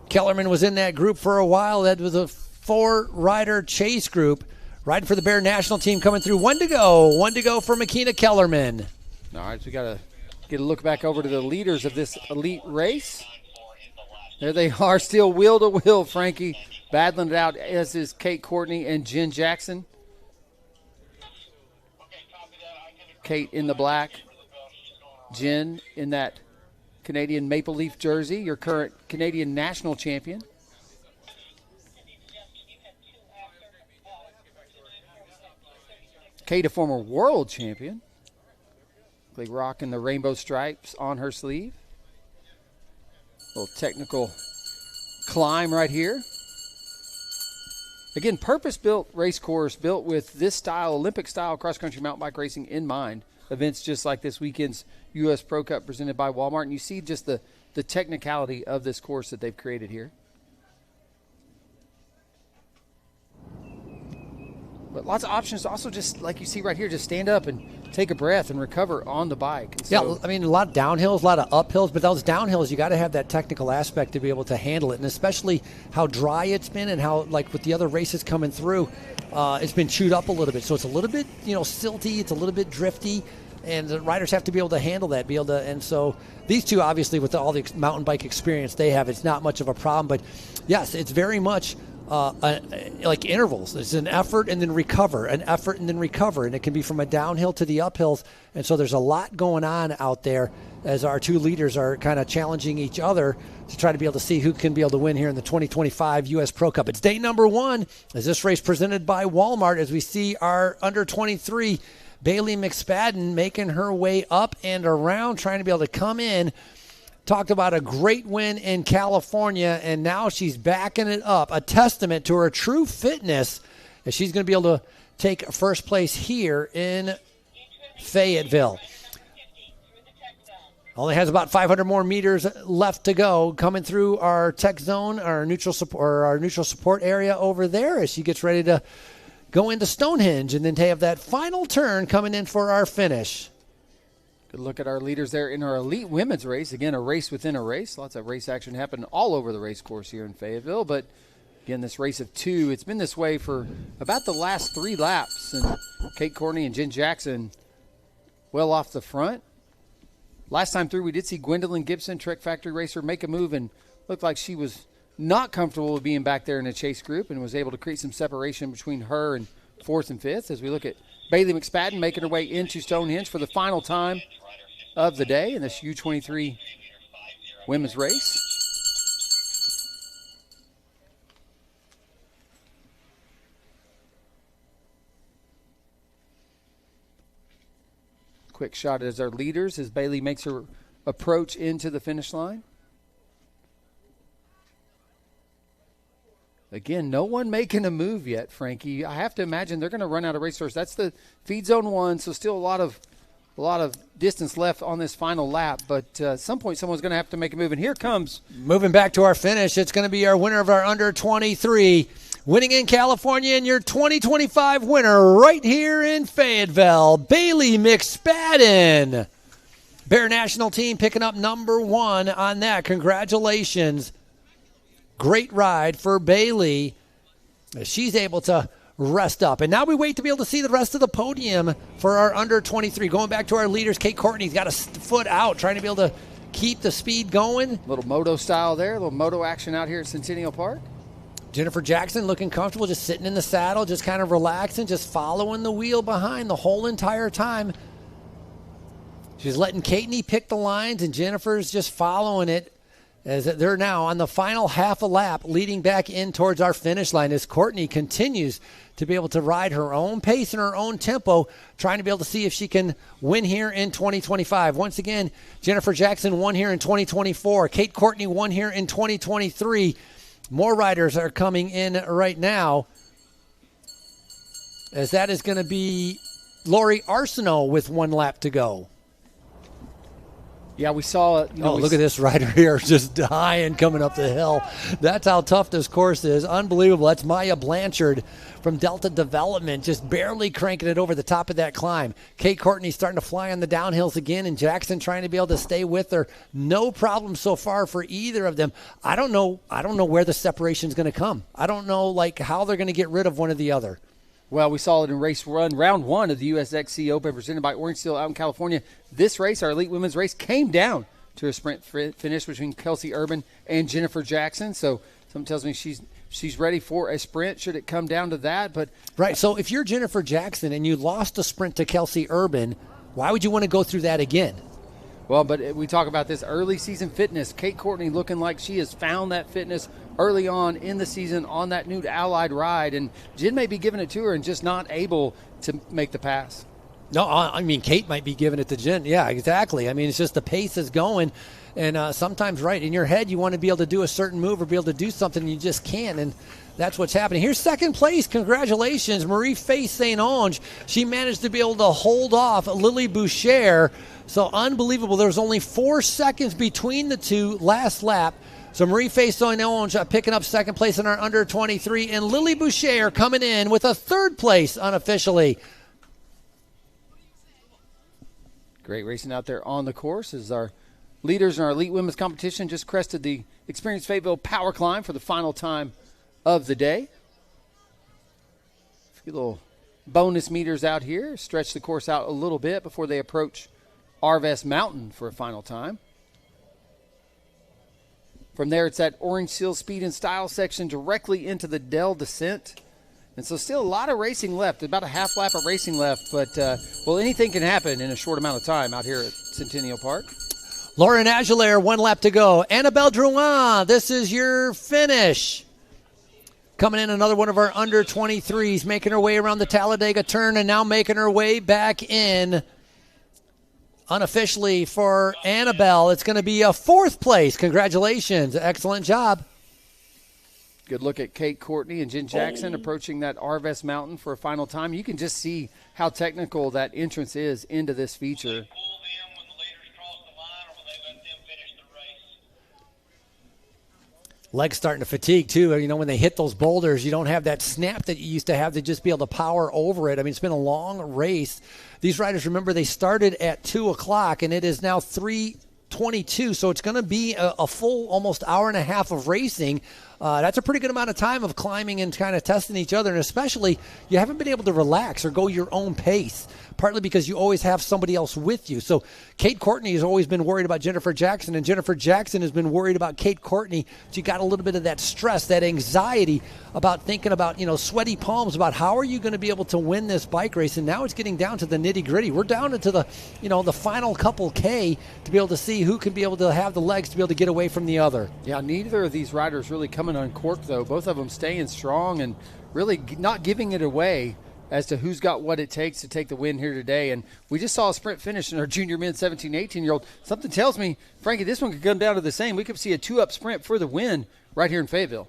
Kellerman was in that group for a while. That was a 4-rider chase group. Riding for the Bear National Team coming through. 1 to go. 1 to go for Makina Kellerman. All right, so we got to get a look back over to the leaders of this elite race. There they are, still wheel to wheel, Frankie. Battling it out, as is Kate Courtney and Jen Jackson. Kate in the black. Jen in that Canadian Maple Leaf jersey, your current Canadian national champion. Kate, a former world champion. Like rocking the rainbow stripes on her sleeve. Little technical climb right here. Again, purpose-built race course built with this style, Olympic-style cross-country mountain bike racing in mind. Events just like this weekend's U.S. Pro Cup presented by Walmart. And you see just the technicality of this course that they've created here. But lots of options to also just, like you see right here, just stand up and take a breath and recover on the bike. Yeah, I mean, a lot of downhills, a lot of uphills, but those downhills, you got to have that technical aspect to be able to handle it, and especially how dry it's been and how, like with the other races coming through, it's been chewed up a little bit. So it's a little bit, silty, it's a little bit drifty, and the riders have to be able to handle that, and so these two, obviously, with all the mountain bike experience they have, it's not much of a problem, but yes, it's very much like intervals. It's an effort and then recover, an effort and then recover, and it can be from a downhill to the uphills. And so there's a lot going on out there as our two leaders are kind of challenging each other to try to be able to see who can be able to win here in the 2025 U.S. Pro Cup. It's day number 1 as this race presented by Walmart, as we see our under 23 Bailey McSpadden making her way up and around, trying to be able to come in. Talked about a great win in California, and now she's backing it up. A testament to her true fitness, as she's going to be able to take first place here in Fayetteville. Only has about 500 more meters left to go. Coming through our tech zone, our neutral support area over there, as she gets ready to go into Stonehenge, and then to have that final turn coming in for our finish. Good look at our leaders there in our elite women's race. Again, a race within a race. Lots of race action happening all over the race course here in Fayetteville. But again, this race of 2, it's been this way for about the last 3 laps. And Kate Courtney and Jen Jackson well off the front. Last time through, we did see Gwendolyn Gibson, Trek Factory racer, make a move and looked like she was not comfortable with being back there in a chase group and was able to create some separation between her and 4th and 5th. As we look at Bailey McSpadden making her way into Stonehenge for the final time of the day in this U23 women's race. Quick shot as our leaders as Bailey makes her approach into the finish line. Again, no one making a move yet, Frankie. I have to imagine they're going to run out of racehorse. That's the feed zone 1, so still a lot of distance left on this final lap. But at some point, someone's going to have to make a move. And here comes. Moving back to our finish, it's going to be our winner of our under 23. Winning in California, and your 2025 winner right here in Fayetteville, Bailey McSpadden. Bear National Team picking up number 1 on that. Congratulations. Great ride for Bailey She's able to rest up. And now we wait to be able to see the rest of the podium for our under 23. Going back to our leaders, Kate Courtney's got a foot out, trying to be able to keep the speed going. Little moto style there, a little moto action out here at Centennial Park. Jennifer Jackson looking comfortable, just sitting in the saddle, just kind of relaxing, just following the wheel behind the whole entire time. She's letting Kaitney pick the lines, and Jennifer's just following it as they're now on the final half a lap, leading back in towards our finish line as Courtney continues to be able to ride her own pace and her own tempo, trying to be able to see if she can win here in 2025. Once again, Jennifer Jackson won here in 2024. Kate Courtney won here in 2023. More riders are coming in right now, as that is going to be Lori Arsenault with 1 lap to go. Yeah, we saw it. Look at this rider here, just dying coming up the hill. That's how tough this course is. Unbelievable. That's Maya Blanchard from Delta Development, just barely cranking it over the top of that climb. Kate Courtney starting to fly on the downhills again, and Jackson trying to be able to stay with her. No problem so far for either of them. I don't know where the separation is going to come. I don't know how they're going to get rid of one or the other. Well, we saw it in round 1 of the USXC Open presented by Orange Steel out in California. This race, our elite women's race, came down to a sprint finish between Kelsey Urban and Jennifer Jackson. So something tells me she's ready for a sprint should it come down to that. But right, so if you're Jennifer Jackson and you lost a sprint to Kelsey Urban, why would you want to go through that again? Well, but we talk about this early season fitness. Kate Courtney looking like she has found that fitness early on in the season on that new Allied ride. And Jen may be giving it to her and just not able to make the pass. No, I mean, Kate might be giving it to Jen. Yeah, exactly. I mean, it's just the pace is going. And sometimes, right, in your head, you want to be able to do a certain move or be able to do something, and you just can't. And that's what's happening. Here's second place. Congratulations, Marie-Faye St. Onge. She managed to be able to hold off Lily Boucher. So unbelievable. There was only 4 seconds between the two last lap. So Marie-Faye St. Onge picking up second place in our under 23. And Lily Boucher coming in with a third place unofficially. Great racing out there on the course as our leaders in our elite women's competition just crested the Experience Fayetteville Power Climb for the final time of the day. A few little bonus meters out here. Stretch the course out a little bit before they approach Arvest Mountain for a final time. From there, it's that Orange Seal Speed and Style section directly into the Dell Descent. And so still a lot of racing left, about a half lap of racing left. But, well, anything can happen in a short amount of time out here at Centennial Park. Lauren Aguilera, 1 lap to go. Annabelle Drouin, this is your finish. Coming in, another one of our under 23s, making her way around the Talladega turn and now making her way back in. Unofficially for Annabelle, it's going to be a 4th place. Congratulations. Excellent job. Good look at Kate Courtney and Jen Jackson approaching that Arvest Mountain for a final time. You can just see how technical that entrance is into this feature. Legs starting to fatigue, too. You know, when they hit those boulders, you don't have that snap that you used to have to just be able to power over it. I mean, it's been a long race. These riders, remember, they started at 2 o'clock, and it is now 3:22, so it's going to be a full almost hour and a half of racing. That's a pretty good amount of time of climbing and kind of testing each other, and especially you haven't been able to relax or go your own pace, partly because you always have somebody else with you. So Kate Courtney has always been worried about Jennifer Jackson, and Jennifer Jackson has been worried about Kate Courtney. She got a little bit of that stress, that anxiety about thinking about, sweaty palms about how are you going to be able to win this bike race. And now it's getting down to the nitty-gritty. We're down into the, the final couple K to be able to see who can be able to have the legs to be able to get away from the other. Yeah, neither of these riders really coming uncorked, though. Both of them staying strong and really not giving it away as to who's got what it takes to take the win here today. And we just saw a sprint finish in our junior men 17, 18-year-old. Something tells me, Frankie, this one could come down to the same. We could see a 2-up sprint for the win right here in Fayetteville.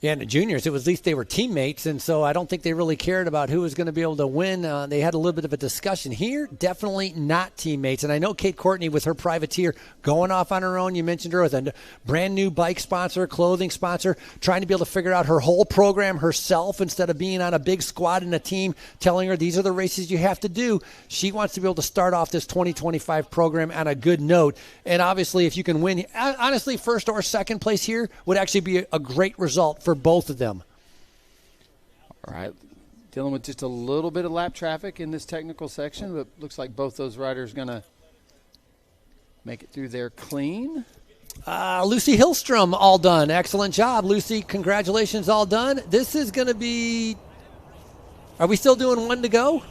Yeah, and the juniors, it was at least they were teammates, and so I don't think they really cared about who was going to be able to win. They had a little bit of a discussion here. Definitely not teammates. And I know Kate Courtney with her privateer going off on her own. You mentioned her with a brand new bike sponsor, clothing sponsor, trying to be able to figure out her whole program herself instead of being on a big squad and a team telling her these are the races you have to do. She wants to be able to start off this 2025 program on a good note. And obviously, if you can win, honestly, first or second place here would actually be a great result for both of them. All right. Dealing with just a little bit of lap traffic in this technical section, but looks like both those riders going to make it through there clean. Lucy Hillstrom, all done. Excellent job, Lucy. Congratulations, all done. This is going to be, are we still doing 1 to go?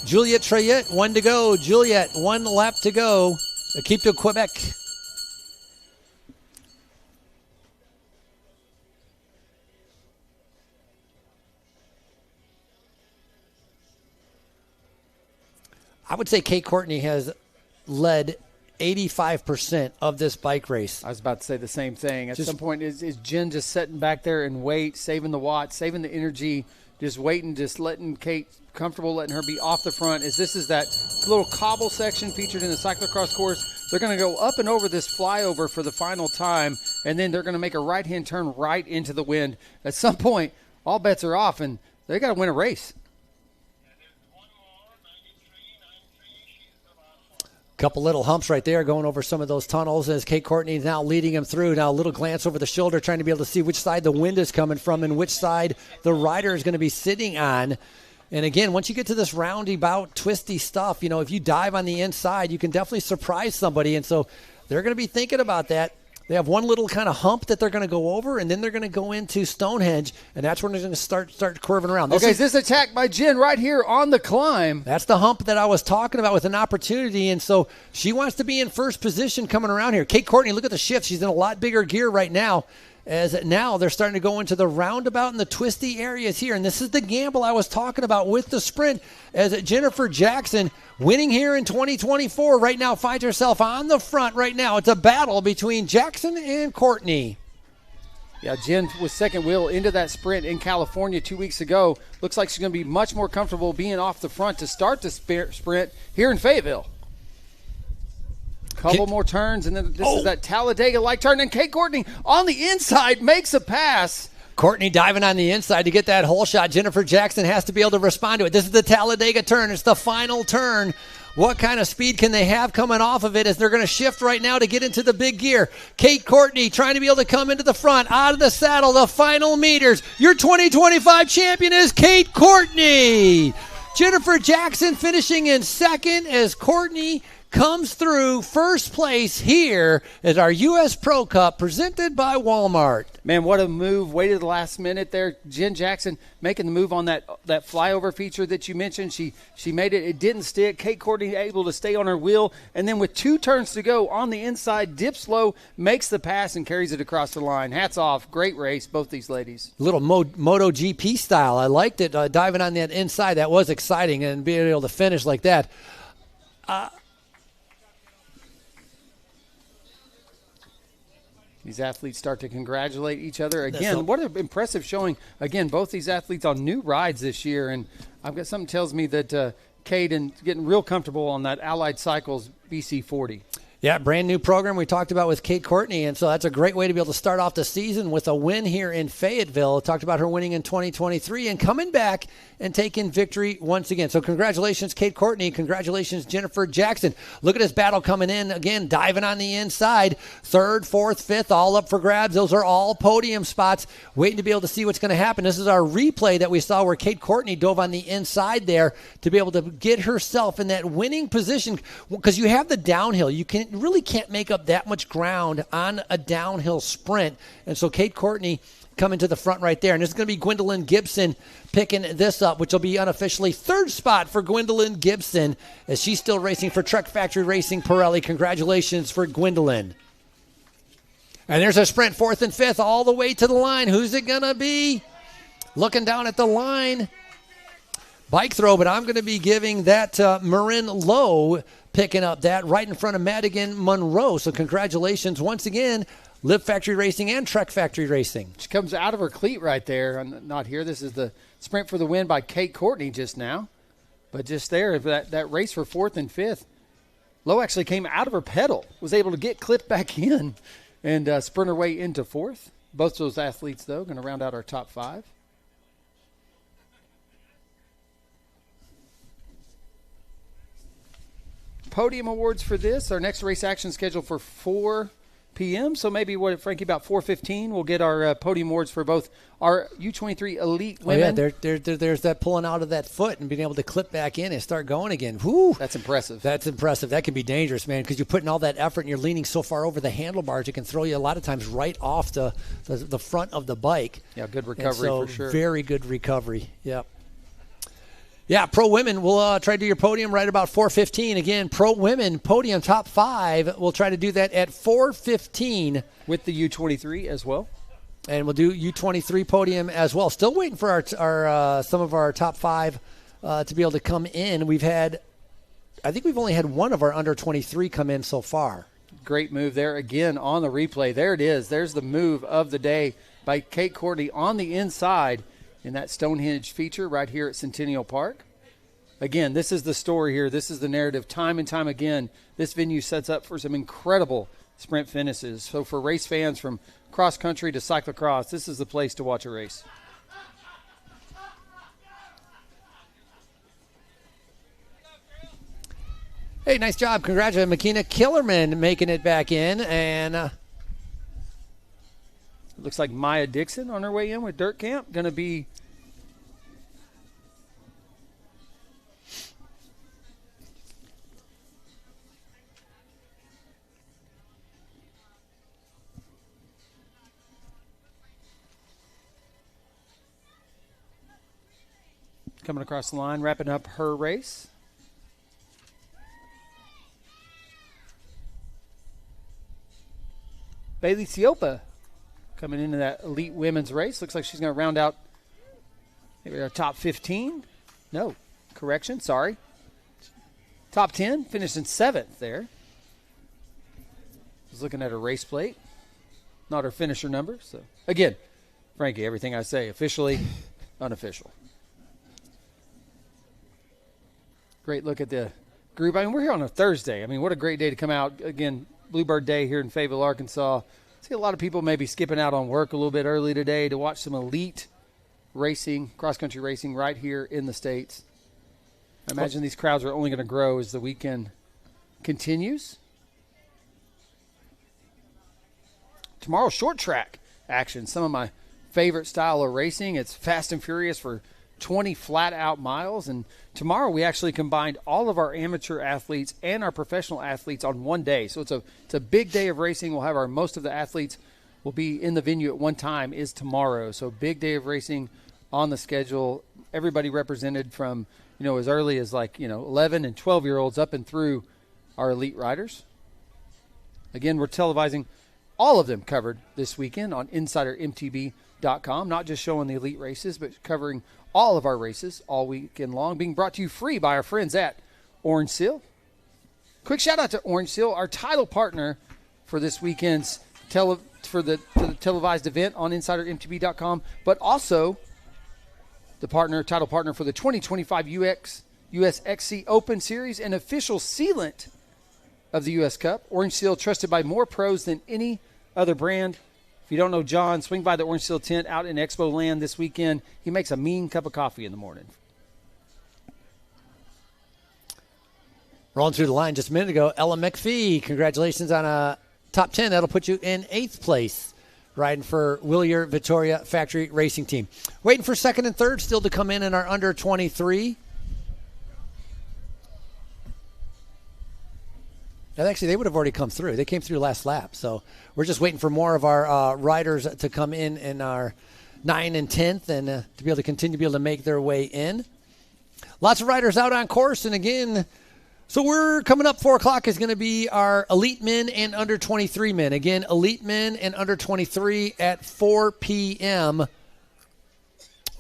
Juliette Trayette, 1 to go. Juliette, 1 lap to go. Keep to Quebec. I would say Kate Courtney has led 85% of this bike race. I was about to say the same thing. At some point, is Jen just sitting back there and wait, saving the watts, saving the energy, just waiting, just letting Kate comfortable, letting her be off the front? Is that little cobble section featured in the cyclocross course? They're going to go up and over this flyover for the final time, and then they're going to make a right-hand turn right into the wind. At some point, all bets are off, and they got to win a race. Couple little humps right there going over some of those tunnels as Kate Courtney is now leading him through. Now a little glance over the shoulder trying to be able to see which side the wind is coming from and which side the rider is going to be sitting on. And again, once you get to this roundabout, twisty stuff, if you dive on the inside, you can definitely surprise somebody. And so they're going to be thinking about that. They have one little kind of hump that they're going to go over, and then they're going to go into Stonehenge, and that's when they're going to start curving around. This attack by Jen right here on the climb. That's the hump that I was talking about with an opportunity, and so she wants to be in first position coming around here. Kate Courtney, look at the shift. She's in a lot bigger gear right now, as now they're starting to go into the roundabout and the twisty areas here, and this is the gamble I was talking about with the sprint, as Jennifer Jackson, winning here in 2024, right now finds herself on the front right now. It's a battle between Jackson and Courtney. Yeah, Jen was second wheel into that sprint in California 2 weeks ago. Looks like she's going to be much more comfortable being off the front to start the sprint here in Fayetteville. Couple more turns, and then this is that Talladega-like turn. And Kate Courtney on the inside makes a pass. Courtney diving on the inside to get that hole shot. Jennifer Jackson has to be able to respond to it. This is the Talladega turn. It's the final turn. What kind of speed can they have coming off of it as they're going to shift right now to get into the big gear? Kate Courtney trying to be able to come into the front, out of the saddle, the final meters. Your 2025 champion is Kate Courtney. Jennifer Jackson finishing in second as Courtney comes through first place here at our U.S. Pro Cup presented by Walmart. Man, what a move. Waited the last minute there. Jen Jackson making the move on that flyover feature that you mentioned. She made it. It didn't stick. Kate Courtney able to stay on her wheel. And then with 2 turns to go on the inside, dips low, makes the pass, and carries it across the line. Hats off. Great race, both these ladies. Little MotoGP style. I liked it. Diving on that inside. That was exciting. And being able to finish like that. These athletes start to congratulate each other. Again, what an impressive showing. Again, both these athletes on new rides this year. And I've got something tells me that Kate and getting real comfortable on that Allied Cycles BC40. Yeah, brand new program we talked about with Kate Courtney, and so that's a great way to be able to start off the season with a win here in Fayetteville. Talked about her winning in 2023 and coming back and taking victory once again. So congratulations, Kate Courtney. Congratulations, Jennifer Jackson. Look at this battle coming in again, diving on the inside. 3rd, 4th, 5th, all up for grabs. Those are all podium spots. Waiting to be able to see what's going to happen. This is our replay that we saw where Kate Courtney dove on the inside there to be able to get herself in that winning position, because you have the downhill. You really can't make up that much ground on a downhill sprint. And so Kate Courtney coming to the front right there. And it's going to be Gwendolyn Gibson picking this up, which will be unofficially 3rd spot for Gwendolyn Gibson as she's still racing for Trek Factory Racing Pirelli. Congratulations for Gwendolyn. And there's a sprint 4th and 5th all the way to the line. Who's it going to be? Looking down at the line. Bike throw, but I'm going to be giving that Marin Lowe picking up that right in front of Madigan Monroe. So congratulations once again, Live Factory Racing and Trek Factory Racing. She comes out of her cleat right there. I'm not here. This is the sprint for the win by Kate Courtney just now. But just there, that race for 4th and 5th. Lowe actually came out of her pedal, was able to get clipped back in and sprint her way into 4th. Both those athletes, though, going to round out our top 5. Podium awards for this. Our next race action scheduled for 4 p.m. So maybe, Frankie, about 4:15, we'll get our podium awards for both our U23 elite women. Oh, yeah, there's that pulling out of that foot and being able to clip back in and start going again. Whew. That's impressive. That's impressive. That can be dangerous, man, because you're putting all that effort and you're leaning so far over the handlebars, it can throw you a lot of times right off the front of the bike. Yeah, good recovery for sure. Very good recovery. Yep. Yeah, pro women, we'll try to do your podium right about 4:15. Again, pro women podium top 5. We'll try to do that at 4:15. With the U23 as well. And we'll do U23 podium as well. Still waiting for our some of our top 5 to be able to come in. I think we've only had one of our under 23 come in so far. Great move there again on the replay. There it is. There's the move of the day by Kate Courtney on the inside in that Stonehenge feature right here at Centennial Park. Again, this is the story here. This is the narrative. Time and time again, this venue sets up for some incredible sprint finishes. So for race fans from cross country to cyclocross, this is the place to watch a race. Hey, nice job. Congratulations, Makina Killerman making it back in. And looks like Maya Dixon on her way in with Dirt Camp. Going to be coming across the line, wrapping up her race. Bailey Siopa coming into that elite women's race. Looks like she's going to round out maybe our top 15. No, correction, sorry. Top 10, finishing 7th there. I was looking at her race plate, not her finisher number. So, again, Frankie, everything I say, officially, unofficial. Great look at the group. I mean, we're here on a Thursday. I mean, what a great day to come out. Again, Bluebird Day here in Fayetteville, Arkansas. I see a lot of people maybe skipping out on work a little bit early today to watch some elite racing, cross-country racing right here in the States. I imagine these crowds are only going to grow as the weekend continues. Tomorrow, short track action. Some of my favorite style of racing. It's fast and furious for 20 flat-out miles. And tomorrow we actually combined all of our amateur athletes and our professional athletes on one day. So it's a big day of racing. We'll have most of the athletes will be in the venue at one time is tomorrow. So big day of racing on the schedule. Everybody represented from, as early as 11 and 12-year-olds up and through our elite riders. Again, we're televising all of them covered this weekend on InsiderMTB.com, not just showing the elite races, but covering all of our races all weekend long, being brought to you free by our friends at Orange Seal. Quick shout out to Orange Seal, our title partner for this weekend's for the televised event on InsiderMTB.com, but also the title partner for the 2025 USXC Open Series and official sealant of the U.S. Cup. Orange Seal, trusted by more pros than any other brand. If you don't know John, swing by the Orange Seal tent out in Expo Land this weekend. He makes a mean cup of coffee in the morning. Rolling through the line just a minute ago, Ella McPhee. Congratulations on a top 10. That'll put you in 8th place, riding for Willier Victoria Factory Racing Team. Waiting for 2nd and 3rd still to come in our under 23. And actually, they would have already come through. They came through last lap. So we're just waiting for more of our riders to come in our 9 and 10th and to be able to continue to be able to make their way in. Lots of riders out on course. And again, so we're coming up 4 o'clock is going to be our elite men and under 23 men. Again, elite men and under 23 at 4 p.m.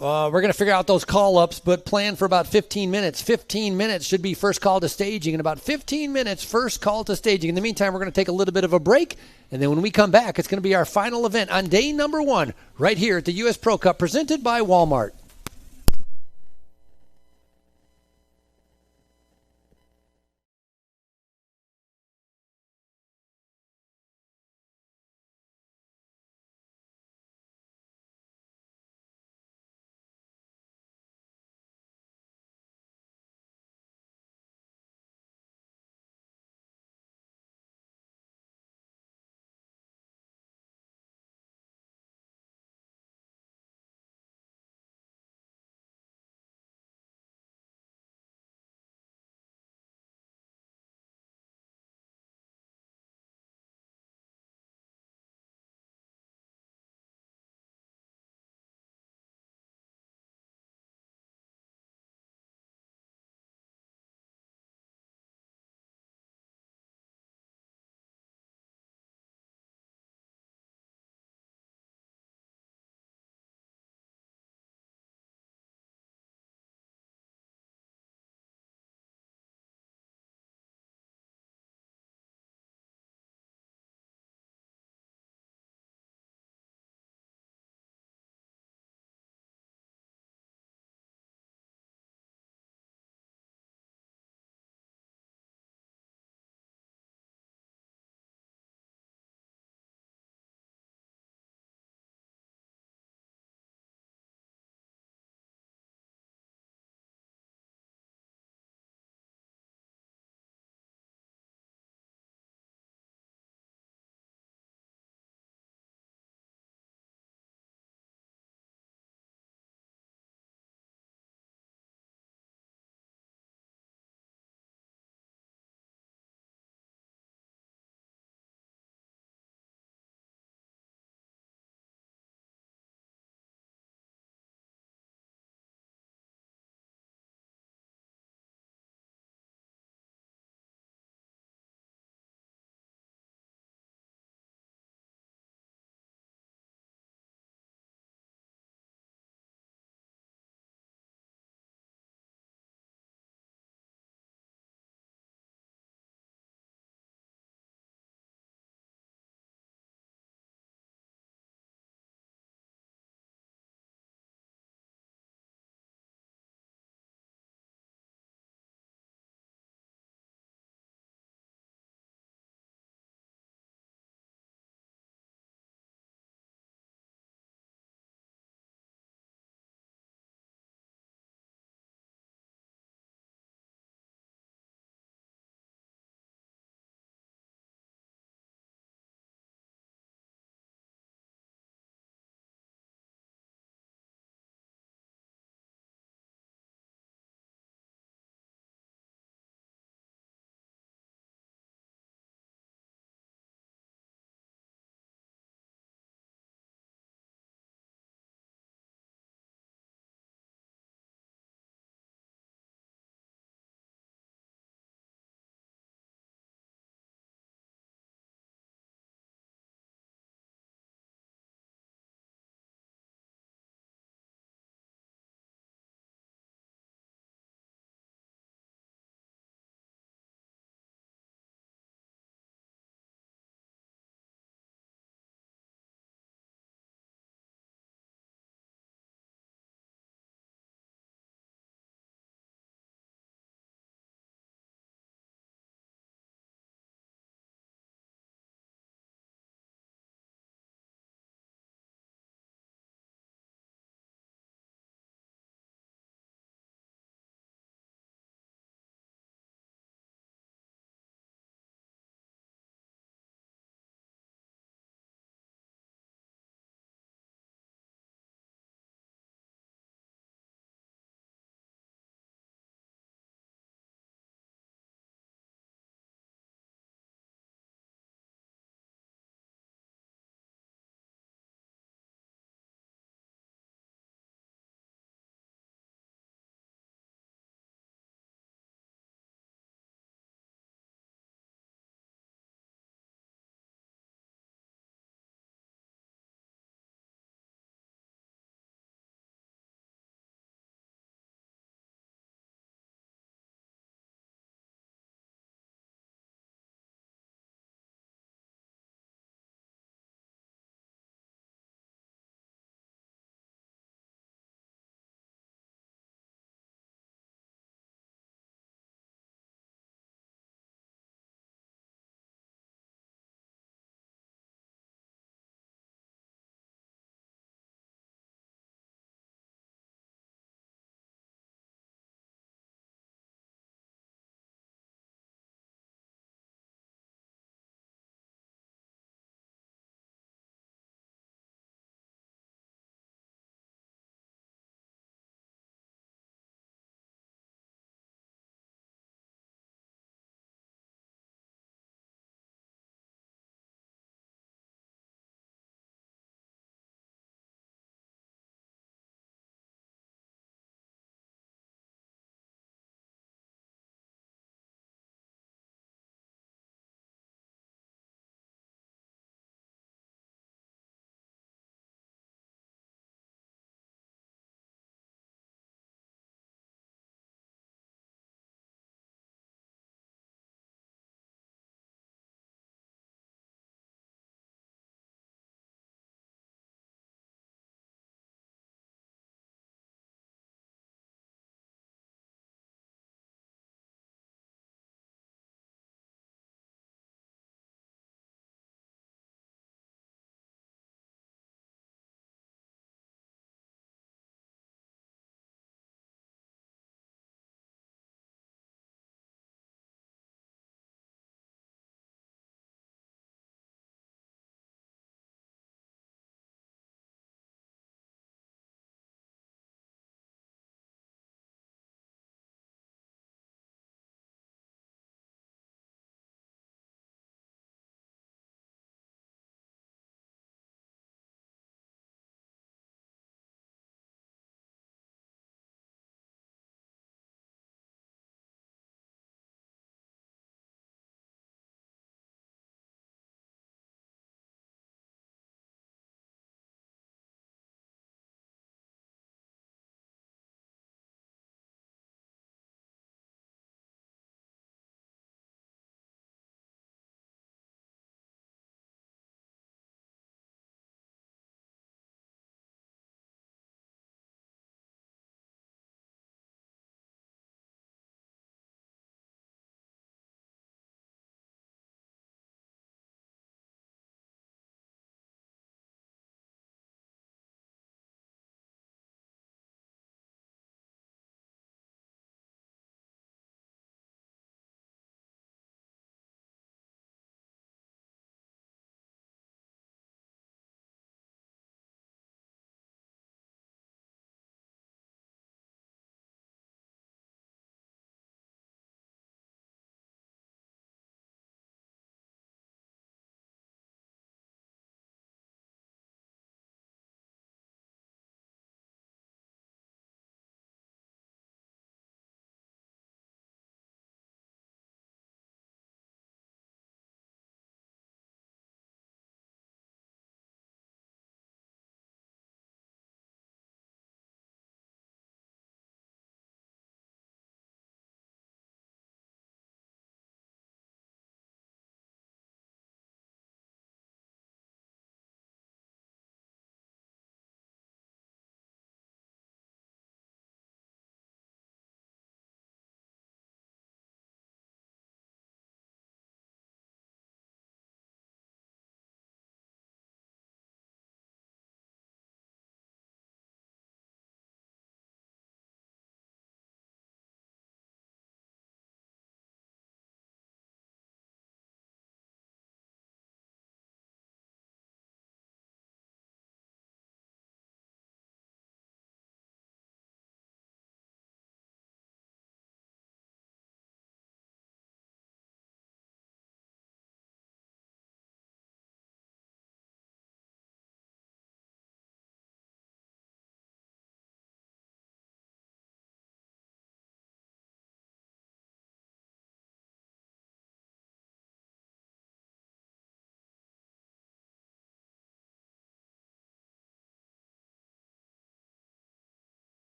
We're going to figure out those call-ups, but plan for about 15 minutes. 15 minutes should be first call to staging, and about 15 minutes first call to staging. In the meantime, we're going to take a little bit of a break, and then when we come back, it's going to be our final event on day number 1 right here at the U.S. Pro Cup presented by Walmart.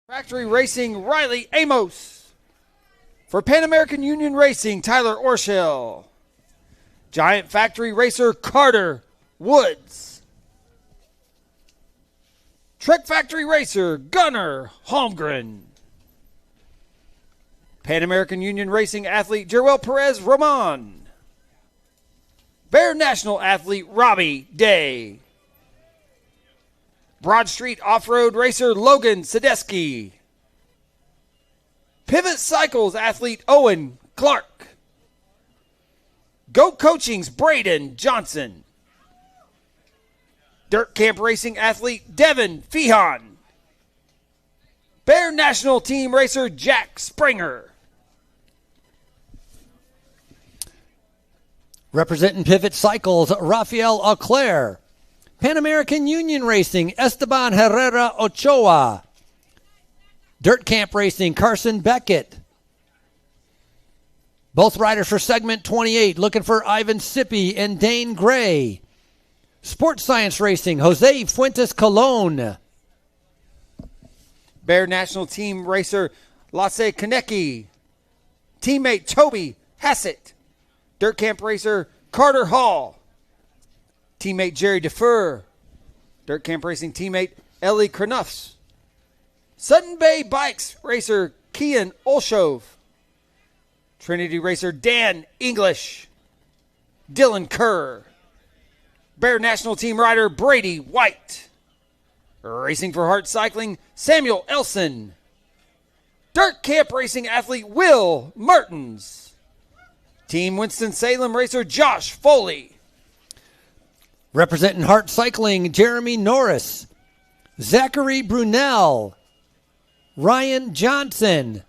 Factory Racing, Riley Amos. For Pan American Union Racing, Tyler Orshell. Giant Factory Racer, Carter Woods. Trek Factory Racer, Gunnar Holmgren. Pan American Union Racing athlete, Jeruel Perez Roman. Bear National athlete, Robbie Day. Broad Street Off-Road Racer, Logan Sadesky. Pivot Cycles athlete, Owen Clark. Go Coaching's Braden Johnson. Dirt Camp Racing athlete, Devin Feehan. Bear National Team Racer, Jack Springer. Representing Pivot Cycles, Rafael Auclair. Pan American Union Racing, Esteban Herrera Ochoa. Dirt Camp Racing, Carson Beckett. Both riders for segment 28, looking for Ivan Sippy and Dane Gray. Sports Science Racing, Jose Fuentes Colon. Bear National Team Racer, Lasse Konecki. Teammate Toby Hassett. Dirt Camp Racer, Carter Hall. Teammate Jerry Defer. Dirt Camp Racing teammate Ellie Krenufs. Sutton Bay Bikes Racer Kian Olshove. Trinity Racer Dan English. Dylan Kerr. Bear National Team rider Brady White. Racing for Hart Cycling, Samuel Elson. Dirt Camp Racing athlete Will Mertens. Team Winston-Salem racer Josh Foley. Representing Hart Cycling, Jeremy Norris. Zachary Brunel. Ryan Johnson.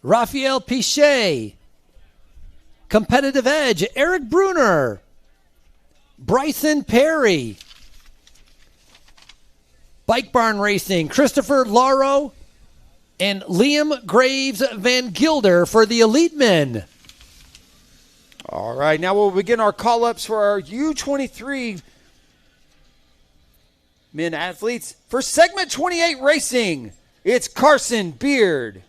Raphael Pichet. Competitive Edge, Eric Bruner. Bryson Perry. Bike Barn Racing, Christopher Lauro and Liam Graves Van Gilder for the Elite Men. All right, now we'll begin our call-ups for our U23 men athletes. For segment 28 racing, it's Carson Beard.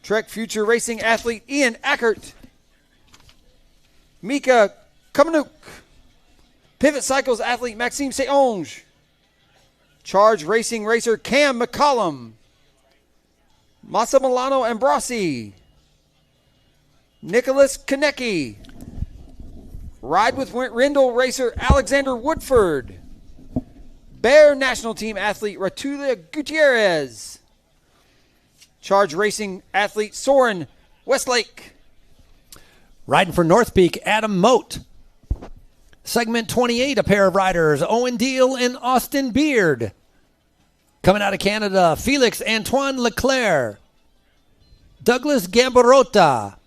Trek Future Racing athlete Ian Ackert. Mika Kamenuk. Pivot Cycles athlete Maxime Seonge. Charge Racing racer Cam McCollum. Massimiliano Ambrosi. Nicholas Konecki. Ride with Rendell racer Alexander Woodford. Bear National Team athlete Ratulia Gutierrez. Charge Racing athlete Soren Westlake. Riding for North Peak, Adam Moat. Segment 28, a pair of riders, Owen Deal and Austin Beard. Coming out of Canada, Felix Antoine Leclerc. Douglas Gambarota.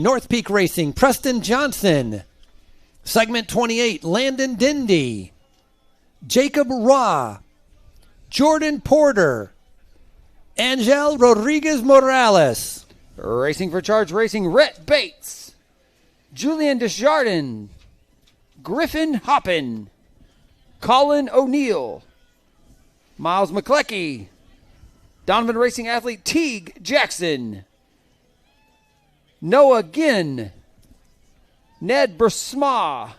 North Peak Racing, Preston Johnson. Segment 28, Landon Dindy. Jacob Roy. Jordan Porter. Angel Rodriguez Morales. Racing for Charge Racing, Rhett Bates. Julian Desjardins. Griffin Hoppin. Colin O'Neill. Miles McClecky. Donovan Racing athlete Teague Jackson. Noah Ginn. Ned Brisma.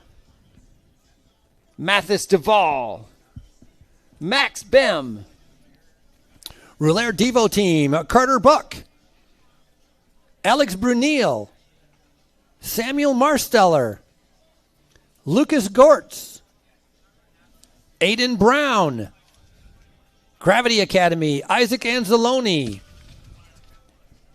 Mathis Duvall. Max Bem. Roulaire Devo Team, Carter Buck. Alex Brunel. Samuel Marsteller. Lucas Gortz. Aiden Brown. Gravity Academy, Isaac Anzalone.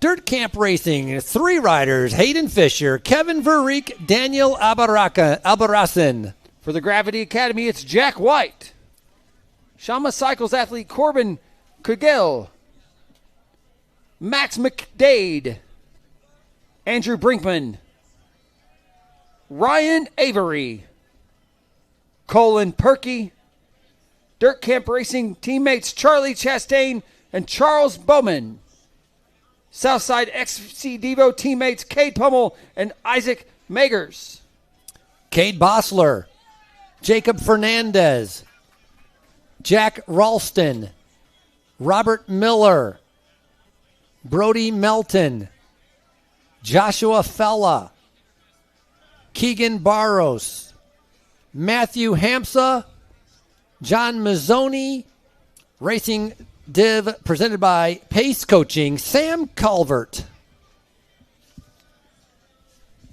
Dirt Camp Racing, 3 riders, Hayden Fisher, Kevin Verreek, Daniel Albarasan. For the Gravity Academy, it's Jack White. Shama Cycles athlete Corbin Kugel. Max McDade. Andrew Brinkman. Ryan Avery. Colin Perky. Dirt Camp Racing teammates Charlie Chastain and Charles Bowman. Southside XC Devo teammates Cade Pummel and Isaac Magers. Cade Bossler. Jacob Fernandez. Jack Ralston, Robert Miller, Brody Melton, Joshua Fella, Keegan Barros, Matthew Hamsa, John Mazzoni, Racing Div presented by Pace Coaching, Sam Calvert.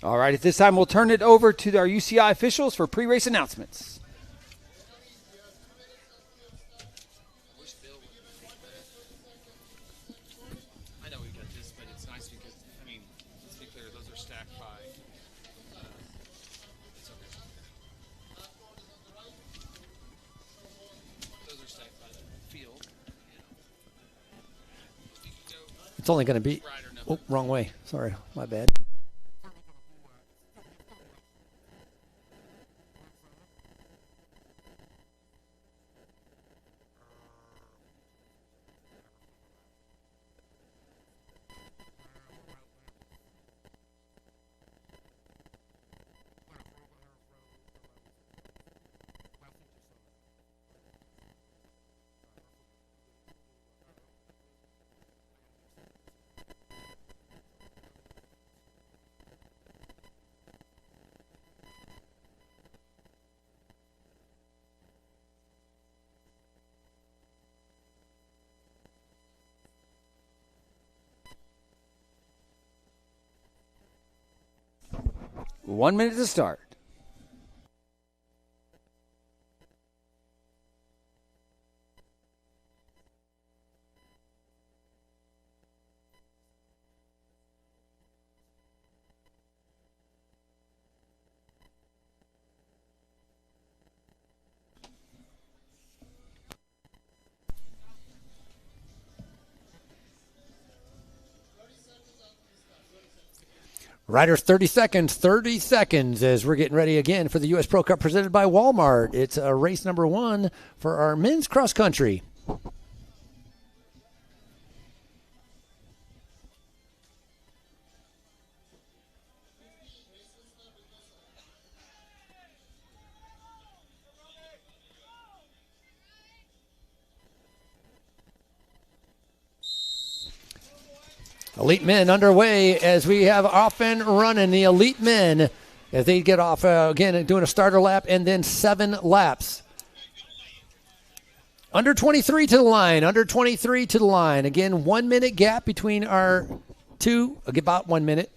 All right, at this time, we'll turn it over to our UCI officials for pre-race announcements. I know we got this, but it's nice because, I mean, let's be clear, those are stacked by, it's okay. Those are stacked by the field. It's only going to be, oh, wrong way. Sorry, my bad. One minute to start. Riders 30 seconds as we're getting ready again for the U.S. Pro Cup presented by Walmart. It's race number 1 for our men's cross country. Elite men underway as we have off and running the elite men as they get off again doing a starter lap and then 7 laps. Under 23 to the line, Again, 1 minute gap between our two, about 1 minute.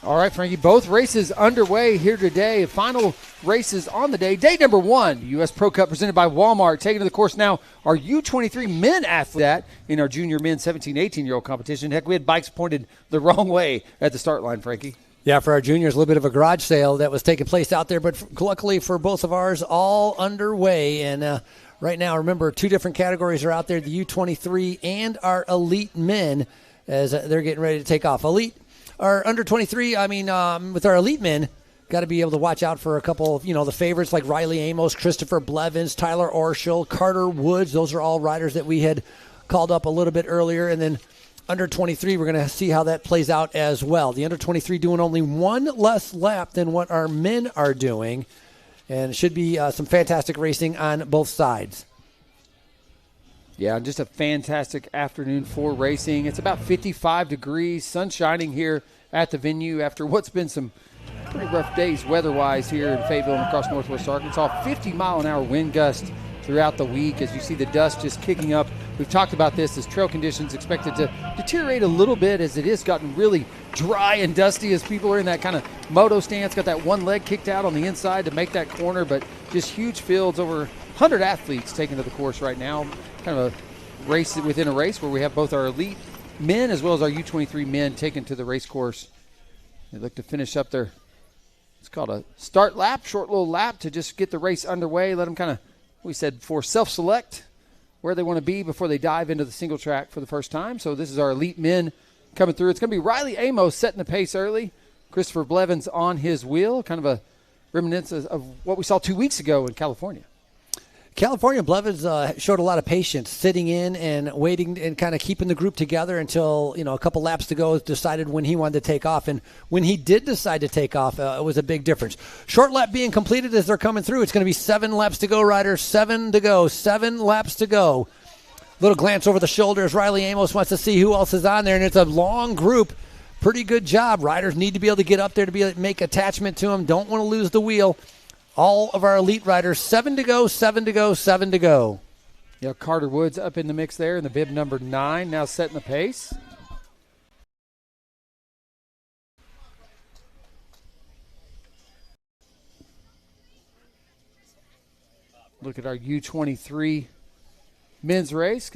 All right, Frankie, both races underway here today. Final races on the day. Day number 1, U.S. Pro Cup presented by Walmart. Taking to the course now, our U23 men athlete in our junior men 17, 18-year-old competition. Heck, we had bikes pointed the wrong way at the start line, Frankie. Yeah, for our juniors, a little bit of a garage sale that was taking place out there, but luckily for both of ours, all underway. And right now, remember, 2 different categories are out there, the U23 and our elite men, as they're getting ready to take off. Elite, or under 23, with our elite men, got to be able to watch out for a couple of, the favorites like Riley Amos, Christopher Blevins, Tyler Orschel, Carter Woods. Those are all riders that we had called up a little bit earlier. And then under 23, we're going to see how that plays out as well. The under 23 doing only 1 less lap than what our men are doing. And it should be some fantastic racing on both sides. Yeah, just a fantastic afternoon for racing. It's about 55 degrees, sun shining here at the venue after what's been some pretty rough days weather-wise here in Fayetteville and across northwest Arkansas. 50-mile-an-hour wind gust throughout the week as you see the dust just kicking up we've talked about this as trail conditions expected to deteriorate a little bit as it has gotten really dry and dusty as people are in that kind of moto stance, got that one leg kicked out on the inside to make that corner, but just huge fields, over 100 athletes taking to the course right now. Kind of a race within a race where we have both our elite men as well as our U23 men taken to the race course. They look to finish up their, it's called a start lap, short little lap to just get the race underway, let them kind of, we said, for self-select where they want to be before they dive into the single track for the first time. So this is our elite men coming through. It's going to be Riley Amos setting the pace early. Christopher Blevins on his wheel, kind of a reminiscence of what we saw 2 weeks ago in California. California, Blevins showed a lot of patience, sitting in and waiting and kind of keeping the group together until, a couple laps to go, decided when he wanted to take off. And when he did decide to take off, it was a big difference. Short lap being completed as they're coming through. It's going to be 7 laps to go, riders. 7 to go. 7 laps to go. Little glance over the shoulder as Riley Amos wants to see who else is on there. And it's a long group. Pretty good job. Riders need to be able to get up there to be able to make attachment to them. Don't want to lose the wheel. All of our elite riders, 7 to go, 7 to go, 7 to go. Yeah, Carter Woods up in the mix there in the bib number 9, now setting the pace. Look at our U23 men's race.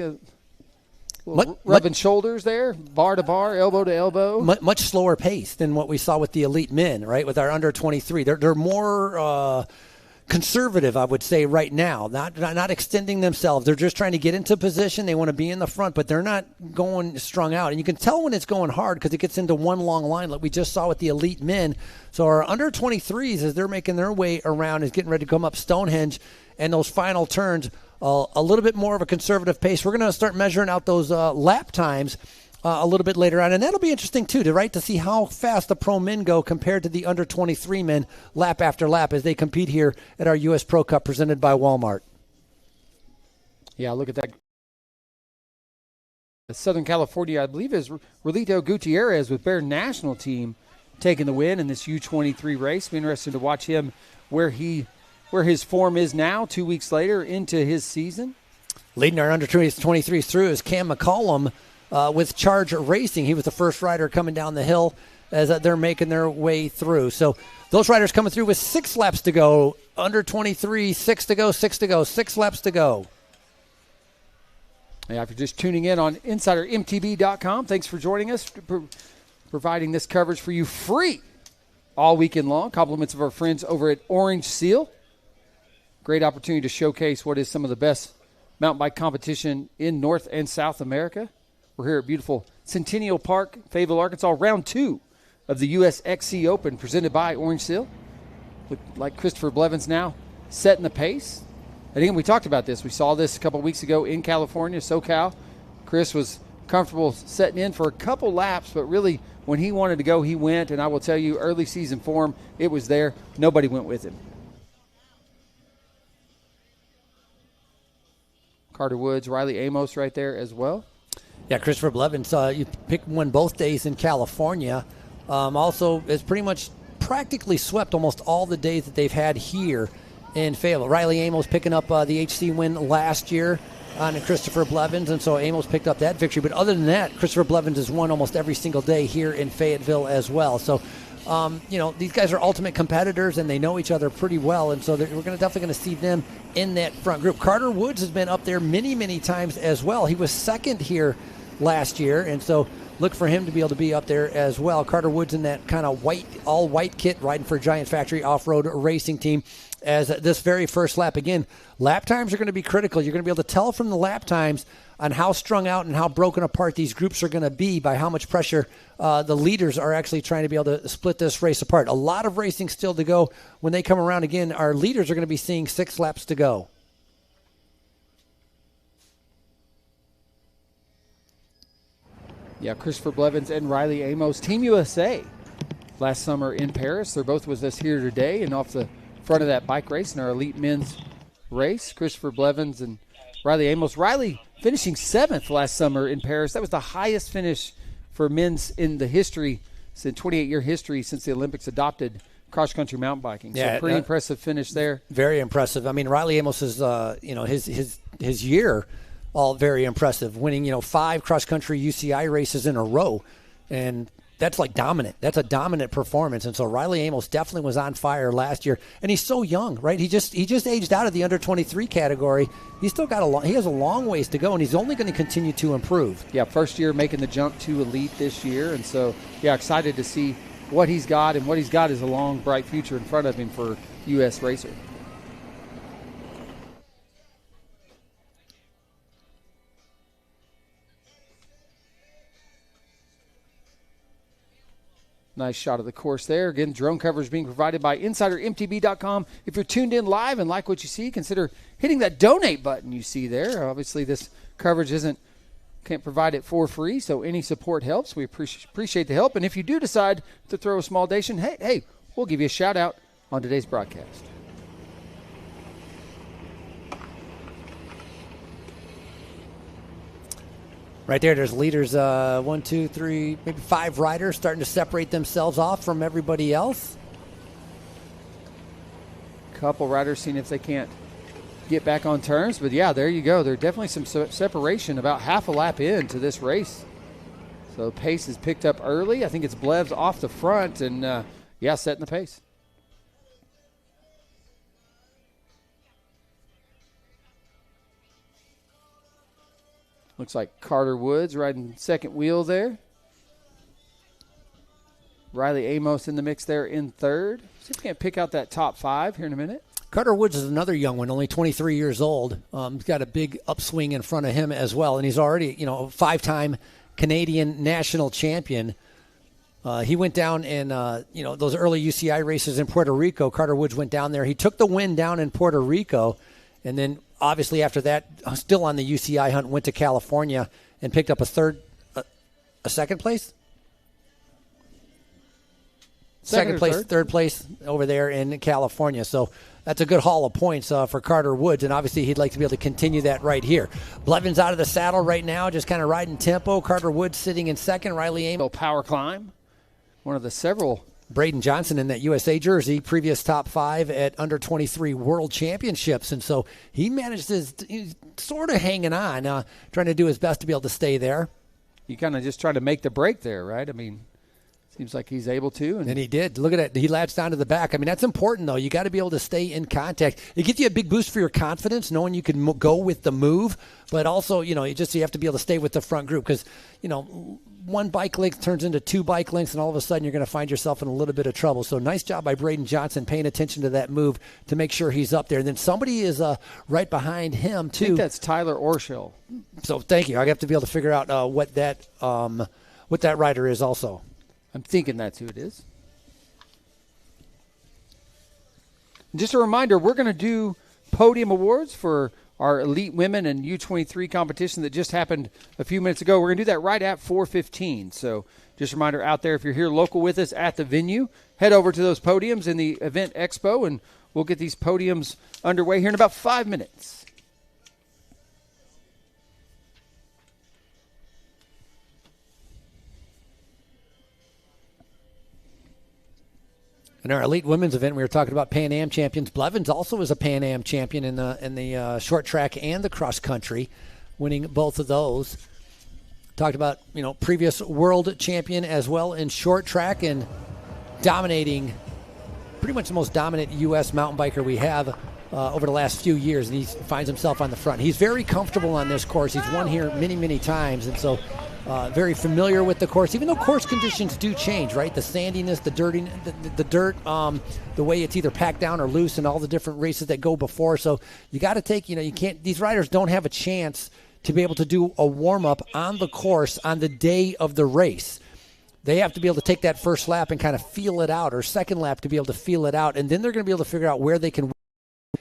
Rubbing shoulders there, bar to bar, elbow to elbow. Much slower pace than what we saw with the elite men, right, with our under 23. They're more conservative, I would say, right now, not extending themselves. They're just trying to get into position. They want to be in the front, but they're not going strung out. And you can tell when it's going hard because it gets into one long line like we just saw with the elite men. So our under 23s, as they're making their way around, is getting ready to come up Stonehenge, and those final turns, a little bit more of a conservative pace. We're going to start measuring out those lap times a little bit later on, and that'll be interesting too, to see how fast the pro men go compared to the under 23 men lap after lap as they compete here at our U.S. Pro Cup presented by Walmart. Yeah, look at that. Southern California, I believe, is Rolito Gutierrez with Bear National Team taking the win in this U23 race. Be interesting to watch him where his form is now 2 weeks later into his season. Leading our under 23s through is Cam McCollum with Charge Racing. He was the first rider coming down the hill as they're making their way through. So those riders coming through with 6 laps to go. Under 23, 6 to go, 6 to go, 6 laps to go. Yeah, if you're just tuning in on InsiderMTB.com, thanks for joining us, providing this coverage for you free all weekend long. Compliments of our friends over at Orange Seal. Great opportunity to showcase what is some of the best mountain bike competition in North and South America. We're here at beautiful Centennial Park, Fayetteville, Arkansas, round 2 of the U.S. XC Open presented by Orange Seal. Look like Christopher Blevins now setting the pace. And again, we talked about this. We saw this a couple weeks ago in California, SoCal. Chris was comfortable setting in for a couple laps, but really when he wanted to go, he went. And I will tell you, early season form, it was there. Nobody went with him. Carter Woods, Riley Amos right there as well. Yeah, Christopher Blevins, you won both days in California. Also, has pretty much practically swept almost all the days that they've had here in Fayetteville. Riley Amos picking up the HC win last year on Christopher Blevins, and so Amos picked up that victory. But other than that, Christopher Blevins has won almost every single day here in Fayetteville as well. So, these guys are ultimate competitors, and they know each other pretty well, and so we're definitely going to see them in that front group. Carter Woods has been up there many, many times as well. He was second here last year, and so look for him to be able to be up there as well. Carter Woods in that kind of all white kit, riding for Giant Factory Off-Road Racing Team. As this very first lap, again, lap times are going to be critical. You're going to be able to tell from the lap times on how strung out and how broken apart these groups are going to be by how much pressure the leaders are actually trying to be able to split this race apart. A lot of racing still to go. When they come around again, our leaders are going to be seeing 6 laps to go. Yeah, Christopher Blevins and Riley Amos, Team USA, last summer in Paris. They're both with us here today and off the front of that bike race in our elite men's race. Christopher Blevins and Riley Amos. Riley finishing 7th last summer in Paris. That was the highest finish for men's in the history, since 28-year history since the Olympics adopted cross-country mountain biking. Yeah, so pretty impressive finish there. Very impressive. I mean, Riley Amos is, his year all very impressive, winning 5 cross-country UCI races in a row, and that's like dominant. That's a dominant performance. And so Riley Amos definitely was on fire last year. And he's so young, right? He just aged out of the under 23 category. He's still got he has a long ways to go, and he's only going to continue to improve. Yeah, first year making the jump to elite this year. And so, yeah, excited to see what he's got, and what he's got is a long, bright future in front of him for U.S. Racer. Nice shot of the course there. Again, drone coverage being provided by InsiderMTB.com. If you're tuned in live and like what you see, consider hitting that donate button you see there. Obviously, this coverage can't provide it for free, so any support helps. We appreciate the help. And if you do decide to throw a small donation, hey, we'll give you a shout out on today's broadcast. Right there's leaders, 1, 2, 3, maybe 5 riders starting to separate themselves off from everybody else. Couple riders seeing if they can't get back on terms. But, yeah, there you go. There's definitely some separation about half a lap into this race. So pace is picked up early. I think it's Blevs off the front and, setting the pace. Looks like Carter Woods riding second wheel there. Riley Amos in the mix there in third. See if we can't pick out that top 5 here in a minute. Carter Woods is another young one, only 23 years old. He's got a big upswing in front of him as well, and he's already, a 5-time Canadian national champion. He went down in, those early UCI races in Puerto Rico. Carter Woods went down there. He took the win down in Puerto Rico, and then obviously after that, still on the UCI hunt, went to California and picked up a second place? Second place, third place over there in California. So that's a good haul of points for Carter Woods, and obviously he'd like to be able to continue that right here. Blevins out of the saddle right now, just kind of riding tempo. Carter Woods sitting in second. Riley Amos. Power climb. One of the several. Braden Johnson in that USA jersey, previous top 5 at under 23 world championships. And so he managed to, he's sort of hanging on, trying to do his best to be able to stay there. You kind of just try to make the break there, right? I mean, seems like he's able to. And he did. Look at it. He latched down to the back. I mean, that's important, though. You got to be able to stay in contact. It gives you a big boost for your confidence, knowing you can go with the move. But also, you have to be able to stay with the front group because, one bike length turns into 2 bike lengths, and all of a sudden you're going to find yourself in a little bit of trouble. So nice job by Braden Johnson paying attention to that move to make sure he's up there. And then somebody is right behind him, too. I think that's Tyler Orshell. So thank you. I have to be able to figure out what that rider is also. I'm thinking that's who it is. Just a reminder, we're going to do podium awards for our elite women and U23 competition that just happened a few minutes ago. We're going to do that right at 4:15. So just a reminder out there, if you're here local with us at the venue, head over to those podiums in the event expo, and we'll get these podiums underway here in about 5 minutes. In our elite women's event, we were talking about Pan Am champions. Blevins also is a Pan Am champion in the short track and the cross country, winning both of those. Talked about previous world champion as well in short track and dominating, pretty much the most dominant U.S. mountain biker we have over the last few years, and he finds himself on the front. He's very comfortable on this course. He's won here many, many times, and so very familiar with the course, even though course conditions do change, right? The sandiness, the dirtiness, the dirt, the way it's either packed down or loose, and all the different races that go before. So you got to take, you can't. These riders don't have a chance to be able to do a warm up on the course on the day of the race. They have to be able to take that first lap and kind of feel it out, or second lap to be able to feel it out, and then they're going to be able to figure out where they can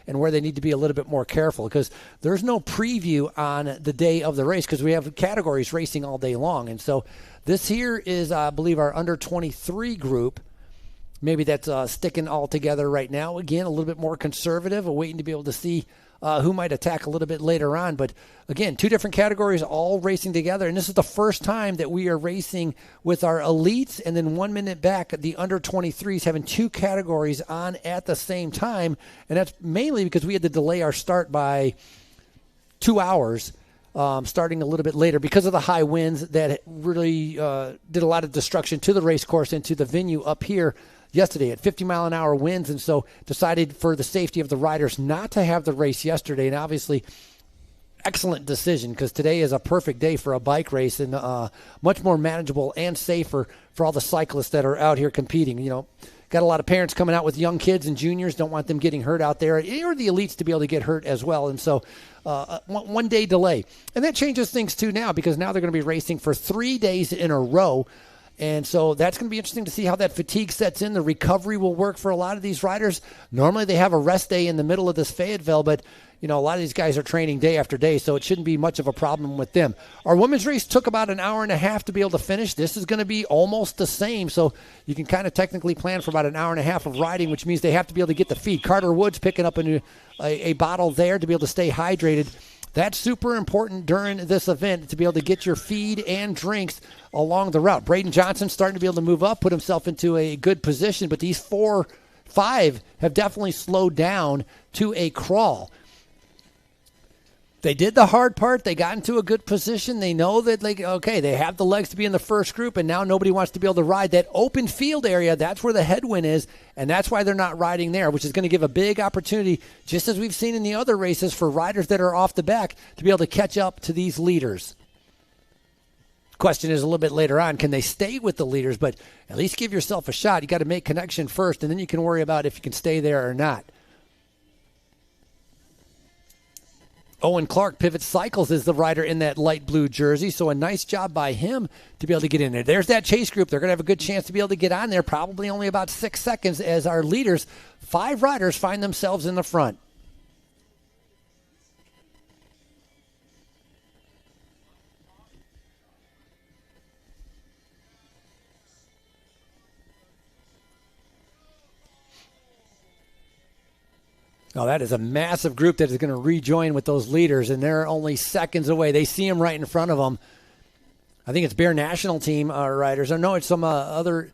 and where they need to be a little bit more careful, because there's no preview on the day of the race because we have categories racing all day long. And so this here is, I believe, our under 23 group. Maybe that's sticking all together right now. Again, a little bit more conservative, waiting to be able to see who might attack a little bit later on. But again, 2 different categories all racing together. And this is the first time that we are racing with our elites, and then 1 minute back, the under 23s having 2 categories on at the same time. And that's mainly because we had to delay our start by 2 hours starting a little bit later because of the high winds that really did a lot of destruction to the race course and to the venue up here yesterday at 50-mile-an-hour winds, and so decided for the safety of the riders not to have the race yesterday. And obviously, excellent decision because today is a perfect day for a bike race and much more manageable and safer for all the cyclists that are out here competing. You know, got a lot of parents coming out with young kids and juniors, don't want them getting hurt out there, or the elites to be able to get hurt as well. And so one day delay. And that changes things too now because now they're going to be racing for 3 days in a row. And so that's going to be interesting to see how that fatigue sets in. The recovery will work for a lot of these riders. Normally they have a rest day in the middle of this Fayetteville, but you know, a lot of these guys are training day after day, so it shouldn't be much of a problem with them. Our women's race took about an hour and a half to be able to finish. This is going to be almost the same, so you can kind of technically plan for about an hour and a half of riding, which means they have to be able to get the feed. Carter Woods picking up a bottle there to be able to stay hydrated. That's super important during this event to be able to get your feed and drinks along the route. Braden Johnson starting to be able to move up, put himself into a good position, but these 4-5 have definitely slowed down to a crawl. They did the hard part. They got into a good position. They know that, they have the legs to be in the first group, and now nobody wants to be able to ride that open field area. That's where the headwind is, and that's why they're not riding there, which is going to give a big opportunity, just as we've seen in the other races, for riders that are off the back to be able to catch up to these leaders. Question is a little bit later on, can they stay with the leaders? But at least give yourself a shot. You got to make connection first, and then you can worry about if you can stay there or not. Owen Clark, Pivot Cycles, is the rider in that light blue jersey, so a nice job by him to be able to get in there. There's that chase group. They're going to have a good chance to be able to get on there, probably only about 6 seconds as our leaders, 5 riders, find themselves in the front. Oh, that is a massive group that is going to rejoin with those leaders, and they're only seconds away. They see them right in front of them. I think it's Bear National Team riders. Or no, it's some other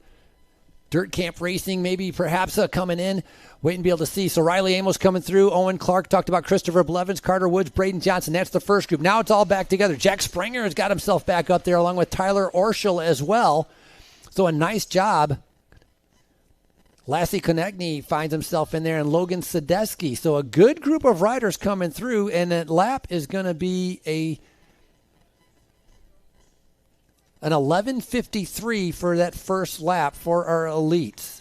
dirt camp racing, maybe perhaps coming in. Waiting to be able to see. So Riley Amos coming through. Owen Clark talked about Christopher Blevins, Carter Woods, Braden Johnson. That's the first group. Now it's all back together. Jack Springer has got himself back up there along with Tyler Orschel as well. So a nice job. Lassie Konechny finds himself in there, and Logan Sadesky. So a good group of riders coming through, and that lap is going to be an 11:53 for that first lap for our elites.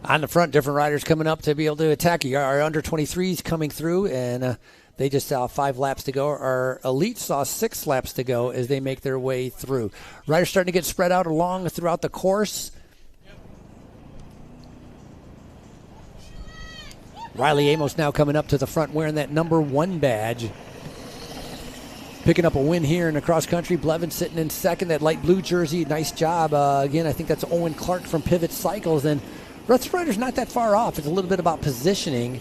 On the front, different riders coming up to be able to attack you. Our under 23s coming through, and they just saw 5 laps to go. Our elites saw 6 laps to go as they make their way through. Riders starting to get spread out along throughout the course. Riley Amos now coming up to the front wearing that number 1 badge. Picking up a win here in the cross country. Blevins sitting in second, that light blue jersey. Nice job. Again, I think that's Owen Clark from Pivot Cycles. And Ruts Rider's not that far off. It's a little bit about positioning.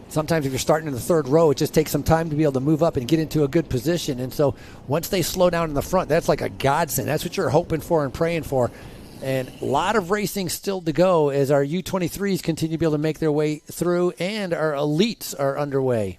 Sometimes if you're starting in the third row, it just takes some time to be able to move up and get into a good position. And so once they slow down in the front, that's like a godsend. That's what you're hoping for and praying for. And a lot of racing still to go as our U23s continue to be able to make their way through and our elites are underway.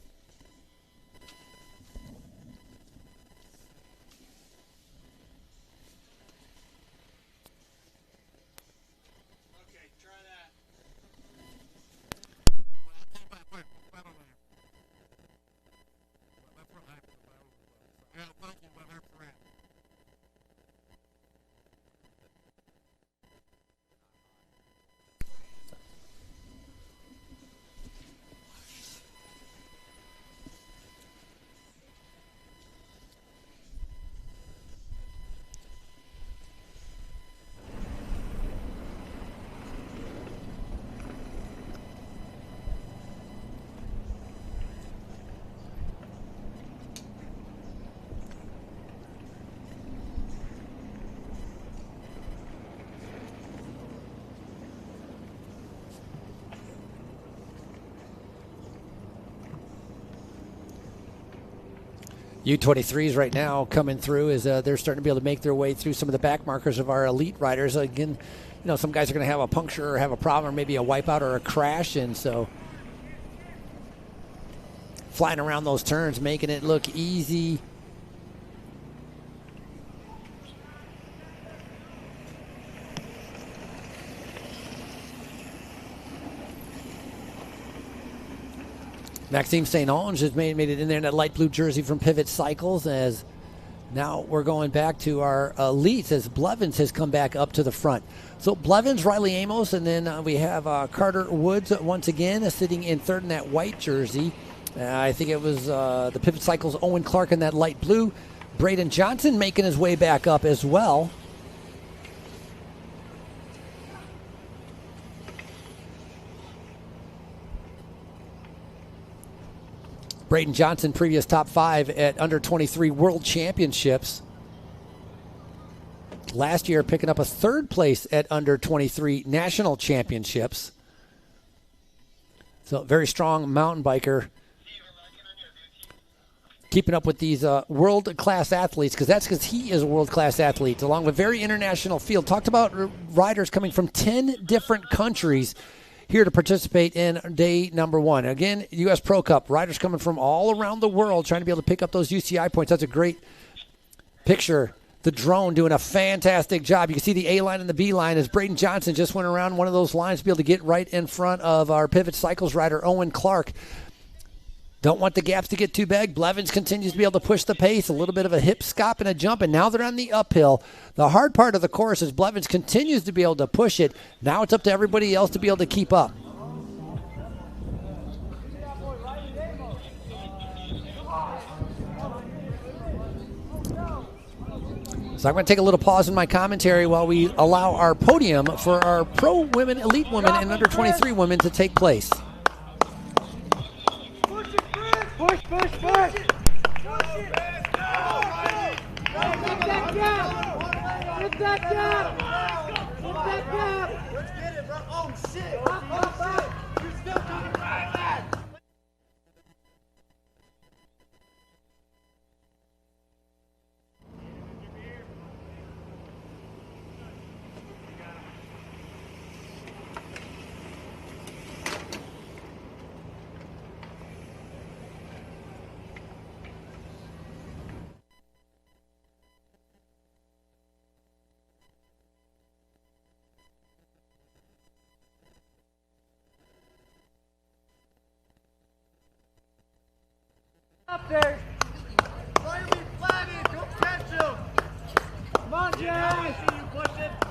U23s right now coming through as they're starting to be able to make their way through some of the back markers of our elite riders. Again, you know, some guys are going to have a puncture or have a problem or maybe a wipeout or a crash, and so flying around those turns, making it look easy. Maxime St. Ange has made it in there in that light blue jersey from Pivot Cycles, as now we're going back to our elites as Blevins has come back up to the front. So Blevins, Riley Amos, and then we have Carter Woods once again sitting in third in that white jersey. I think it was the Pivot Cycles Owen Clark in that light blue. Braden Johnson making his way back up as well. Braden Johnson, previous top 5 at under 23 World Championships. Last year, picking up a 3rd place at under 23 National Championships. So, very strong mountain biker. Keeping up with these world-class athletes, because he is a world-class athlete, along with very international field. Talked about riders coming from 10 different countries here to participate in day number 1. Again, U.S. Pro Cup, riders coming from all around the world trying to be able to pick up those UCI points. That's a great picture. The drone doing a fantastic job. You can see the A line and the B line as Braden Johnson just went around one of those lines to be able to get right in front of our Pivot Cycles rider, Owen Clark. Don't want the gaps to get too big. Blevins continues to be able to push the pace. A little bit of a hip scop and a jump, and now they're on the uphill. The hard part of the course is Blevins continues to be able to push it. Now it's up to everybody else to be able to keep up. So I'm going to take a little pause in my commentary while we allow our podium for our pro women, elite women, and under 23 women to take place. Push, push, push! Get that gap! Get that gap! Let's get it, bro. Oh, shit! You're still coming right back! Up there. Try to be flatted. Don't catch him. Come on, Jay. I see you push it.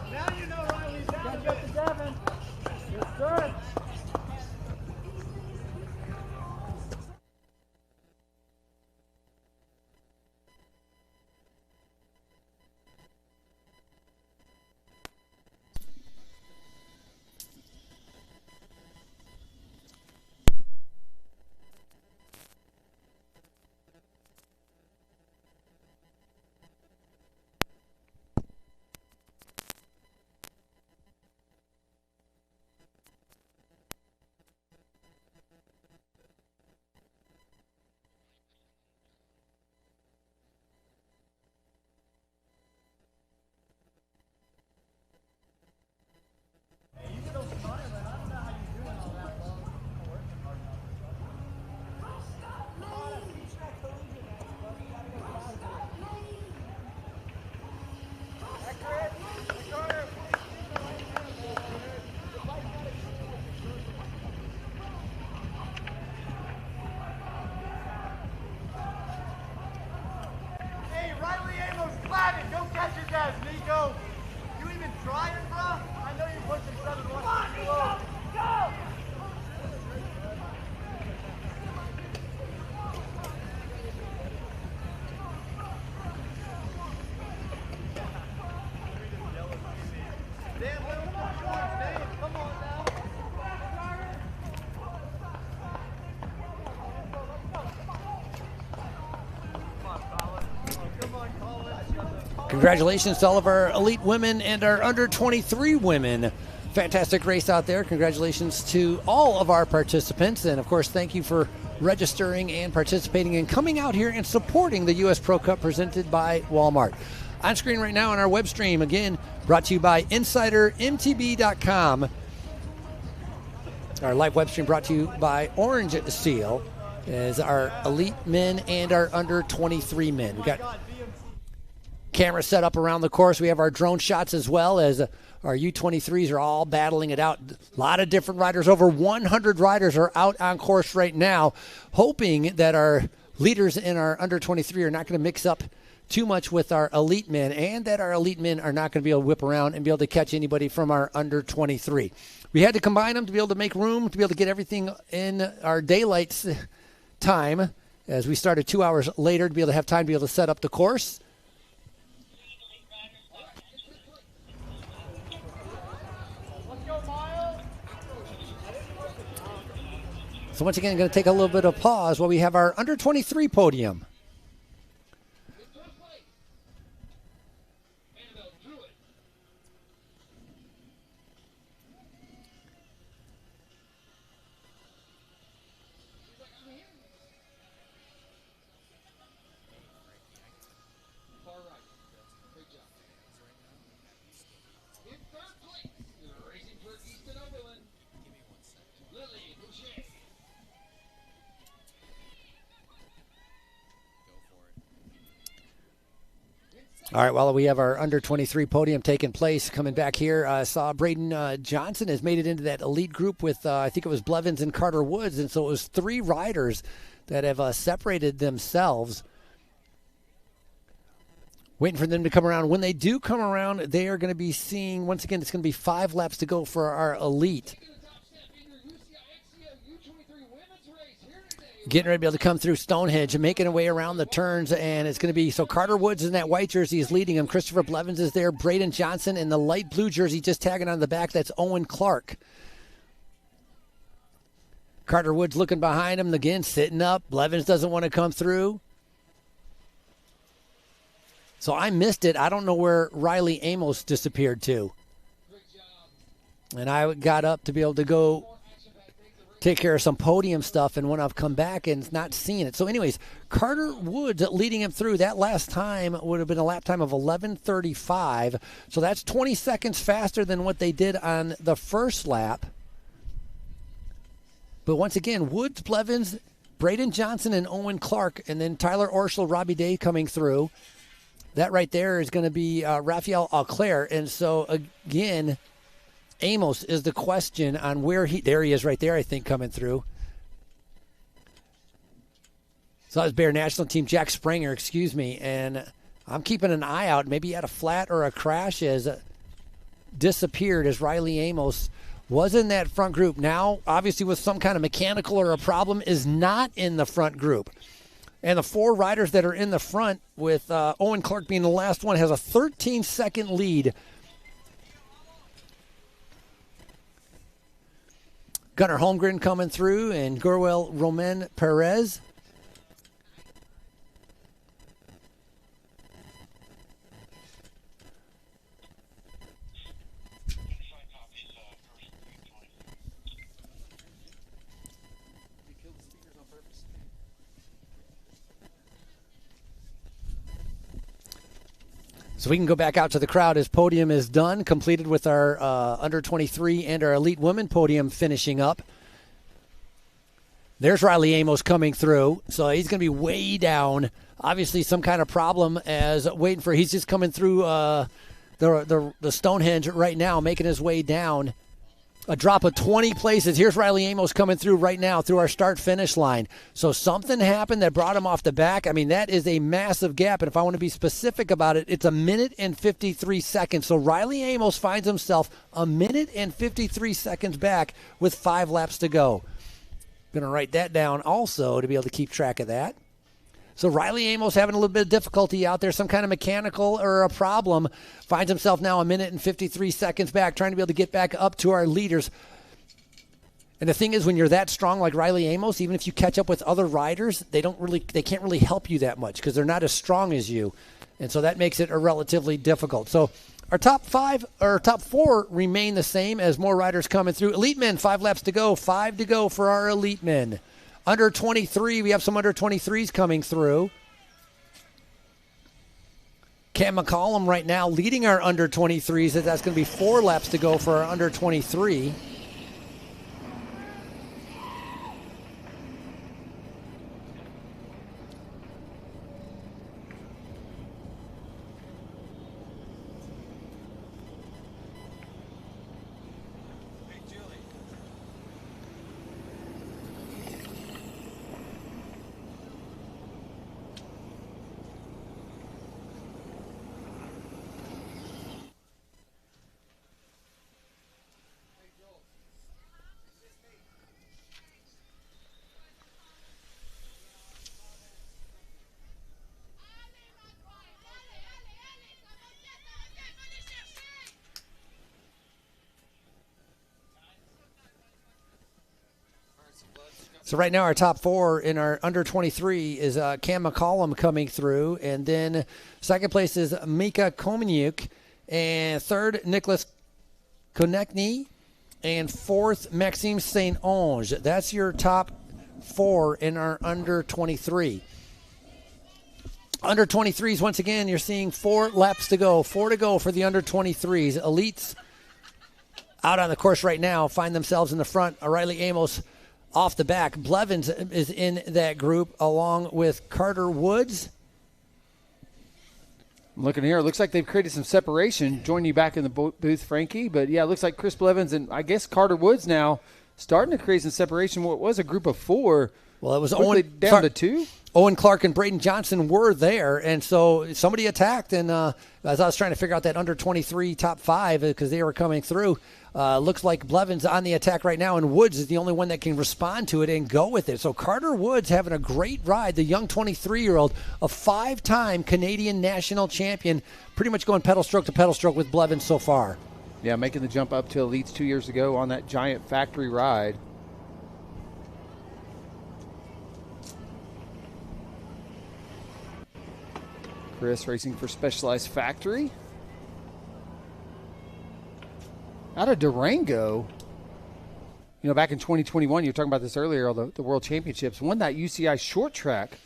Congratulations to all of our elite women and our under 23 women. Fantastic race out there. Congratulations to all of our participants. And of course, thank you for registering and participating and coming out here and supporting the U.S. Pro Cup presented by Walmart. On screen right now on our web stream, again, brought to you by InsiderMTB.com. Our live web stream brought to you by Orange Seal as our elite men and our under 23 men. We got cameras set up around the course. We have our drone shots as well as our U23s are all battling it out. A lot of different riders. Over 100 riders are out on course right now, hoping that our leaders in our under 23 are not going to mix up too much with our elite men and that our elite men are not going to be able to whip around and be able to catch anybody from our under 23. We had to combine them to be able to make room, to be able to get everything in our daylight time as we started 2 hours later to be able to have time to be able to set up the course. So once again, I'm going to take a little bit of pause while we have our under 23 podium. All right, while we have our under 23 podium taking place, coming back here, I saw Braden Johnson has made it into that elite group with, I think it was Blevins and Carter Woods, and so it was 3 riders that have separated themselves. Waiting for them to come around. When they do come around, they are going to be seeing, once again, it's going to be 5 laps to go for our elite. Getting ready to be able to come through Stonehenge and making a way around the turns, and it's going to be, so Carter Woods in that white jersey is leading him. Christopher Blevins is there. Braden Johnson in the light blue jersey just tagging on the back. That's Owen Clark. Carter Woods looking behind him, again, sitting up. Blevins doesn't want to come through. So I missed it. I don't know where Riley Amos disappeared to. And I got up to be able to go take care of some podium stuff, and when I've come back and not seeing it. So anyways, Carter Woods leading him through. That last time would have been a lap time of 11:35. So that's 20 seconds faster than what they did on the first lap. But once again, Woods, Blevins, Braden Johnson, and Owen Clark, and then Tyler Orschel, Robbie Day coming through. That right there is going to be Raphael Auclair. And so, again, Amos is the question on where there he is right there, I think, coming through. So that was Bear National Team, Jack Springer, excuse me. And I'm keeping an eye out. Maybe he had a flat or a crash as disappeared as Riley Amos was in that front group. Now, obviously, with some kind of mechanical or a problem, is not in the front group. And the 4 riders that are in the front, with Owen Clark being the last one, has a 13-second lead. Gunnar Holmgren coming through, and Gurwell Roman Perez. So we can go back out to the crowd as podium is done, completed with our under 23 and our elite women podium finishing up. There's Riley Amos coming through, so he's going to be way down. Obviously, some kind of problem as waiting for. He's just coming through the Stonehenge right now, making his way down. A drop of 20 places. Here's Riley Amos coming through right now through our start-finish line. So something happened that brought him off the back. I mean, that is a massive gap, and if I want to be specific about it, it's 1 minute and 53 seconds. So Riley Amos finds himself 1 minute and 53 seconds back with 5 laps to go. Going to write that down also to be able to keep track of that. So Riley Amos having a little bit of difficulty out there, some kind of mechanical or a problem, finds himself now 1 minute and 53 seconds back, trying to be able to get back up to our leaders. And the thing is, when you're that strong like Riley Amos, even if you catch up with other riders, they can't really help you that much because they're not as strong as you. And so that makes it a relatively difficult. So our top 4 remain the same as more riders coming through. Elite men, 5 laps to go, 5 to go for our elite men. Under 23, we have some under 23s coming through. Cam McCollum right now leading our under 23s. That's going to be 4 laps to go for our under 23. So right now our top 4 in our under 23 is Cam McCollum coming through. And then second place is Mika Komeniuk. And third, Nicholas Konechny. And fourth, Maxime St. Onge. That's your top 4 in our under 23. Under 23s, once again, you're seeing 4 laps to go. 4 to go for the under 23s. Elites out on the course right now find themselves in the front. O'Reilly Amos off the back. Blevins is in that group along with Carter Woods. I'm looking here. It looks like they've created some separation. Join you back in the booth, Frankie. But, yeah, it looks like Chris Blevins and I guess Carter Woods now starting to create some separation. What was a group of 4. Well, it was Owen down to 2. Owen Clark and Braden Johnson were there, and so somebody attacked. And as I was trying to figure out that under 23 top 5 because they were coming through, looks like Blevins on the attack right now, and Woods is the only one that can respond to it and go with it. So Carter Woods having a great ride, the young 23-year-old, a 5-time Canadian national champion, pretty much going pedal stroke to pedal stroke with Blevins so far. Yeah, making the jump up to elites 2 years ago on that giant factory ride. Chris racing for Specialized Factory. Out of Durango. You know, back in 2021, you were talking about this earlier, the World Championships. Won that UCI short track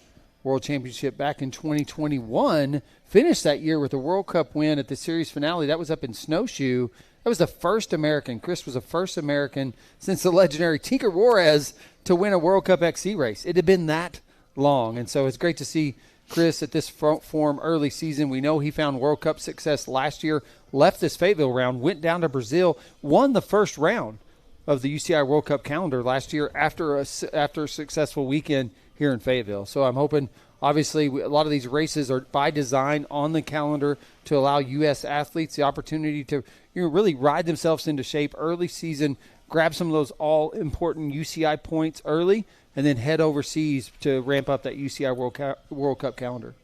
World Championship back in 2021. Finished that year with a World Cup win at the series finale. That was up in Snowshoe. That was the first American. Chris was the first American since the legendary Tinker Juarez to win a World Cup XC race. It had been that long. And so it's great to see Chris at this form early season. We know he found World Cup success last year, left this Fayetteville round, went down to Brazil, won the first round of the UCI World Cup calendar last year after a successful weekend here in Fayetteville. So I'm hoping, obviously, a lot of these races are by design on the calendar to allow U.S. athletes the opportunity to really ride themselves into shape early season, grab some of those all-important UCI points early, and then head overseas to ramp up that UCI World Cup calendar.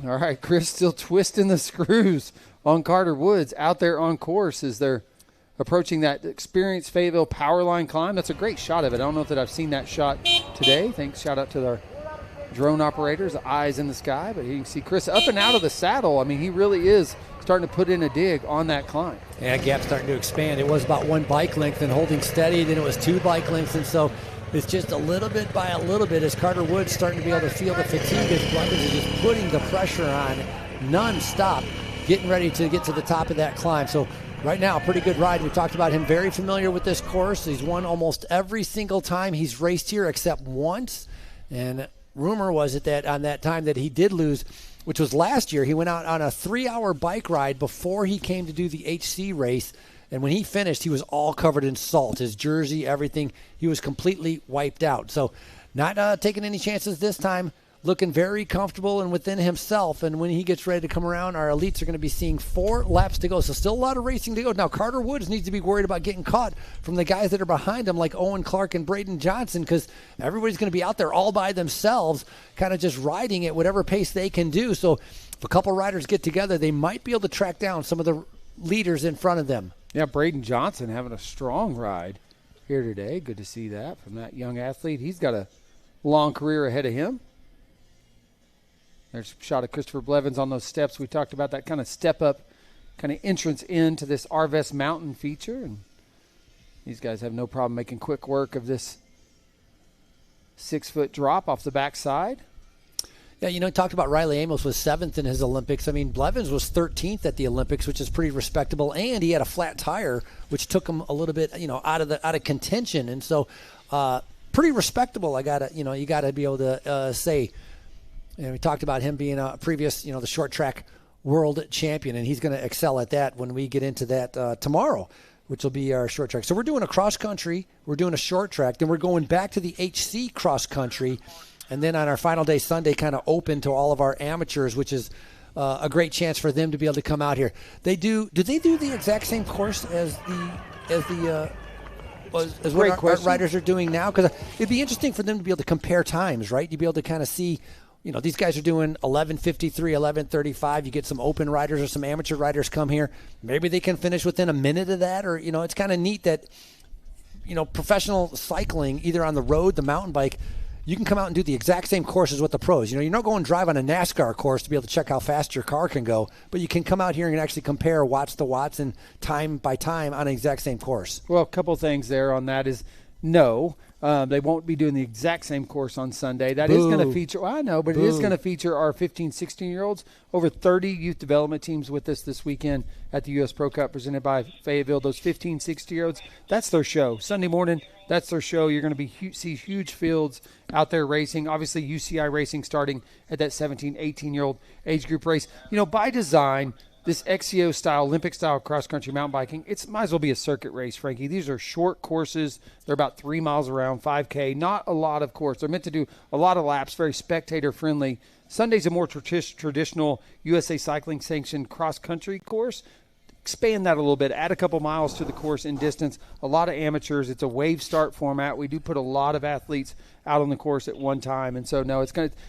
All right, Chris still twisting the screws on Carter Woods out there on course as they're approaching that experienced Fayetteville power line climb. That's a great shot of it. I don't know that I've seen that shot today. Thanks, shout out to our drone operators, eyes in the sky. But you can see Chris up and out of the saddle. I mean, he really is starting to put in a dig on that climb. Yeah, gap's starting to expand. It was about 1 bike length and holding steady. Then it was 2 bike lengths. And so it's just a little bit by a little bit as Carter Woods starting to be able to feel the fatigue as Blevins is just putting the pressure on non-stop, getting ready to get to the top of that climb. So right now, pretty good ride. We talked about him, very familiar with this course. He's won almost every single time he's raced here except once. And rumor was it that on that time that he did lose, which was last year, he went out on a 3-hour bike ride before he came to do the HC race. And when he finished, he was all covered in salt. His jersey, everything, he was completely wiped out. So not taking any chances this time, looking very comfortable and within himself. And when he gets ready to come around, our elites are going to be seeing 4 laps to go. So still a lot of racing to go. Now, Carter Woods needs to be worried about getting caught from the guys that are behind him, like Owen Clark and Braden Johnson, because everybody's going to be out there all by themselves, kind of just riding at whatever pace they can do. So if a couple riders get together, they might be able to track down some of the leaders in front of them. Yeah, Braden Johnson having a strong ride here today. Good to see that from that young athlete. He's got a long career ahead of him. There's a shot of Christopher Blevins on those steps. We talked about that kind of step-up, kind of entrance into this Arvest Mountain feature. And these guys have no problem making quick work of this 6-foot drop off the backside. Yeah, you know, talked about Riley Amos was 7th in his Olympics. I mean, Blevins was 13th at the Olympics, which is pretty respectable, and he had a flat tire, which took him a little bit, you know, out of contention, and so pretty respectable. You gotta be able to say. And we talked about him being a previous, you know, the short track world champion, and he's going to excel at that when we get into that tomorrow, which will be our short track. So we're doing a cross country, we're doing a short track, then we're going back to the HC cross country, and then on our final day Sunday, kind of open to all of our amateurs, which is a great chance for them to be able to come out here. Do they do the exact same course as what our riders are doing now? Because it'd be interesting for them to be able to compare times, right? You'd be able to kind of see. You know, these guys are doing 11:53, 11:35. You get some open riders or some amateur riders come here. Maybe they can finish within a minute of that, or, you know, it's kind of neat that, you know, professional cycling, either on the road, the mountain bike, you can come out and do the exact same course as what the pros. You know, you're not going to drive on a NASCAR course to be able to check how fast your car can go, but you can come out here and actually compare watts to watts and time by time on an exact same course. Well, a couple things there on that is no. They won't be doing the exact same course on Sunday. That is going to feature, well, I know, but it is going to feature our 15, 16-year-olds. Over 30 youth development teams with us this weekend at the U.S. Pro Cup presented by Fayetteville. Those 15, 16-year-olds, that's their show. Sunday morning, that's their show. You're going to see huge fields out there racing. Obviously, UCI racing starting at that 17, 18-year-old age group race. You know, by design, this XCO-style, Olympic-style cross-country mountain biking, it might as well be a circuit race, Frankie. These are short courses. They're about 3 miles around, 5K. Not a lot of course. They're meant to do a lot of laps, very spectator-friendly. Sunday's a more traditional USA Cycling sanctioned cross-country course. Expand that a little bit. Add a couple miles to the course in distance. A lot of amateurs. It's a wave start format. We do put a lot of athletes out on the course at one time. And so, no,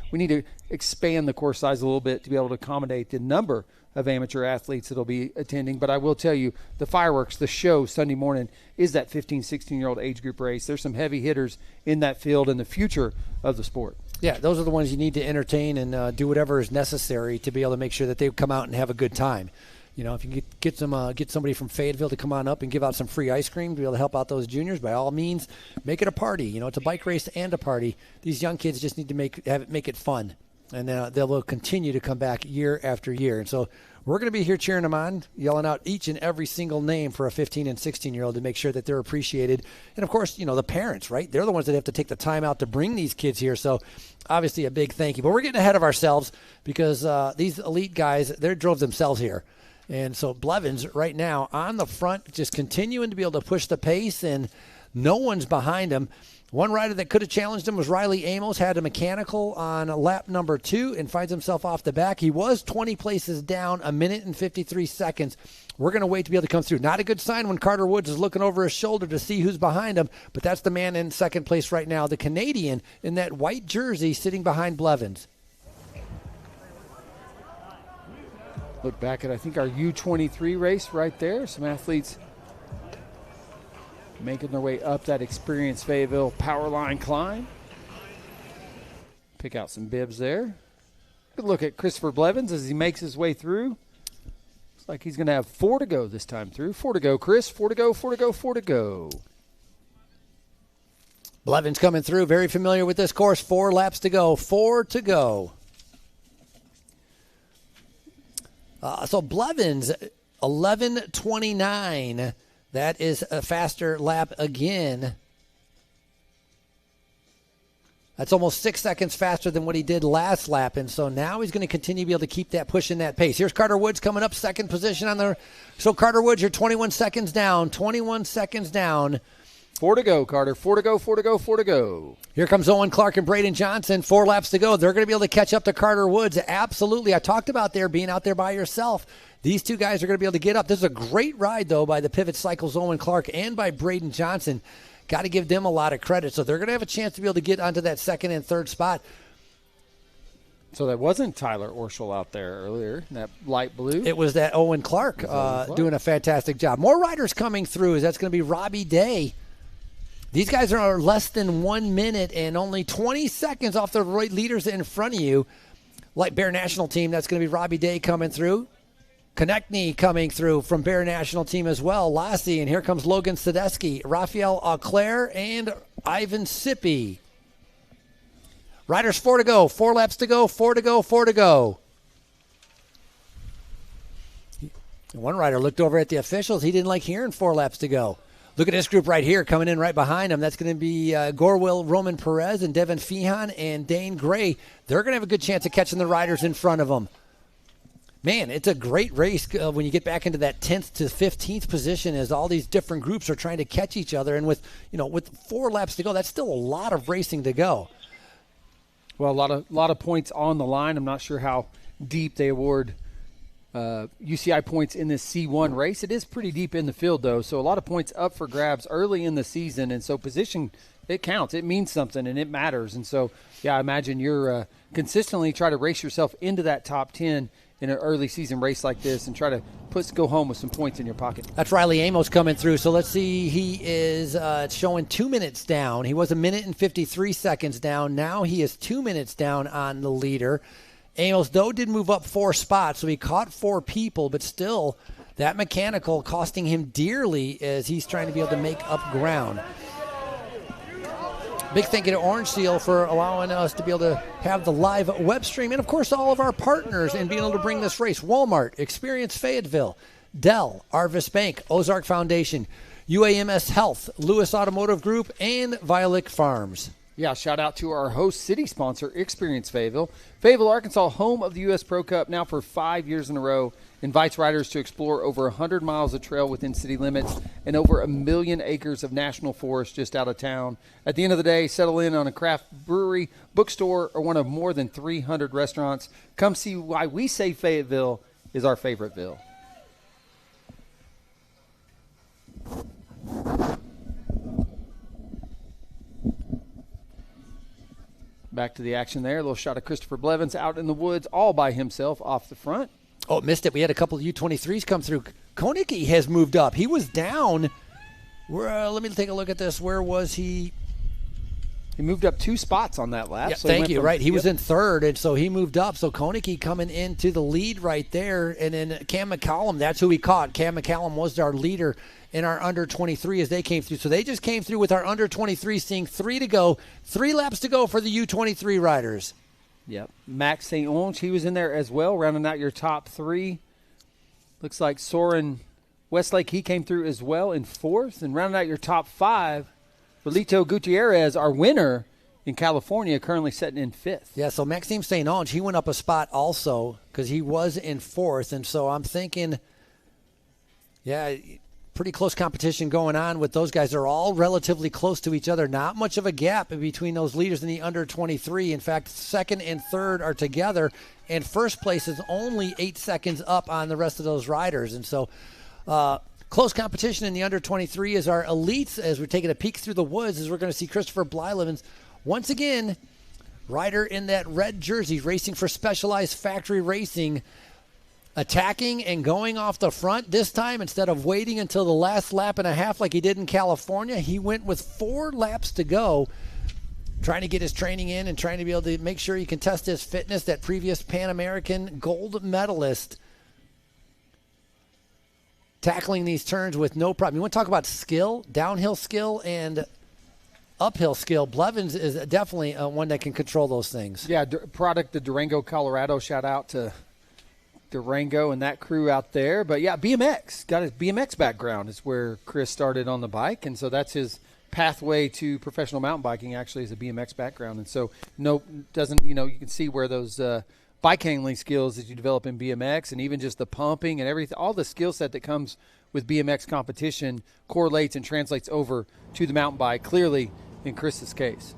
we need to expand the course size a little bit to be able to accommodate the number of amateur athletes that'll be attending. But I will tell you, the fireworks, the show Sunday morning is that 15, 16-year-old age group race. There's some heavy hitters in that field and the future of the sport. Yeah, those are the ones you need to entertain and do whatever is necessary to be able to make sure that they come out and have a good time. You know, if you get somebody from Fayetteville to come on up and give out some free ice cream to be able to help out those juniors, by all means, make it a party. You know, it's a bike race and a party. These young kids just need to make it fun, and they will continue to come back year after year. And so we're going to be here cheering them on, yelling out each and every single name for a 15 and 16-year-old to make sure that they're appreciated. And, of course, you know, the parents, right? They're the ones that have to take the time out to bring these kids here. So, obviously, a big thank you. But we're getting ahead of ourselves because these elite guys, they drove themselves here. And so Blevins right now on the front, just continuing to be able to push the pace, and no one's behind him. One rider that could have challenged him was Riley Amos, had a mechanical on lap number 2 and finds himself off the back. He was 20 places down, 1 minute and 53 seconds. We're going to wait to be able to come through. Not a good sign when Carter Woods is looking over his shoulder to see who's behind him, but that's the man in second place right now, the Canadian in that white jersey sitting behind Blevins. Look back at, I think, our U23 race right there. Some athletes making their way up that experienced Fayetteville power line climb. Pick out some bibs there. Good look at Christopher Blevins as he makes his way through. Looks like he's going to have 4 to go this time through. 4 to go, Chris. 4 to go, 4 to go, 4 to go. Blevins coming through. Very familiar with this course. 4 laps to go. 4 to go. So Blevins, 11:29. That is a faster lap again. That's almost 6 seconds faster than what he did last lap. And so now he's going to continue to be able to keep that pushing that pace. Here's Carter Woods coming up, second position on there. So Carter Woods, you're 21 seconds down. 21 seconds down. 4 to go, Carter. 4 to go, 4 to go, 4 to go. Here comes Owen Clark and Braden Johnson. 4 laps to go. They're going to be able to catch up to Carter Woods. Absolutely. I talked about being out there by yourself. These two guys are going to be able to get up. This is a great ride, though, by the Pivot Cycles Owen Clark and by Braden Johnson. Got to give them a lot of credit. So they're going to have a chance to be able to get onto that second and third spot. So that wasn't Tyler Orschel out there earlier, that light blue. It was that Owen Clark doing a fantastic job. More riders coming through. That's going to be Robbie Day. These guys are less than 1 minute and only 20 seconds off the leaders in front of you. Like Bear National Team, that's going to be Robbie Day coming through. Konechny coming through from Bear National Team as well. Lassie, and here comes Logan Sadesky, Raphael Auclair, and Ivan Sippy. Riders 4 to go, 4 laps to go, 4 to go, 4 to go. One rider looked over at the officials. He didn't like hearing 4 laps to go. Look at this group right here coming in right behind him. That's going to be Gorwill Roman Perez and Devin Feehan and Dane Gray. They're going to have a good chance of catching the riders in front of them. Man, it's a great race when you get back into that 10th to 15th position as all these different groups are trying to catch each other. And with 4 laps to go, that's still a lot of racing to go. Well, a lot of points on the line. I'm not sure how deep they award UCI points in this C1 race. It is pretty deep in the field, though, so a lot of points up for grabs early in the season. And so position, it counts. It means something, and it matters. And so, I imagine you're consistently try to race yourself into that top 10 in an early season race like this and try to go home with some points in your pocket. That's Riley Amos coming through. So let's see. He is showing 2 minutes down. He was 1 minute and 53 seconds down. Now he is 2 minutes down on the leader. Amos, though, did move up 4 spots, so he caught 4 people, but still that mechanical costing him dearly as he's trying to be able to make up ground. Big thank you to Orange Seal for allowing us to be able to have the live web stream. And, of course, all of our partners in being able to bring this race. Walmart, Experience Fayetteville, Dell, Arvis Bank, Ozark Foundation, UAMS Health, Lewis Automotive Group, and Violic Farms. Yeah, shout out to our host city sponsor, Experience Fayetteville. Fayetteville, Arkansas, home of the U.S. Pro Cup now for 5 years in a row, invites riders to explore over 100 miles of trail within city limits and over 1 million acres of national forest just out of town. At the end of the day, settle in on a craft brewery, bookstore, or one of more than 300 restaurants. Come see why we say Fayetteville is our favorite-ville. Back to the action there. A little shot of Christopher Blevins out in the woods all by himself off the front. Oh, missed it. We had a couple of U-23s come through. Konecki has moved up. He was down. Let me take a look at this. Where was he? He moved up 2 spots on that lap. Yeah, so thank you. Right. He was in third, and so he moved up. So Konecki coming into the lead right there. And then Cam McCallum, that's who he caught. Cam McCallum was our leader in our under-23 as they came through. So they just came through with our under-23, seeing 3 to go, 3 laps to go for the U-23 riders. Yep. Max St. Onge, he was in there as well, rounding out your top 3. Looks like Soren Westlake, he came through as well in 4th. And rounding out your top 5, Rolito Gutierrez, our winner in California, currently sitting in 5th. Yeah, so Maxime St. Onge, he went up a spot also because he was in 4th. And so I'm thinking, pretty close competition going on with those guys. They're all relatively close to each other. Not much of a gap between those leaders in the under-23. In fact, 2nd and 3rd are together, and 1st place is only 8 seconds up on the rest of those riders. And so close competition in the under-23 is our elites as we're taking a peek through the woods as we're going to see Christopher Blylevens once again, rider in that red jersey, racing for Specialized Factory Racing, attacking and going off the front this time. Instead of waiting until the last lap and a half like he did in California, he went with 4 laps to go, trying to get his training in and trying to be able to make sure he can test his fitness. That previous Pan American gold medalist tackling these turns with no problem. You want to talk about skill, downhill skill and uphill skill. Blevins is definitely one that can control those things. Yeah, product of Durango, Colorado. Shout out to Durango and that crew out there. But yeah, BMX, got his BMX background is where Chris started on the bike, and so that's his pathway to professional mountain biking, actually, is a BMX background. And so you can see where those bike handling skills that you develop in BMX and even just the pumping and everything, all the skill set that comes with BMX competition correlates and translates over to the mountain bike, clearly in Chris's case.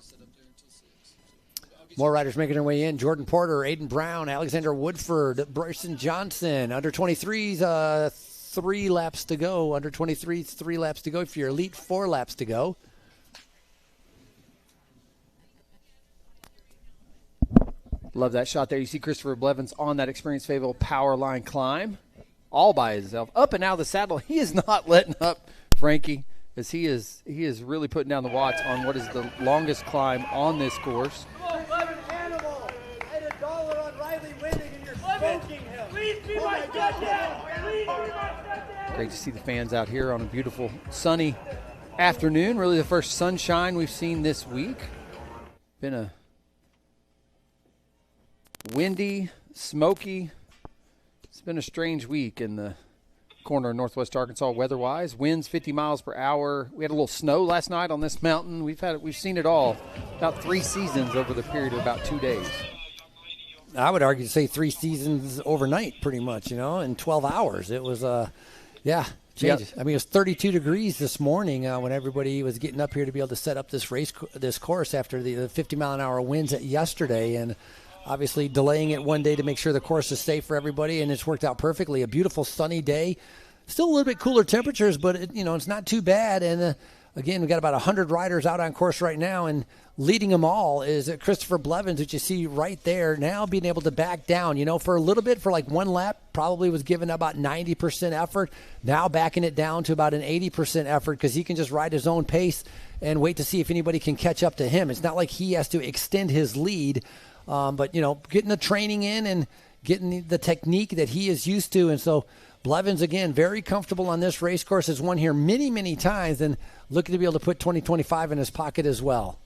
sit up there until 6. More riders making their way in. Jordan Porter, Aiden Brown, Alexander Woodford, Bryson Johnson. Under 23s, 3 laps to go. Under 23s, 3 laps to go. If you're elite, 4 laps to go. Love that shot there. You see Christopher Blevins on that experienced Fayetteville power line climb all by himself. Up and out of the saddle. He is not letting up, Frankie, as he is really putting down the watts on what is the longest climb on this course. Great to see the fans out here on a beautiful sunny afternoon. Really the first sunshine we've seen this week. Been a windy, smoky. It's been a strange week in the corner of northwest Arkansas weather-wise. Winds 50 miles per hour. We had a little snow last night on this mountain. We've seen it all. About 3 seasons over the period of about 2 days. I would argue to say 3 seasons overnight, pretty much, in 12 hours. It was, changes. Yep. I mean, it was 32 degrees this morning when everybody was getting up here to be able to set up this course after the 50-mile-an-hour winds yesterday, and obviously delaying it one day to make sure the course is safe for everybody, and it's worked out perfectly. A beautiful sunny day. Still a little bit cooler temperatures, but it's not too bad. And again, we got about 100 riders out on course right now, and leading them all is Christopher Blevins, which you see right there, now being able to back down. For a little bit, for like 1 lap, probably was given about 90% effort. Now backing it down to about an 80% effort because he can just ride his own pace and wait to see if anybody can catch up to him. It's not like he has to extend his lead. But, getting the training in and getting the technique that he is used to. And so Blevins, again, very comfortable on this race course. Has won here many, many times and looking to be able to put 2025 in his pocket as well.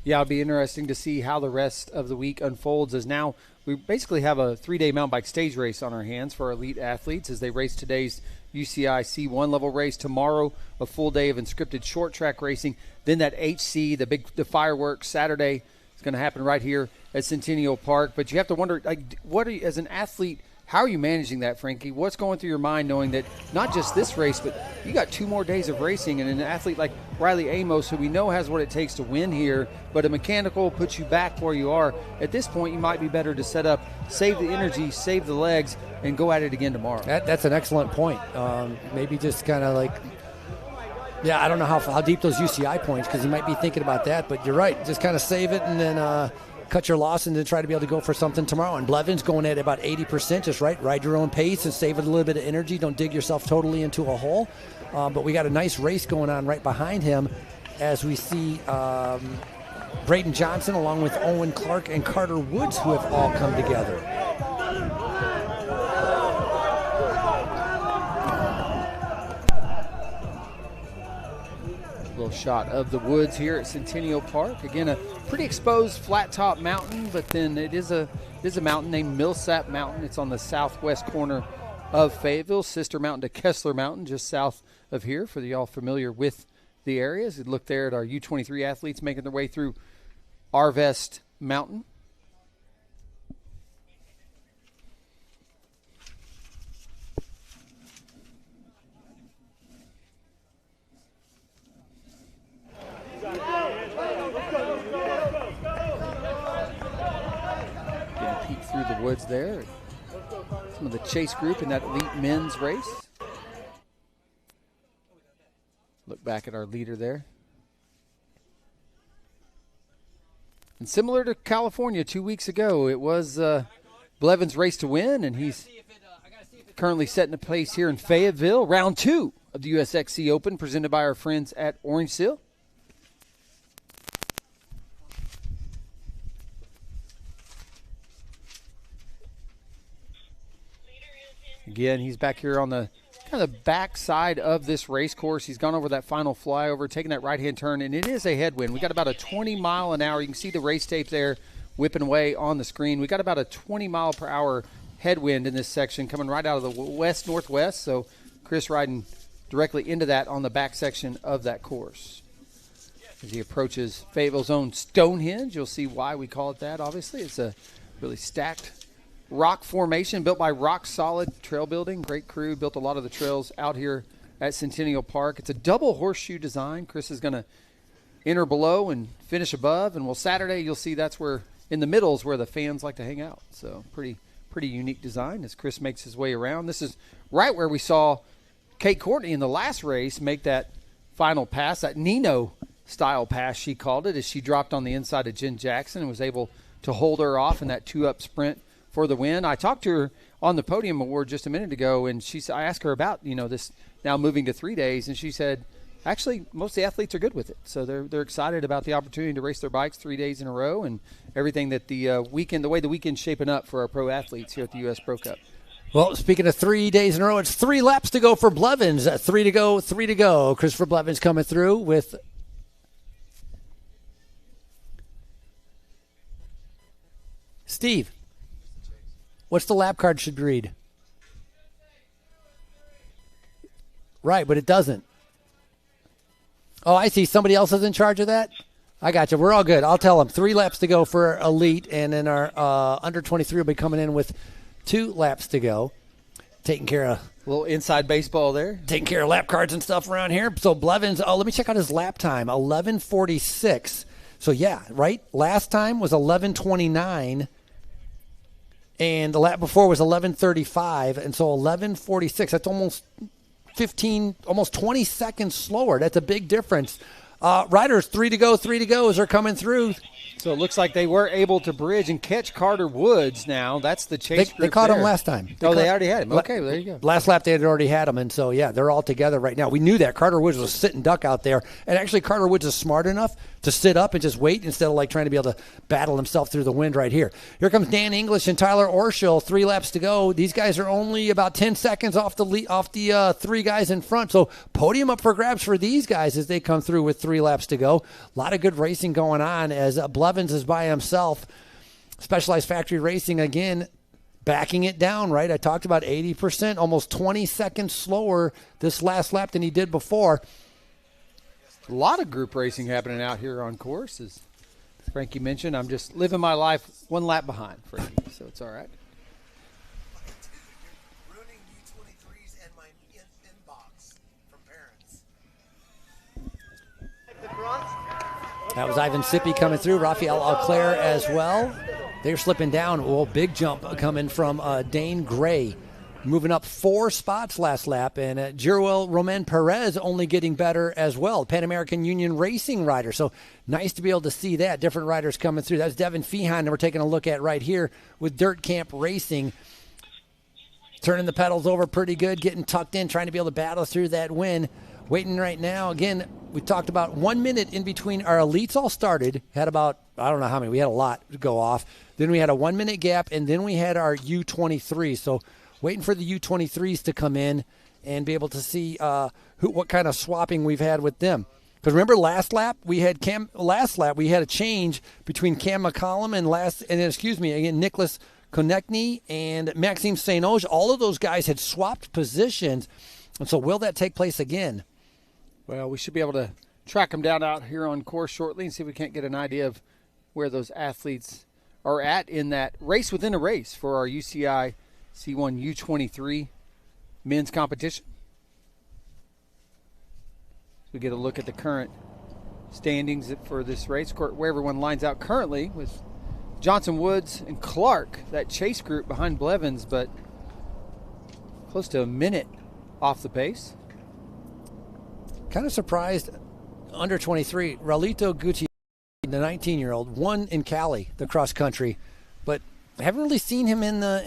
Yeah, it'll be interesting to see how the rest of the week unfolds, as now we basically have a 3-day mountain bike stage race on our hands for our elite athletes as they race today's UCI C1 level race. Tomorrow, a full day of inscripted short track racing. Then that HC, the fireworks Saturday is going to happen right here at Centennial Park. But you have to wonder, as an athlete, how are you managing that, Frankie? What's going through your mind knowing that not just this race, but you got 2 more days of racing, and an athlete like Riley Amos, who we know has what it takes to win here, but a mechanical puts you back where you are. At this point, you might be better to set up, save the energy, save the legs, and go at it again tomorrow. That's an excellent point. Maybe just kind of I don't know how deep those UCI points, because you might be thinking about that, but you're right. Just kind of save it and then cut your loss and then try to be able to go for something tomorrow. And Blevins going at about 80%, just right. Ride your own pace and save it a little bit of energy. Don't dig yourself totally into a hole. But we got a nice race going on right behind him as we see Braden Johnson along with Owen Clark and Carter Woods, who have all come together. Little shot of the woods here at Centennial Park. Again, a pretty exposed flat top mountain, but then it is a mountain named Millsap Mountain. It's on the southwest corner of Fayetteville, sister mountain to Kessler Mountain, just south of here for y'all familiar with the areas. You look there at our U23 athletes making their way through Arvest Mountain. Through the woods there. Some of the chase group in that elite men's race. Look back at our leader there. And similar to California 2 weeks ago, it was Blevins' race to win, and he's currently setting a pace here in Fayetteville. Round 2 of the USXC Open, presented by our friends at Orange Seal. Again, he's back here on the kind of the back side of this race course. He's gone over that final flyover, taking that right-hand turn, and it is a headwind. We got about a 20 mile an hour. You can see the race tape there whipping away on the screen. We got about a 20 mile per hour headwind in this section coming right out of the west-northwest. So Chris riding directly into that on the back section of that course. As he approaches Fayetteville's own Stonehenge, you'll see why we call it that, obviously. It's a really stacked rock formation built by Rock Solid Trail Building. Great crew, built a lot of the trails out here at Centennial Park. It's a double horseshoe design. Chris is going to enter below and finish above. And Saturday you'll see that's where in the middle is where the fans like to hang out. So pretty unique design as Chris makes his way around. This is right where we saw Kate Courtney in the last race make that final pass, that Nino-style pass she called it, as she dropped on the inside of Jen Jackson and was able to hold her off in that 2-up sprint for the win. I talked to her on the podium award just a minute ago, and I asked her about this now moving to 3 days, and she said, actually, most of the athletes are good with it. So they're excited about the opportunity to race their bikes 3 days in a row and everything that the way the weekend's shaping up for our pro athletes here at the U.S. Pro Cup. Well, speaking of 3 days in a row, it's 3 laps to go for Blevins. 3 to go. Christopher Blevins coming through with Steve. What's the lap card should read? Right, but it doesn't. Oh, I see. Somebody else is in charge of that? I got you. We're all good. I'll tell them. 3 laps to go for Elite, and then our under 23 will be coming in with 2 laps to go. Taking care of a little inside baseball there. Taking care of lap cards and stuff around here. So Blevins, let me check out his lap time. 11:46. So yeah, right? Last time was 11:29. And the lap before was 11:35. And so 11:46. That's almost 20 seconds slower. That's a big difference. Riders, 3 to go as they're coming through. So it looks like they were able to bridge and catch Carter Woods now. That's the chase group. They caught there. him last time. They already had him. Okay, well, there you go. Last lap they had already had him, and so, yeah, they're all together right now. We knew that. Carter Woods was a sitting duck out there, and actually Carter Woods is smart enough to sit up and just wait instead of trying to be able to battle himself through the wind right here. Here comes Dan English and Tyler Orschel, 3 laps to go. These guys are only about 10 seconds off the 3 guys in front, so podium up for grabs for these guys as they come through with 3 laps to go. A lot of good racing going on as Blevins is by himself. Specialized Factory Racing, again, backing it down, right? I talked about 80%, almost 20 seconds slower this last lap than he did before. A lot of group racing happening out here on course. As Frankie mentioned, I'm just living my life 1 lap behind, Frankie, so it's all right. Ruining U23s and my inbox from parents. That was Ivan Sippy coming through. Rafael Auclair as well. They're slipping down. Oh, big jump coming from Dane Gray. Moving up 4 spots last lap. And Jeruel Roman Perez only getting better as well. Pan American Union Racing rider. So nice to be able to see that. Different riders coming through. That's Devin Feehan that we're taking a look at right here with Dirt Camp Racing. Turning the pedals over pretty good. Getting tucked in. Trying to be able to battle through that win. Waiting right now. Again, we talked about 1 minute in between our elites all started. Had about, I don't know how many. We had a lot go off. Then we had a 1 minute gap, and then we had our U23. So waiting for the U23s to come in and be able to see what kind of swapping we've had with them. Because remember last lap we had a change between Cam McCollum and Nicholas Konechny and Maxime Saint-Onge. All of those guys had swapped positions. And so will that take place again? Well, we should be able to track them down out here on course shortly and see if we can't get an idea of where those athletes are at in that race within a race for our UCI C1 U23 men's competition. So we get a look at the current standings for this race, where everyone lines out currently with Johnson, Woods, and Clark, that chase group behind Blevins, but close to a minute off the pace. Kind of surprised, under 23, Raulito Gucci, the 19-year-old, won in Cali, the cross country, but I haven't really seen him in our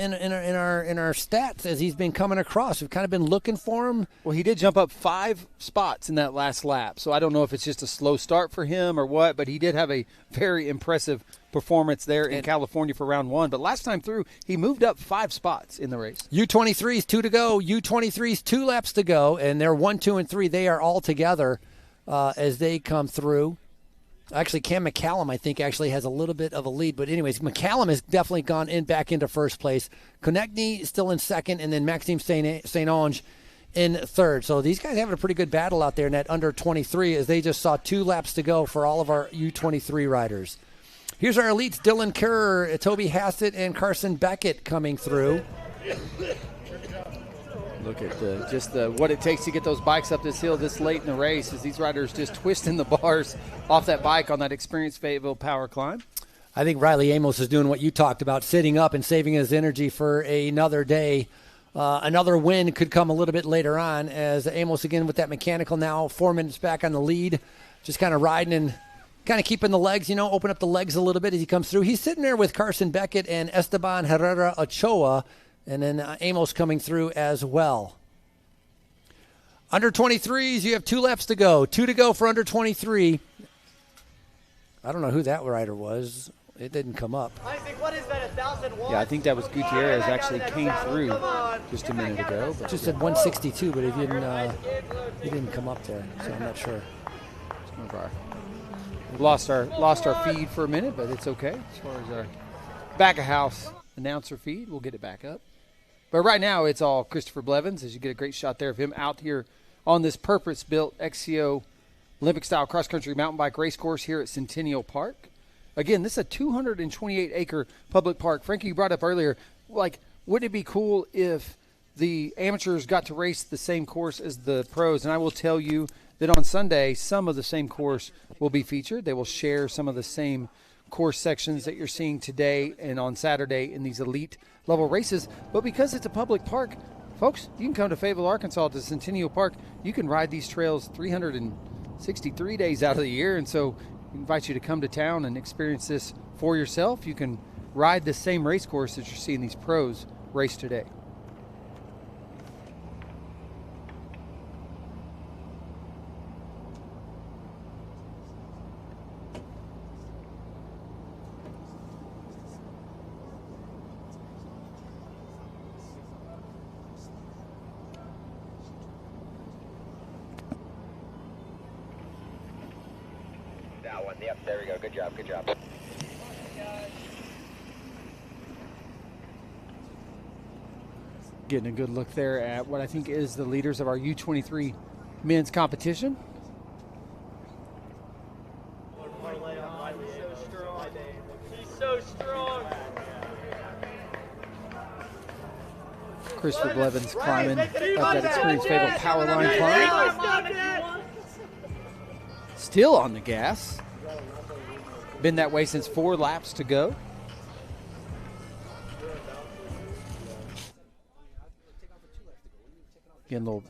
stats as he's been coming across. We've kind of been looking for him. Well, he did jump up 5 spots in that last lap, so I don't know if it's just a slow start for him or what, but he did have a very impressive performance there in California for round 1. But last time through, he moved up 5 spots in the race. U23s, 2 to go. U23s, 2 laps to go, and they're 1, 2, and 3. They are all together as they come through. Actually, Cam McCallum, I think, actually has a little bit of a lead. But anyways, McCallum has definitely gone back into first place. Konechny still in second, and then Maxime Saint-Onge in third. So these guys having a pretty good battle out there in that under 23 as they just saw 2 laps to go for all of our U23 riders. Here's our elites, Dylan Kerr, Toby Hassett, and Carson Beckett coming through. Look at what it takes to get those bikes up this hill this late in the race as these riders just twisting the bars off that bike on that experienced Fayetteville power climb. I think Riley Amos is doing what you talked about, sitting up and saving his energy for another day. Another win could come a little bit later on as Amos again with that mechanical now, 4 minutes back on the lead, just kind of riding and kind of keeping the legs, open up the legs a little bit as he comes through. He's sitting there with Carson Beckett and Esteban Herrera Ochoa, and then Amos coming through as well. Under 23s, you have 2 laps to go. 2 to go for under 23. I don't know who that rider was. It didn't come up. Isaac, what is that, 1,000 watts? Yeah, I think that was Gutierrez actually came through just a minute ago. But just said 162, but he didn't come up there, so I'm not sure. We lost our feed for a minute, but it's okay. As far as our back-of-house announcer feed, we'll get it back up. But right now, it's all Christopher Blevins, as you get a great shot there of him out here on this purpose-built XCO Olympic-style cross-country mountain bike race course here at Centennial Park. Again, this is a 228-acre public park. Frankie, you brought up earlier, wouldn't it be cool if the amateurs got to race the same course as the pros? And I will tell you that on Sunday, some of the same course will be featured. They will share some of the same course sections that you're seeing today and on Saturday in these elite level races. But because it's a public park, folks, you can come to Fayetteville, Arkansas to Centennial Park. You can ride these trails 363 days out of the year. And so we invite you to come to town and experience this for yourself. You can ride the same race course that you're seeing these pros race today. Yep, there we go. Good job, good job. Getting a good look there at what I think is the leaders of our U23 men's competition. He's so strong. Christopher Blevins climbing up that experienced Fayetteville power line climb. Still on the gas. Been that way since 4 laps to go. Again,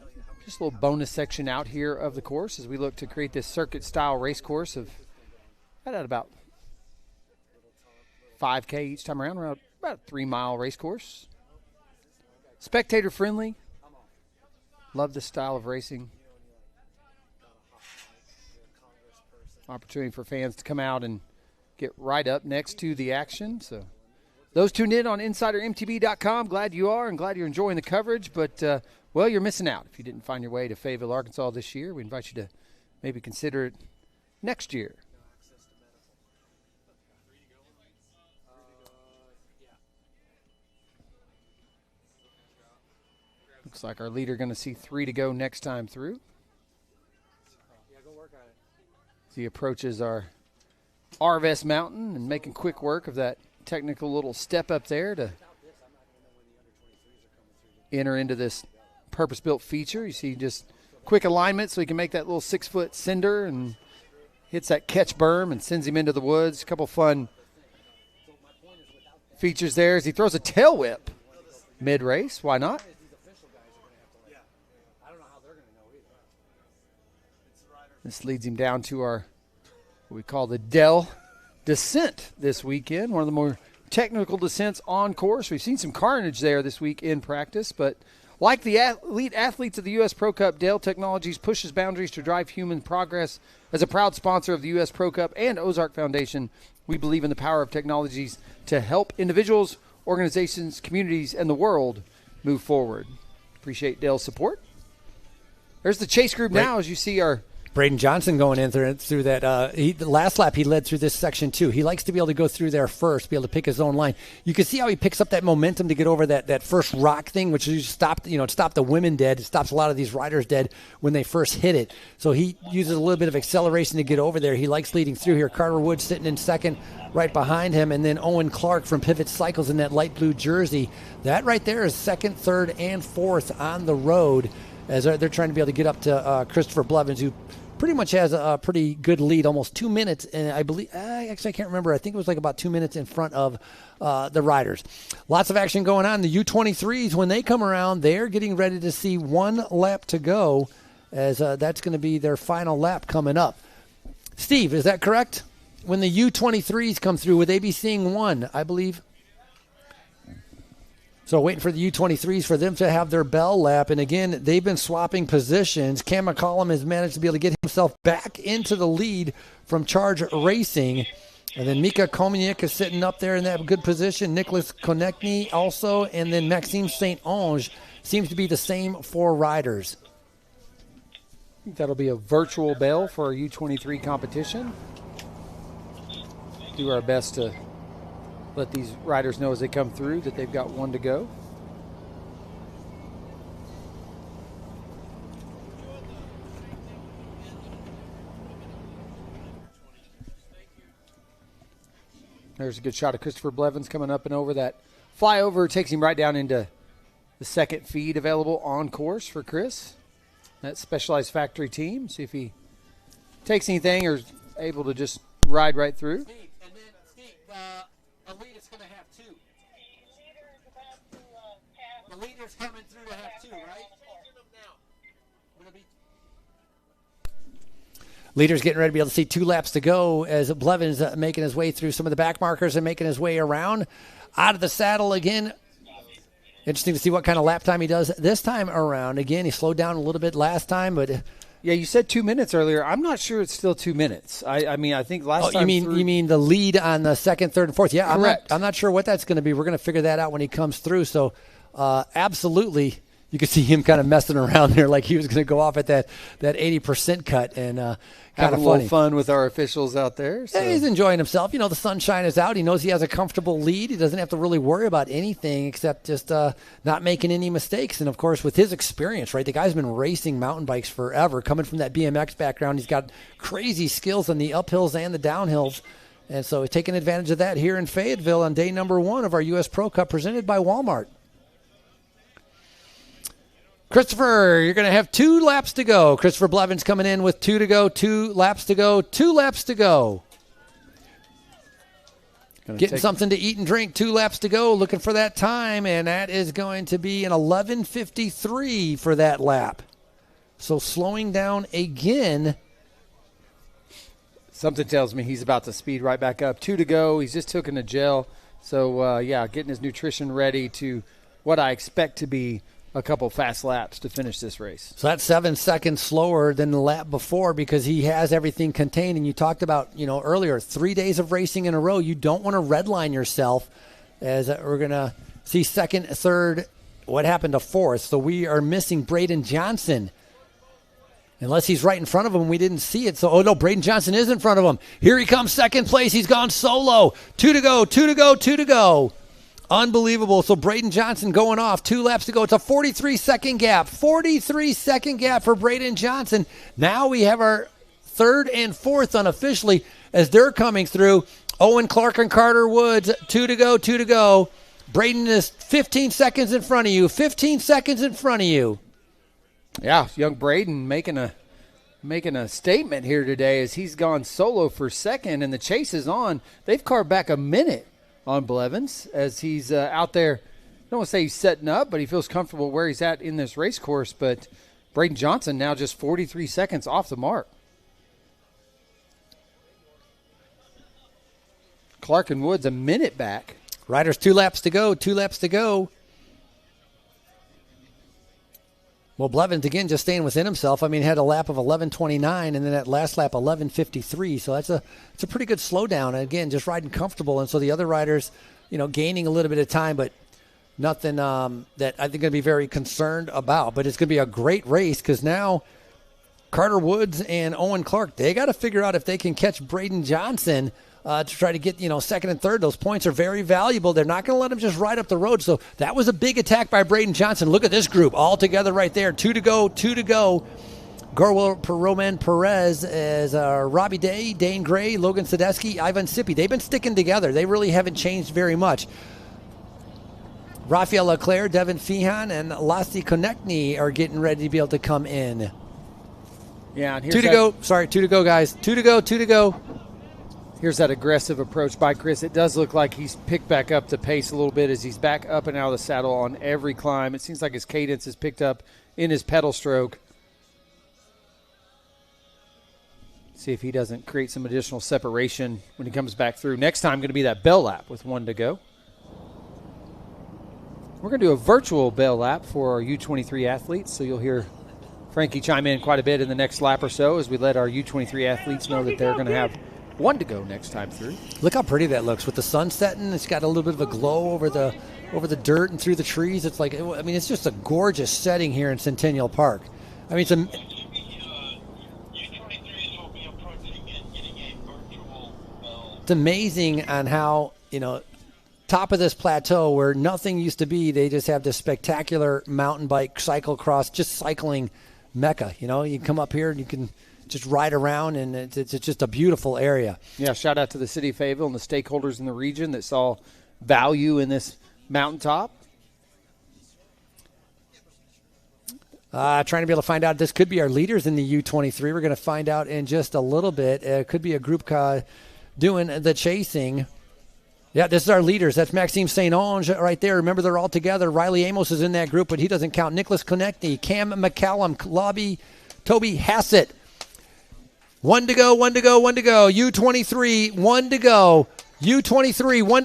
just a little bonus section out here of the course as we look to create this circuit-style race course of at about 5K each time around about a 3-mile race course. Spectator-friendly. Love this style of racing. Opportunity for fans to come out and get right up next to the action. So those tuned in on InsiderMTB.com, glad you are and glad you're enjoying the coverage. But, well, you're missing out if you didn't find your way to Fayetteville, Arkansas this year. We invite you to maybe consider it next year. Looks like our leader going to see 3 to go next time through. As he approaches our Arvest Mountain and making quick work of that technical little step up there to enter into this purpose-built feature. You see just quick alignment so he can make that little 6-foot cinder and hits that catch berm and sends him into the woods. A couple fun features there as he throws a tail whip mid-race. Why not? This leads him down to our, what we call the Dell descent this weekend, one of the more technical descents on course. We've seen some carnage there this week in practice, but like the elite athletes of the U.S. Pro Cup, Dell Technologies pushes boundaries to drive human progress. As a proud sponsor of the U.S. Pro Cup and Ozark Foundation, we believe in the power of technologies to help individuals, organizations, communities, and the world move forward. Appreciate Dell's support. There's the chase group now as you see our Braden Johnson going in through that. The last lap he led through this section too. He likes to be able to go through there first, be able to pick his own line. You can see how he picks up that momentum to get over that first rock thing, which is stopped the women dead. It stops a lot of these riders dead when they first hit it. So he uses a little bit of acceleration to get over there. He likes leading through here. Carter Wood sitting in second right behind him, and then Owen Clark from Pivot Cycles in that light blue jersey. That right there is second, third, and fourth on the road as they're trying to be able to get up to Christopher Blevins, who pretty much has a pretty good lead, almost 2 minutes, and I believe, actually I can't remember, I think it was like about 2 minutes in front of the riders. Lots of action going on. The U23s, when they come around, they're getting ready to see one lap to go, as that's going to be their final lap coming up. Steve, is that correct? When the U23s come through, would they be seeing one, I believe? So waiting for the U23s for them to have their bell lap. And again, they've been swapping positions. Cam McCollum has managed to be able to get himself back into the lead from Charge Racing. And then Mika Kominiuk is sitting up there in that good position. Nicholas Konechny also. And then Maxime St. Ange seems to be the same four riders. I think that'll be a virtual bell for our U23 competition. Do our best to let these riders know as they come through that they've got one to go. There's a good shot of Christopher Blevins coming up and over that flyover. Takes him right down into the second feed available on course for Chris. That Specialized Factory team. See if he takes anything or is able to just ride right through. Elite is going to have two. The leader's coming through to have two, right? Leader's getting ready to be able to see 2 laps to go as Blevins making his way through some of the back markers and making his way around. Out of the saddle again. Interesting to see what kind of lap time he does this time around. Again, he slowed down a little bit last time, but... Yeah, you said 2 minutes earlier. I'm not sure it's still 2 minutes. I mean, I think last time. You mean the lead on the second, third, and fourth? Yeah, correct. I'm not sure what that's going to be. We're going to figure that out when he comes through. So, absolutely, you could see him kind of messing around there, like he was going to go off at that 80% cut, and kind of a little fun with our officials out there. So. Yeah, he's enjoying himself. You know, the sunshine is out. He knows he has a comfortable lead. He doesn't have to really worry about anything except just not making any mistakes. And, of course, with his experience, right, the guy's been racing mountain bikes forever. Coming from that BMX background, he's got crazy skills on the uphills and the downhills. And so he's taking advantage of that here in Fayetteville on day number 1 of our U.S. Pro Cup presented by Walmart. Christopher, you're going to have 2 laps to go. Christopher Blevins coming in with 2 to go, 2 laps to go, 2 laps to go. Getting something to eat and drink, 2 laps to go, looking for that time, and that is going to be an 11:53 for that lap. So slowing down again. Something tells me he's about to speed right back up. 2 to go. He's just taking a gel. So, getting his nutrition ready to what I expect to be a couple fast laps to finish this race. So that's 7 seconds slower than the lap before because he has everything contained. And you talked about, earlier, 3 days of racing in a row. You don't want to redline yourself, as we're going to see second, third, what happened to fourth. So we are missing Braden Johnson. Unless he's right in front of him, we didn't see it. So, no, Braden Johnson is in front of him. Here he comes, second place. He's gone solo. 2 to go, 2 to go, 2 to go. Unbelievable. So Braden Johnson going off. 2 laps to go. It's a 43-second gap. 43-second gap for Braden Johnson. Now we have our third and fourth unofficially as they're coming through. Owen Clark and Carter Woods. 2 to go, 2 to go. Braden is 15 seconds in front of you. 15 seconds in front of you. Yeah, young Braden making a statement here today as he's gone solo for second, and the chase is on. They've carved back a minute on Blevins as he's out there. I don't want to say he's setting up, but he feels comfortable where he's at in this race course. But Braden Johnson now just 43 seconds off the mark. Clark and Woods a minute back. Riders 2 laps to go, 2 laps to go. Well, Blevins, again, just staying within himself. I mean, had a lap of 11:29, and then that last lap, 11:53. So it's a pretty good slowdown. And again, just riding comfortable. And so the other riders, gaining a little bit of time, but nothing that I think going to be very concerned about. But it's going to be a great race because now Carter Woods and Owen Clark, they got to figure out if they can catch Braden Johnson to try to get, second and third. Those points are very valuable. They're not going to let him just ride up the road. So that was a big attack by Braden Johnson. Look at this group all together right there. 2 to go. Gorwell, Roman Perez, as Robbie Day, Dane Gray, Logan Sadesky, Ivan Sippy. They've been sticking together. They really haven't changed very much. Rafael Leclerc, Devin Feehan, and Lasti Konechny are getting ready to be able to come in. Yeah, and here's 2 to go. Sorry, 2 to go, guys. 2 to go. Here's that aggressive approach by Chris. It does look like he's picked back up the pace a little bit as he's back up and out of the saddle on every climb. It seems like his cadence is picked up in his pedal stroke. See if he doesn't create some additional separation when he comes back through. Next time going to be that bell lap with 1 to go. We're going to do a virtual bell lap for our U23 athletes, so you'll hear Frankie chime in quite a bit in the next lap or so as we let our U23 athletes know that they're going to have 1 to go next time through. Look how pretty that looks with the sun setting. It's got a little bit of a glow over the dirt and through the trees. It's like, it's just a gorgeous setting here in Centennial Park. It's amazing on how, top of this plateau where nothing used to be, they just have this spectacular mountain bike, cyclocross, just cycling mecca. You can come up here and you can just ride around, and it's just a beautiful area. Yeah, shout out to the city of Fayetteville and the stakeholders in the region that saw value in this mountaintop. Trying to be able to find out. This could be our leaders in the U23. We're going to find out in just a little bit. It could be a group doing the chasing. Yeah, this is our leaders. That's Maxime St. Onge right there. Remember, they're all together. Riley Amos is in that group, but he doesn't count. Nicholas Konechny, Cam McCallum, Toby Hassett. 1 to go. U23, 1 to go. U23, 1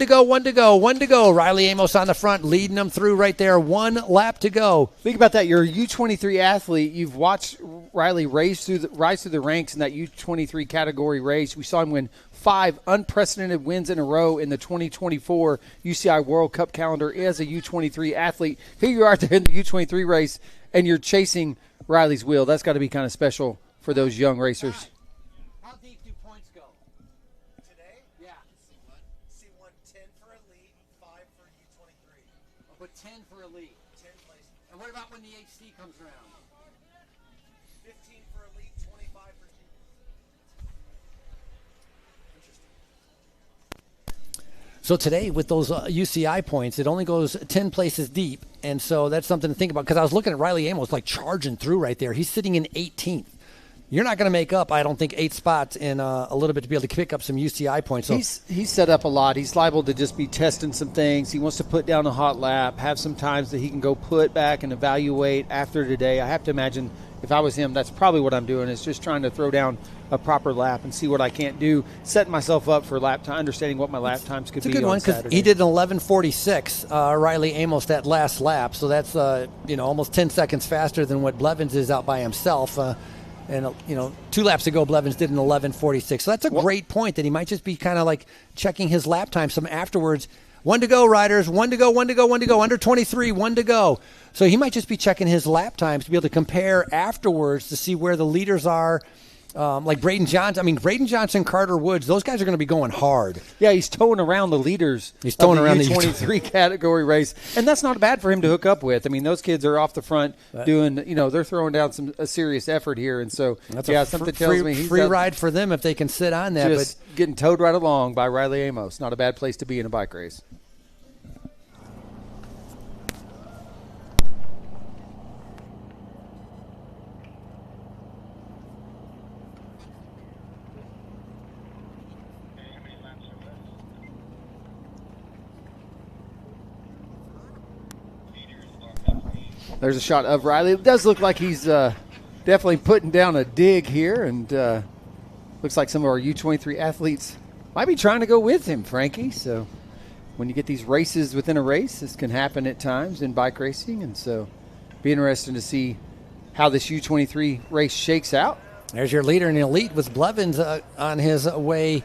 to go. Riley Amos on the front, leading them through right there. 1 lap to go. Think about that. You're a U23 athlete. You've watched Riley rise through the ranks in that U23 category race. We saw him win 5 unprecedented wins in a row in the 2024 UCI World Cup calendar as a U23 athlete. Here you are there in the U23 race, and you're chasing Riley's wheel. That's got to be kind of special for those young racers. How deep do points go? Today? Yeah. C1, 10 for elite, 5 for U23. But 10 for elite. 10 places. And what about when the HC comes around? 15 for elite, 25 for junior. So today, with those UCI points, it only goes 10 places deep. And so that's something to think about. Because I was looking at Riley Amos, like charging through right there. He's sitting in 18th. You're not going to make up, I don't think, 8 spots in a little bit to be able to pick up some UCI points. So he's set up a lot. He's liable to just be testing some things. He wants to put down a hot lap, have some times that he can go put back and evaluate after today. I have to imagine if I was him, that's probably what I'm doing, is just trying to throw down a proper lap and see what I can't do, setting myself up for lap time, understanding what my lap times could be. It's a good one because he did an 11:46, Riley Amos, that last lap. So that's almost 10 seconds faster than what Blevins is out by himself. And 2 laps ago, Blevins did an 11:46. So that's a great point that he might just be kind of like checking his lap time some afterwards. 1 to go, riders. 1 to go. Under 23, 1 to go. So he might just be checking his lap times to be able to compare afterwards to see where the leaders are. Like Braden Johnson. Braden Johnson, Carter Woods, those guys are going to be going hard. Yeah, he's towing around the leaders. He's towing around the U23 category race. And that's not bad for him to hook up with. Those kids are off the front doing, they're throwing down a serious effort here. And so, something tells me he's free ride for them if they can sit on that. Just getting towed right along by Riley Amos. Not a bad place to be in a bike race. There's a shot of Riley. It does look like he's definitely putting down a dig here, and looks like some of our U23 athletes might be trying to go with him, Frankie. So when you get these races within a race, this can happen at times in bike racing, and so be interesting to see how this U23 race shakes out. There's your leader in the elite with Blevins on his way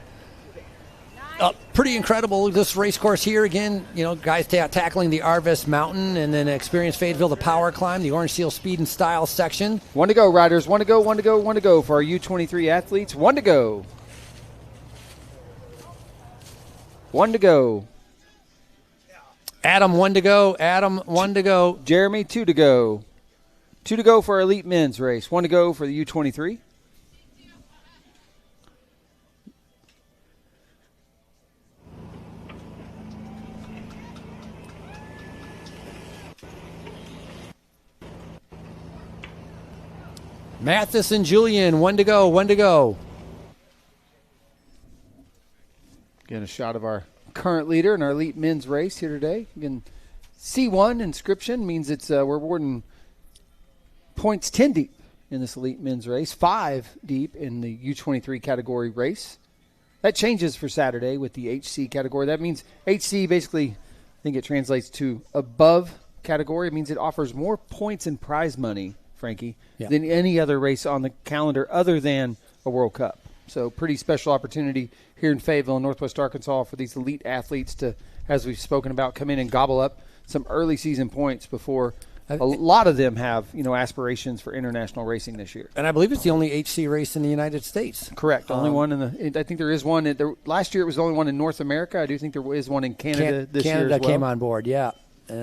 Pretty incredible, this race course here. Again, guys tackling the Arvest Mountain, and then Experience Fayetteville, the power climb, the Orange Seal Speed and Style section. 1 to go, riders. 1 to go, 1 to go, 1 to go for our U23 athletes. 1 to go. 1 to go. Adam, 1 to go. Adam, 1 to go. Jeremy, 2 to go. 2 to go for our elite men's race. 1 to go for the U23. Mathis and Julian, 1 to go, 1 to go. Again, a shot of our current leader in our elite men's race here today. Again, C1 inscription means it's we're awarding points 10 deep in this elite men's race, 5 deep in the U23 category race. That changes for Saturday with the HC category. That means HC basically, I think it translates to above category. It means it offers more points and prize money, Frankie, than any other race on the calendar other than a World Cup. So pretty special opportunity here in Fayetteville, Northwest Arkansas, for these elite athletes to, as we've spoken about, come in and gobble up some early season points before a lot of them have, aspirations for international racing this year. And I believe it's the only HC race in the United States. Correct. Only one I think there is one. Last year it was the only one in North America. I do think there is one in Canada this year as well. Canada came on board,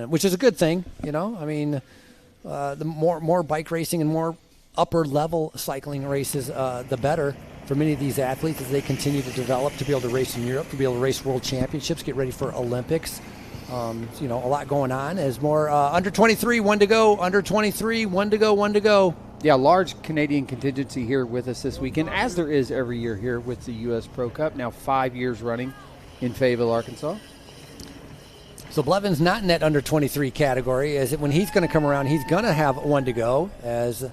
which is a good thing, I mean, the more bike racing and more upper level cycling races, the better for many of these athletes as they continue to develop, to be able to race in Europe, to be able to race world championships, get ready for Olympics. A lot going on as more under 23, 1 to go, under 23, 1 to go, 1 to go. Yeah, large Canadian contingency here with us this weekend, as there is every year here with the U.S. Pro Cup, now 5 years running in Fayetteville, Arkansas. So Blevins not in that under 23 category, as when he's going to come around, he's going to have 1 to go, as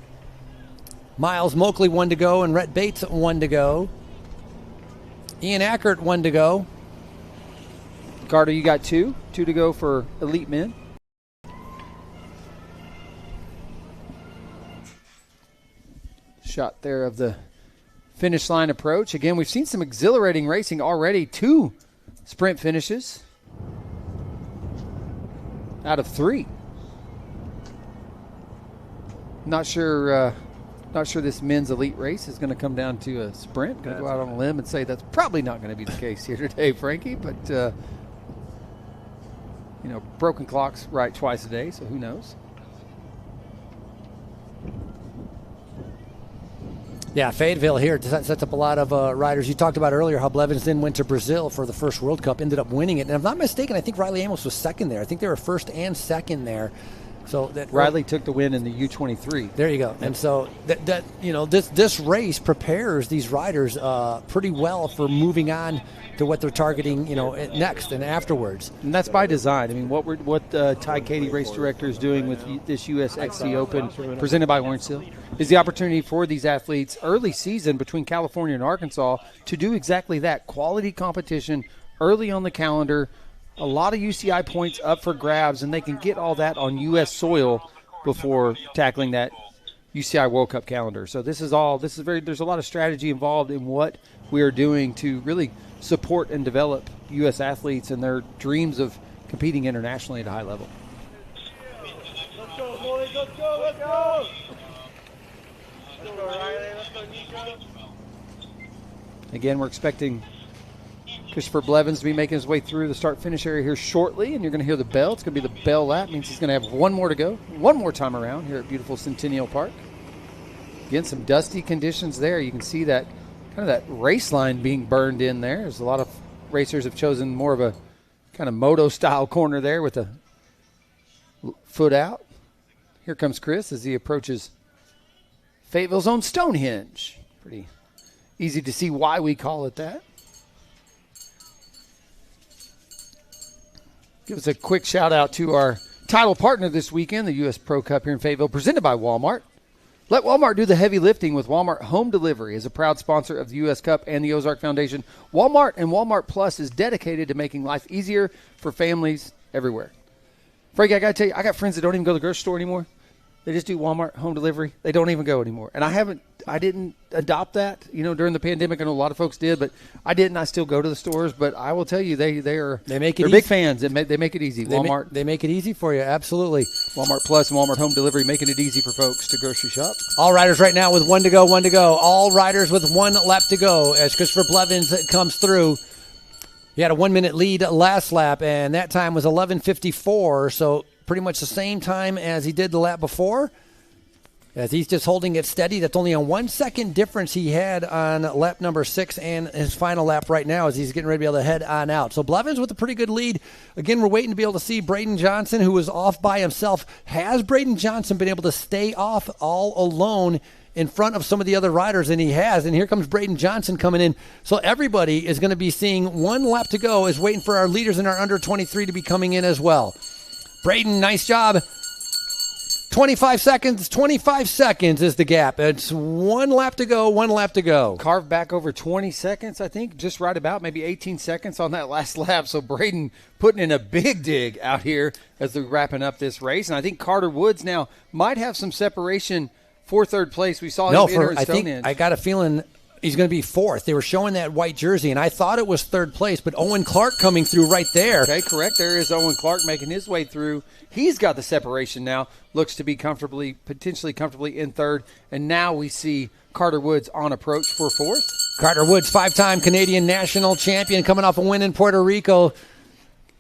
Miles Moakley 1 to go and Rhett Bates 1 to go. Ian Ackert 1 to go. Carter, you got 2 to go for elite men. Shot there of the finish line approach. Again, we've seen some exhilarating racing already. 2 sprint finishes out of 3. Not sure this men's elite race is going to come down to a sprint. Going to go out on a limb and say that's probably not going to be the case here today, Frankie. But broken clocks right twice a day, so who knows? Yeah, Fayetteville here sets up a lot of riders. You talked about earlier how Blevins then went to Brazil for the first World Cup, ended up winning it. And if I'm not mistaken, I think Riley Amos was second there. I think they were first and second there. So that Riley took the win in the U23. There you go. And so this race prepares these riders pretty well for moving on to what they're targeting, next and afterwards. And that's by design. I mean, what Ty Katie, race director, is doing with this US XC Open presented by Orange Seal is the opportunity for these athletes early season between California and Arkansas to do exactly that. Quality competition early on the calendar. A lot of UCI points up for grabs, and they can get all that on U.S. soil before tackling that UCI World Cup calendar. So there's a lot of strategy involved in what we are doing to really support and develop U.S. athletes and their dreams of competing internationally at a high level. Let's go, boys. Let's go. Let's go. Let's go, Riley. Let's go, Nico. Again, we're expecting Christopher Blevins to be making his way through the start-finish area here shortly, and you're going to hear the bell. It's going to be the bell lap. It means he's going to have 1 more to go, 1 more time around here at beautiful Centennial Park. Again, some dusty conditions there. You can see that kind of that race line being burned in there. There's a lot of racers have chosen more of a kind of moto-style corner there with a foot out. Here comes Chris as he approaches Fayetteville's own Stonehenge. Pretty easy to see why we call it that. Give us a quick shout out to our title partner this weekend, the U.S. Pro Cup here in Fayetteville, presented by Walmart. Let Walmart do the heavy lifting with Walmart Home Delivery as a proud sponsor of the U.S. Cup and the Ozark Foundation. Walmart and Walmart Plus is dedicated to making life easier for families everywhere. Frankie, I got to tell you, I got friends that don't even go to the grocery store anymore. They just do Walmart home delivery. They don't even go anymore. And I didn't adopt that, during the pandemic. I know a lot of folks did, but I didn't. I still go to the stores, but I will tell you, they're big fans. They make it easy. Walmart. They make it easy for you, absolutely. Walmart Plus and Walmart Home Delivery making it easy for folks to grocery shop. All riders right now with 1 to go, 1 to go. All riders with 1 lap to go as Christopher Blevins comes through. He had a 1 minute lead last lap, and that time was 11:54, so pretty much the same time as he did the lap before. As he's just holding it steady. That's only a 1 second difference he had on lap number 6 and his final lap right now as he's getting ready to be able to head on out. So Blevins with a pretty good lead. Again, we're waiting to be able to see Braden Johnson, who was off by himself. Has Braden Johnson been able to stay off all alone in front of some of the other riders? And he has. And here comes Braden Johnson coming in. So everybody is going to be seeing 1 lap to go, is waiting for our leaders in our under 23 to be coming in as well. Braden, nice job. 25 seconds. 25 seconds is the gap. It's 1 lap to go, 1 lap to go. Carved back over 20 seconds, I think, just right about, maybe 18 seconds on that last lap. So Braden putting in a big dig out here as they're wrapping up this race. And I think Carter Woods now might have some separation for third place. We saw him enter at Stonehenge. I got a feeling he's going to be fourth. They were showing that white jersey, and I thought it was third place, but Owen Clark coming through right there. Okay, correct. There is Owen Clark making his way through. He's got the separation now. Looks to be potentially comfortably in third. And now we see Carter Woods on approach for fourth. Carter Woods, 5-time Canadian national champion, coming off a win in Puerto Rico.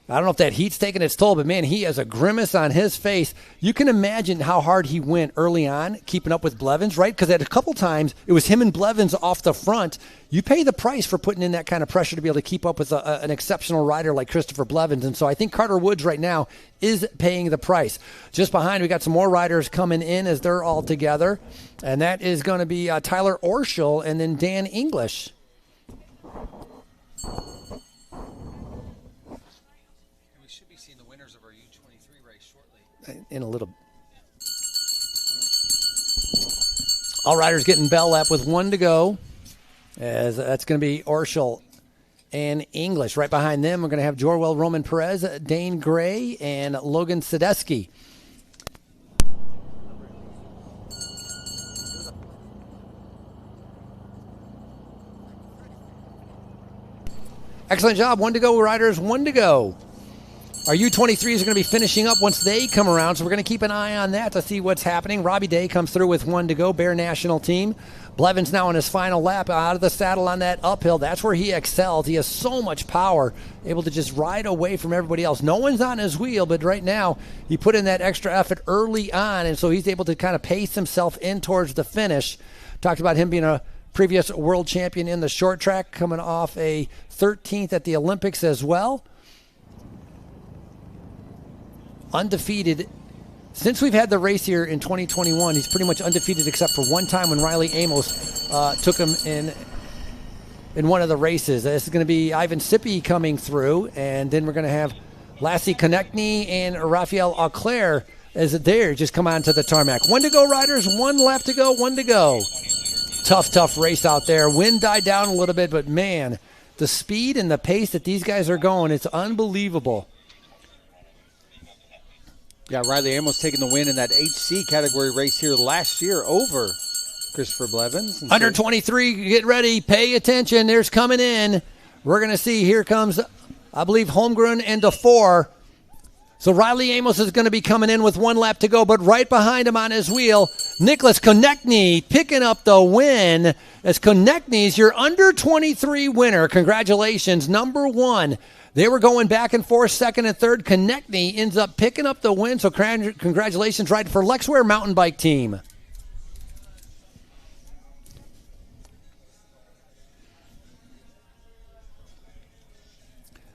I don't know if that heat's taking its toll, but, man, he has a grimace on his face. You can imagine how hard he went early on, keeping up with Blevins, right? Because at a couple times, it was him and Blevins off the front. You pay the price for putting in that kind of pressure to be able to keep up with an exceptional rider like Christopher Blevins. And so I think Carter Woods right now is paying the price. Just behind, we got some more riders coming in as they're all together. And that is going to be Tyler Orschel and then Dan English. In a little. All riders getting bell lap with 1 to go. As that's going to be Orschel and English. Right behind them, we're going to have Jorwell Roman Perez, Dane Gray, and Logan Sadesky. Excellent job. 1 to go, riders. 1 to go. Our U23s are going to be finishing up once they come around, so we're going to keep an eye on that to see what's happening. Robbie Day comes through with 1 to go, Bear National Team. Blevins now on his final lap out of the saddle on that uphill. That's where he excels. He has so much power, able to just ride away from everybody else. No one's on his wheel, but right now he put in that extra effort early on, and so he's able to kind of pace himself in towards the finish. Talked about him being a previous world champion in the short track, coming off a 13th at the Olympics as well. Undefeated. Since we've had the race here in 2021, he's pretty much undefeated except for one time when Riley Amos took him in one of the races. This is going to be Ivan Sippy coming through, and then we're going to have Lassie Konechny and Raphael Auclair as they're just come on to the tarmac. 1 to go, riders. 1 lap to go. 1 to go. Tough race out there. Wind died down a little bit, but, man, the speed and the pace that these guys are going, it's unbelievable. Yeah, Riley Amos taking the win in that HC category race here last year over Christopher Blevins. Under 23, get ready, pay attention. There's coming in. We're going to see, here comes, I believe, Holmgren and DeFore. So Riley Amos is going to be coming in with 1 lap to go, but right behind him on his wheel, Nicholas Konechny picking up the win as Konechny's your under 23 winner. Congratulations, number 1. They were going back and forth, second and third. Konechny ends up picking up the win, so congratulations, right, for Lexware Mountain Bike Team.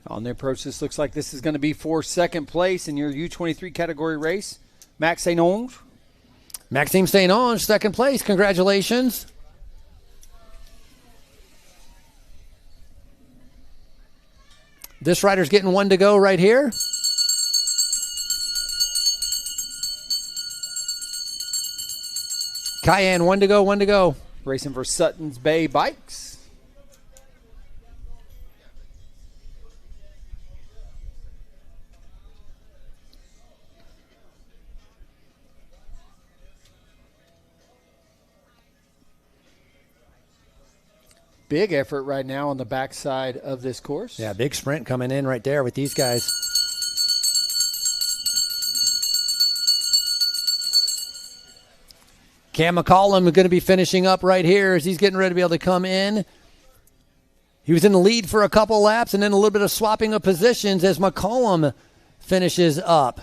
On the approach, this looks like this is going to be for second place in your U23 category race. Max St. Onge. Maxime St. Onge, second place. Congratulations. This rider's getting 1 to go right here. Cayenne, 1 to go, 1 to go. Racing for Sutton's Bay Bikes. big effort right now on the backside of this course. Yeah, big sprint coming in right there with these guys. Cam McCollum is going to be finishing up right here as he's getting ready to be able to come in. He was in the lead for a couple laps and then a little bit of swapping of positions as McCollum finishes up.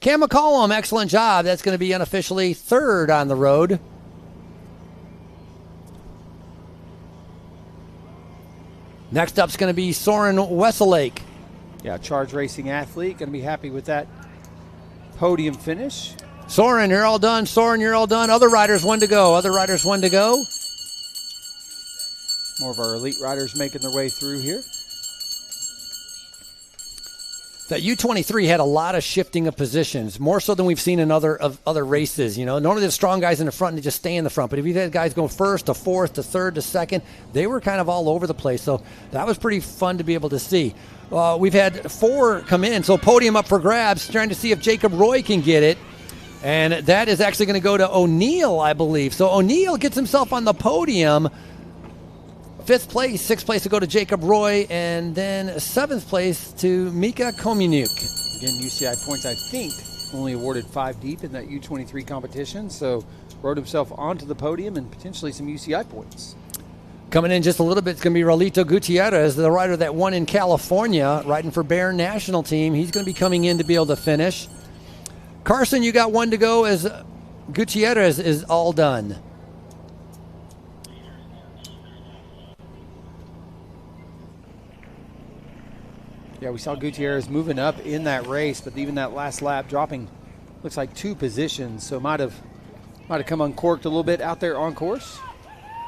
Cam McCollum, excellent job. That's going to be unofficially third on the road. Next up is going to be Soren Wesselake. Yeah, Charge Racing athlete. Going to be happy with that podium finish. Soren, you're all done. Soren, you're all done. Other riders, one to go. Other riders, one to go. More of our elite riders making their way through here. That U23 had a lot of shifting of positions, more so than we've seen in other races. You know, normally there's strong guys in the front and they just stay in the front. But if you had guys go first to fourth to third to second, they were kind of all over the place. So that was pretty fun to be able to see. We've had 4 come in, so podium up for grabs, trying to see if Jacob Roy can get it. And that is actually going to go to O'Neill, I believe. So O'Neill gets himself on the podium. 5th place, 6th place to go to Jacob Roy, and then 7th place to Mika Komuniuk. Again, UCI points, I think, only awarded 5 deep in that U23 competition, so rode himself onto the podium and potentially some UCI points. Coming in just a little bit, it's going to be Rolito Gutierrez, the rider that won in California, riding for Bear National Team. He's going to be coming in to be able to finish. Carson, you got 1 to go as Gutierrez is all done. Yeah, we saw Gutierrez moving up in that race, but even that last lap dropping, looks like 2 positions, so might have come uncorked a little bit out there on course.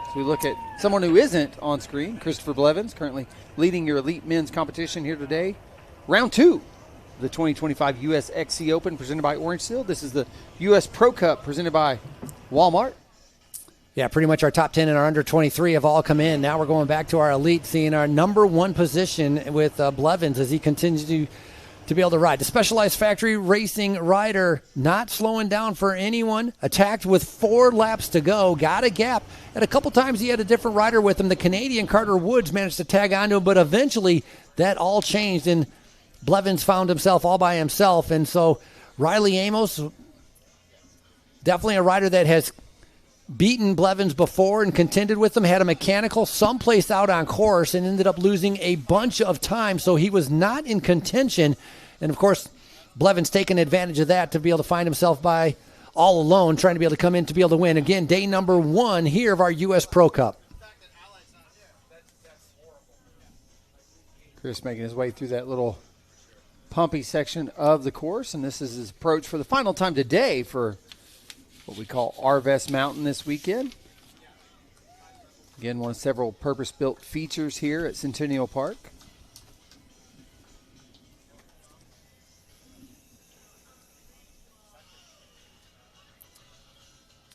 So we look at someone who isn't on screen, Christopher Blevins, currently leading your elite men's competition here today. Round 2 of the 2025 US XC Open presented by Orange Seal. This is the US Pro Cup presented by Walmart. Yeah, pretty much our top 10 and our under 23 have all come in. Now we're going back to our elite, seeing our number 1 position with Blevins as he continues to be able to ride. The Specialized Factory Racing rider not slowing down for anyone. Attacked with 4 laps to go. Got a gap. And a couple times he had a different rider with him. The Canadian Carter Woods managed to tag onto him, but eventually that all changed and Blevins found himself all by himself. And so Riley Amos, definitely a rider that has beaten Blevins before and contended with him, had a mechanical someplace out on course and ended up losing a bunch of time, so he was not in contention. And, of course, Blevins taking advantage of that to be able to find himself by all alone, trying to be able to come in to be able to win. Again, day number 1 here of our U.S. Pro Cup. Chris making his way through that little pumpy section of the course, and this is his approach for the final time today for what we call Arvest Mountain this weekend. Again, one of several purpose-built features here at Centennial Park.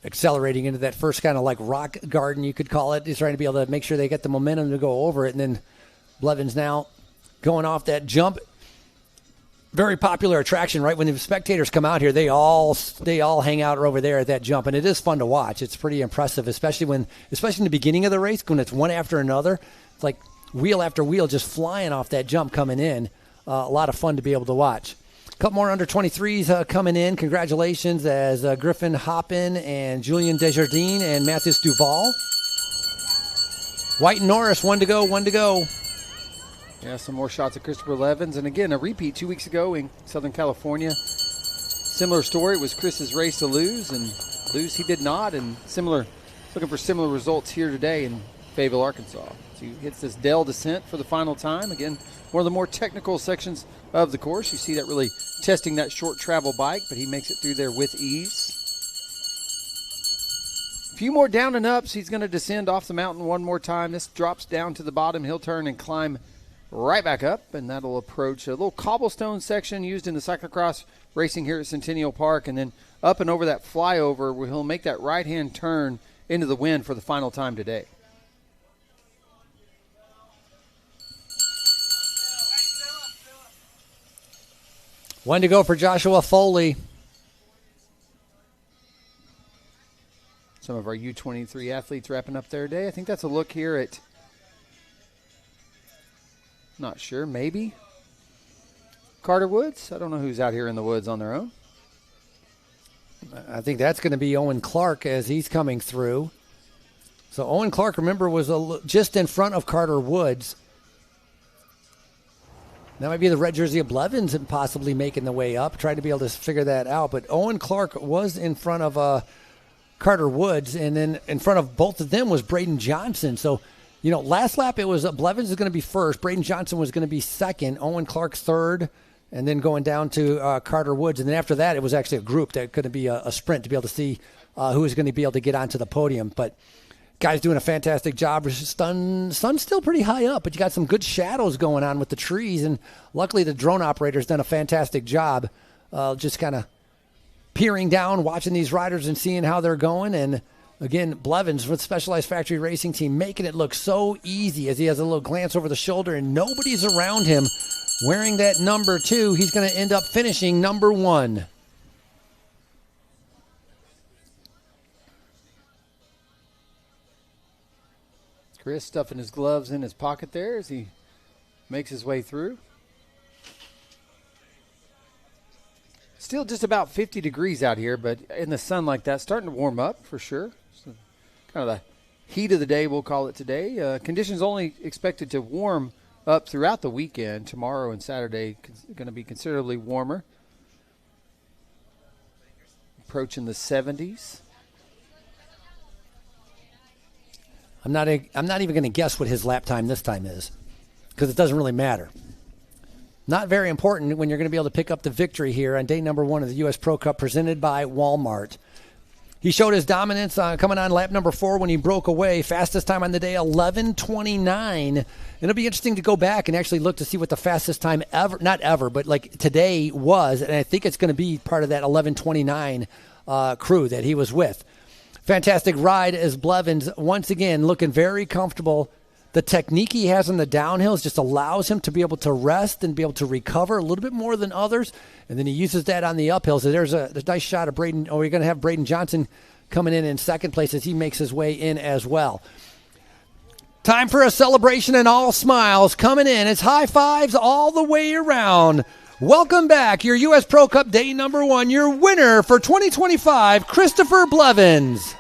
Accelerating into that first kind of like rock garden, you could call it. He's trying to be able to make sure they get the momentum to go over it. And then Blevins now going off that jump. Very popular attraction, right? When the spectators come out here, they all hang out over there at that jump, and it is fun to watch. It's pretty impressive, especially in the beginning of the race when it's one after another. It's like wheel after wheel just flying off that jump coming in. A lot of fun to be able to watch. A couple more under 23s coming in. Congratulations as Griffin Hoppin and Julian Desjardins and Mathis Duval. White and Norris, 1 to go, 1 to go. Yeah, some more shots of Christopher Blevins. And again, a repeat 2 weeks ago in Southern California. Similar story. It was Chris's race to lose, and lose he did not. And looking for similar results here today in Fayetteville, Arkansas. So he hits this Dell descent for the final time. Again, one of the more technical sections of the course. You see that really testing that short travel bike, but he makes it through there with ease. A few more down and ups. He's going to descend off the mountain one more time. This drops down to the bottom. He'll turn and climb right back up, and that'll approach a little cobblestone section used in the cyclocross racing here at Centennial Park, and then up and over that flyover where he'll make that right-hand turn into the wind for the final time today. One to go for Joshua Foley. Some of our U23 athletes wrapping up their day. I think that's a look here at Not sure. Maybe Carter Woods. I don't know who's out here in the woods on their own. I think that's going to be Owen Clark as he's coming through. So Owen Clark, remember, was just in front of Carter Woods. That might be the red jersey of Blevins and possibly making the way up, trying to be able to figure that out. But Owen Clark was in front of Carter Woods, and then in front of both of them was Braden Johnson. So, last lap it was Blevins was going to be first. Braden Johnson was going to be second. Owen Clark third, and then going down to Carter Woods. And then after that, it was actually a group that could be a sprint to be able to see who was going to be able to get onto the podium. But guys doing a sun's still pretty high up, but you got some good shadows going on with the trees, and luckily the drone operator's done a fantastic job just kind of peering down, watching these riders and seeing how they're going. And again, Blevins with Specialized Factory Racing Team making it look so easy as he has a little glance over the shoulder and nobody's around him wearing that number 2. He's going to end up finishing number 1. Chris stuffing his gloves in his pocket there as he makes his way through. Still just about 50 degrees out here, but in the sun like that, starting to warm up for sure. So kind of the heat of the day, we'll call it today. Conditions only expected to warm up throughout the weekend. Tomorrow and Saturday going to be considerably warmer. Approaching the 70s. I'm not even going to guess what his lap time this time is because it doesn't really matter. Not very important when you're going to be able to pick up the victory here on day number 1 of the U.S. Pro Cup presented by Walmart. He showed his dominance coming on lap number 4 when he broke away. Fastest time on the day, 11:29. It'll be interesting to go back and actually look to see what the fastest time ever, not ever, but like today was. And I think it's going to be part of that 11:29 crew that he was with. Fantastic ride as Blevins, once again, looking very comfortable. The technique he has on the downhills just allows him to be able to rest and be able to recover a little bit more than others. And then he uses that on the uphill. So there's a nice shot of Braden. Oh, you're going to have Braden Johnson coming in second place as he makes his way in as well. Time for a celebration and all smiles coming in. It's high fives all the way around. Welcome back, your U.S. Pro Cup day number 1. Your winner for 2025, Christopher Blevins.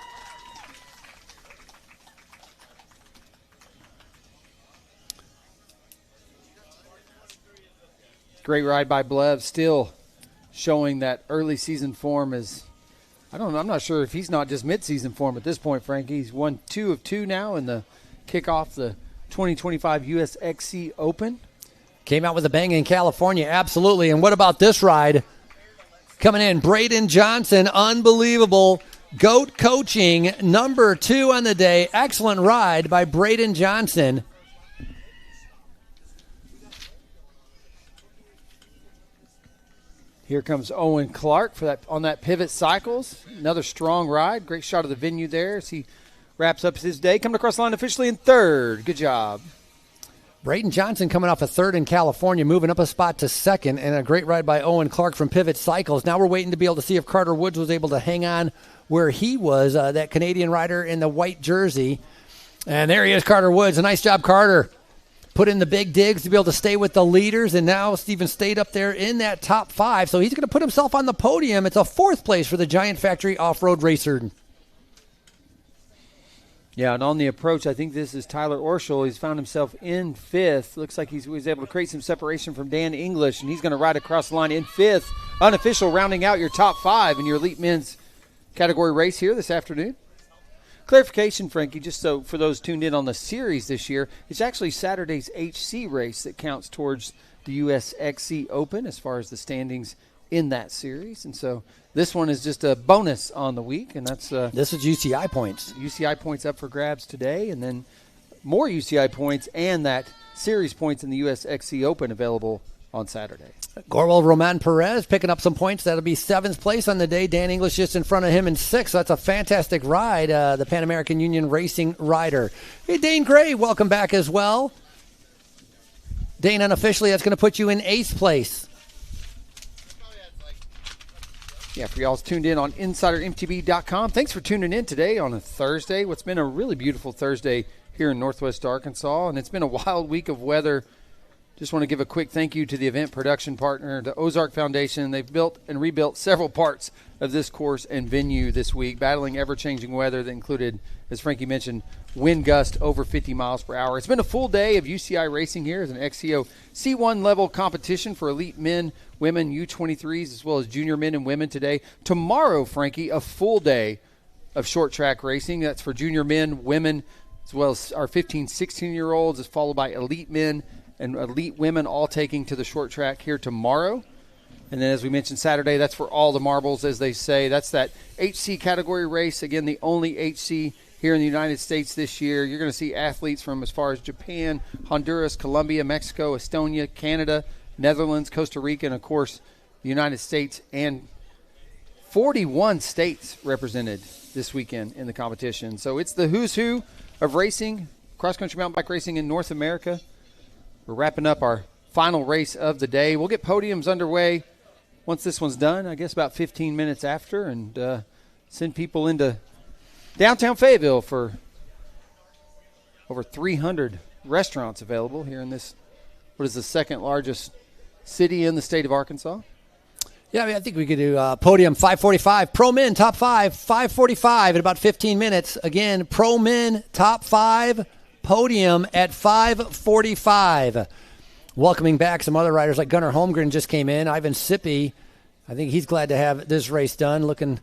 Great ride by Blev, still showing that early season form is, I'm not sure if he's not just mid-season form at this point, Frankie. He's won 2 of 2 now in the kickoff the 2025 US XC Open. Came out with a bang in California, absolutely. And what about this ride? Coming in, Braden Johnson, unbelievable. GOAT coaching, number 2 on the day. Excellent ride by Braden Johnson. Here comes Owen Clark for that on that pivot cycles. Another strong ride. Great shot of the venue there as he wraps up his day. Coming across the line officially in 3rd. Good job. Braden Johnson coming off a 3rd in California, moving up a spot to 2nd, and a great ride by Owen Clark from Pivot Cycles. Now we're waiting to be able to see if Carter Woods was able to hang on where he was, that Canadian rider in the white jersey. And there he is, Carter Woods. A nice job, Carter. Put in the big digs to be able to stay with the leaders, and now Steven stayed up there in that top 5. So he's going to put himself on the podium. It's a 4th place for the Giant Factory Off-Road Racer. Yeah, and on the approach, I think this is Tyler Orschel. He's found himself in 5th. Looks like he was able to create some separation from Dan English, and he's going to ride across the line in 5th. Unofficial, rounding out your top 5 in your Elite Men's category race here this afternoon. Clarification, Frankie, just so for those tuned in on the series this year, it's actually Saturday's HC race that counts towards the US XC Open as far as the standings in that series. And so this one is just a bonus on the week, and that's this is UCI points. UCI points up for grabs today, and then more UCI points and that series points in the US XC Open available on Saturday. Gorwell Roman Perez picking up some points. That'll be 7th place on the day. Dan English just in front of him in 6th. So that's a fantastic ride, the Pan American Union Racing rider. Hey, Dane Gray, welcome back as well. Dane, unofficially, that's going to put you in 8th place. Yeah, for y'all tuned in on InsiderMTB.com. Thanks for tuning in today on a Thursday. What's been a really beautiful Thursday here in Northwest Arkansas, and it's been a wild week of weather. Just want to give a quick thank you to the event production partner, the Ozark Foundation. They've built and rebuilt several parts of this course and venue this week, battling ever-changing weather that included, as Frankie mentioned, wind gust over 50 miles per hour. It's been a full day of UCI racing here as an XCO C1 level competition for elite men, women, U23s, as well as junior men and women today. Tomorrow, Frankie, a full day of short track racing. That's for junior men, women, as well as our 15, 16-year-olds. It's followed by elite men and elite women all taking to the short track here tomorrow. And then, as we mentioned, Saturday, that's for all the marbles, as they say. That's that HC category race. Again, the only HC here in the United States this year. You're going to see athletes from as far as Japan, Honduras, Colombia, Mexico, Estonia, Canada, Netherlands, Costa Rica, and, of course, the United States, and 41 states represented this weekend in the competition. So it's the who's who of racing, cross-country mountain bike racing in North America. We're wrapping up our final race of the day. We'll get podiums underway once this one's done, I guess about 15 minutes after, and send people into downtown Fayetteville for over 300 restaurants available here in this, what is the second largest city in the state of Arkansas. Yeah, I think we could do podium 545. Pro men, top 5, 545 in about 15 minutes. Again, pro men, top 5, podium at 545. Welcoming back some other riders like Gunnar Holmgren just came in. Ivan Sippy, I think he's glad to have this race done. Looking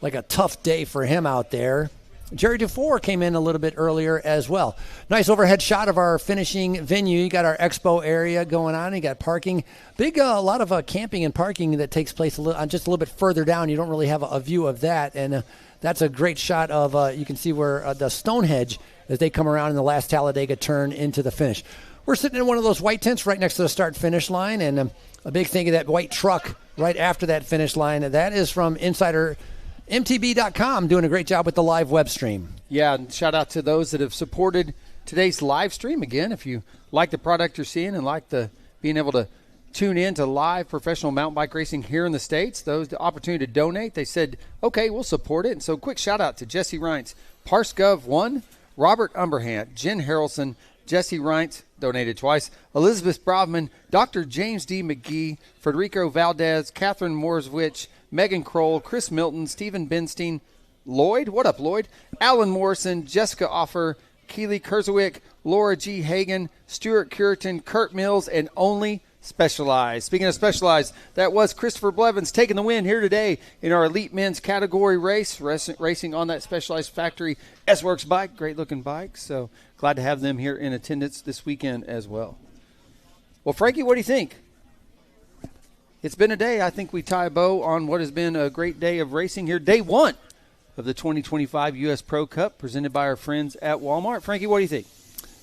like a tough day for him out there. Jerry Dufour came in a little bit earlier as well. Nice overhead shot of our finishing venue. You got our expo area going on. You got parking. Big, a lot of camping and parking that takes place just a little bit further down. You don't really have a view of that. And that's a great shot of, you can see where the Stonehenge as they come around in the last Talladega turn into the finish. We're sitting in one of those white tents right next to the start-finish line. And a big thing of that white truck right after that finish line. That is from Insider MTB.com, doing a great job with the live web stream. Yeah, and shout out to those that have supported today's live stream. Again, if you like the product you're seeing and like being able to tune in to live professional mountain bike racing here in the States, the opportunity to donate, they said, okay, we'll support it. And so quick shout out to Jesse Reintz, Parsgov1, Robert Umberhant, Jen Harrelson, Jesse Reintz, donated twice, Elizabeth Brovman, Dr. James D. McGee, Federico Valdez, Catherine Morswich, Megan Kroll, Chris Milton, Stephen Benstein, Lloyd, what up, Lloyd? Alan Morrison, Jessica Offer, Keely Kurzowick, Laura G. Hagan, Stuart Curitan, Kurt Mills, and Only Specialized. Speaking of Specialized, that was Christopher Blevins taking the win here today in our Elite Men's category race, racing on that Specialized Factory S-Works bike. Great-looking bike, so glad to have them here in attendance this weekend as well. Well, Frankie, what do you think? It's been a day. I think we tie a bow on what has been a great day of racing here. Day one of the 2025 U.S. Pro Cup presented by our friends at Walmart. Frankie, what do you think?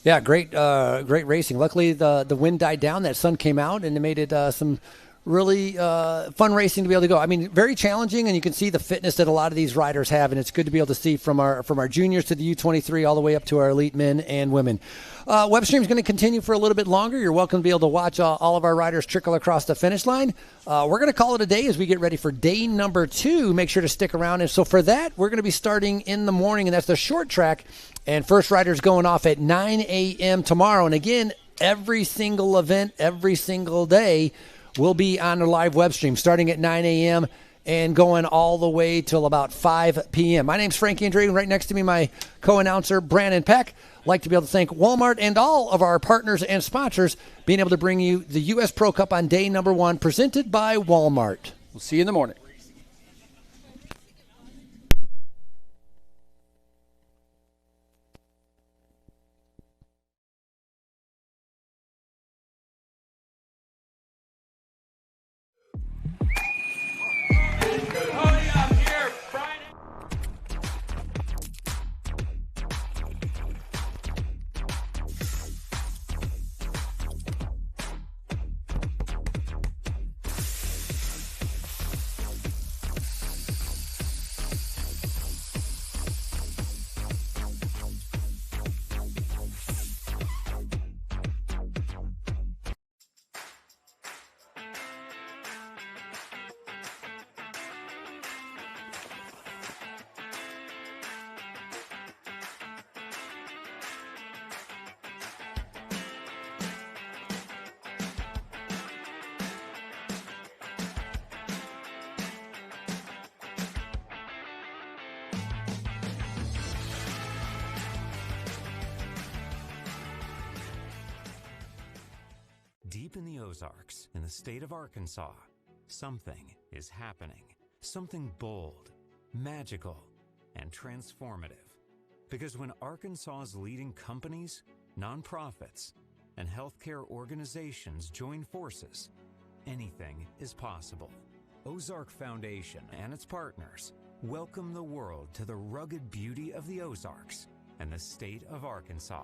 Yeah, great racing. Luckily, the wind died down. That sun came out, and it made it some really fun racing to be able to go. I mean, very challenging, and you can see the fitness that a lot of these riders have, and it's good to be able to see from our juniors to the U23 all the way up to our elite men and women. Web stream is going to continue for a little bit longer. You're welcome to be able to watch all of our riders trickle across the finish line. We're going to call it a day as we get ready for day number 2. Make sure to stick around. And so for that, we're going to be starting in the morning, and that's the short track. And first rider's going off at 9 a.m. tomorrow. And again, every single event, every single day will be on the live web stream starting at 9 a.m. and going all the way till about 5 p.m. My name's Frankie Andre, and right next to me, my co-announcer, Brandon Peck. I'd like to be able to thank Walmart and all of our partners and sponsors being able to bring you the U.S. Pro Cup on day number 1, presented by Walmart. We'll see you in the morning. Deep in the Ozarks, in the state of Arkansas, something is happening. Something bold, magical, and transformative. Because when Arkansas's leading companies, nonprofits, and healthcare organizations join forces, anything is possible. Ozark Foundation and its partners welcome the world to the rugged beauty of the Ozarks and the state of Arkansas.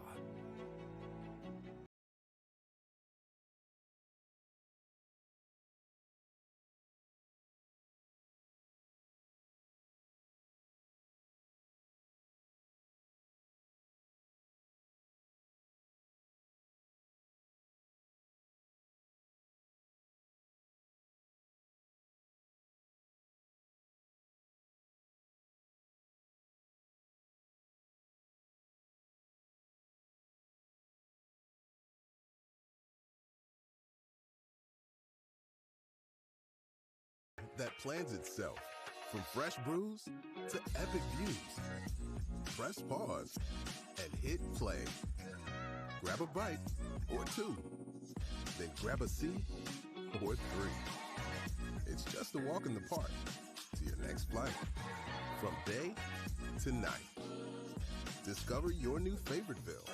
That plans itself, from fresh brews to epic views. Press pause and hit play. Grab a bite or two, then grab a seat or three. It's just a walk in the park to your next flight. From day to night, discover your new Fayetteville